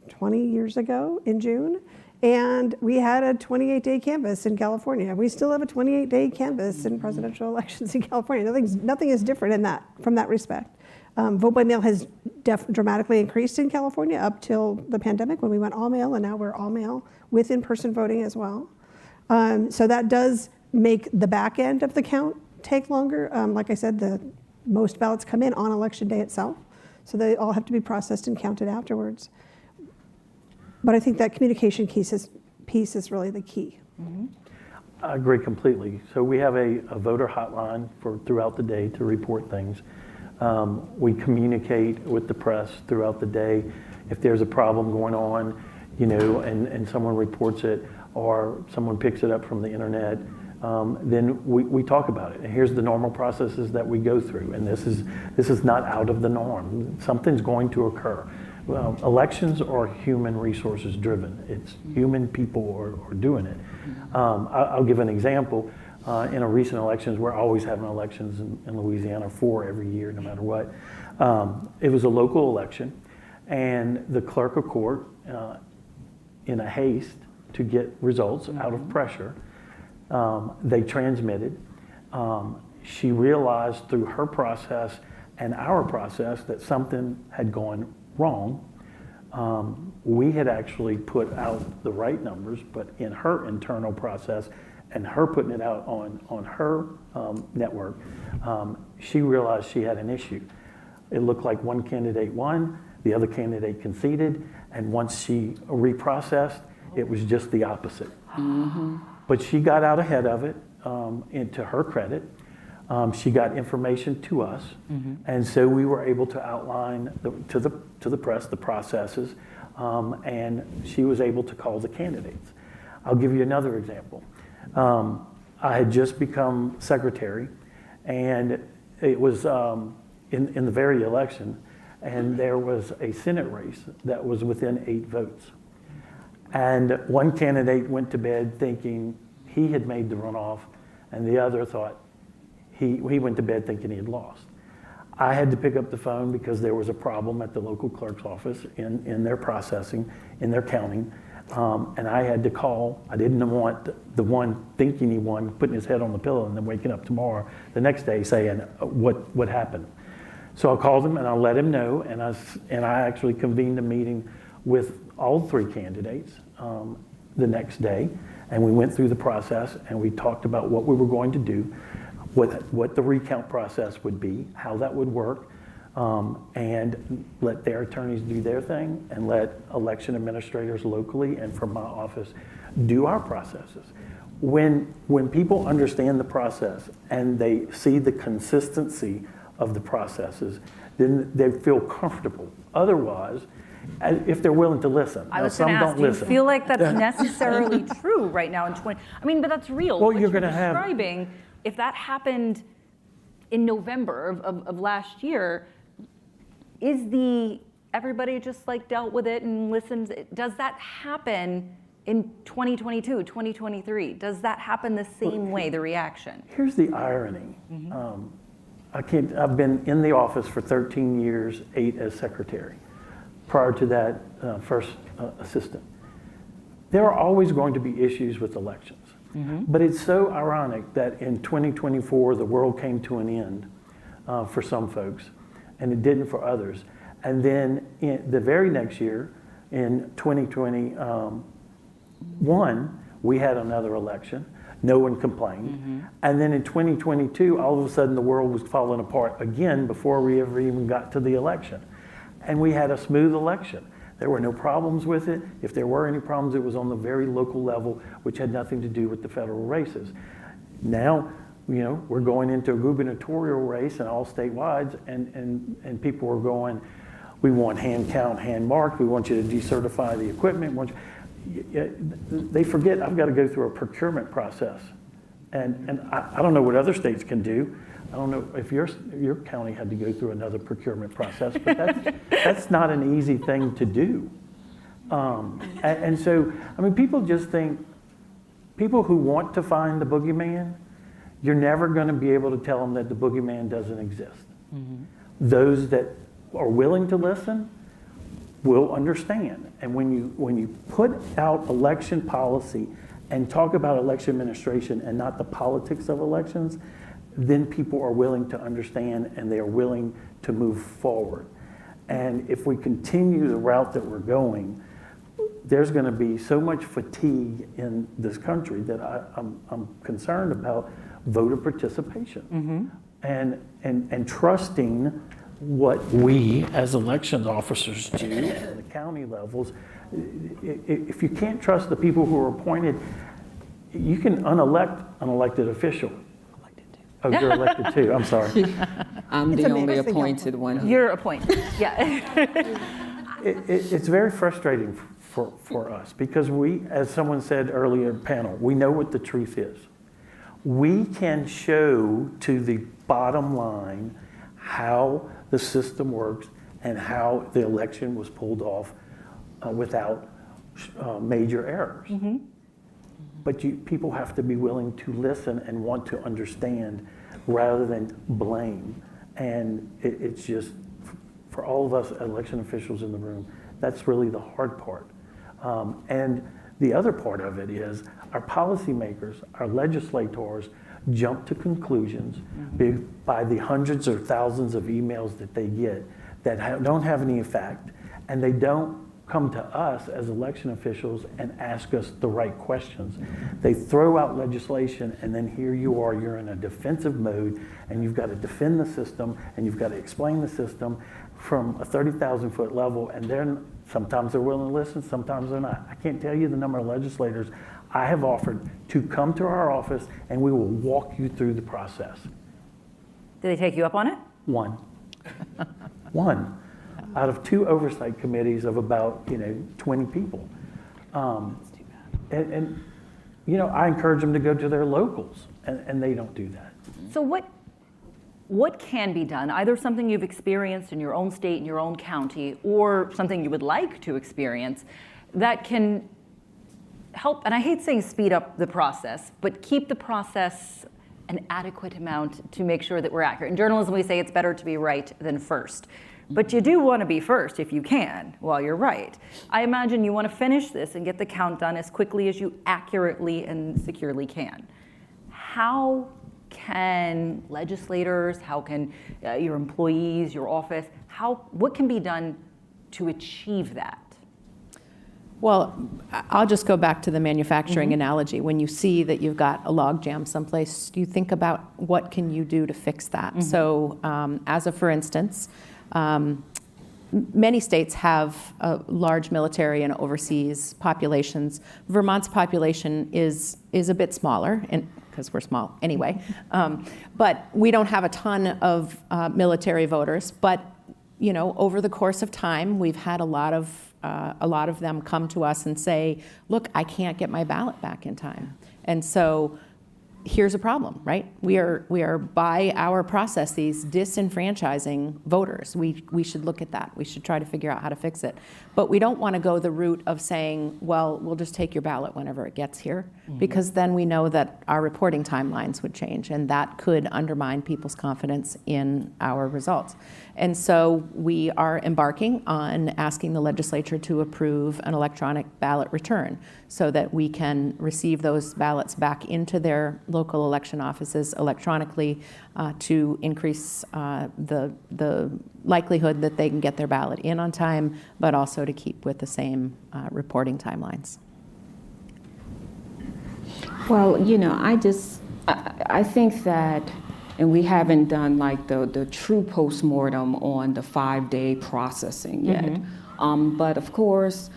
20 years ago in June, and we had a 28-day canvass in California. We still have a 28-day canvass in presidential elections in California. Nothing is different from that respect. Vote by mail has dramatically increased in California up till the pandemic when we went all mail, and now we're all mail with in-person voting as well. So that does make the back end of the count take longer. Like I said, most ballots come in on election day itself, so they all have to be processed and counted afterwards. But I think that communication piece is really the key. I agree completely. So we have a voter hotline for throughout the day to report things. We communicate with the press throughout the day. If there's a problem going on, and someone reports it or someone picks it up from the internet, then we talk about it. And here's the normal processes that we go through. And this is not out of the norm. Something's going to occur. Well, elections are human resources driven. It's human people are doing it. I'll give an example. In a recent elections, we're always having elections in Louisiana, 4 every year, no matter what. It was a local election, and the clerk of court, in a haste to get results out of pressure, they transmitted. She realized through her process and our process that something had gone wrong. We had actually put out the right numbers, but in her internal process and her putting it out on her network, she realized she had an issue. It looked like one candidate won, the other candidate conceded, and once she reprocessed, it was just the opposite. But she got out ahead of it, and to her credit. She got information to us, and so we were able to outline to the press the processes, and she was able to call the candidates. I'll give you another example. I had just become secretary, and it was in the very election, and there was a Senate race that was within 8 votes. And one candidate went to bed thinking he had made the runoff, and the other thought he went to bed thinking he had lost. I had to pick up the phone because there was a problem at the local clerk's office in their processing, in their counting, and I had to call. I didn't want the one thinking he won putting his head on the pillow and then waking up tomorrow, the next day, saying, what happened? So I called him and I let him know, and I actually convened a meeting with all 3 candidates the next day, and we went through the process and we talked about what we were going to do, what the recount process would be, how that would work, and let their attorneys do their thing and let election administrators locally and from my office do our processes. When people understand the process and they see the consistency of the processes, then they feel comfortable. Otherwise, if they're willing to listen. I was going to ask, do you feel like that's necessarily true right now in 20? I mean, but that's real. Well, what you're going to have describing, if that happened in November of last year, is everybody just like dealt with it and listened? Does that happen in 2022, 2023? Does that happen the same way, the reaction? Here's the irony. I've been in the office for 13 years, 8 as secretary. Prior to that, first assistant. There are always going to be issues with elections. But it's so ironic that in 2024, the world came to an end for some folks, and it didn't for others. And then in the very next year, in 2021, we had another election. No one complained. And then in 2022, all of a sudden the world was falling apart again before we ever even got to the election. And we had a smooth election. There were no problems with it. If there were any problems, it was on the very local level, which had nothing to do with the federal races. Now, we're going into a gubernatorial race and all statewide, and people are going, we want hand count, hand marked, we want you to decertify the equipment. They forget I've got to go through a procurement process. And I don't know what other states can do. I don't know if your county had to go through another procurement process, but that's not an easy thing to do. And so, I mean, people just think, people who want to find the boogeyman, you're never going to be able to tell them that the boogeyman doesn't exist. Those that are willing to listen will understand. And when you put out election policy and talk about election administration and not the politics of elections, then people are willing to understand and they are willing to move forward. And if we continue the route that we're going, there's going to be so much fatigue in this country that I'm concerned about voter participation and trusting what we as elections officers do at the county levels. If you can't trust the people who are appointed, you can unelect an elected official. Oh, you're elected too. I'm sorry. I'm the only appointed one. You're appointed, yeah. It's very frustrating for us because we, as someone said earlier in the panel, we know what the truth is. We can show to the bottom line how the system works and how the election was pulled off without major errors. But people have to be willing to listen and want to understand rather than blame. And it's just, for all of us election officials in the room, that's really the hard part. And the other part of it is our policymakers, our legislators jump to conclusions by the hundreds or thousands of emails that they get that don't have any effect, and they don't come to us as election officials and ask us the right questions. They throw out legislation, and then here you are, you're in a defensive mode, and you've got to defend the system, and you've got to explain the system from a 30,000-foot level, and then sometimes they're willing to listen, sometimes they're not. I can't tell you the number of legislators I have offered to come to our office, and we will walk you through the process. Did they take you up on it? One. One. Out of 2 oversight committees of about 20 people. And I encourage them to go to their locals, and they don't do that. So what can be done, either something you've experienced in your own state, in your own county, or something you would like to experience that can help, and I hate saying speed up the process, but keep the process an adequate amount to make sure that we're accurate. In journalism, we say it's better to be right than first. But you do want to be first if you can, while you're right. I imagine you want to finish this and get the count done as quickly as you accurately and securely can. How can legislators, how can your employees, your office, what can be done to achieve that? Well, I'll just go back to the manufacturing analogy. When you see that you've got a log jam someplace, you think about what can you do to fix that. So for instance, many states have a large military and overseas populations. Vermont's population is a bit smaller, because we're small anyway. But we don't have a ton of military voters. But over the course of time, we've had a lot of them come to us and say, "Look, I can't get my ballot back in time." And so here's a problem, right? We are by our processes disenfranchising voters. We should look at that. We should try to figure out how to fix it. But we don't want to go the route of saying, well, we'll just take your ballot whenever it gets here, because then we know that our reporting timelines would change, and that could undermine people's confidence in our results. And so we are embarking on asking the legislature to approve an electronic ballot return so that we can receive those ballots back into their local election offices electronically to increase the likelihood that they can get their ballot in on time, but also to keep with the same reporting timelines. Well, you know, I think that, and we haven't done like the true postmortem on the 5-day processing yet. But of course,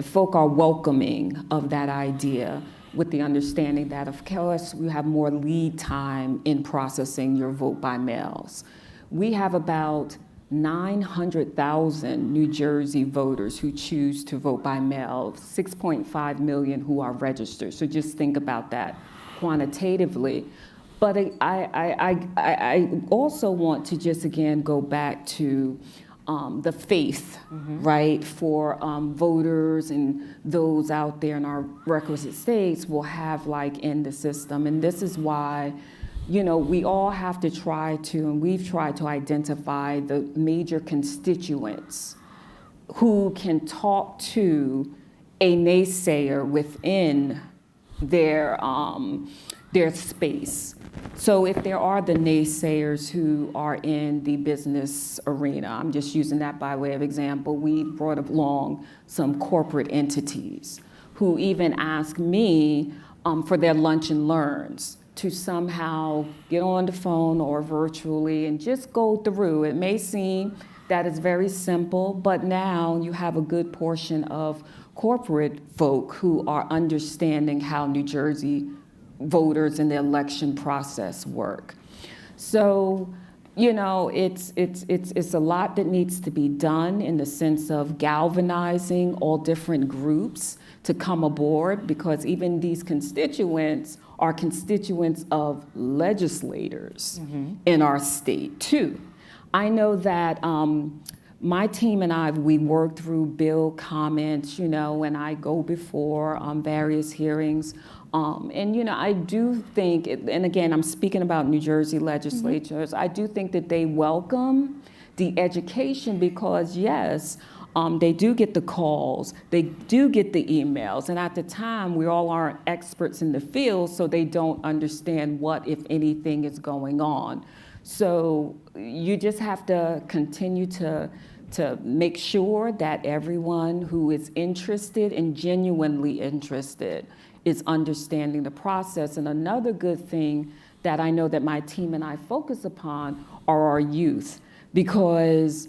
folk are welcoming of that idea with the understanding that, of course, we have more lead time in processing your vote by mails. We have about 900,000 New Jersey voters who choose to vote by mail, 6.5 million who are registered. So just think about that quantitatively. But I also want to just again go back to the faith, right, for voters and those out there in our requisite states will have like in the system. And this is why, you know, we all have to try to, and we've tried to identify the major constituents who can talk to a naysayer within their space. So if there are the naysayers who are in the business arena, I'm just using that by way of example, we brought along some corporate entities who even ask me for their lunch and learns to somehow get on the phone or virtually and just go through. It may seem that it's very simple, but now you have a good portion of corporate folk who are understanding how New Jersey voters in the election process work. So, you know, it's a lot that needs to be done in the sense of galvanizing all different groups to come aboard, because even these constituents are constituents of legislators in our state too. I know that my team and I, we work through bill comments, you know, when I go before various hearings. And, you know, I do think, and again, I'm speaking about New Jersey legislatures, I do think that they welcome the education because, yes, they do get the calls, they do get the emails, and at the time, we all aren't experts in the field, so they don't understand what, if anything, is going on. So you just have to continue to make sure that everyone who is interested and genuinely interested is understanding the process. And another good thing that I know that my team and I focus upon are our youth, because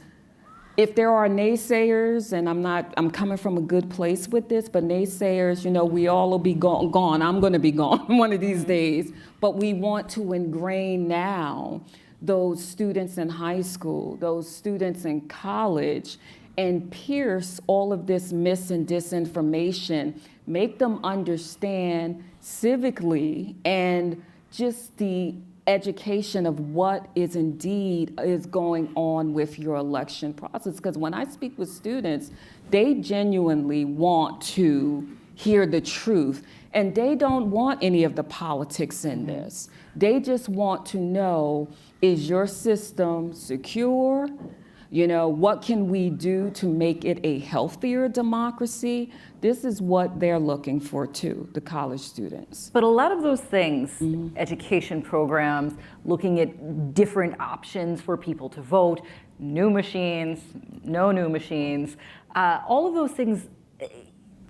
if there are naysayers, and I'm coming from a good place with this, but naysayers, you know, we all will be gone. I'm gonna be gone one of these days. But we want to ingrain now those students in high school, those students in college, and pierce all of this mis and disinformation, make them understand civically and just the education of what is indeed is going on with your election process. Because when I speak with students, they genuinely want to hear the truth, and they don't want any of the politics in this. They just want to know, is your system secure? You know, what can we do to make it a healthier democracy? This is what they're looking for too, the college students. But a lot of those things, education programs, looking at different options for people to vote, new machines, no new machines, all of those things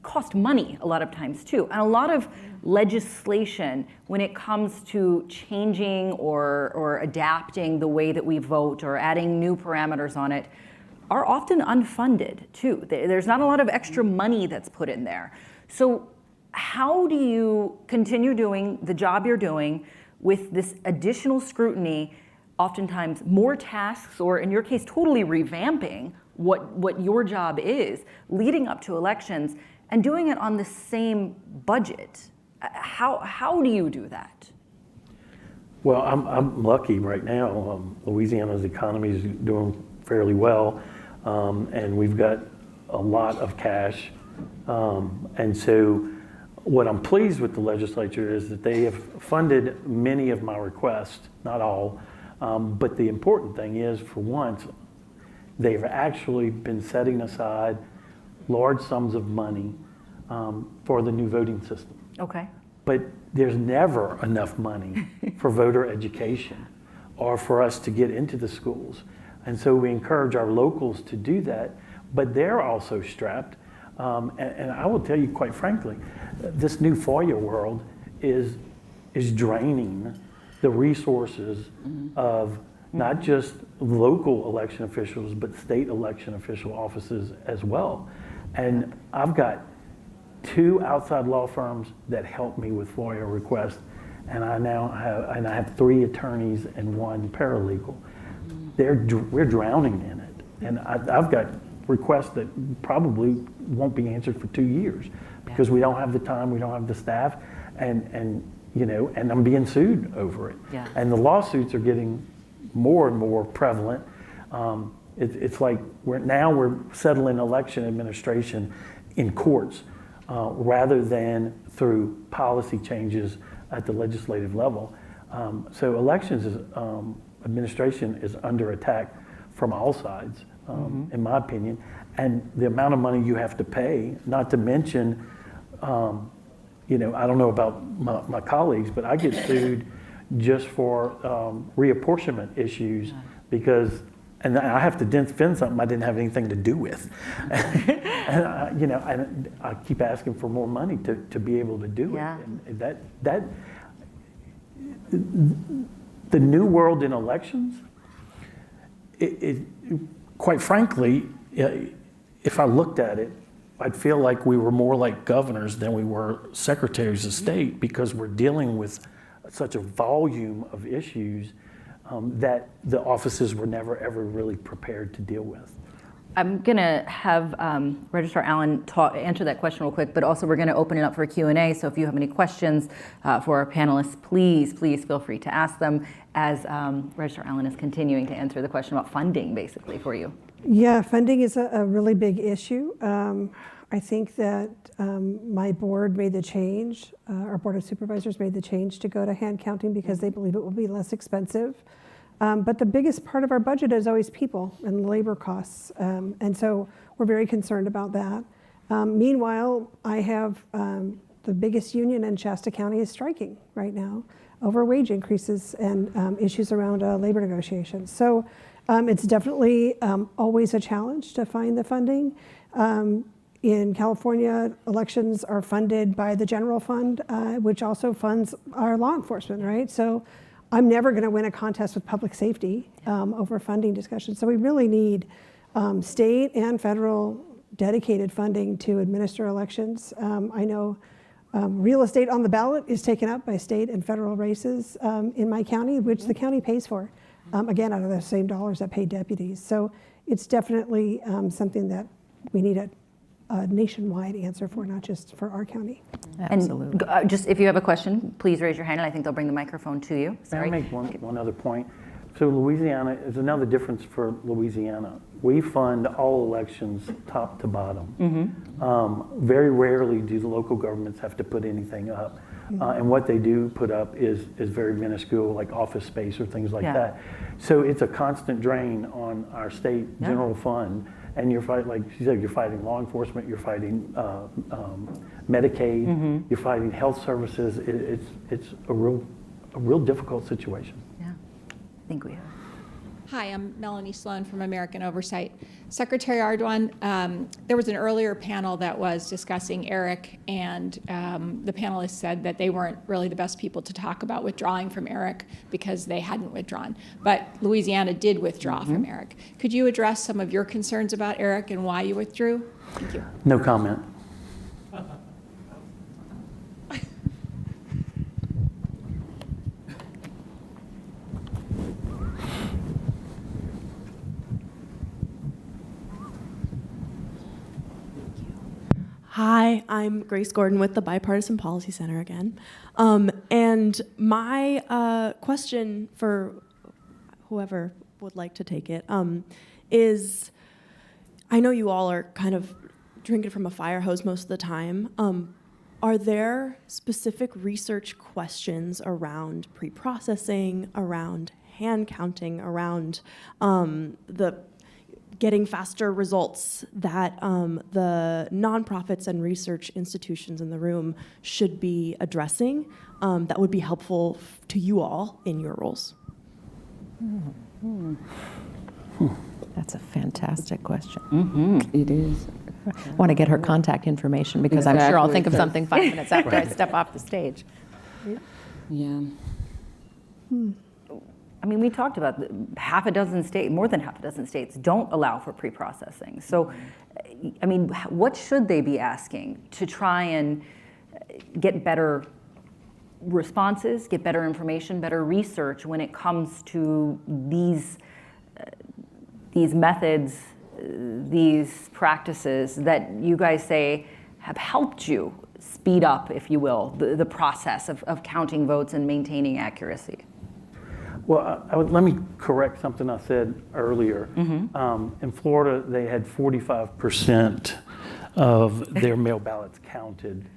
cost money a lot of times too. And a lot of legislation, when it comes to changing or adapting the way that we vote or adding new parameters on it, are often unfunded too. There's not a lot of extra money that's put in there. So how do you continue doing the job you're doing with this additional scrutiny, oftentimes more tasks, or in your case, totally revamping what your job is leading up to elections, and doing it on the same budget How do you do that? Well, I'm lucky right now. Louisiana's economy is doing fairly well, and we've got a lot of cash. And so what I'm pleased with the legislature is that they have funded many of my requests, not all, but the important thing is, for once, they've actually been setting aside large sums of money for the new voting system. Okay. But there's never enough money for voter education or for us to get into the schools. And so we encourage our locals to do that, but they're also strapped. And I will tell you quite frankly, this new FOIA world is draining the resources of not just local election officials, but state election official offices as well. And I've got 2 outside law firms that help me with FOIA requests, and I have 3 attorneys and 1 paralegal. We're drowning in it, and I've got requests that probably won't be answered for 2 years because we don't have the time, we don't have the staff, and I'm being sued over it. Yeah. And the lawsuits are getting more and more prevalent. It's like we're settling election administration in courts rather than through policy changes at the legislative level. So elections administration is under attack from all sides, in my opinion. And the amount of money you have to pay, not to mention, I don't know about my colleagues, but I get sued just for reapportionment issues because, and I have to defend something I didn't have anything to do with. And I keep asking for more money to be able to do it. And the new world in elections, quite frankly, if I looked at it, I'd feel like we were more like governors than we were secretaries of state because we're dealing with such a volume of issues that the offices were never ever really prepared to deal with. I'm going to have Registrar Allen answer that question real quick, but also we're going to open it up for a Q&A. So if you have any questions for our panelists, please feel free to ask them as Registrar Allen is continuing to answer the question about funding, basically, for you. Yeah, funding is a really big issue. I think that my board made the change, our Board of Supervisors made the change to go to hand counting because they believe it will be less expensive. But the biggest part of our budget is always people and labor costs. And so we're very concerned about that. Meanwhile, I have the biggest union in Shasta County is striking right now over wage increases and issues around labor negotiations. So it's definitely always a challenge to find the funding. In California, elections are funded by the general fund, which also funds our law enforcement, right? So I'm never going to win a contest with public safety over funding discussions. So we really need state and federal dedicated funding to administer elections. I know real estate on the ballot is taken up by state and federal races in my county, which the county pays for, again, out of the same dollars that pay deputies. So it's definitely something that we need a nationwide answer for, not just for our county. Absolutely. And just if you have a question, please raise your hand, and I think they'll bring the microphone to you. Sorry. May I make one other point? So Louisiana is another difference for Louisiana. We fund all elections top to bottom. Very rarely do the local governments have to put anything up. And what they do put up is very minuscule, like office space or things like that. So it's a constant drain on our state general fund. And you're fighting, like she said, you're fighting law enforcement, you're fighting Medicaid, you're fighting health services. It's a real difficult situation. Yeah, I think we have. Hi, I'm Melanie Sloan from American Oversight. Secretary Ardoin, there was an earlier panel that was discussing ERIC, and the panelists said that they weren't really the best people to talk about withdrawing from ERIC because they hadn't withdrawn. But Louisiana did withdraw from ERIC. Could you address some of your concerns about ERIC and why you withdrew? Thank you. No comment. Hi, I'm Grace Gordon with the Bipartisan Policy Center again. And my question for whoever would like to take it is, I know you all are kind of drinking from a fire hose most of the time. Are there specific research questions around pre-processing, around hand counting, around the getting faster results that the nonprofits and research institutions in the room should be addressing that would be helpful to you all in your roles? That's a fantastic question. It is. I want to get her contact information because I'm sure I'll think of something 5 minutes after I step off the stage. Yeah. I mean, we talked about half a dozen states, more than half a dozen states don't allow for pre-processing. So, I mean, what should they be asking to try and get better responses, get better information, better research when it comes to these methods, these practices that you guys say have helped you speed up, if you will, the process of counting votes and maintaining accuracy? Well, let me correct something I said earlier. In Florida, they had 45% of their mail ballots counted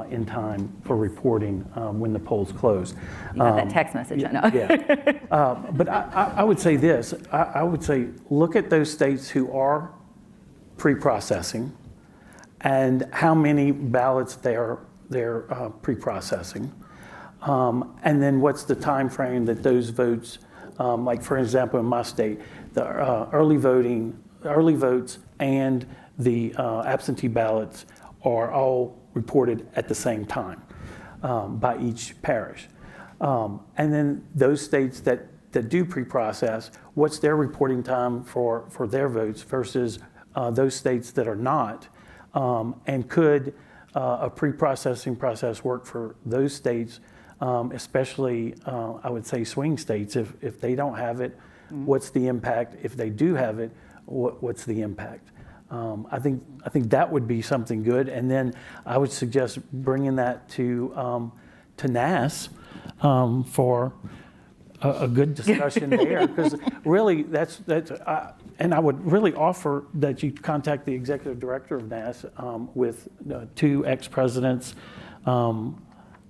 in time for reporting when the polls closed. You got that text message, I know. Yeah. But I would say this. I would say look at those states who are pre-processing and how many ballots they're pre-processing. And then what's the time frame that those votes, like for example in my state, the early votes and the absentee ballots are all reported at the same time by each parish. And then those states that do pre-process, what's their reporting time for their votes versus those states that are not? And could a pre-processing process work for those states? Especially, I would say, swing states. If they don't have it, what's the impact? If they do have it, what's the impact? I think that would be something good. And then I would suggest bringing that to NAS for a good discussion there, because really and I would really offer that you contact the executive director of NAS with 2 ex-presidents.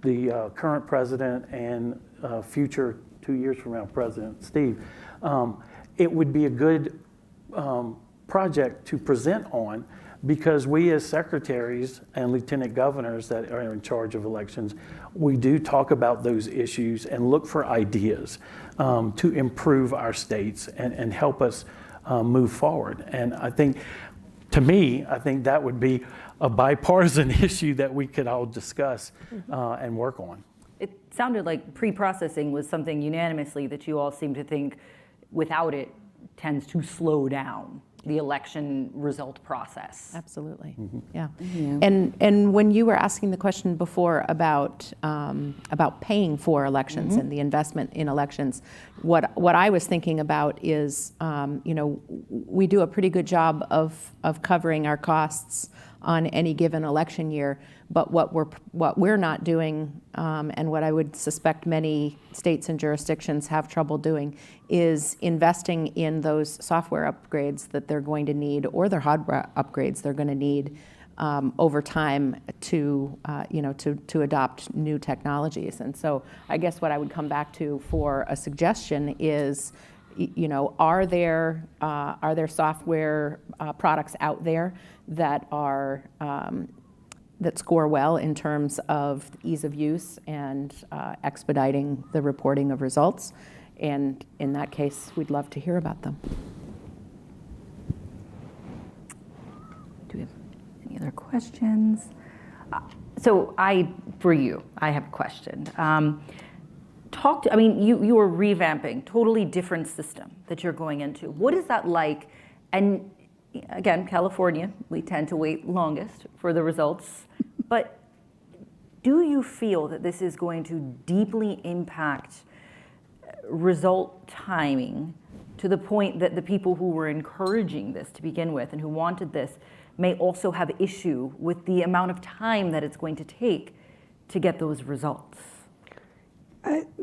The current president and future 2 years from now, President Steve. It would be a good project to present on, because we as secretaries and lieutenant governors that are in charge of elections, we do talk about those issues and look for ideas to improve our states and help us move forward. And I think, to me, I think that would be a bipartisan issue that we could all discuss and work on. It sounded like pre-processing was something unanimously that you all seem to think without it tends to slow down the election result process. Absolutely. Yeah. And when you were asking the question before about paying for elections and the investment in elections, what I was thinking about is, we do a pretty good job of covering our costs on any given election year, but what we're not doing, and what I would suspect many states and jurisdictions have trouble doing, is investing in those software upgrades that they're going to need, or their hardware upgrades they're going to need over time to adopt new technologies. And so I guess what I would come back to for a suggestion is, are there software products out there that are that score well in terms of ease of use and expediting the reporting of results? And in that case, we'd love to hear about them. Do we have any other questions? For you, I have a question. You are revamping, totally different system that you're going into. What is that like? And again, California, we tend to wait longest for the results. But do you feel that this is going to deeply impact result timing to the point that the people who were encouraging this to begin with and who wanted this may also have issue with the amount of time that it's going to take to get those results?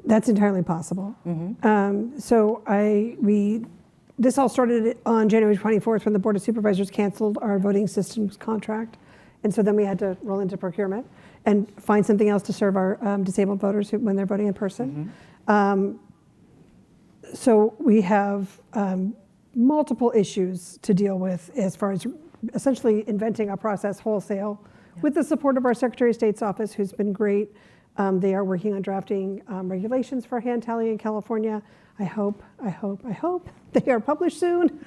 That's entirely possible. This all started on January 24th when the Board of Supervisors canceled our voting systems contract. And so then we had to roll into procurement and find something else to serve our disabled voters when they're voting in person. So we have multiple issues to deal with as far as essentially inventing a process wholesale with the support of our Secretary of State's office, who's been great. They are working on drafting regulations for hand tally in California. I hope they are published soon.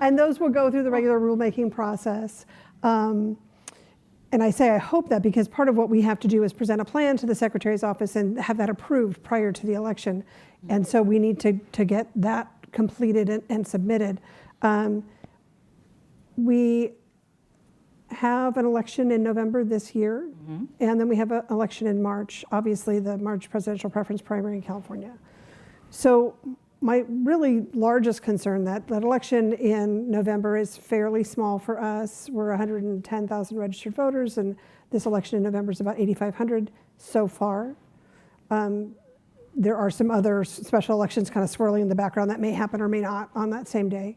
And those will go through the regular rulemaking process. And I say I hope that because part of what we have to do is present a plan to the Secretary's office and have that approved prior to the election. And so we need to get that completed and submitted. We have an election in November this year, and then we have an election in March, obviously the March presidential preference primary in California. So my really largest concern, that election in November is fairly small for us. We're 110,000 registered voters, and this election in November is about 8,500 so far. There are some other special elections kind of swirling in the background that may happen or may not on that same day.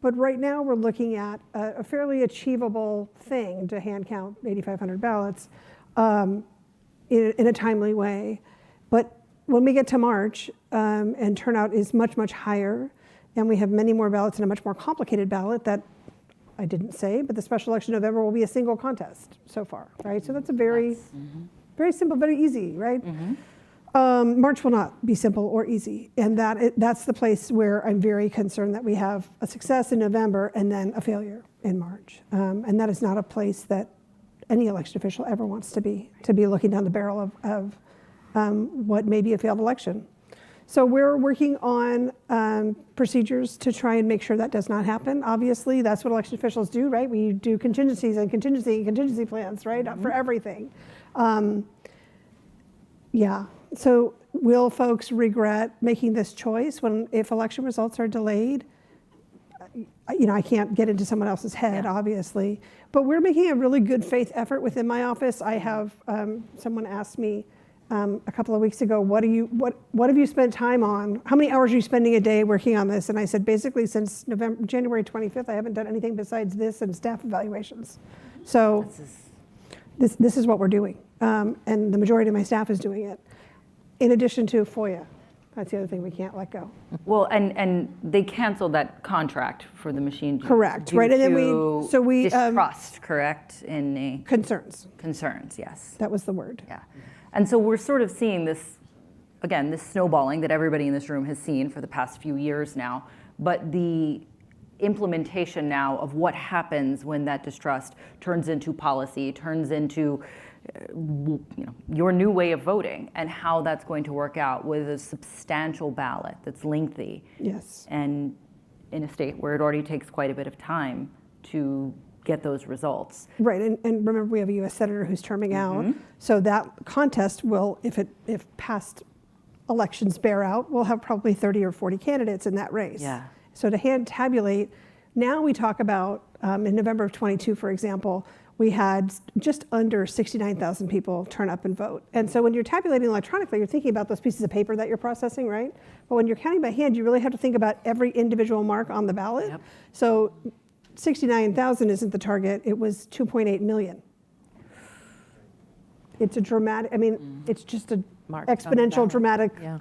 But right now we're looking at a fairly achievable thing to hand count 8,500 ballots in a timely way. But when we get to March and turnout is much, much higher, and we have many more ballots and a much more complicated ballot that I didn't say, but the special election in November will be a single contest so far, right? So that's a very, very simple, very easy, right? March will not be simple or easy, and that's the place where I'm very concerned that we have a success in November and then a failure in March, and that is not a place that any election official ever wants to be looking down the barrel of what may be a failed election. So we're working on procedures to try and make sure that does not happen. Obviously, that's what election officials do, right? We do contingencies and contingency plans, right, for everything. Yeah. So will folks regret making this choice if election results are delayed? I can't get into someone else's head, obviously, but we're making a really good faith effort within my office. I have someone asked me a couple of weeks ago, what have you spent time on? How many hours are you spending a day working on this? And I said, basically since January 25th, I haven't done anything besides this and staff evaluations. So this is what we're doing. And the majority of my staff is doing it. In addition to FOIA. That's the other thing we can't let go. Well, and they canceled that contract for the machine. Correct, right? And then we distrust, correct? Concerns. Concerns, yes. That was the word. Yeah. And so we're sort of seeing this, again, this snowballing that everybody in this room has seen for the past few years now, but the implementation now of what happens when that distrust turns into policy, turns into your new way of voting, and how that's going to work out with a substantial ballot that's lengthy. Yes. And in a state where it already takes quite a bit of time to get those results. Right, and remember we have a U.S. Senator who's terming out, so that contest will, if past elections bear out, we'll have probably 30 or 40 candidates in that race. Yeah. So to hand tabulate, now we talk about, in November of 22, for example, we had just under 69,000 people turn up and vote. And so when you're tabulating electronically, you're thinking about those pieces of paper that you're processing, right? But when you're counting by hand, you really have to think about every individual mark on the ballot. Yep. So 69,000 isn't the target, it was 2.8 million. It's a dramatic, it's just a exponential dramatic. Yeah.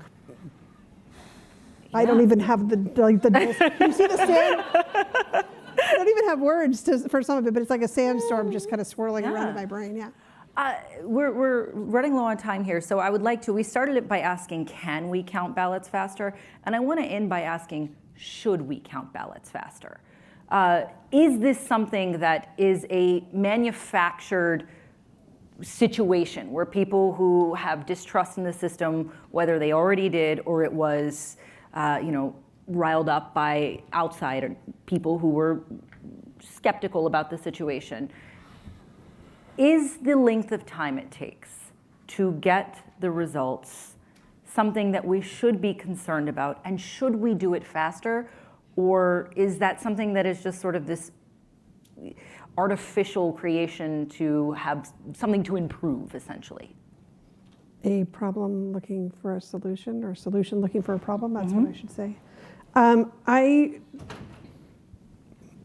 I don't even have the you see the sand? I don't even have words for some of it, but it's like a sandstorm just kind of swirling around in my brain, yeah. We're running low on time here, so I would like to, we started it by asking, can we count ballots faster? And I want to end by asking, should we count ballots faster? Is this something that is a manufactured situation where people who have distrust in the system, whether they already did or it was, riled up by outside people who were skeptical about the situation, is the length of time it takes to get the results something that we should be concerned about? And should we do it faster? Or is that something that is just sort of this artificial creation to have something to improve, essentially? A problem looking for a solution, or a solution looking for a problem, that's what I should say.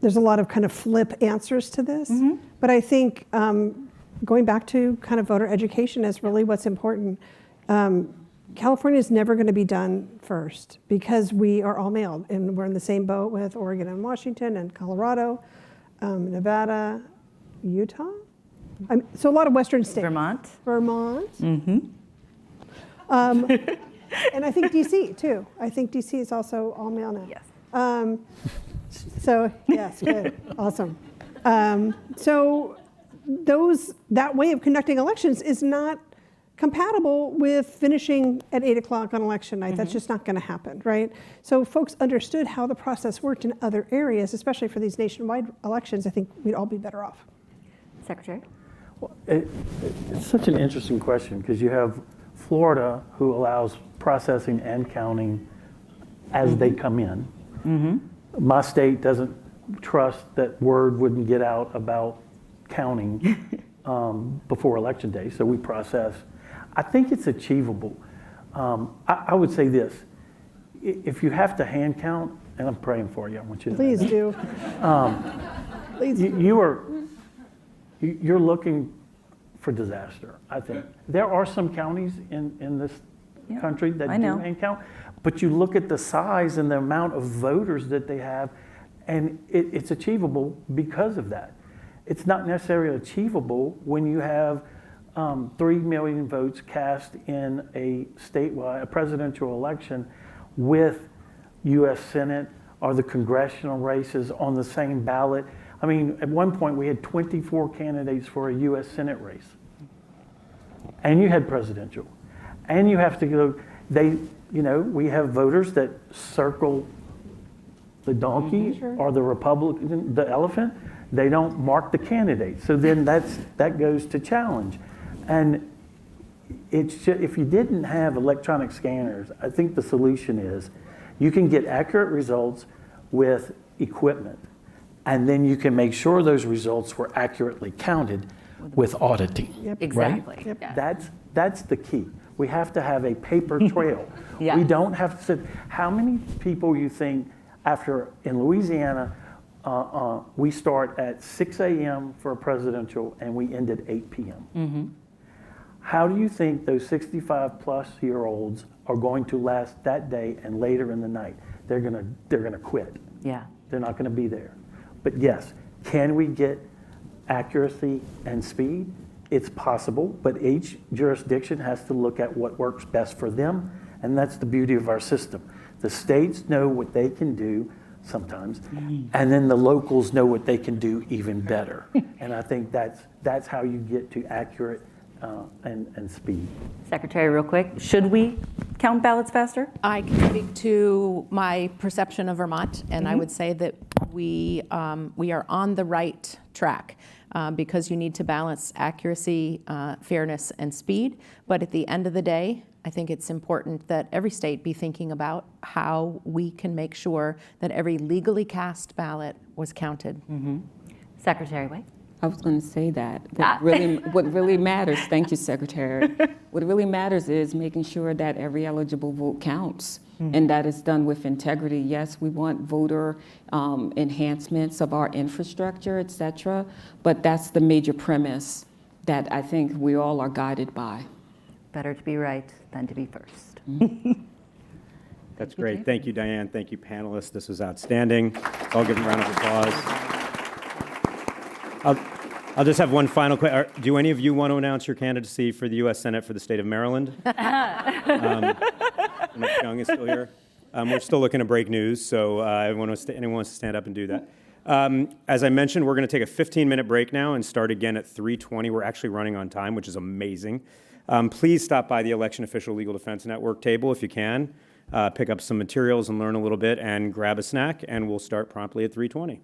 There's a lot of kind of flip answers to this, but I think going back to kind of voter education is really what's important. California is never going to be done first because we are all mailed, and we're in the same boat with Oregon and Washington and Colorado, Nevada, Utah. So a lot of Western states. Vermont. And I think DC too. I think DC is also all mail now. Yes. So yes, good, awesome. So that way of conducting elections is not compatible with finishing at 8 o'clock on election night. That's just not going to happen, right? So folks understood how the process worked in other areas, especially for these nationwide elections. I think we'd all be better off. Secretary? Well, it's such an interesting question because you have Florida, who allows processing and counting as they come in. My state doesn't trust that word wouldn't get out about counting before election day, so we process. I think it's achievable. I would say this: if you have to hand count, and I'm praying for you, I want you to. Please do. Please. You're looking for disaster. I think there are some counties in this country that do hand count, but you look at the size and the amount of voters that they have, and it's achievable because of that. It's not necessarily achievable when you have 3 million votes cast in a statewide, a presidential election with U.S. Senate or the congressional races on the same ballot. I mean, at one point we had 24 candidates for a U.S. Senate race. And you had presidential. And you have to go, we have voters that circle the donkey or the Republican, the elephant. They don't mark the candidate. So then that goes to challenge. And it's just, if you didn't have electronic scanners, I think the solution is you can get accurate results with equipment. And then you can make sure those results were accurately counted with auditing. Yep. Exactly. Yep. Yeah. That's the key. We have to have a paper trail. Yeah. We don't have to sit. How many people you think in Louisiana, we start at 6 a.m. for a presidential and we end at 8 p.m.? How do you think those 65-plus-year-olds are going to last that day and later in the night? They're gonna quit. Yeah. They're not going to be there. But yes, can we get accuracy and speed? It's possible, but each jurisdiction has to look at what works best for them, and that's the beauty of our system. The states know what they can do sometimes, and then the locals know what they can do even better. And I think that's how you get to accurate and speed. Secretary, real quick, should we count ballots faster? I can speak to my perception of Vermont, and I would say that we are on the right track because you need to balance accuracy, fairness, and speed. But at the end of the day, I think it's important that every state be thinking about how we can make sure that every legally cast ballot was counted. Secretary White? I was going to say that. What really matters, thank you, Secretary. What really matters is making sure that every eligible vote counts, and that is done with integrity. Yes, we want voter enhancements of our infrastructure, et cetera, but that's the major premise that I think we all are guided by. Better to be right than to be first. That's great. Thank you, Diane. Thank you, panelists. This was outstanding. I'll give them a round of applause. I'll just have one final question. Do any of you want to announce your candidacy for the U.S. Senate for the state of Maryland? Young is still here. We're still looking to break news, so anyone wants to stand up and do that. As I mentioned, we're going to take a 15-minute break now and start again at 3:20. We're actually running on time, which is amazing. Please stop by the Election Official Legal Defense Network table if you can. Pick up some materials and learn a little bit and grab a snack, and we'll start promptly at 3:20.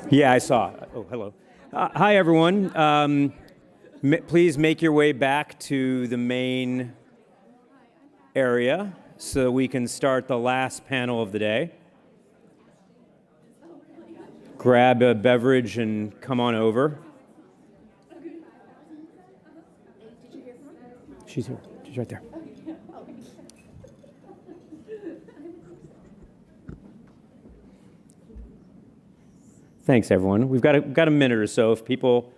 Yeah, I saw. Oh, hello. Hi, everyone. Please make your way back to the main area so we can start the last panel of the day. Grab a beverage and come on over. She's here. She's right there. Thanks, everyone. We've got a minute or so if people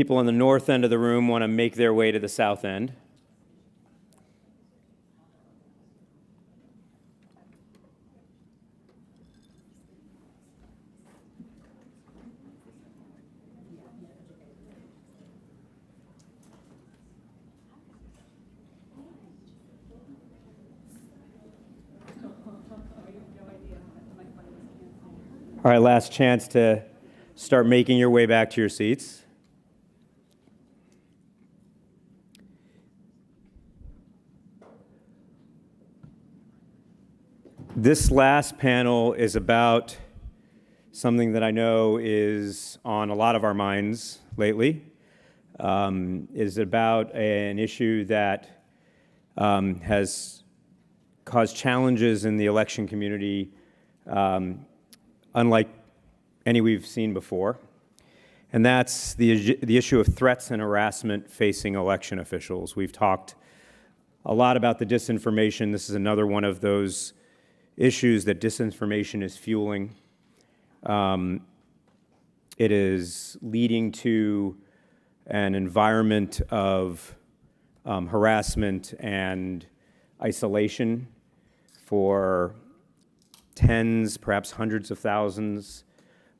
on the north end of the room want to make their way to the south end. All right, last chance to start making your way back to your seats. This last panel is about something that I know is on a lot of our minds lately. Is about an issue that has caused challenges in the election community unlike any we've seen before. And that's the issue of threats and harassment facing election officials. We've talked a lot about the disinformation. This is another one of those issues that disinformation is fueling. It is leading to an environment of harassment and isolation for tens, perhaps hundreds of thousands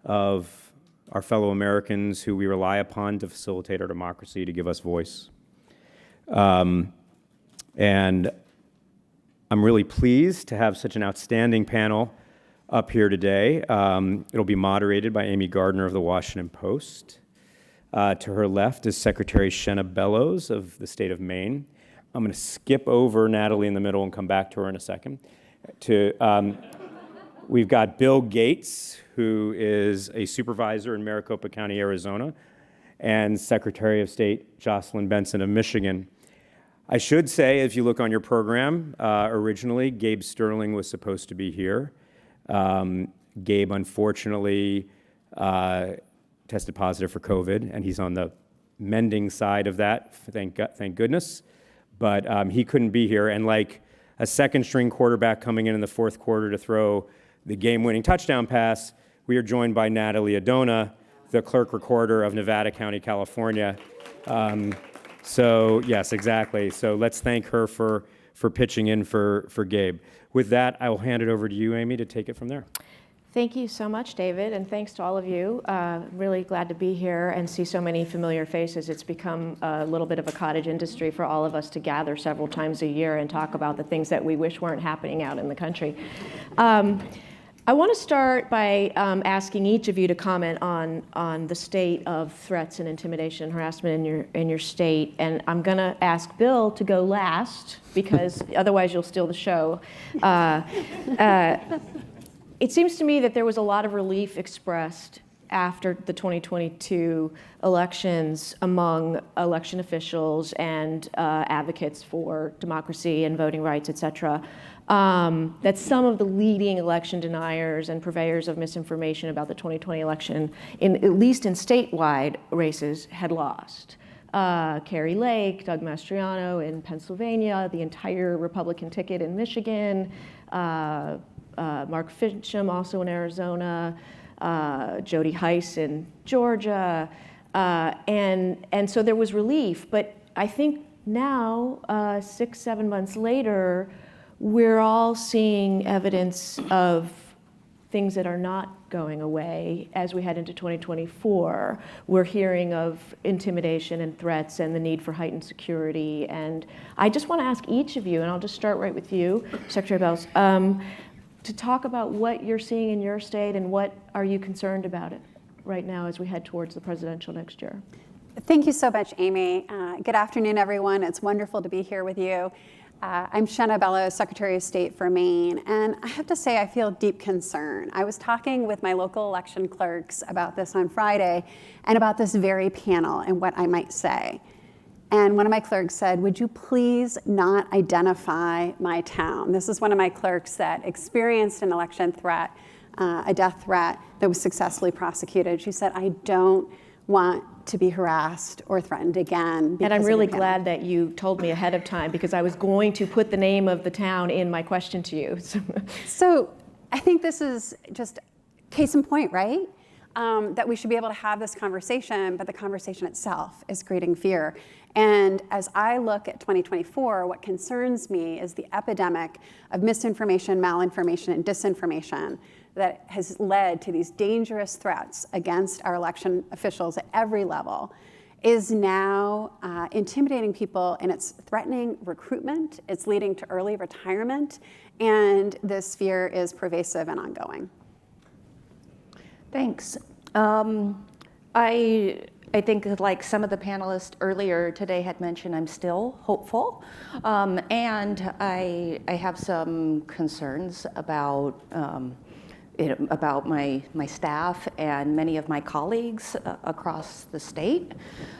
of our fellow Americans who we rely upon to facilitate our democracy, to give us voice. And I'm really pleased to have such an outstanding panel up here today. It'll be moderated by Amy Gardner of the Washington Post. To her left is Secretary Shenna Bellows of the state of Maine. I'm going to skip over Natalie in the middle and come back to her in a second. We've got Bill Gates, who is a supervisor in Maricopa County, Arizona, and Secretary of State Jocelyn Benson of Michigan. I should say, if you look on your program, originally, Gabe Sterling was supposed to be here. Gabe, unfortunately, tested positive for COVID, and he's on the mending side of that, thank goodness. But he couldn't be here, and like a second-string quarterback coming in the fourth quarter to throw the game-winning touchdown pass, we are joined by Natalie Adona, the clerk recorder of Nevada County, California. So yes, exactly. So let's thank her for pitching in for Gabe. With that, I will hand it over to you, Amy, to take it from there. Thank you so much, David, and thanks to all of you. Really glad to be here and see so many familiar faces. It's become a little bit of a cottage industry for all of us to gather several times a year and talk about the things that we wish weren't happening out in the country. I want to start by asking each of you to comment on the state of threats and intimidation and harassment in your state. And I'm going to ask Bill to go last because otherwise you'll steal the show. It seems to me that there was a lot of relief expressed after the 2022 elections among election officials and advocates for democracy and voting rights, et cetera, that some of the leading election deniers and purveyors of misinformation about the 2020 election, at least in statewide races, had lost. Carrie Lake, Doug Mastriano in Pennsylvania, the entire Republican ticket in Michigan, Mark Fincham also in Arizona, Jody Heiss in Georgia, and so there was relief. But I think now, 6-7 months later, we're all seeing evidence of things that are not going away as we head into 2024. We're hearing of intimidation and threats and the need for heightened security. And I just want to ask each of you, and I'll just start right with you, Secretary Bells, to talk about what you're seeing in your state and what are you concerned about it right now as we head towards the presidential next year. Thank you so much, Amy. Good afternoon, everyone. It's wonderful to be here with you. I'm Shenna Bellows, Secretary of State for Maine, and I have to say I feel deep concern. I was talking with my local election clerks about this on Friday and about this very panel and what I might say. And one of my clerks said, would you please not identify my town? This is one of my clerks that experienced an election threat, a death threat that was successfully prosecuted. She said, I don't want to be harassed or threatened again. And I'm really glad that you told me ahead of time, because I was going to put the name of the town in my question to you. So I think this is just case in point, right? That we should be able to have this conversation, but the conversation itself is creating fear. And as I look at 2024, what concerns me is the epidemic of misinformation, malinformation, and disinformation that has led to these dangerous threats against our election officials at every level is now intimidating people, and it's threatening recruitment, it's leading to early retirement, and this fear is pervasive and ongoing. Thanks. I think, like some of the panelists earlier today had mentioned, I'm still hopeful, and I have some concerns about about my staff and many of my colleagues across the state.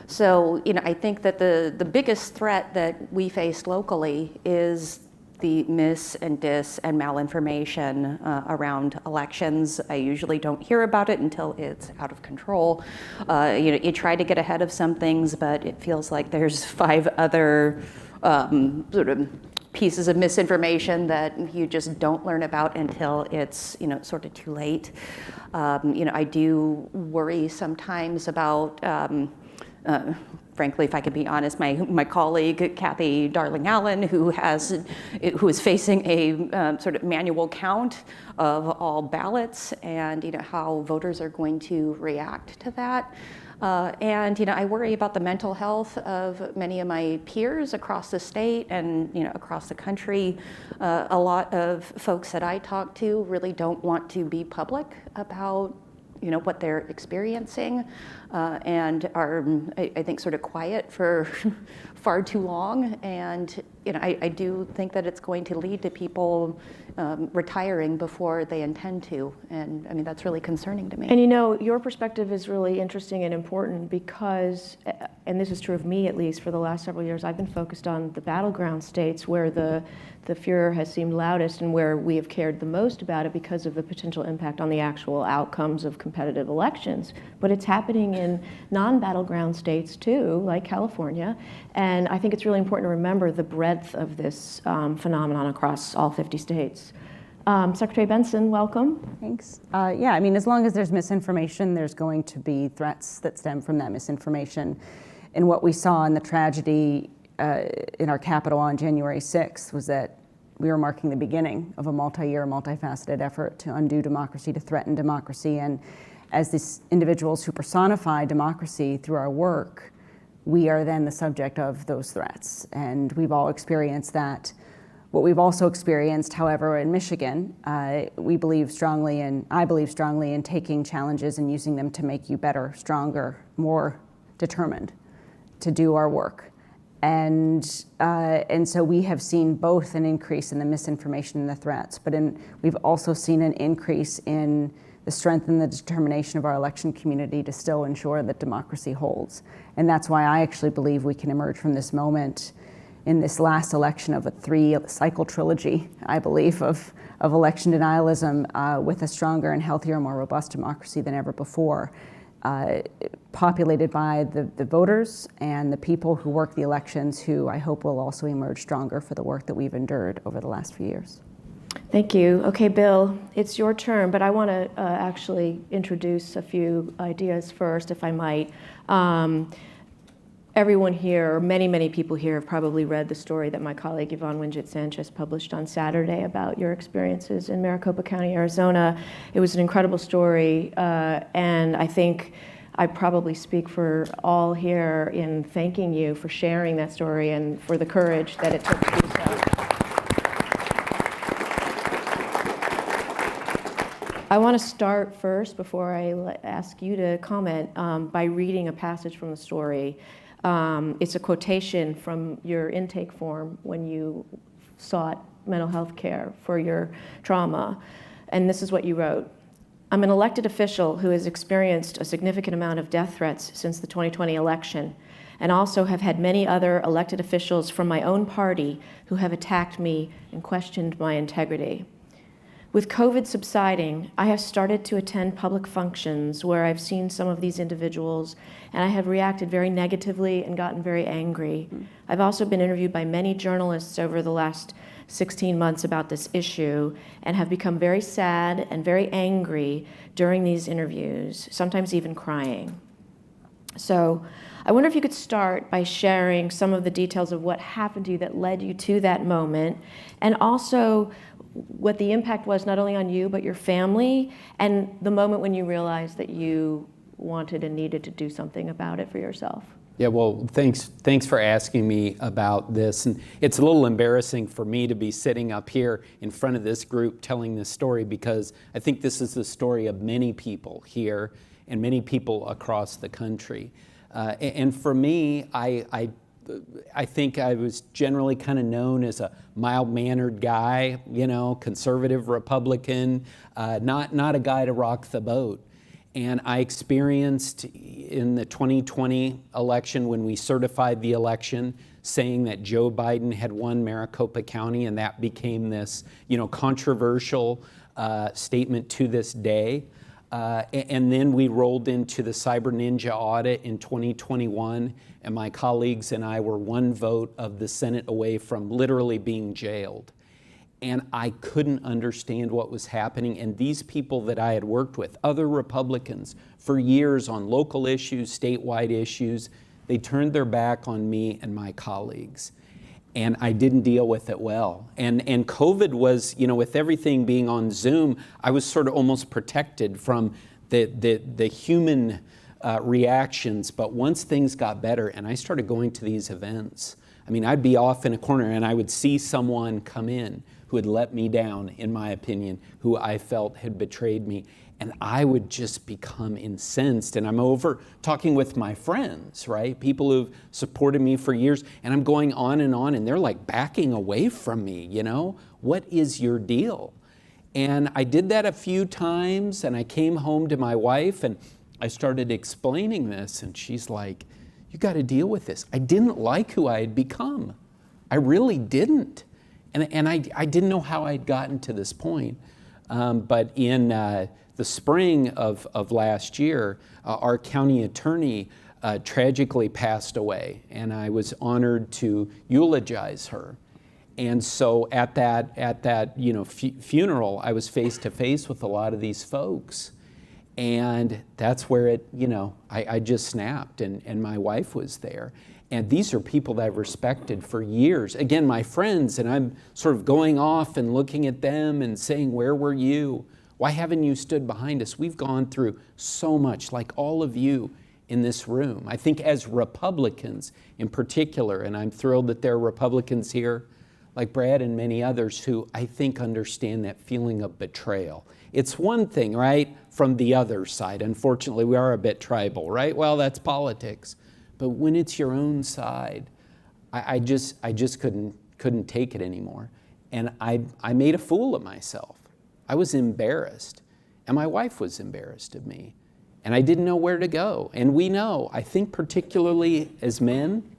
So, I think that the biggest threat that we face locally is the mis and dis and malinformation around elections. I usually don't hear about it until it's out of control. You try to get ahead of some things, but it feels like there's 5 other sort of pieces of misinformation that you just don't learn about until it's sort of too late. I do worry sometimes about frankly, if I could be honest, my colleague, Kathy Darling-Allen, who is facing a sort of manual count of all ballots, and how voters are going to react to that. And I worry about the mental health of many of my peers across the state and across the country. A lot of folks that I talk to really don't want to be public about what they're experiencing, and are, I think, sort of quiet for far too long. And I do think that it's going to lead to people retiring before they intend to. And I mean, that's really concerning to me. And your perspective is really interesting and important because, and this is true of me at least for the last several years, I've been focused on the battleground states where the fear has seemed loudest and where we have cared the most about it because of the potential impact on the actual outcomes of competitive elections. But it's happening in non-battleground states too, like California. And I think it's really important to remember the breadth of this phenomenon across all 50 states. Secretary Benson, welcome. Thanks. Yeah, I mean, as long as there's misinformation, there's going to be threats that stem from that misinformation. And what we saw in the tragedy in our Capitol on January 6th was that we were marking the beginning of a multi-year, multifaceted effort to undo democracy, to threaten democracy. And as these individuals who personify democracy through our work, we are then the subject of those threats. And we've all experienced that. What we've also experienced, however, in Michigan, we believe strongly, and I believe strongly in taking challenges and using them to make you better, stronger, more determined to do our work. And so we have seen both an increase in the misinformation and the threats, but we've also seen an increase in the strength and the determination of our election community to still ensure that democracy holds. And that's why I actually believe we can emerge from this moment in this last election of a 3-cycle trilogy, I believe, of election denialism with a stronger and healthier, more robust democracy than ever before. Populated by the voters and the people who work the elections, who I hope will also emerge stronger for the work that we've endured over the last few years. Thank you. Okay, Bill, it's your turn, but I want to actually introduce a few ideas first, if I might. Everyone here, or many people here, have probably read the story that my colleague Yvonne Wingett-Sanchez published on Saturday about your experiences in Maricopa County, Arizona. It was an incredible story, and I think I probably speak for all here in thanking you for sharing that story and for the courage that it took to do so. I want to start first, before I ask you to comment, by reading a passage from the story. It's a quotation from your intake form when you sought mental health care for your trauma. And this is what you wrote. I'm an elected official who has experienced a significant amount of death threats since the 2020 election, and also have had many other elected officials from my own party who have attacked me and questioned my integrity. With COVID subsiding, I have started to attend public functions where I've seen some of these individuals, and I have reacted very negatively and gotten very angry. I've also been interviewed by many journalists over the last 16 months about this issue and have become very sad and very angry during these interviews, sometimes even crying. So I wonder if you could start by sharing some of the details of what happened to you that led you to that moment, and also what the impact was not only on you, but your family, and the moment when you realized that you wanted and needed to do something about it for yourself. Yeah, well, thanks for asking me about this. And it's a little embarrassing for me to be sitting up here in front of this group telling this story, because I think this is the story of many people here and many people across the country. And for me, I think I was generally kind of known as a mild-mannered guy, you know, conservative Republican, not a guy to rock the boat. And I experienced in the 2020 election, when we certified the election, saying that Joe Biden had won Maricopa County, and that became this, you know, controversial statement to this day. And then we rolled into the Cyber Ninja audit in 2021, and my colleagues and I were one vote of the Senate away from literally being jailed. And I couldn't understand what was happening. And these people that I had worked with, other Republicans, for years on local issues, statewide issues, they turned their back on me and my colleagues. And I didn't deal with it well. And COVID was, you know, with everything being on Zoom, I was sort of almost protected from the human reactions. But once things got better and I started going to these events, I mean, I'd be off in a corner and I would see someone come in who had let me down, in my opinion, who I felt had betrayed me. And I would just become incensed. And I'm over talking with my friends, right? People who've supported me for years. And I'm going on, and they're like backing away from me, you know? What is your deal? And I did that a few times, and I came home to my wife, and I started explaining this, and she's like, you got to deal with this. I didn't like who I had become. I really didn't. And I didn't know how I'd gotten to this point. But in the spring of last year, our county attorney tragically passed away, and I was honored to eulogize her. And so at that you know, funeral, I was face to face with a lot of these folks. And that's where it, you know, I just snapped, and my wife was there. And these are people that I've respected for years. Again, my friends, and I'm sort of going off and looking at them and saying, where were you? Why haven't you stood behind us? We've gone through so much, like all of you in this room. I think as Republicans in particular, and I'm thrilled that there are Republicans here, like Brad and many others, who I think understand that feeling of betrayal. It's one thing, right, from the other side. Unfortunately, we are a bit tribal, right? Well, that's politics. But when it's your own side, I just couldn't take it anymore. And I made a fool of myself. I was embarrassed. And my wife was embarrassed of me. And I didn't know where to go. And we know, I think particularly as men,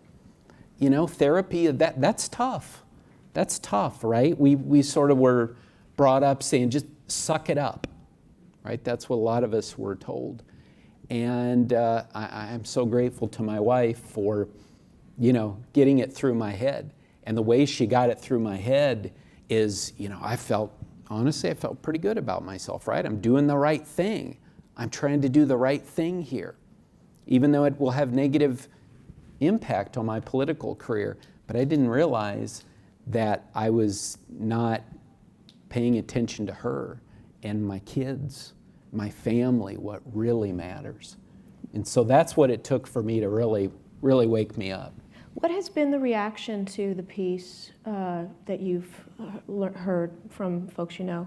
you know, therapy, that's tough. That's tough, right? We sort of were brought up saying, just suck it up, right? That's what a lot of us were told. And I'm so grateful to my wife for, you know, getting it through my head. And the way she got it through my head is, you know, honestly, I felt pretty good about myself, right? I'm doing the right thing. I'm trying to do the right thing here, even though it will have negative impact on my political career. But I didn't realize that I was not paying attention to her and my kids, my family, what really matters. And so that's what it took for me to really wake me up. What has been the reaction to the piece that you've heard from folks you know?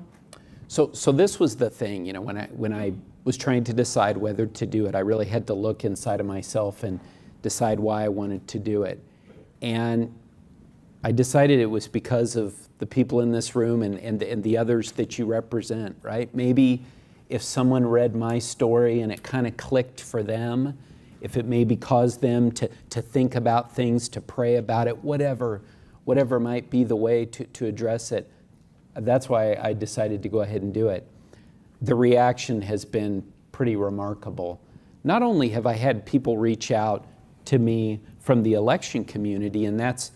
So this was the thing, you know, when I was trying to decide whether to do it, I really had to look inside of myself and decide why I wanted to do it. And I decided it was because of the people in this room and the others that you represent, right? Maybe if someone read my story and it kind of clicked for them, if it maybe caused them to think about things, to pray about it, whatever might be the way to address it, that's why I decided to go ahead and do it. The reaction has been pretty remarkable. Not only have I had people reach out to me from the election community, and that's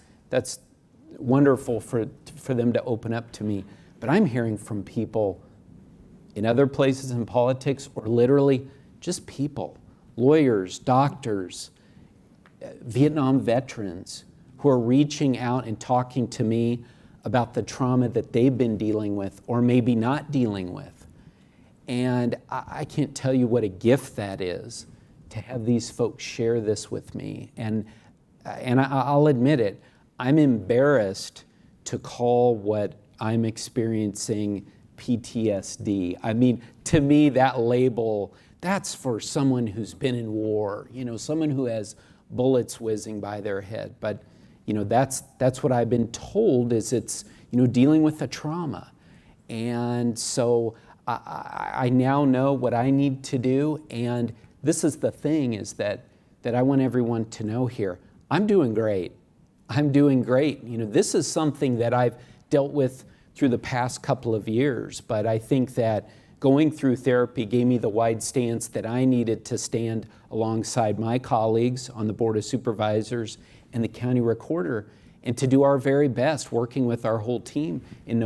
wonderful for them to open up to me, but I'm hearing from people in other places in politics, or literally just people, lawyers, doctors, Vietnam veterans, who are reaching out and talking to me about the trauma that they've been dealing with or maybe not dealing with. And I can't tell you what a gift that is to have these folks share this with me. And I'll admit it, I'm embarrassed to call what I'm experiencing PTSD. I mean, to me, that label, that's for someone who's been in war, someone who has bullets whizzing by their head. But, that's what I've been told is it's, dealing with the trauma. And so I now know what I need to do. And this is the thing is that I want everyone to know here. I'm doing great. I'm doing great. This is something that I've dealt with through the past couple of years, but I think that going through therapy gave me the wide stance that I needed to stand alongside my colleagues on the Board of Supervisors and the County Recorder, and to do our very best working with our whole team in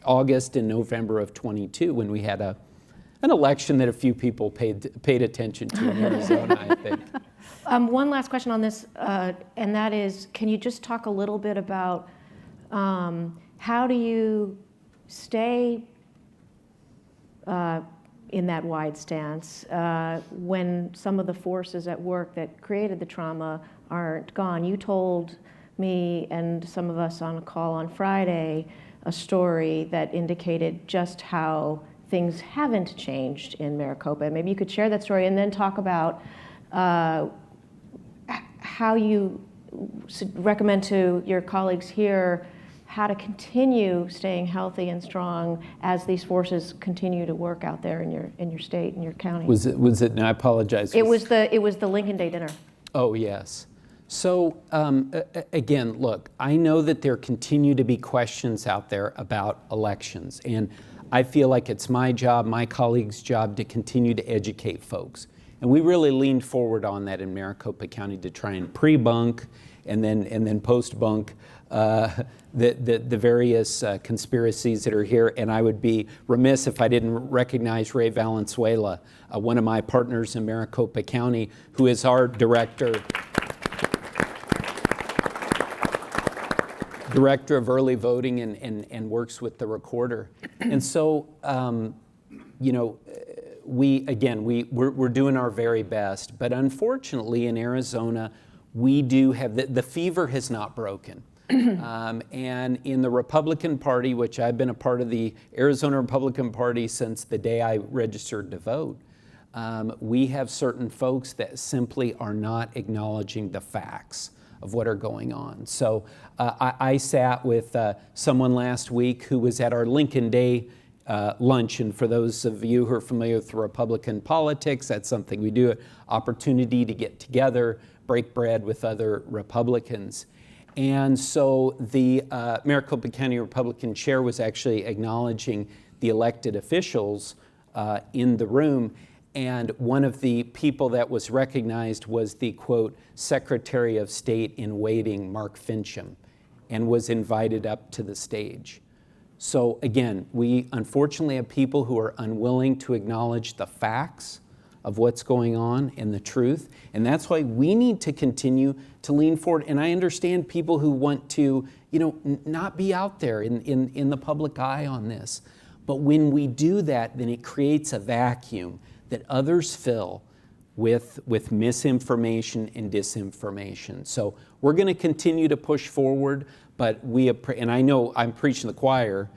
August and November of 22, when we had an election that a few people paid attention to in Arizona, I think. One last question on this, and that is, can you just talk a little bit about how do you stay in that wide stance when some of the forces at work that created the trauma aren't gone? You told me and some of us on a call on Friday a story that indicated just how things haven't changed in Maricopa. Maybe you could share that story and then talk about how you recommend to your colleagues here how to continue staying healthy and strong as these forces continue to work out there in your state and your county. Was it? And I apologize. It was the Lincoln Day dinner. Oh yes. So again, look, I know that there continue to be questions out there about elections, and I feel like it's my job, my colleagues' job, to continue to educate folks. And we really leaned forward on that in Maricopa County to try and pre-bunk and then post-bunk the various conspiracies that are here. And I would be remiss if I didn't recognize Ray Valenzuela, one of my partners in Maricopa County, who is our director of early voting and works with the recorder. And so, we're doing our very best, but unfortunately in Arizona, we do have, the fever has not broken. And in the Republican Party, which I've been a part of the Arizona Republican Party since the day I registered to vote, we have certain folks that simply are not acknowledging the facts of what are going on. So I sat with someone last week who was at our Lincoln Day luncheon. For those of you who are familiar with Republican politics, that's something we do, an opportunity to get together, break bread with other Republicans. And so the Maricopa County Republican chair was actually acknowledging the elected officials in the room. And one of the people that was recognized was the, quote, Secretary of State in waiting, Mark Fincham, and was invited up to the stage. So again, we unfortunately have people who are unwilling to acknowledge the facts of what's going on and the truth. And that's why we need to continue to lean forward. And I understand people who want to, not be out there in the public eye on this. But when we do that, then it creates a vacuum that others fill with misinformation and disinformation. So we're going to continue to push forward, but and I know I'm preaching the choir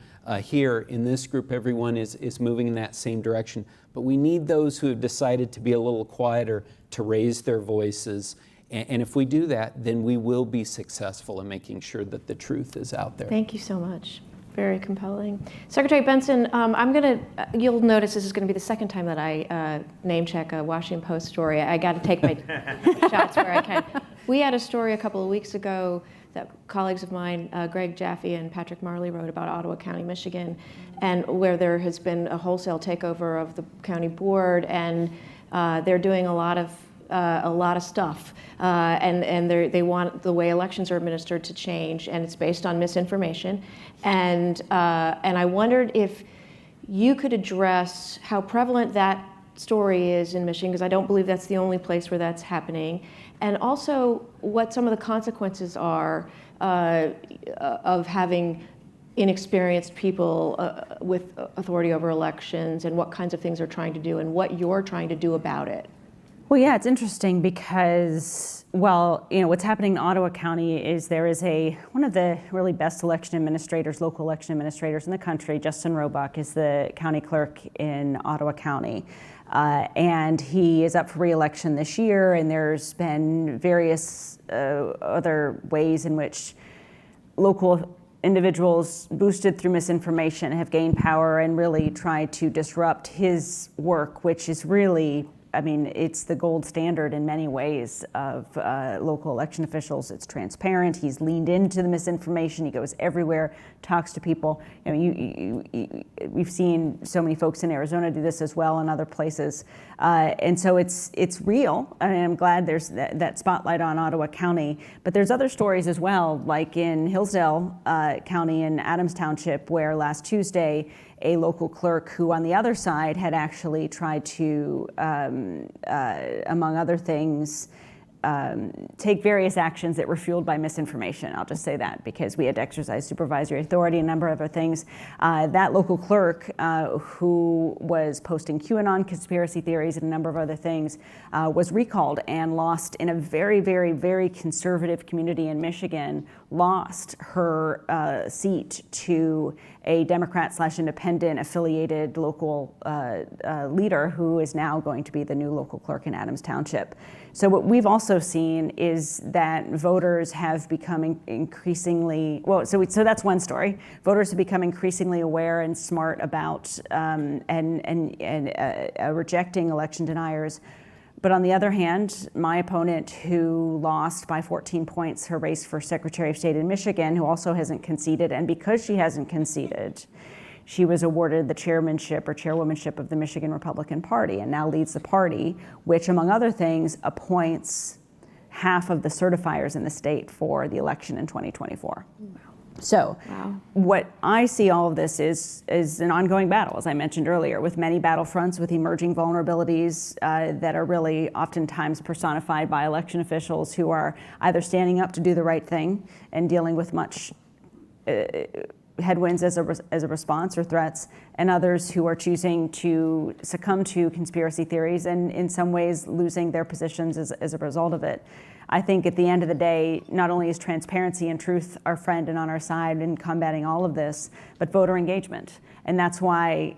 here in this group, everyone is moving in that same direction, but we need those who have decided to be a little quieter to raise their voices And if we do that, then we will be successful in making sure that the truth is out there. Thank you so much. Very compelling. Secretary Benson, you'll notice this is going to be the second time that I name check a Washington Post story. I got to take my shots where I can. We had a story a couple of weeks ago that colleagues of mine, Greg Jaffe and Patrick Marley, wrote about Ottawa County, Michigan, and where there has been a wholesale takeover of the county board, and they're doing a lot of stuff, and they want the way elections are administered to change, and it's based on misinformation. And I wondered if you could address how prevalent that story is in Michigan, because I don't believe that's the only place where that's happening, and also what some of the consequences are of having inexperienced people with authority over elections, and what kinds of things they're trying to do, and what you're trying to do about it. Well, yeah, it's interesting because, well, what's happening in Ottawa County is there is one of the really best election administrators, local election administrators in the country. Justin Roebuck is the county clerk in Ottawa County. And he is up for re-election this year, and there's been various other ways in which local individuals boosted through misinformation have gained power and really tried to disrupt his work, which is really, it's the gold standard in many ways of local election officials. It's transparent. He's leaned into the misinformation. He goes everywhere, talks to people. We've seen so many folks in Arizona do this as well, and other places. And so it's real. I'm glad there's that spotlight on Ottawa County. But there's other stories as well, like in Hillsdale County in Adams Township, where last Tuesday, a local clerk who on the other side had actually tried to, among other things, take various actions that were fueled by misinformation. I'll just say that because we had to exercise supervisory authority, a number of other things. That local clerk who was posting QAnon conspiracy theories and a number of other things was recalled and lost in a very, very, very conservative community in Michigan, lost her seat to a Democrat/independent affiliated local leader who is now going to be the new local clerk in Adams Township. So what we've also seen is that voters have become increasingly, so that's one story. Voters have become increasingly aware and smart about rejecting election deniers. But on the other hand, my opponent, who lost by 14 points her race for Secretary of State in Michigan, who also hasn't conceded, and because she hasn't conceded, she was awarded the chairmanship or chairwomanship of the Michigan Republican Party and now leads the party, which, among other things, appoints half of the certifiers in the state for the election in 2024. Wow. So what I see all of this is an ongoing battle, as I mentioned earlier, with many battlefronts, with emerging vulnerabilities that are really oftentimes personified by election officials who are either standing up to do the right thing and dealing with much headwinds as a response or threats, and others who are choosing to succumb to conspiracy theories and in some ways losing their positions as a result of it. I think at the end of the day, not only is transparency and truth our friend and on our side in combating all of this, but voter engagement. And that's why,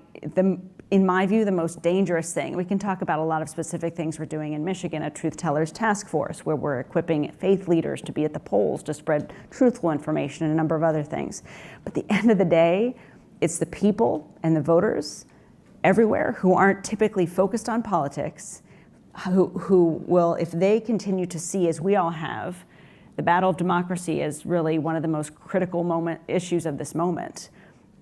in my view, the most dangerous thing, we can talk about a lot of specific things we're doing in Michigan, a Truth Tellers Task Force, where we're equipping faith leaders to be at the polls to spread truthful information and a number of other things. But at the end of the day, it's the people and the voters everywhere who aren't typically focused on politics, who will, if they continue to see, as we all have, the battle of democracy as really one of the most critical issues of this moment,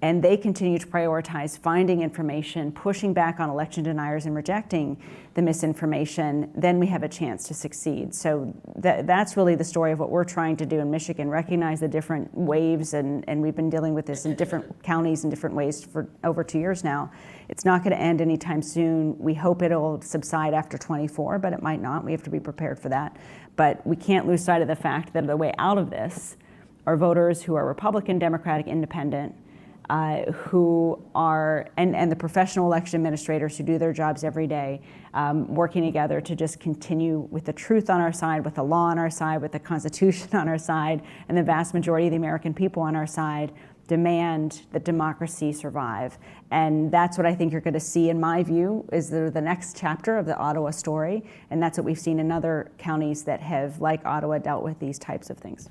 and they continue to prioritize finding information, pushing back on election deniers and rejecting the misinformation, then we have a chance to succeed. So that's really the story of what we're trying to do in Michigan, recognize the different waves, and we've been dealing with this in different counties in different ways for over 2 years now. It's not going to end anytime soon. We hope it'll subside after 24, but it might not. We have to be prepared for that. But we can't lose sight of the fact that the way out of this are voters who are Republican, Democratic, Independent, who are, and the professional election administrators who do their jobs every day, working together to just continue with the truth on our side, with the law on our side, with the Constitution on our side, and the vast majority of the American people on our side, demand that democracy survive. And that's what I think you're going to see, in my view, is the next chapter of the Ottawa story. And that's what we've seen in other counties that have, like Ottawa, dealt with these types of things.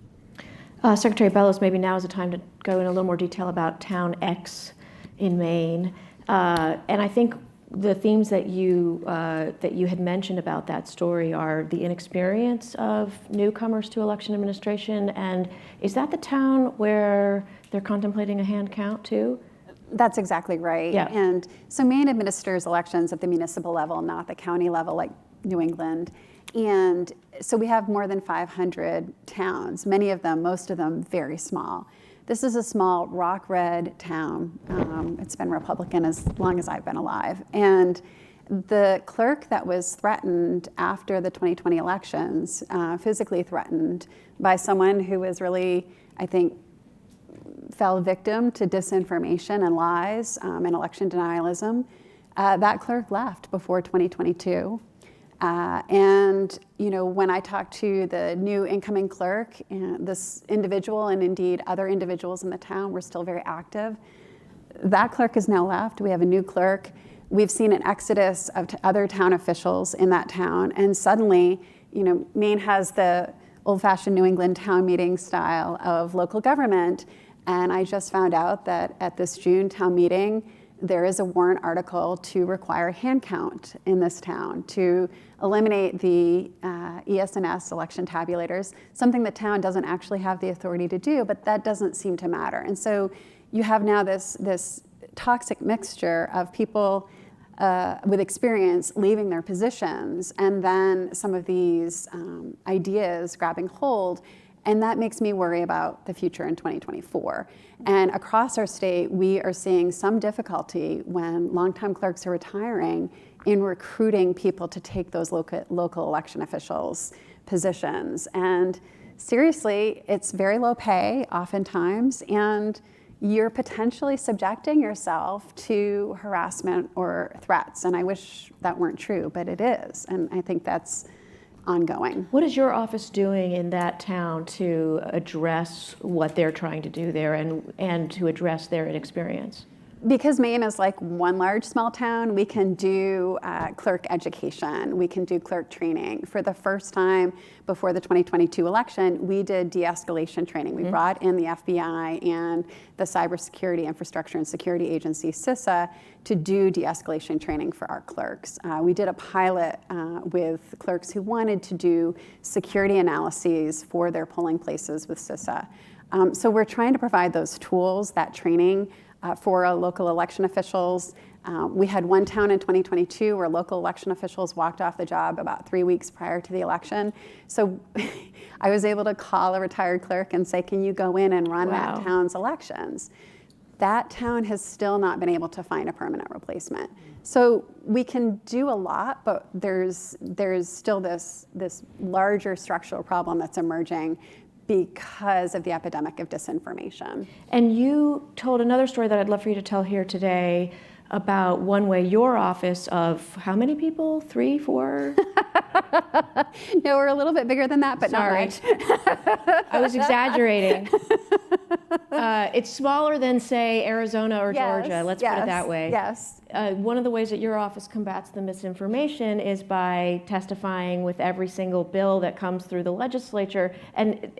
Secretary Ballots, maybe now is the time to go in a little more detail about Town X in Maine. And I think the themes that you had mentioned about that story are the inexperience of newcomers to election administration. And is that the town where they're contemplating a hand count too? That's exactly right. Yeah. And so Maine administers elections at the municipal level, not the county level like New England. And so we have more than 500 towns, many of them, most of them very small. This is a small rock red town. It's been Republican as long as I've been alive. And the clerk that was threatened after the 2020 elections, physically threatened by someone who was really, I think, fell victim to disinformation and lies and election denialism, that clerk left before 2022. And when I talked to the new incoming clerk, this individual and indeed other individuals in the town were still very active. That clerk has now left. We have a new clerk. We've seen an exodus of other town officials in that town. And suddenly, Maine has the old-fashioned New England town meeting style of local government. And I just found out that at this June town meeting, there is a warrant article to require hand count in this town to eliminate the ES&S election tabulators, something the town doesn't actually have the authority to do, but that doesn't seem to matter. And so you have now this toxic mixture of people with experience leaving their positions, and then some of these ideas grabbing hold. And that makes me worry about the future in 2024. And across our state, we are seeing some difficulty when longtime clerks are retiring in recruiting people to take those local election officials' positions. And seriously, it's very low pay oftentimes, and you're potentially subjecting yourself to harassment or threats. And I wish that weren't true, but it is. And I think that's ongoing. What is your office doing in that town to address what they're trying to do there and to address their inexperience? Because Maine is like one large small town, we can do clerk education, we can do clerk training. For the first time before the 2022 election, we did de-escalation training. We brought in the FBI and the Cybersecurity Infrastructure and Security Agency, CISA, to do de-escalation training for our clerks. We did a pilot with clerks who wanted to do security analyses for their polling places with CISA. So we're trying to provide those tools, that training, for local election officials. We had one town in 2022 where local election officials walked off the job about 3 weeks prior to the election. So I was able to call a retired clerk and say, can you go in and run that town's elections? That town has still not been able to find a permanent replacement. So we can do a lot, but there's still this larger structural problem that's emerging because of the epidemic of disinformation. And you told another story that I'd love for you to tell here today about one way your office of how many people? 3, 4? No, we're a little bit bigger than that, but Sorry. not much. I was exaggerating. It's smaller than, say, Arizona or Georgia. Let's put it that way. Yes. One of the ways that your office combats the misinformation is by testifying with every single bill that comes through the legislature. And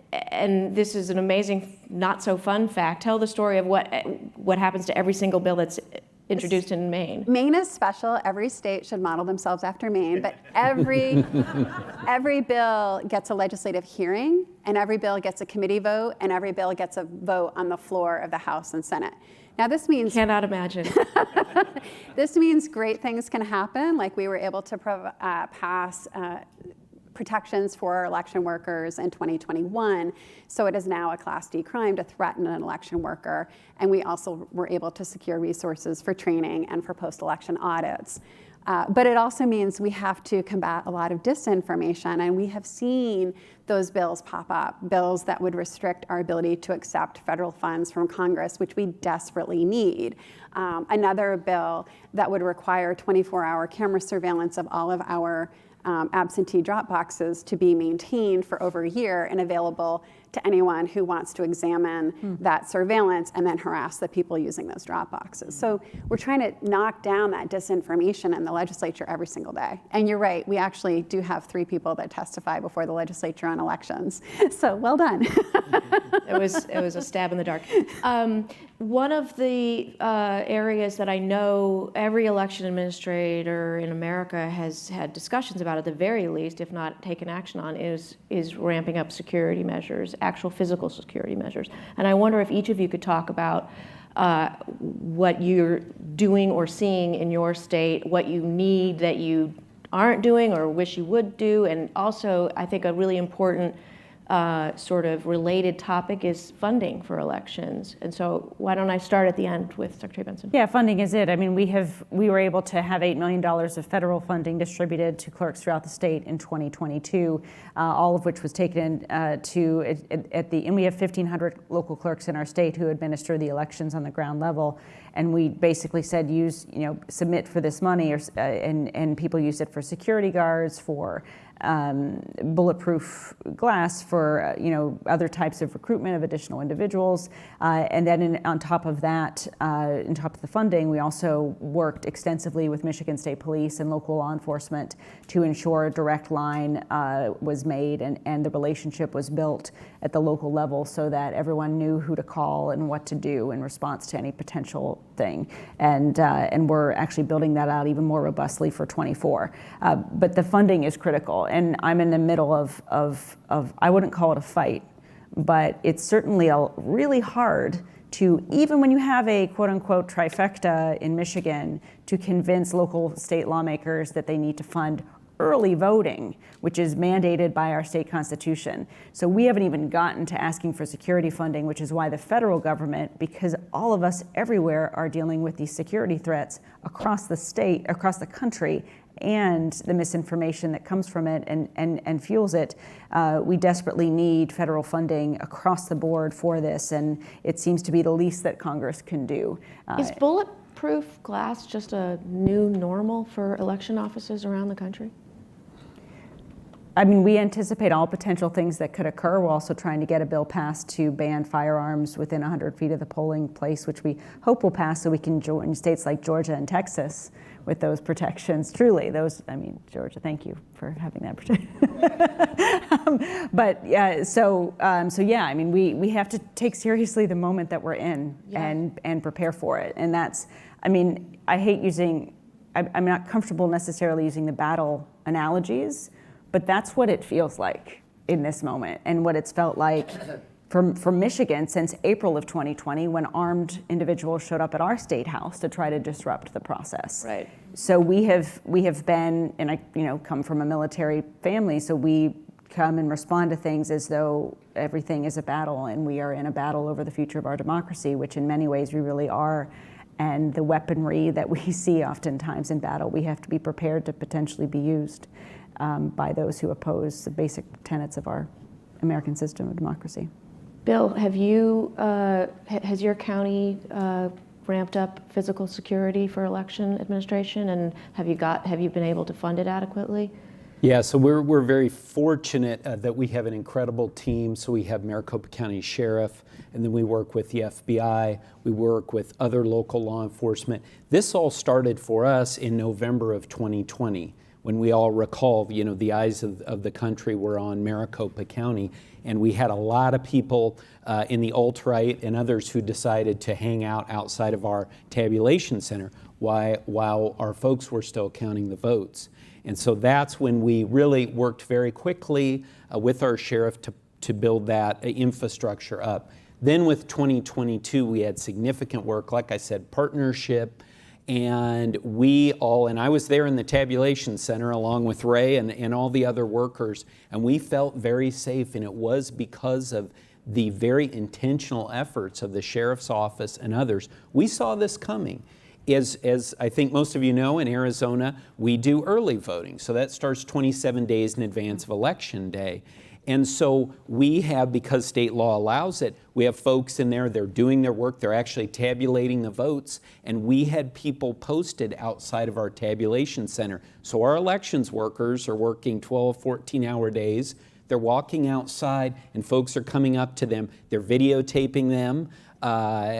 this is an amazing, not so fun fact. Tell the story of what happens to every single bill that's introduced in Maine. Maine is special. Every state should model themselves after Maine, but every bill gets a legislative hearing, and every bill gets a committee vote, and every bill gets a vote on the floor of the House and Senate. Now this means... Cannot imagine. This means great things can happen, like we were able to pass protections for our election workers in 2021. So it is now a Class D crime to threaten an election worker. And we also were able to secure resources for training and for post-election audits. But it also means we have to combat a lot of disinformation. And we have seen those bills pop up, bills that would restrict our ability to accept federal funds from Congress, which we desperately need. Another bill that would require 24-hour camera surveillance of all of our absentee drop boxes to be maintained for over a year and available to anyone who wants to examine that surveillance and then harass the people using those drop boxes. So we're trying to knock down that disinformation in the legislature every single day. And you're right, we actually do have 3 people that testify before the legislature on elections. So well done. It was a stab in the dark. One of the areas that I know every election administrator in America has had discussions about, at the very least, if not taken action on, is ramping up security measures, actual physical security measures. And I wonder if each of you could talk about what you're doing or seeing in your state, what you need that you aren't doing or wish you would do, and also I think a really important sort of related topic is funding for elections. And so why don't I start at the end with Secretary Benson? Yeah, funding is it. I mean, we were able to have $8 million of federal funding distributed to clerks throughout the state in 2022, all of which was taken and we have 1,500 local clerks in our state who administer the elections on the ground level. And we basically said, submit for this money, and people use it for security guards, for bulletproof glass, for other types of recruitment of additional individuals, and then on top of that, on top of the funding, we also worked extensively with Michigan State Police and local law enforcement to ensure a direct line was made and the relationship was built at the local level so that everyone knew who to call and what to do in response to any potential thing. And we're actually building that out even more robustly for 24. But the funding is critical. And I'm in the middle of I wouldn't call it a fight, but it's certainly really hard to, even when you have a quote unquote trifecta in Michigan, to convince local state lawmakers that they need to fund early voting, which is mandated by our state constitution. So we haven't even gotten to asking for security funding, which is why the federal government, because all of us everywhere are dealing with these security threats across the state, across the country, and the misinformation that comes from it and fuels it, we desperately need federal funding across the board for this, and it seems to be the least that Congress can do. Is bulletproof glass just a new normal for election offices around the country? I mean, we anticipate all potential things that could occur. We're also trying to get a bill passed to ban firearms within 100 feet of the polling place, which we hope will pass so we can join states like Georgia and Texas with those protections. Truly, Georgia, thank you for having that protection. I mean, we have to take seriously the moment that we're in and prepare for it. And that's, I mean, I hate I'm not comfortable necessarily using the battle analogies, but that's what it feels like in this moment and what it's felt like for Michigan since April of 2020 when armed individuals showed up at our state house to try to disrupt the process. Right. So we have been, and I come from a military family, so we come and respond to things as though everything is a battle and we are in a battle over the future of our democracy, which in many ways we really are. And the weaponry that we see oftentimes in battle, we have to be prepared to potentially be used by those who oppose the basic tenets of our American system of democracy. Bill, has your county ramped up physical security for election administration, and have you been able to fund it adequately? Yeah, so we're very fortunate that we have an incredible team. So we have Maricopa County Sheriff, and then we work with the FBI, we work with other local law enforcement. This all started for us in November of 2020. When we all recall, the eyes of the country were on Maricopa County, and we had a lot of people in the alt-right and others who decided to hang out outside of our tabulation center while our folks were still counting the votes. And so that's when we really worked very quickly with our sheriff to build that infrastructure up. Then with 2022, we had significant work, like I said, partnership. And and I was there in the tabulation center along with Ray and all the other workers, and we felt very safe, and it was because of the very intentional efforts of the sheriff's office and others. We saw this coming. As I think most of you know, in Arizona, we do early voting. So that starts 27 days in advance of Election Day. And so we have, because state law allows it, we have folks in there, they're doing their work, they're actually tabulating the votes, and we had people posted outside of our tabulation center. So our elections workers are working 12, 14-hour days. They're walking outside and folks are coming up to them. They're videotaping them.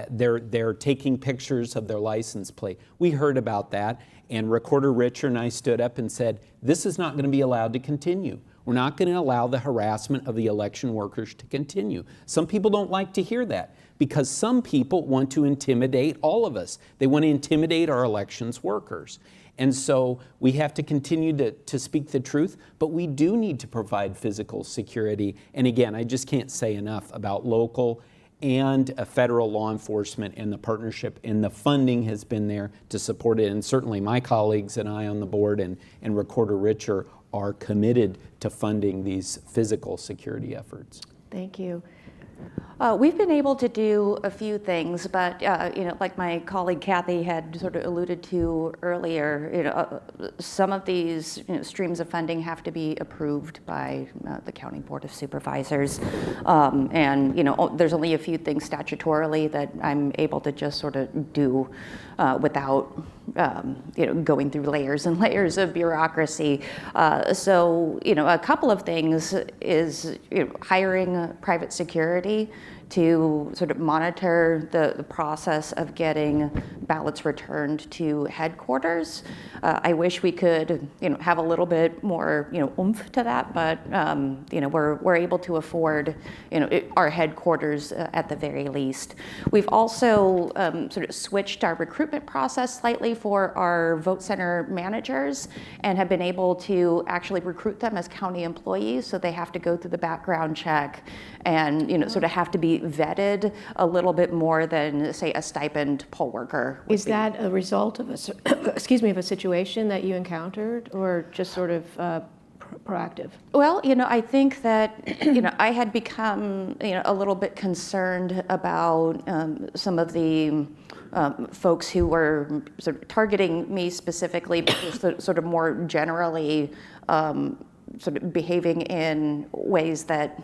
They're taking pictures of their license plate. We heard about that, and Recorder Richard and I stood up and said, this is not going to be allowed to continue. We're not going to allow the harassment of the election workers to continue. Some people don't like to hear that because some people want to intimidate all of us. They want to intimidate our elections workers. And so we have to continue to speak the truth, but we do need to provide physical security. And again, I just can't say enough about local and federal law enforcement and the partnership, and the funding has been there to support it. And certainly my colleagues and I on the board and Recorder Richard are committed to funding these physical security efforts. Thank you. We've been able to do a few things, but like my colleague Kathy had sort of alluded to earlier, some of these streams of funding have to be approved by the County Board of Supervisors, and there's only a few things statutorily that I'm able to just sort of do without going through layers and layers of bureaucracy. So a couple of things is hiring private security to sort of monitor the process of getting ballots returned to headquarters. I wish we could, have a little bit more, oomph to that, but we're able to afford, our headquarters at the very least. We've also sort of switched our recruitment process slightly for our vote center managers and have been able to actually recruit them as county employees, so they have to go through the background check and sort of have to be vetted a little bit more than, say, a stipend poll worker. Is that a result of a situation that you encountered, or just sort of proactive? Well, I think that, I had become, a little bit concerned about some of the folks who were sort of targeting me specifically, but sort of more generally sort of behaving in ways that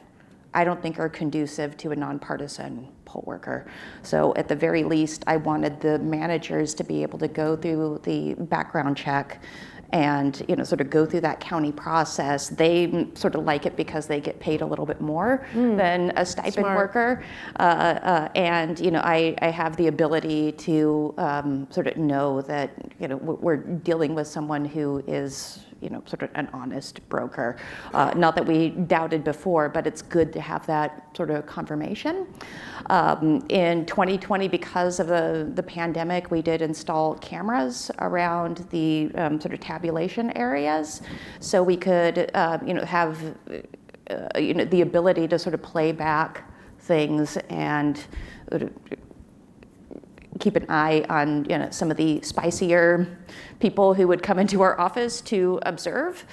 I don't think are conducive to a nonpartisan poll worker. So at the very least, I wanted the managers to be able to go through the background check and sort of go through that county process. They sort of like it because they get paid a little bit more than a stipend worker. And I have the ability to sort of know that we're dealing with someone who is sort of an honest broker. Not that we doubted before, but it's good to have that sort of confirmation. In 2020, because of the pandemic, we did install cameras around the sort of tabulation areas, so we could have the ability to sort of play back things and keep an eye on some of the spicier people who would come into our office to observe.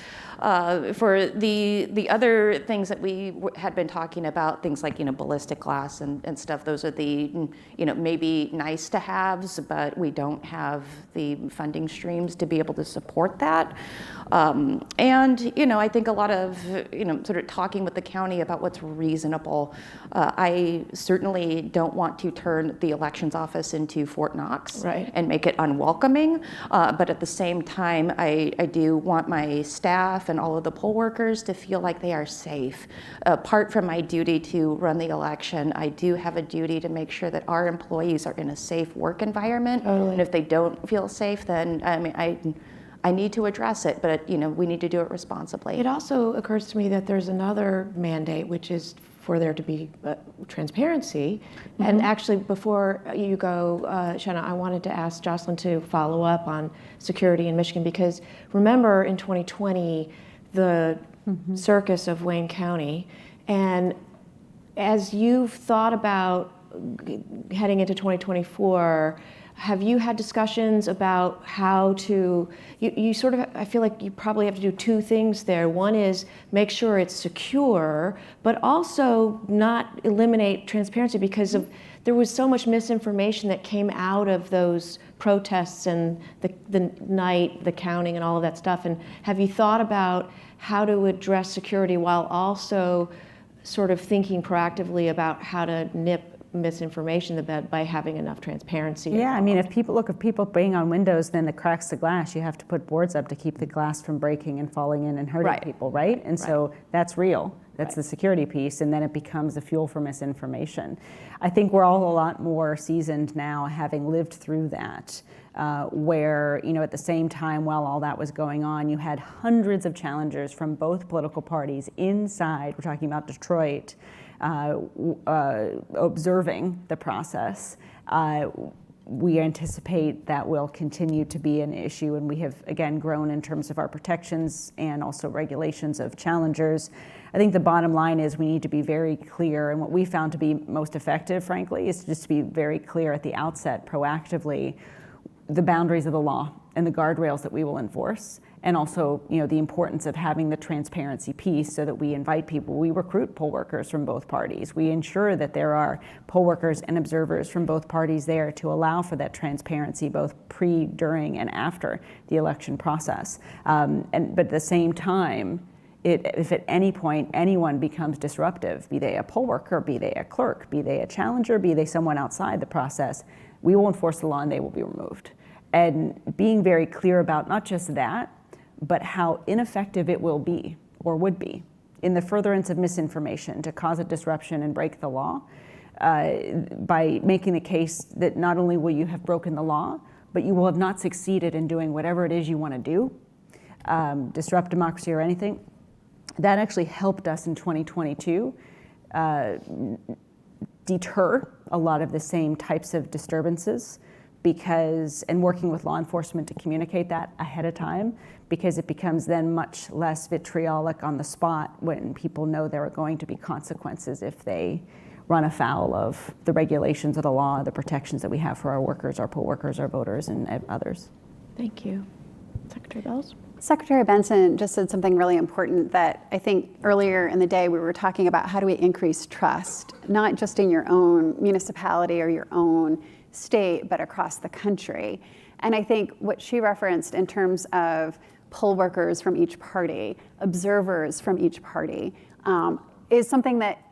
For the other things that we had been talking about, things like ballistic glass and stuff, those are the maybe nice to haves, but we don't have the funding streams to be able to support that. And I think a lot of sort of talking with the county about what's reasonable. I certainly don't want to turn the elections office into Fort Knox and make it unwelcoming, but at the same time, I do want my staff and all of the poll workers to feel like they are safe. Apart from my duty to run the election, I do have a duty to make sure that our employees are in a safe work environment. Totally. And if they don't feel safe, then I need to address it, but we need to do it responsibly. It also occurs to me that there's another mandate, which is for there to be transparency. And actually, before you go, Shanna, I wanted to ask Jocelyn to follow up on security in Michigan, because remember in 2020, the circus of Wayne County, and as you've thought about heading into 2024, have you had discussions about how to, you sort of, I feel like you probably have to do two things there. One is make sure it's secure, but also not eliminate transparency, because there was so much misinformation that came out of those protests and the night, the counting and all of that stuff. And have you thought about how to address security while also sort of thinking proactively about how to nip misinformation by having enough transparency? Yeah, I mean, if people bang on windows, then it cracks the glass. You have to put boards up to keep the glass from breaking and falling in and hurting people, right? And so that's real. That's the security piece, and then it becomes a fuel for misinformation. I think we're all a lot more seasoned now, having lived through that, where, at the same time while all that was going on, you had hundreds of challengers from both political parties inside, we're talking about Detroit, observing the process. We anticipate that will continue to be an issue, and we have, again, grown in terms of our protections and also regulations of challengers. I think the bottom line is we need to be very clear, and what we found to be most effective, frankly, is just to be very clear at the outset, proactively, the boundaries of the law and the guardrails that we will enforce, and also, the importance of having the transparency piece so that we invite people. We recruit poll workers from both parties. We ensure that there are poll workers and observers from both parties there to allow for that transparency, both pre, during, and after the election process. But at the same time, if at any point anyone becomes disruptive, be they a poll worker, be they a clerk, be they a challenger, be they someone outside the process, we will enforce the law and they will be removed. And being very clear about not just that, but how ineffective it will be or would be in the furtherance of misinformation to cause a disruption and break the law, by making the case that not only will you have broken the law, but you will have not succeeded in doing whatever it is you want to do, disrupt democracy or anything. That actually helped us in 2022 deter a lot of the same types of disturbances, and working with law enforcement to communicate that ahead of time, because it becomes then much less vitriolic on the spot when people know there are going to be consequences if they run afoul of the regulations of the law, the protections that we have for our workers, our poll workers, our voters, and others. Thank you. Secretary Bells? Secretary Benson just said something really important that I think earlier in the day we were talking about how do we increase trust, not just in your own municipality or your own state, but across the country. And I think what she referenced in terms of poll workers from each party, observers from each party, is something that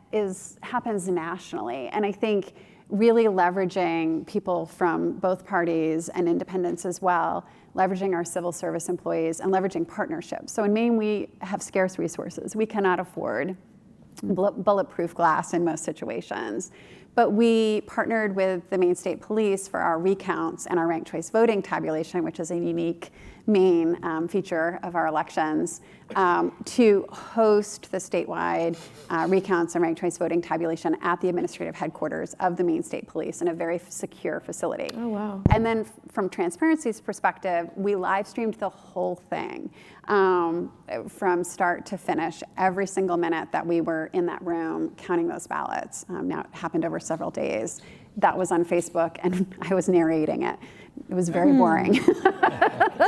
happens nationally. And I think really leveraging people from both parties and independents as well, leveraging our civil service employees and leveraging partnerships. So in Maine, we have scarce resources. We cannot afford bulletproof glass in most situations. But we partnered with the Maine State Police for our recounts and our ranked choice voting tabulation, which is a unique Maine feature of our elections, to host the statewide recounts and ranked choice voting tabulation at the administrative headquarters of the Maine State Police in a very secure facility. Oh, wow. And then from transparency's perspective, we live streamed the whole thing from start to finish, every single minute that we were in that room counting those ballots. Now, it happened over several days. That was on Facebook, and I was narrating it. It was very boring.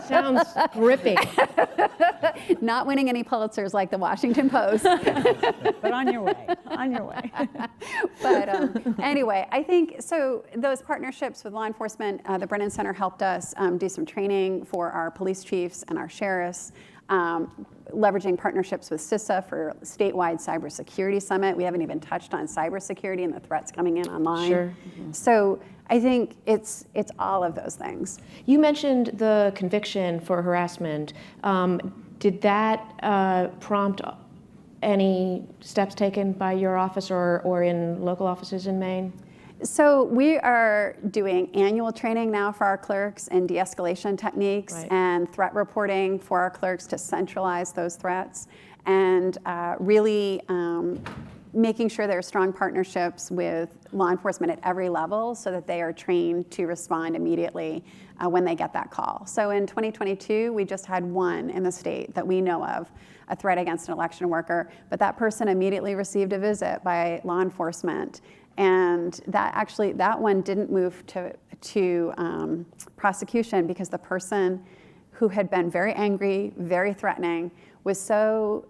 Sounds gripping. Not winning any Pulitzers like the Washington Post. But on your way, on your way. But anyway, I think, so those partnerships with law enforcement, the Brennan Center helped us do some training for our police chiefs and our sheriffs, leveraging partnerships with CISA for statewide cybersecurity summit. We haven't even touched on cybersecurity and the threats coming in online. Sure. So I think it's all of those things. You mentioned the conviction for harassment. Did that prompt any steps taken by your office or in local offices in Maine? So we are doing annual training now for our clerks in de-escalation techniques and threat reporting for our clerks to centralize those threats, and really making sure there are strong partnerships with law enforcement at every level so that they are trained to respond immediately when they get that call. So in 2022, we just had one in the state that we know of, a threat against an election worker, but that person immediately received a visit by law enforcement. And that one didn't move to prosecution because the person who had been very angry, very threatening, was so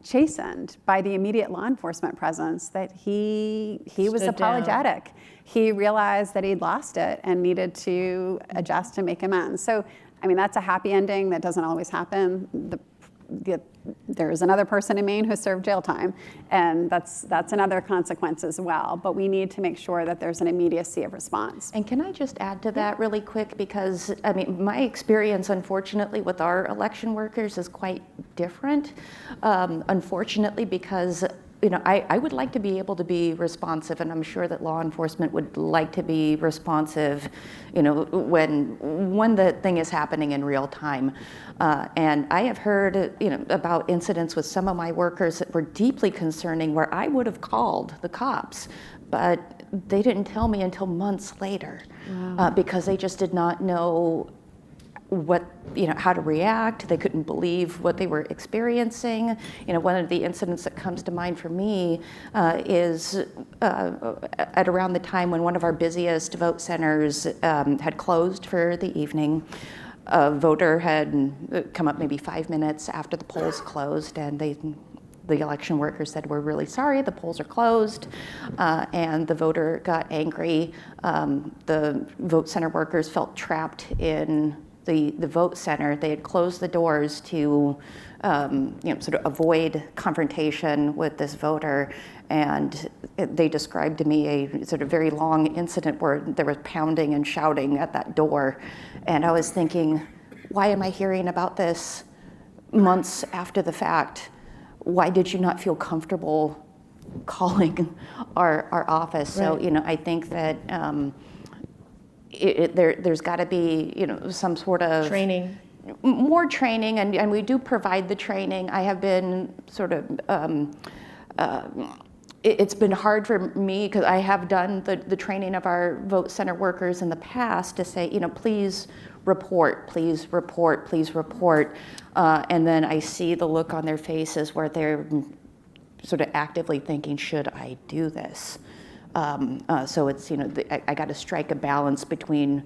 chastened by the immediate law enforcement presence that he was apologetic. He realized that he'd lost it and needed to adjust and make amends. So, I mean, that's a happy ending that doesn't always happen. The there's another person in Maine who served jail time, and that's another consequence as well. But we need to make sure that there's an immediacy of response. And can I just add to that really quick? Because, I mean, my experience, unfortunately, with our election workers is quite different. Unfortunately, because I would like to be able to be responsive, and I'm sure that law enforcement would like to be responsive, when the thing is happening in real time. And I have heard, about incidents with some of my workers that were deeply concerning, where I would have called the cops, but they didn't tell me until months later. Wow. Because they just did not know how to react. They couldn't believe what they were experiencing. One of the incidents that comes to mind for me is at around the time when one of our busiest vote centers had closed for the evening. A voter had come up maybe 5 minutes after the polls closed, and the election workers said, "We're really sorry, the polls are closed," and the voter got angry. The vote center workers felt trapped in the vote center. They had closed the doors to sort of avoid confrontation with this voter, and they described to me a sort of very long incident where there was pounding and shouting at that door. And I was thinking, why am I hearing about this months after the fact? Why did you not feel comfortable calling our office? Right. So, I think that there's got to be, some sort of training, more training, and we do provide the training. I have been sort of, it's been hard for me because I have done the training of our vote center workers in the past to say, please report, please report, please report. And then I see the look on their faces where they're sort of actively thinking, should I do this? So it's, I got to strike a balance between,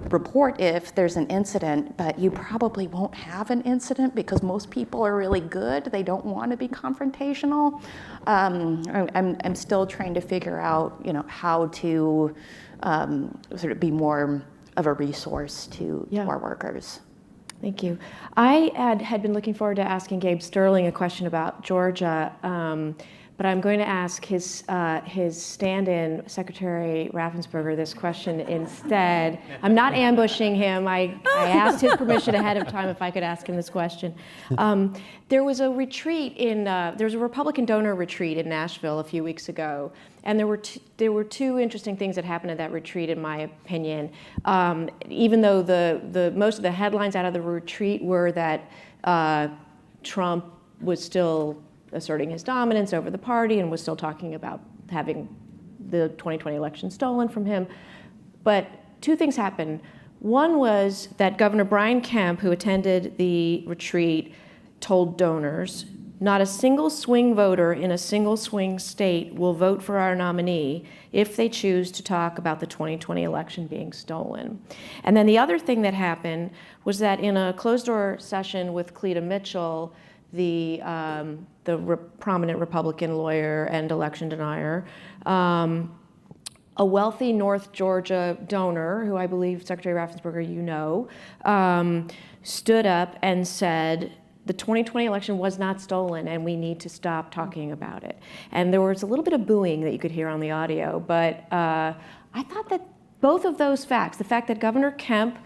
report if there's an incident, but you probably won't have an incident because most people are really good. They don't want to be confrontational. I'm still trying to figure out, how to sort of be more of a resource to our workers. Thank you. I had been looking forward to asking Gabe Sterling a question about Georgia, but I'm going to ask his stand-in, Secretary Raffensperger, this question instead. I'm not ambushing him. I asked his permission ahead of time if I could ask him this question. There was a retreat there was a Republican donor retreat in Nashville a few weeks ago, and there were two interesting things that happened at that retreat, in my opinion. Even though the most of the headlines out of the retreat were that Trump was still asserting his dominance over the party and was still talking about having the 2020 election stolen from him. But two things happened. One was that Governor Brian Kemp, who attended the retreat, told donors, not a single swing voter in a single swing state will vote for our nominee if they choose to talk about the 2020 election being stolen. And then the other thing that happened was that in a closed-door session with Cleta Mitchell, the prominent Republican lawyer and election denier, a wealthy North Georgia donor, who I believe, Secretary Raffensperger, stood up and said, the 2020 election was not stolen and we need to stop talking about it. And there was a little bit of booing that you could hear on the audio, but I thought that both of those facts, the fact that Governor Kemp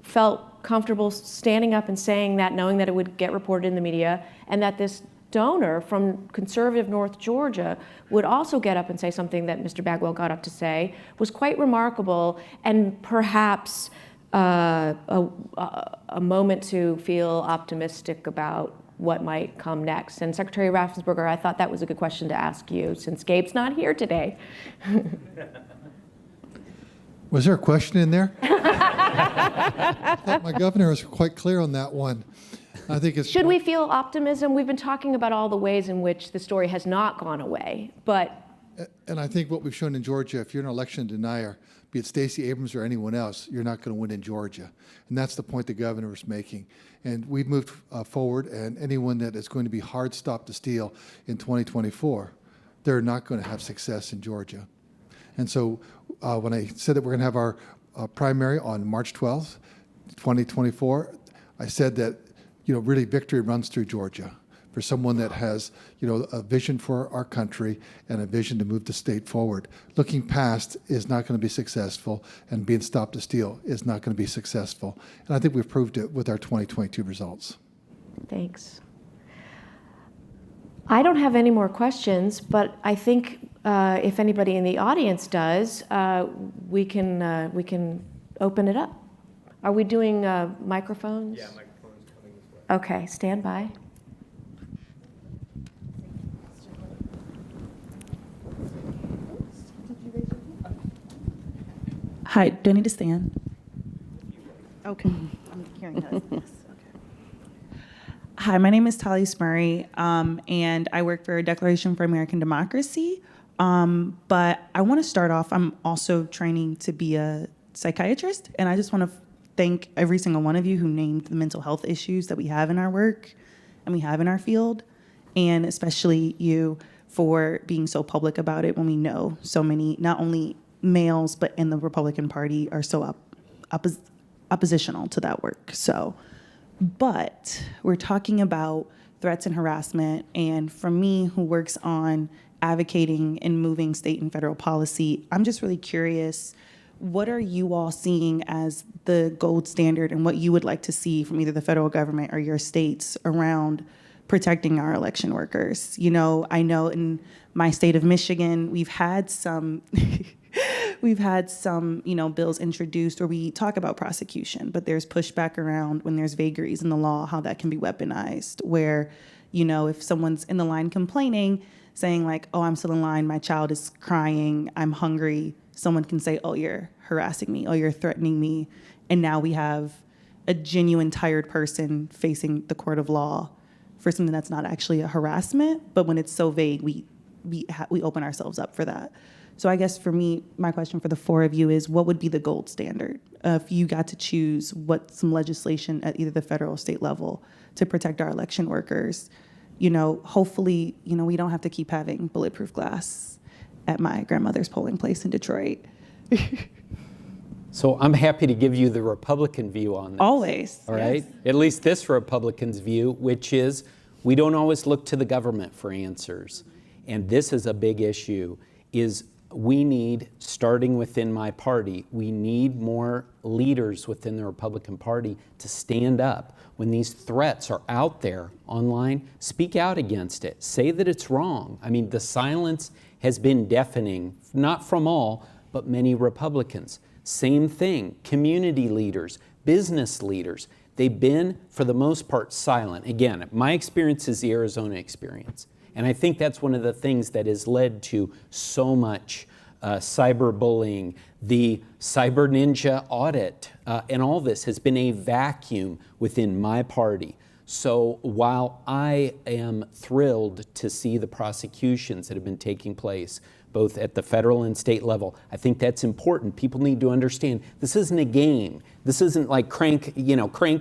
felt comfortable standing up and saying that, knowing that it would get reported in the media, and that this donor from conservative North Georgia would also get up and say something that Mr. Bagwell got up to say, was quite remarkable, and perhaps a moment to feel optimistic about what might come next. And Secretary Raffensperger, I thought that was a good question to ask you, since Gabe's not here today. Was there a question in there? I thought my governor was quite clear on that one. I think it's... Should we feel optimism? We've been talking about all the ways in which the story has not gone away, but... And I think what we've shown in Georgia, if you're an election denier, be it Stacey Abrams or anyone else, you're not going to win in Georgia. And that's the point the governor is making. And we've moved forward, and anyone that is going to be hard stop to steal in 2024, they're not going to have success in Georgia. And so when I said that we're going to have our primary on March 12th, 2024, I said that really victory runs through Georgia. For someone that has, a vision for our country and a vision to move the state forward. Looking past is not going to be successful, and being stopped to steal is not going to be successful. And I think we've proved it with our 2022 results. Thanks. I don't have any more questions, but I think if anybody in the audience does, we can open it up. Are we doing microphones? Yeah, microphones coming this way. Okay, stand by. Hi, do I need to stand? Okay, I'm hearing that. Yes, okay. Hi, my name is Talise Murray, and I work for Declaration for American Democracy. But I want to start off, I'm also training to be a psychiatrist, and I just want to thank every single one of you who named the mental health issues that we have in our work and we have in our field, and especially you for being so public about it when we know so many, not only males, but in the Republican Party are so oppositional to that work. But we're talking about threats and harassment, and for me, who works on advocating and moving state and federal policy, I'm just really curious, what are you all seeing as the gold standard and what you would like to see from either the federal government or your states around protecting our election workers? I know in my state of Michigan, we've had some bills introduced where we talk about prosecution, but there's pushback around when there's vagaries in the law, how that can be weaponized, where, if someone's in the line complaining, saying like, oh, I'm still in line, my child is crying, I'm hungry, someone can say, oh, you're harassing me, oh, you're threatening me. And now we have a genuine tired person facing the court of law for something that's not actually a harassment, but when it's so vague, we open ourselves up for that. So I guess for me, my question for the four of you is, what would be the gold standard if you got to choose what some legislation at either the federal or state level to protect our election workers? Hopefully, we don't have to keep having bulletproof glass at my grandmother's polling place in Detroit. So I'm happy to give you the Republican view on this. Always. All right? Yes. At least this Republican's view, which is we don't always look to the government for answers. And this is a big issue, is we need, starting within my party, we need more leaders within the Republican Party to stand up. When these threats are out there online, speak out against it. Say that it's wrong. I mean, the silence has been deafening, not from all, but many Republicans. Same thing, community leaders, business leaders, they've been, for the most part, silent. Again, my experience is the Arizona experience. And I think that's one of the things that has led to so much cyberbullying. The Cyber Ninja audit and all this has been a vacuum within my party. So while I am thrilled to see the prosecutions that have been taking place, both at the federal and state level, I think that's important. People need to understand this isn't a game. This isn't like crank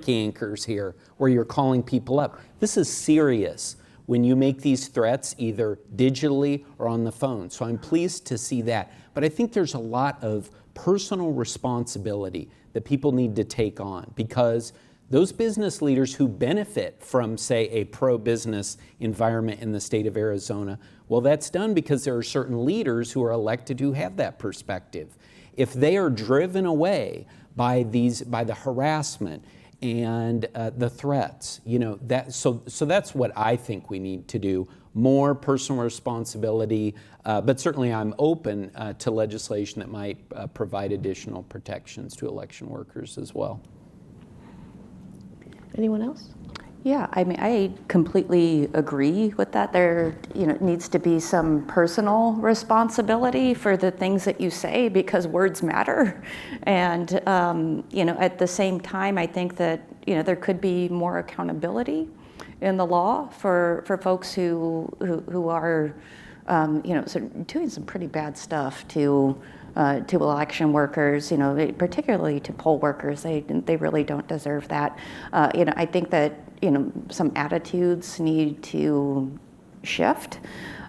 anchors here where you're calling people up. This is serious when you make these threats either digitally or on the phone. So I'm pleased to see that. But I think there's a lot of personal responsibility that people need to take on, because those business leaders who benefit from, say, a pro-business environment in the state of Arizona, well, that's done because there are certain leaders who are elected who have that perspective. If they are driven away by the harassment and the threats, so that's what I think we need to do. More personal responsibility, but certainly I'm open to legislation that might provide additional protections to election workers as well. Anyone else? Yeah, I mean, I completely agree with that. There, needs to be some personal responsibility for the things that you say, because words matter. And, at the same time, I think that, there could be more accountability in the law for folks who are, sort of doing some pretty bad stuff to election workers, particularly to poll workers. They really don't deserve that. I think that, some attitudes need to shift.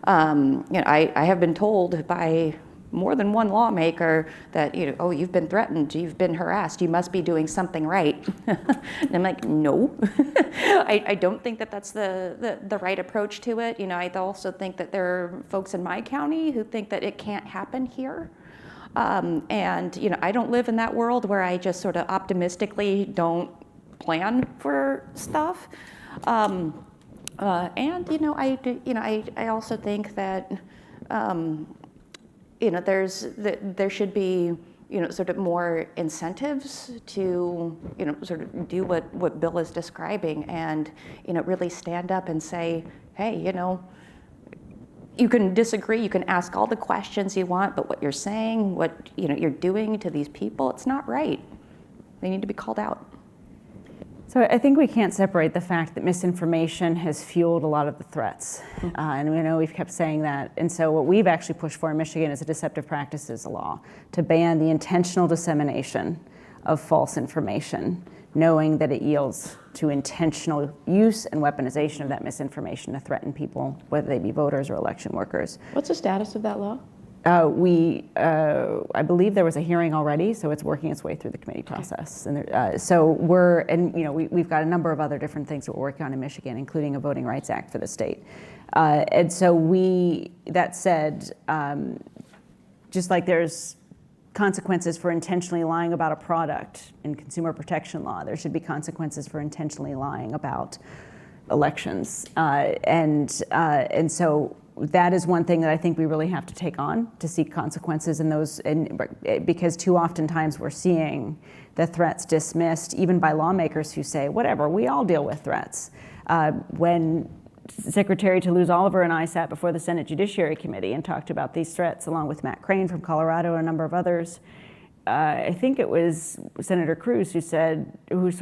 I have been told by more than one lawmaker that, oh, you've been threatened, you've been harassed, you must be doing something right. And I'm like, no, I don't think that that's the right approach to it. I also think that there are folks in my county who think that it can't happen here. And I don't live in that world where I just sort of optimistically don't plan for stuff. And I also think that there should be sort of more incentives to sort of do what Bill is describing, and really stand up and say, hey, you can disagree, you can ask all the questions you want, but what you're saying, what you're doing to these people, it's not right. They need to be called out. So I think we can't separate the fact that misinformation has fueled a lot of the threats. And we know we've kept saying that. And so what we've actually pushed for in Michigan is a deceptive practices law to ban the intentional dissemination of false information, knowing that it yields to intentional use and weaponization of that misinformation to threaten people, whether they be voters or election workers. What's the status of that law? I believe there was a hearing already, so it's working its way through the committee process. And we've got a number of other different things that we're working on in Michigan, including a Voting Rights Act for the state. And so that said, just like there's consequences for intentionally lying about a product in consumer protection law, there should be consequences for intentionally lying about elections. And so that is one thing that I think we really have to take on, to seek consequences in those, because too oftentimes we're seeing the threats dismissed, even by lawmakers who say, whatever, we all deal with threats. When Secretary Toulouse Oliver and I sat before the Senate Judiciary Committee and talked about these threats, along with Matt Crane from Colorado and a number of others, I think it was Senator Cruz who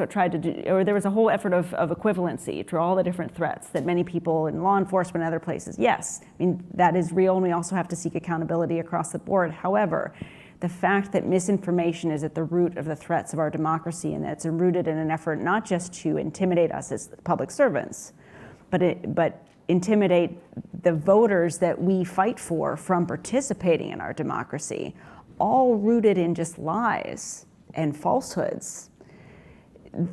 tried to do, or there was a whole effort of equivalency to all the different threats that many people in law enforcement and other places. Yes, I mean, that is real, and we also have to seek accountability across the board. However, the fact that misinformation is at the root of the threats of our democracy, and that it's rooted in an effort not just to intimidate us as public servants, but intimidate the voters that we fight for from participating in our democracy, all rooted in just lies and falsehoods.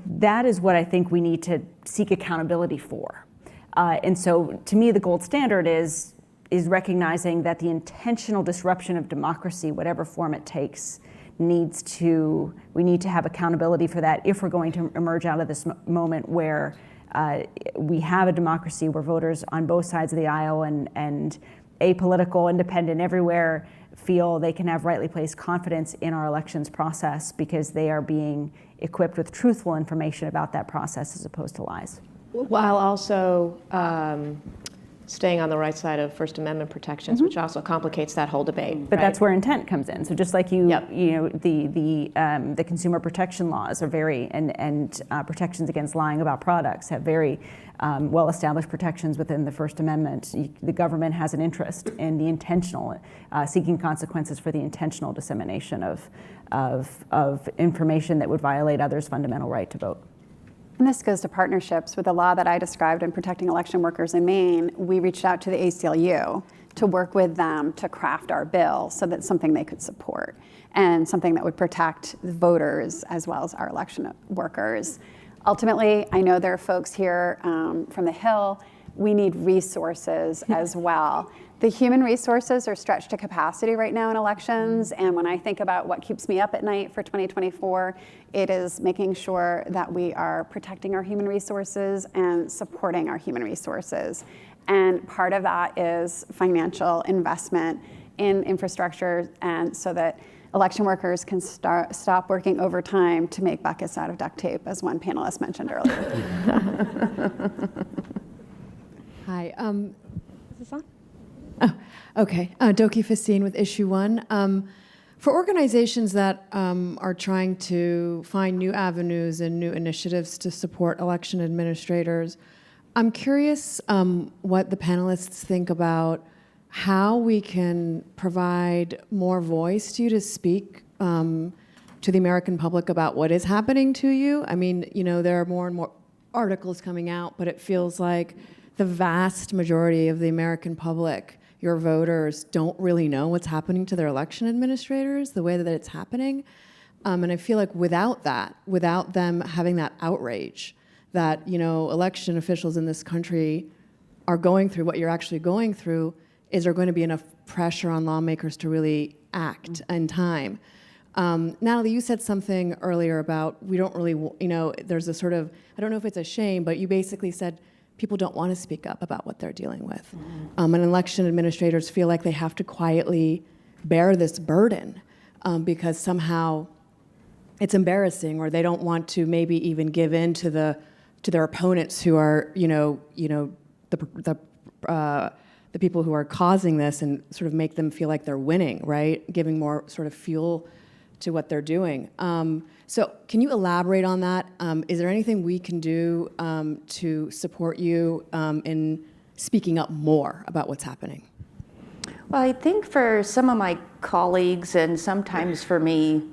That is what I think we need to seek accountability for. And so to me, the gold standard is recognizing that the intentional disruption of democracy, whatever form it takes, we need to have accountability for that if we're going to emerge out of this moment where we have a democracy where voters on both sides of the aisle and apolitical, independent, everywhere feel they can have rightly placed confidence in our elections process because they are being equipped with truthful information about that process as opposed to lies. While also staying on the right side of First Amendment protections, which also complicates that whole debate. But that's where intent comes in. So just like the consumer protection laws are very, and protections against lying about products have very well-established protections within the First Amendment. The government has an interest in the intentional, seeking consequences for the intentional dissemination of information that would violate others' fundamental right to vote. And this goes to partnerships. With the law that I described in protecting election workers in Maine, we reached out to the ACLU to work with them to craft our bill so that's something they could support and something that would protect the voters as well as our election workers. Ultimately, I know there are folks here from the Hill. We need resources as well. The human resources are stretched to capacity right now in elections, and when I think about what keeps me up at night for 2024, it is making sure that we are protecting our human resources and supporting our human resources. And part of that is financial investment in infrastructure, and so that election workers can stop working overtime to make buckets out of duct tape, as one panelist mentioned earlier. Hi, is this on? Oh, okay. Doki Fassine with Issue 1. For organizations that are trying to find new avenues and new initiatives to support election administrators, I'm curious what the panelists think about how we can provide more voice to you to speak to the American public about what is happening to you. I mean, there are more and more articles coming out, but it feels like the vast majority of the American public your voters don't really know what's happening to their election administrators the way that it's happening. And I feel like without that, without them having that outrage that, you know, election officials in this country are going through what you're actually going through, is there going to be enough pressure on lawmakers to really act in time? Natalie, you said something earlier about we don't really, you know, there's a sort of, I don't know if it's a shame, but you basically said people don't want to speak up about what they're dealing with. And election administrators feel like they have to quietly bear this burden because somehow it's embarrassing, or they don't want to maybe even give in to their opponents who are, the people who are causing this, and sort of make them feel like they're winning, right? Giving more sort of fuel to what they're doing. So can you elaborate on that? Is there anything we can do to support you in speaking up more about what's happening? Well, I think for some of my colleagues, and sometimes for me,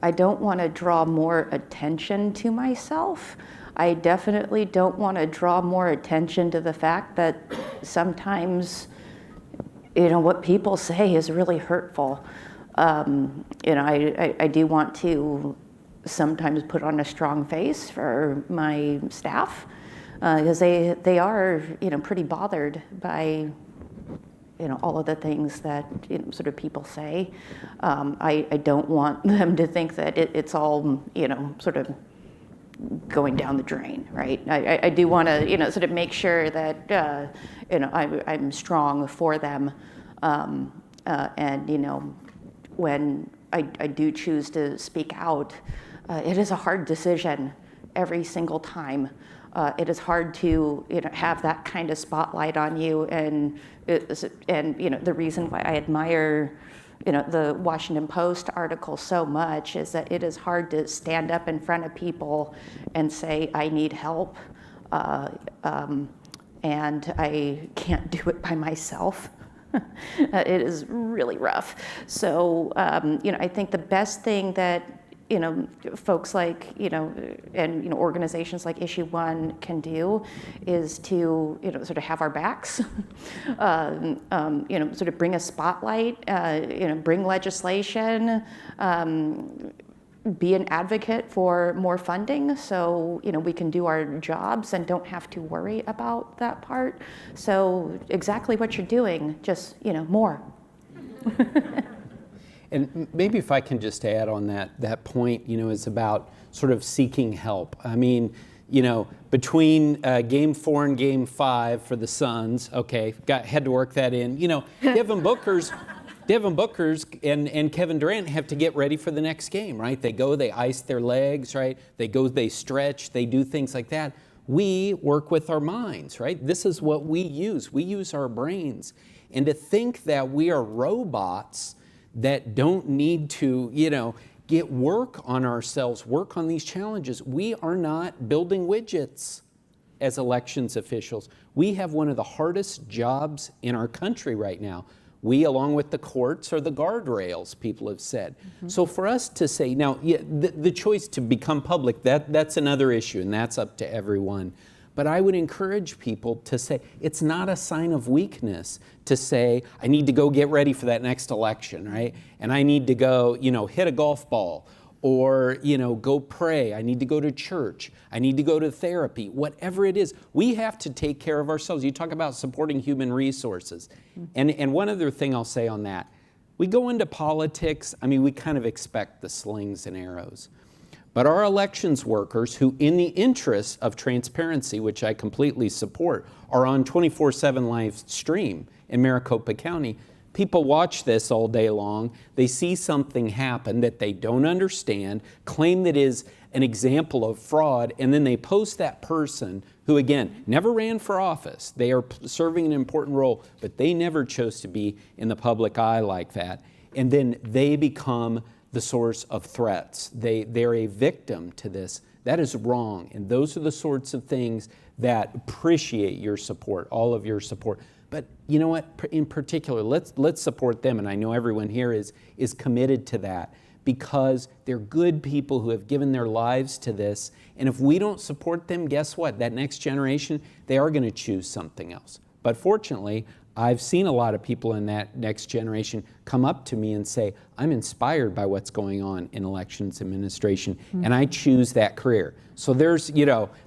I don't want to draw more attention to myself. I definitely don't want to draw more attention to the fact that sometimes, what people say is really hurtful. I do want to sometimes put on a strong face for my staff because they are, pretty bothered by, all of the things that sort of people say. I don't want them to think that it's all, sort of going down the drain, right? I do want to, sort of make sure that, I'm strong for them. And, when I do choose to speak out, it is a hard decision every single time. It is hard to have that kind of spotlight on you, and the reason why I admire the Washington Post article so much is that it is hard to stand up in front of people and say I need help, and I can't do it by myself. It is really rough. So I think the best thing that folks like, and organizations like Issue One can do is to, sort of have our backs, sort of bring a spotlight, bring legislation, be an advocate for more funding so, we can do our jobs and don't have to worry about that part. So exactly what you're doing, just, more. And maybe if I can just add on that point, is about sort of seeking help. I mean, between Game 4 and Game 5 for the Suns, okay, had to work that in. Devin Booker's and Kevin Durant have to get ready for the next game, right? They go, they ice their legs, right? They go, they stretch, they do things like that. We work with our minds, right? This is what we use. We use our brains. And to think that we are robots that don't need to, get work on ourselves, work on these challenges. We are not building widgets as elections officials. We have one of the hardest jobs in our country right now. We, along with the courts, are the guardrails, people have said. Mm-hmm. So for us to say, now, the choice to become public, that's another issue, and that's up to everyone. But I would encourage people to say, it's not a sign of weakness to say, I need to go get ready for that next election, right? And I need to go, hit a golf ball, or, go pray. I need to go to church. I need to go to therapy. Whatever it is, we have to take care of ourselves. You talk about supporting human resources. And one other thing I'll say on that, we go into politics, we kind of expect the slings and arrows. But our elections workers, who in the interest of transparency, which I completely support, are on 24/7 live stream in Maricopa County. People watch this all day long. They see something happen that they don't understand, claim that is an example of fraud, and then they post that person who, again, never ran for office. They are serving an important role, but they never chose to be in the public eye like that. And then they become the source of threats. They're a victim to this. That is wrong. And those are the sorts of things that appreciate your support, all of your support. But you know what, in particular, let's support them. And I know everyone here is committed to that because they're good people who have given their lives to this. And if we don't support them, guess what? That next generation, they are going to choose something else. But fortunately, I've seen a lot of people in that next generation come up to me and say, I'm inspired by what's going on in elections administration, and I choose that career. So there's,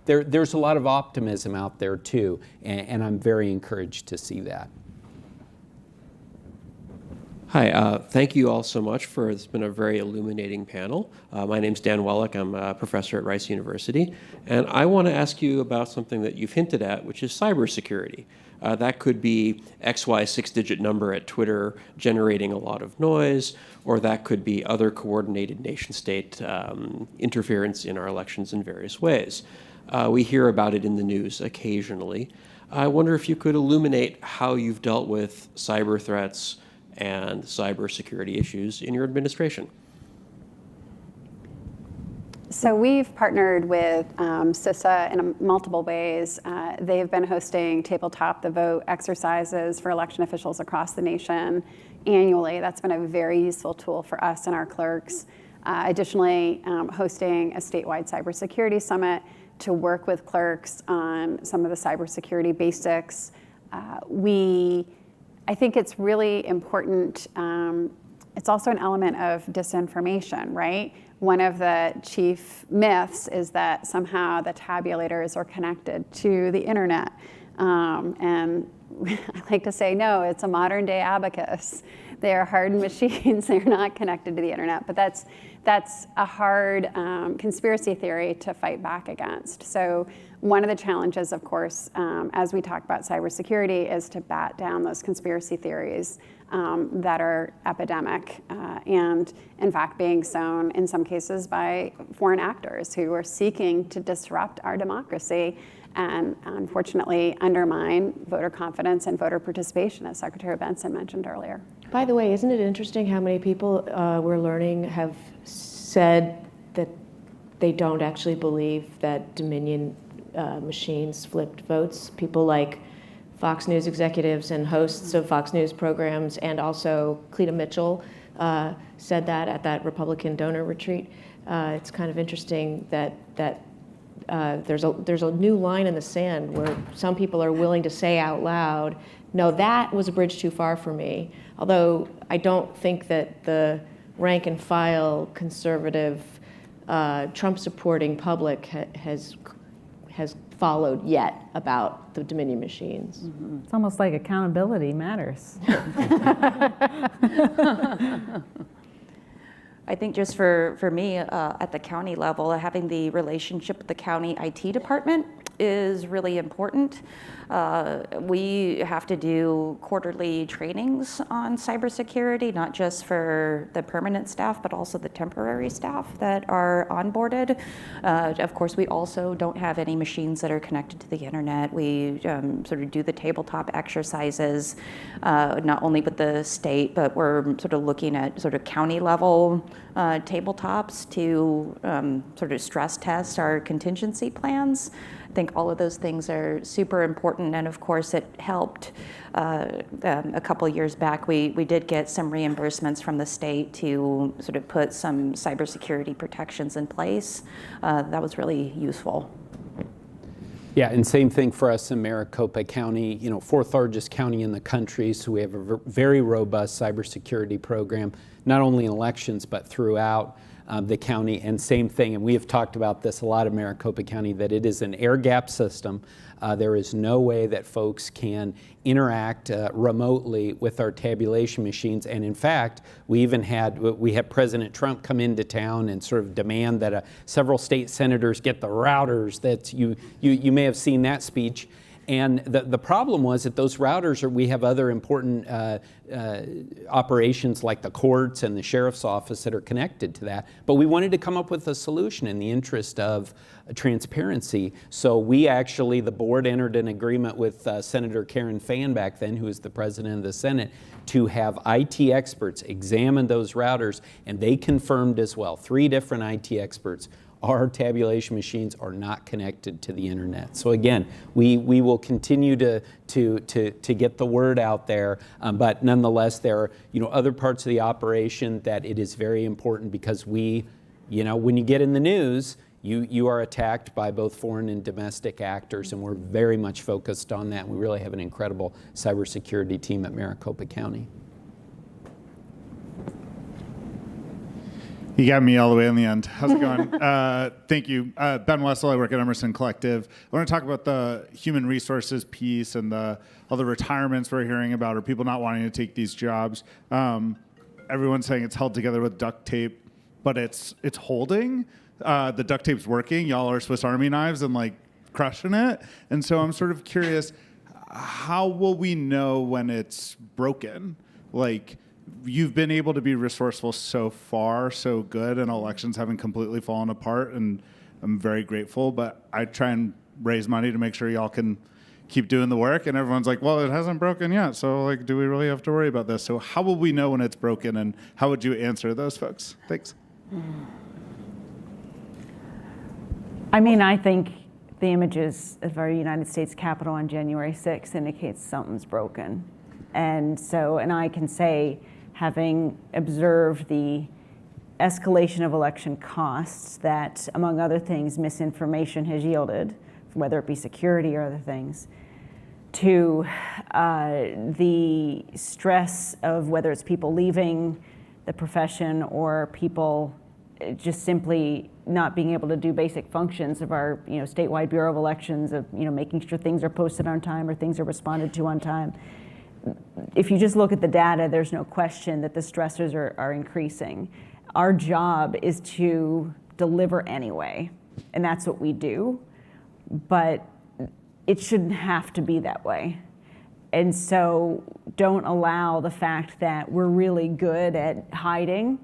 there's a lot of optimism out there too, and I'm very encouraged to see that. Hi, thank you all so much for, it's been a very illuminating panel. My name's Dan Wellick, I'm a professor at Rice University, and I want to ask you about something that you've hinted at, which is cybersecurity. That could be XY 6-digit number at Twitter generating a lot of noise, or that could be other coordinated nation-state interference in our elections in various ways. We hear about it in the news occasionally. I wonder if you could illuminate how you've dealt with cyber threats and cybersecurity issues in your administration. So we've partnered with CISA in multiple ways. They've been hosting Tabletop the Vote exercises for election officials across the nation annually. That's been a very useful tool for us and our clerks. Additionally, hosting a statewide cybersecurity summit to work with clerks on some of the cybersecurity basics. I think it's really important. It's also an element of disinformation, right? One of the chief myths is that somehow the tabulators are connected to the internet. And I like to say, no, it's a modern day abacus. They are hardened machines, they're not connected to the internet, but that's a hard conspiracy theory to fight back against. So one of the challenges, of course, as we talk about cybersecurity, is to bat down those conspiracy theories that are epidemic and, in fact, being sown in some cases by foreign actors who are seeking to disrupt our democracy and, unfortunately, undermine voter confidence and voter participation, as Secretary Benson mentioned earlier. By the way, isn't it interesting how many people we're learning have said that they don't actually believe that Dominion machines flipped votes? People like Fox News executives and hosts of Fox News programs, and also Cleta Mitchell said that at that Republican donor retreat. It's kind of interesting that there's a new line in the sand where some people are willing to say out loud, no, that was a bridge too far for me. Although I don't think that the rank and file conservative Trump-supporting public has followed yet about the Dominion machines. Mm-hmm. It's almost like accountability matters. I think just for me, at the county level, having the relationship with the county IT department is really important. We have to do quarterly trainings on cybersecurity, not just for the permanent staff, but also the temporary staff that are onboarded. Of course, we also don't have any machines that are connected to the internet. We sort of do the tabletop exercises, not only with the state, but we're sort of looking at sort of county level tabletops to sort of stress test our contingency plans. I think all of those things are super important, and of course it helped. A couple of years back, we did get some reimbursements from the state to sort of put some cybersecurity protections in place. That was really useful. Yeah, and same thing for us in Maricopa County, fourth largest county in the country, so we have a very robust cybersecurity program, not only in elections, but throughout the county. And same thing, and we have talked about this a lot in Maricopa County, that it is an air-gapped system. There is no way that folks can interact remotely with our tabulation machines. And in fact, we had President Trump come into town and sort of demand that several state senators get the routers. That you may have seen that speech. And the problem was that those routers we have other important operations like the courts and the sheriff's office that are connected to that. But we wanted to come up with a solution in the interest of transparency. So we actually, the board entered an agreement with Senator Karen Fann back then, who was the president of the Senate, to have IT experts examine those routers, and they confirmed as well, 3 different IT experts, our tabulation machines are not connected to the internet. So again, we will continue to get the word out there, but nonetheless, there are other parts of the operation that it is very important, because when you get in the news, You are attacked by both foreign and domestic actors, and we're very much focused on that. We really have an incredible cybersecurity team at Maricopa County. You got me all the way in the end. How's it going? Thank you. Ben Wessel, I work at Emerson Collective. I want to talk about the human resources piece and all the retirements we're hearing about, or people not wanting to take these jobs. Everyone's saying it's held together with duct tape, but it's holding. The duct tape's working. Y'all are Swiss Army knives and like crushing it. And so I'm sort of curious, how will we know when it's broken? Like, you've been able to be resourceful so far, so good, and elections haven't completely fallen apart, and I'm very grateful, but I try and raise money to make sure y'all can keep doing the work, and everyone's like, well, it hasn't broken yet, so like, do we really have to worry about this? So how will we know when it's broken, and how would you answer those folks? Thanks. I mean, I think the images of our United States Capitol on January 6th indicates something's broken. And I can say, having observed the escalation of election costs that, among other things, misinformation has yielded, whether it be security or other things, to the stress of whether it's people leaving the profession or people just simply not being able to do basic functions of our statewide Bureau of Elections, of making sure things are posted on time or things are responded to on time. If you just look at the data, there's no question that the stressors are increasing. Our job is to deliver anyway, and that's what we do, but it shouldn't have to be that way. And so don't allow the fact that we're really good at hiding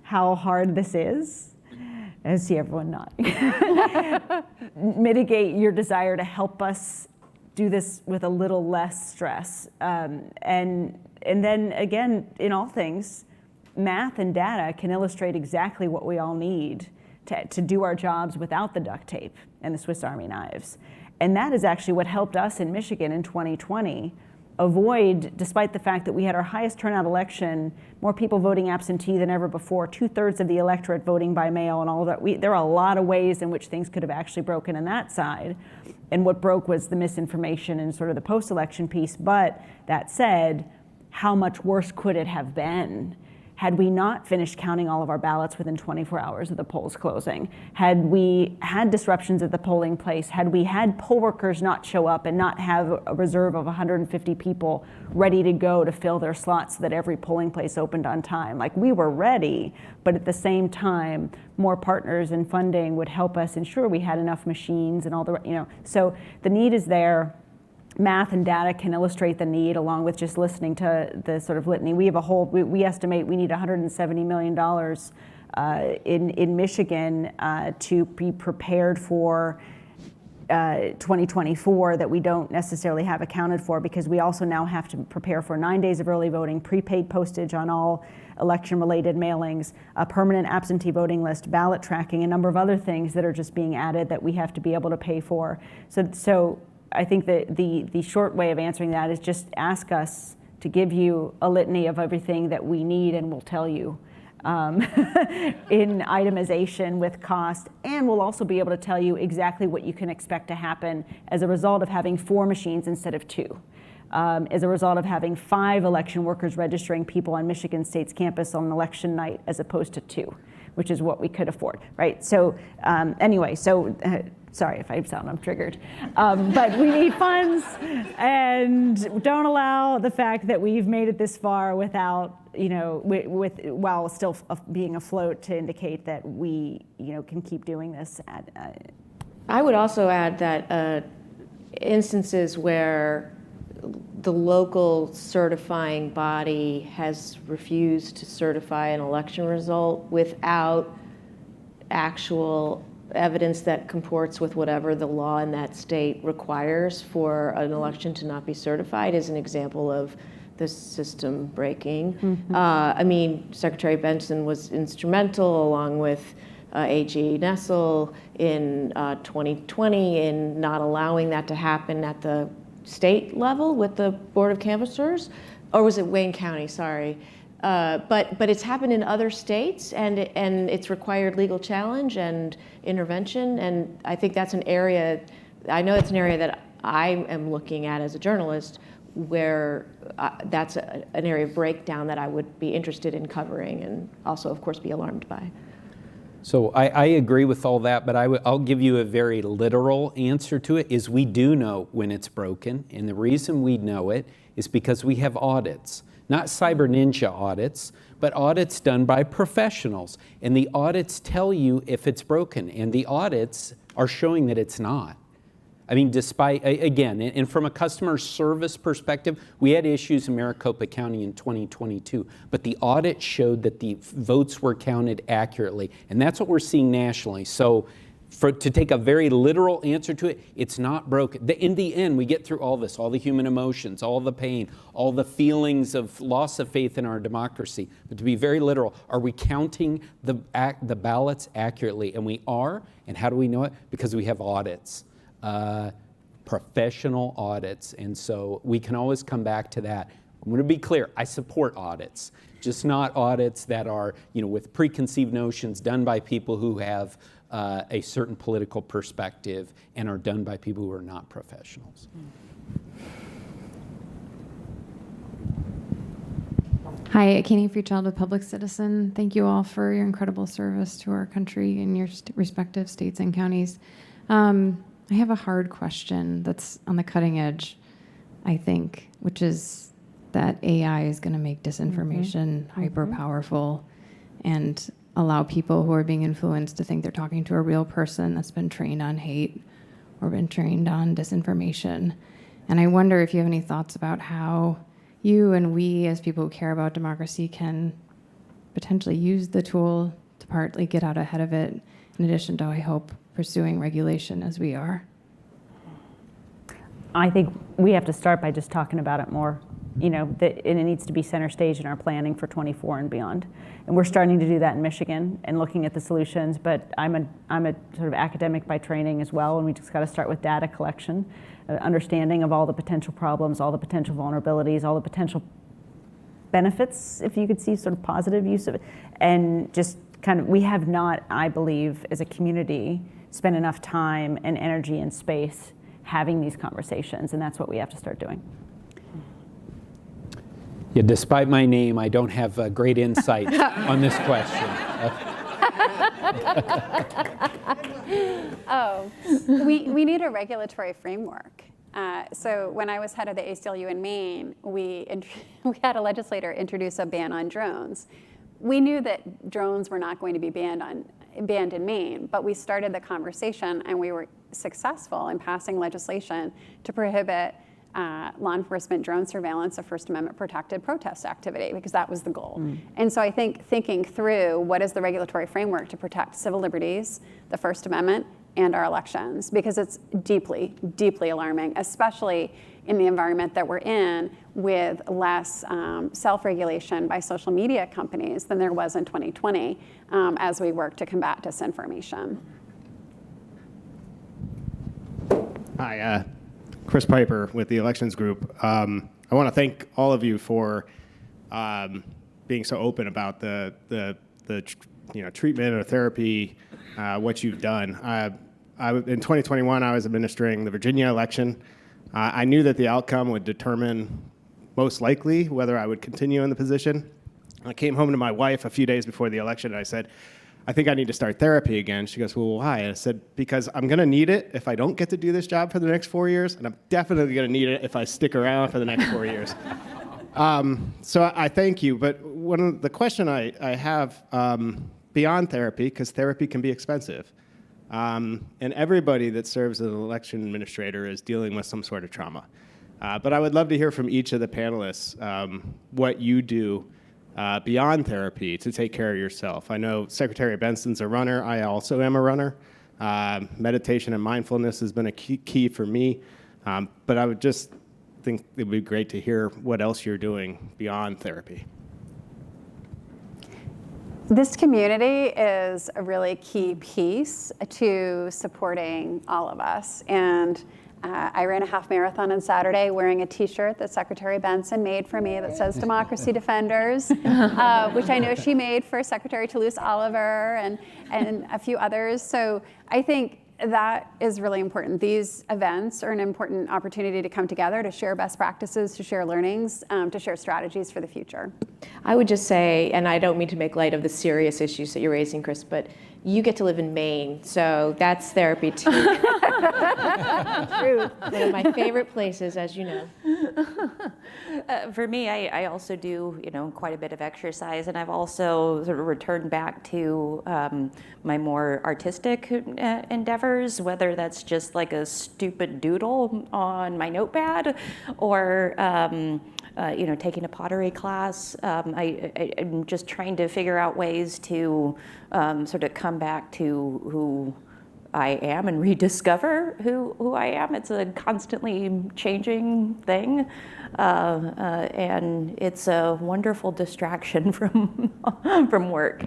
how hard this is. I see everyone nodding. Mitigate your desire to help us do this with a little less stress. And then again, in all things, math and data can illustrate exactly what we all need to do our jobs without the duct tape and the Swiss Army knives. And that is actually what helped us in Michigan in 2020 avoid, despite the fact that we had our highest turnout election, more people voting absentee than ever before, 2/3 of the electorate voting by mail and all that. There are a lot of ways in which things could have actually broken on that side. And what broke was the misinformation and sort of the post-election piece. But that said, how much worse could it have been had we not finished counting all of our ballots within 24 hours of the polls closing? Had we had disruptions at the polling place? Had we had poll workers not show up and not have a reserve of 150 people ready to go to fill their slots so that every polling place opened on time? Like, we were ready, but at the same time, more partners and funding would help us ensure we had enough machines and all the, so the need is there. Math and data can illustrate the need, along with just listening to the sort of litany. We have we estimate we need $170 million in Michigan to be prepared for 2024 that we don't necessarily have accounted for, because we also now have to prepare for 9 days of early voting, prepaid postage on all election-related mailings, a permanent absentee voting list, ballot tracking, a number of other things that are just being added that we have to be able to pay for. So I think that the short way of answering that is just ask us to give you a litany of everything that we need, and we'll tell you in itemization with cost. And we'll also be able to tell you exactly what you can expect to happen as a result of having 4 machines instead of 2. As a result of having 5 election workers registering people on Michigan State's campus on election night as opposed to 2, which is what we could afford, right? So anyway, sorry if I sound I'm triggered, but we need funds, and don't allow the fact that we've made it this far without, while still being afloat, to indicate that we, can keep doing this. I would also add that instances where the local certifying body has refused to certify an election result without actual evidence that comports with whatever the law in that state requires for an election to not be certified is an example of the system breaking. Mm-hmm. Secretary Benson was instrumental, along with AG Nessel in 2020, in not allowing that to happen at the state level with the Board of Canvassers, or was it Wayne County, sorry. But it's happened in other states, and it's required legal challenge and intervention. And I think that's an area, I know it's an area that I am looking at as a journalist, where that's an area of breakdown that I would be interested in covering, and also, of course, be alarmed by. So I agree with all that, but I'll give you a very literal answer to it, is we do know when it's broken. And the reason we know it is because we have audits. Not Cyber Ninja audits, but audits done by professionals. And the audits tell you if it's broken, and the audits are showing that it's not. I mean, despite, again, and from a customer service perspective, we had issues in Maricopa County in 2022, but the audit showed that the votes were counted accurately, and that's what we're seeing nationally. So to take a very literal answer to it, it's not broken. In the end, we get through all this, all the human emotions, all the pain, all the feelings of loss of faith in our democracy. But to be very literal, are we counting the ballots accurately? And we are, and how do we know it? Because we have audits. Professional audits, and so we can always come back to that. I'm going to be clear, I support audits, just not audits that are, with preconceived notions done by people who have a certain political perspective and are done by people who are not professionals. Hi, Katie Freechild with Public Citizen. Thank you all for your incredible service to our country in your respective states and counties. I have a hard question that's on the cutting edge, I think, which is that AI is going to make disinformation hyper powerful and allow people who are being influenced to think they're talking to a real person that's been trained on hate or been trained on disinformation. And I wonder if you have any thoughts about how you and we, as people who care about democracy, can potentially use the tool to partly get out ahead of it, in addition to, I hope, pursuing regulation as we are. I think we have to start by just talking about it more, and it needs to be center stage in our planning for 24 and beyond. And we're starting to do that in Michigan and looking at the solutions, but I'm a sort of academic by training as well, and we just got to start with data collection, understanding of all the potential problems, all the potential vulnerabilities, all the potential benefits, if you could see sort of positive use of it, and just we have not, I believe, as a community, spent enough time and energy and space having these conversations, and that's what we have to start doing. Yeah, despite my name, I don't have great insight on this question. We need a regulatory framework. So when I was head of the ACLU in Maine, we had a legislator introduce a ban on drones. We knew that drones were not going to be banned in Maine, but we started the conversation, and we were successful in passing legislation to prohibit law enforcement drone surveillance of First Amendment protected protest activity, because that was the goal. And so I think thinking through what is the regulatory framework to protect civil liberties, the First Amendment, and our elections, because it's deeply, deeply alarming, especially in the environment that we're in, with less self-regulation by social media companies than there was in 2020 as we work to combat disinformation. Hi, Chris Piper with the Elections Group. I want to thank all of you for being so open about the treatment or therapy, what you've done. In 2021, I was administering the Virginia election. I knew that the outcome would determine most likely whether I would continue in the position. I came home to my wife a few days before the election, and I said, I think I need to start therapy again. She goes, well, why? And I said, because I'm going to need it if I don't get to do this job for the next 4 years, and I'm definitely going to need it if I stick around for the next 4 years. So I thank you, but the question I have beyond therapy, because therapy can be expensive, and everybody that serves as an election administrator is dealing with some sort of trauma. But I would love to hear from each of the panelists what you do beyond therapy to take care of yourself. I know Secretary Benson's a runner. I also am a runner. Meditation and mindfulness has been a key for me. But I would just think it would be great to hear what else you're doing beyond therapy. This community is a really key piece to supporting all of us. And I ran a half marathon on Saturday wearing a T-shirt that Secretary Benson made for me that says Democracy Defenders, which I know she made for Secretary Toulouse Oliver and a few others. So I think that is really important. These events are an important opportunity to come together, to share best practices, to share learnings, to share strategies for the future. I would just say, and I don't mean to make light of the serious issues that you're raising, Chris, but you get to live in Maine, so that's therapy too. True. One of my favorite places, as you know. For me, I also do, quite a bit of exercise, and I've also sort of returned back to my more artistic endeavors, whether that's just like a stupid doodle on my notepad or taking a pottery class. I'm just trying to figure out ways to sort of come back to who I am and rediscover who I am. It's a constantly changing thing, and it's a wonderful distraction from work.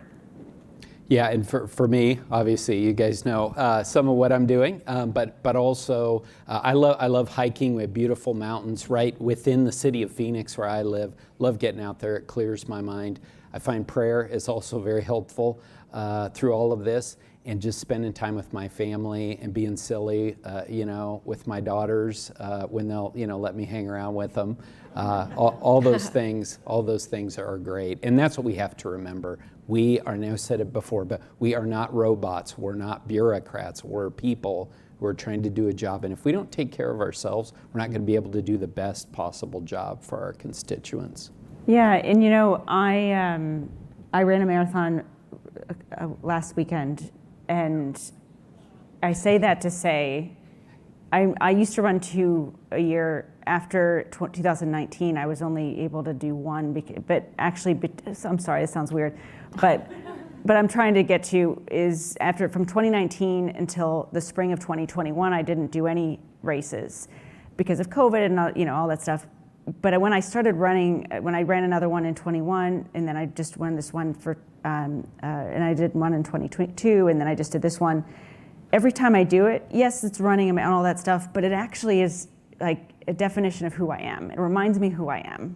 Yeah, and for me, obviously, you guys know some of what I'm doing, but also I love hiking with beautiful mountains right within the city of Phoenix where I live. Love getting out there; it clears my mind. I find prayer is also very helpful through all of this, and just spending time with my family and being silly, with my daughters when they'll, let me hang around with them. All those things are great, and that's what we have to remember. We are, and I've said it before, but we are not robots. We're not bureaucrats. We're people who are trying to do a job, and if we don't take care of ourselves, we're not going to be able to do the best possible job for our constituents. Yeah, and I ran a marathon last weekend, and I say that to say, I used to run 2 a year. After 2019, I was only able to do 1, I'm sorry, it sounds weird, but I'm trying to get to is from 2019 until the spring of 2021, I didn't do any races because of COVID and all that stuff. But when I started running, when I ran another one in 21, and then I just ran this one and I did one in 2022, and then I just did this one. Every time I do it, yes, it's running and all that stuff, but it actually is like a definition of who I am. It reminds me who I am.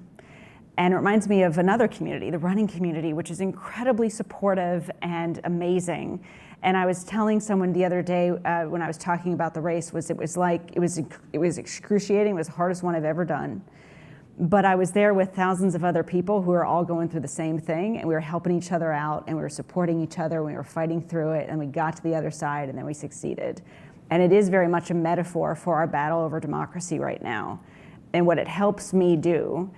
And it reminds me of another community, the running community, which is incredibly supportive and amazing. And I was telling someone the other day when I was talking about the race, it was excruciating. It was the hardest one I've ever done. But I was there with thousands of other people who are all going through the same thing, and we were helping each other out, and we were supporting each other, and we were fighting through it, and we got to the other side, and then we succeeded. And it is very much a metaphor for our battle over democracy right now. And what it helps me do,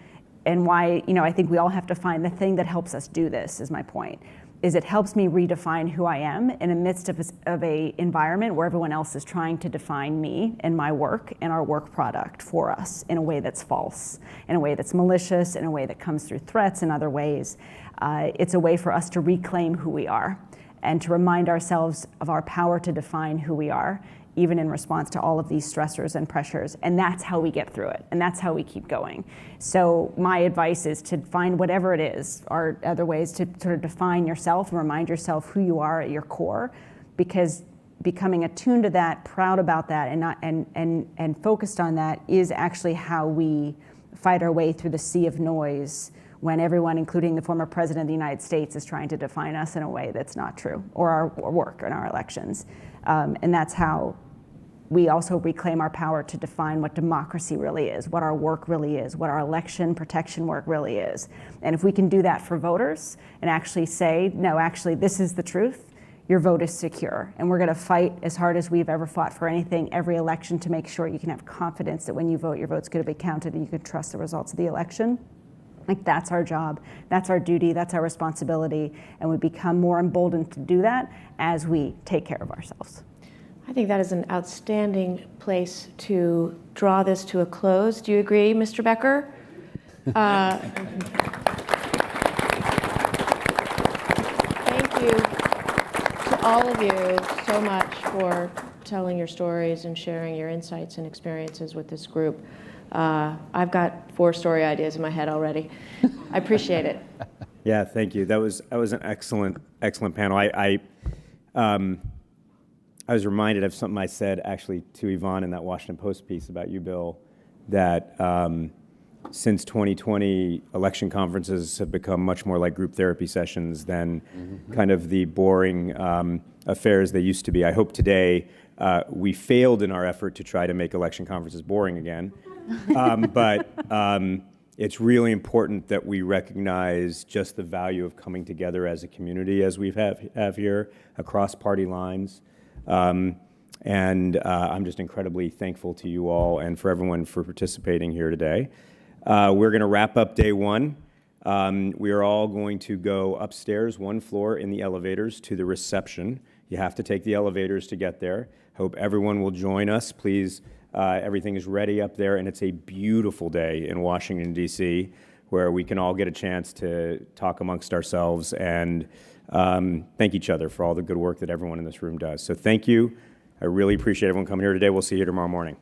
and why I think we all have to find the thing that helps us do this, is my point, is it helps me redefine who I am in the midst of a environment where everyone else is trying to define me and my work and our work product for us in a way that's false, in a way that's malicious, in a way that comes through threats and other ways. It's a way for us to reclaim who we are and to remind ourselves of our power to define who we are, even in response to all of these stressors and pressures. And that's how we get through it. And that's how we keep going. So my advice is to find whatever it is, or other ways to sort of define yourself and remind yourself who you are at your core, because becoming attuned to that, proud about that, and focused on that is actually how we fight our way through the sea of noise when everyone, including the former president of the United States, is trying to define us in a way that's not true, or our work and our elections. And that's how we also reclaim our power to define what democracy really is, what our work really is, what our election protection work really is. And if we can do that for voters and actually say, no, actually, this is the truth, your vote is secure. And we're going to fight as hard as we've ever fought for anything, every election, to make sure you can have confidence that when you vote, your vote's going to be counted and you can trust the results of the election. Like, that's our job, that's our duty, that's our responsibility. And we become more emboldened to do that as we take care of ourselves. I think that is an outstanding place to draw this to a close. Do you agree, Mr. Becker? Thank you to all of you so much for telling your stories and sharing your insights and experiences with this group. I've got 4 story ideas in my head already. I appreciate it. Yeah, thank you. That was an excellent panel. I was reminded of something I said actually to Yvonne in that Washington Post piece about you, Bill, that since 2020, election conferences have become much more like group therapy sessions than kind of the boring affairs they used to be. I hope today we failed in our effort to try to make election conferences boring again. But it's really important that we recognize just the value of coming together as a community as we have here across party lines. And I'm just incredibly thankful to you all and for everyone for participating here today. We're going to wrap up day one. We are all going to go upstairs, one floor in the elevators to the reception. You have to take the elevators to get there. Hope everyone will join us. Please, everything is ready up there, and it's a beautiful day in Washington, D.C., where we can all get a chance to talk amongst ourselves and thank each other for all the good work that everyone in this room does. So thank you. I really appreciate everyone coming here today. We'll see you tomorrow morning.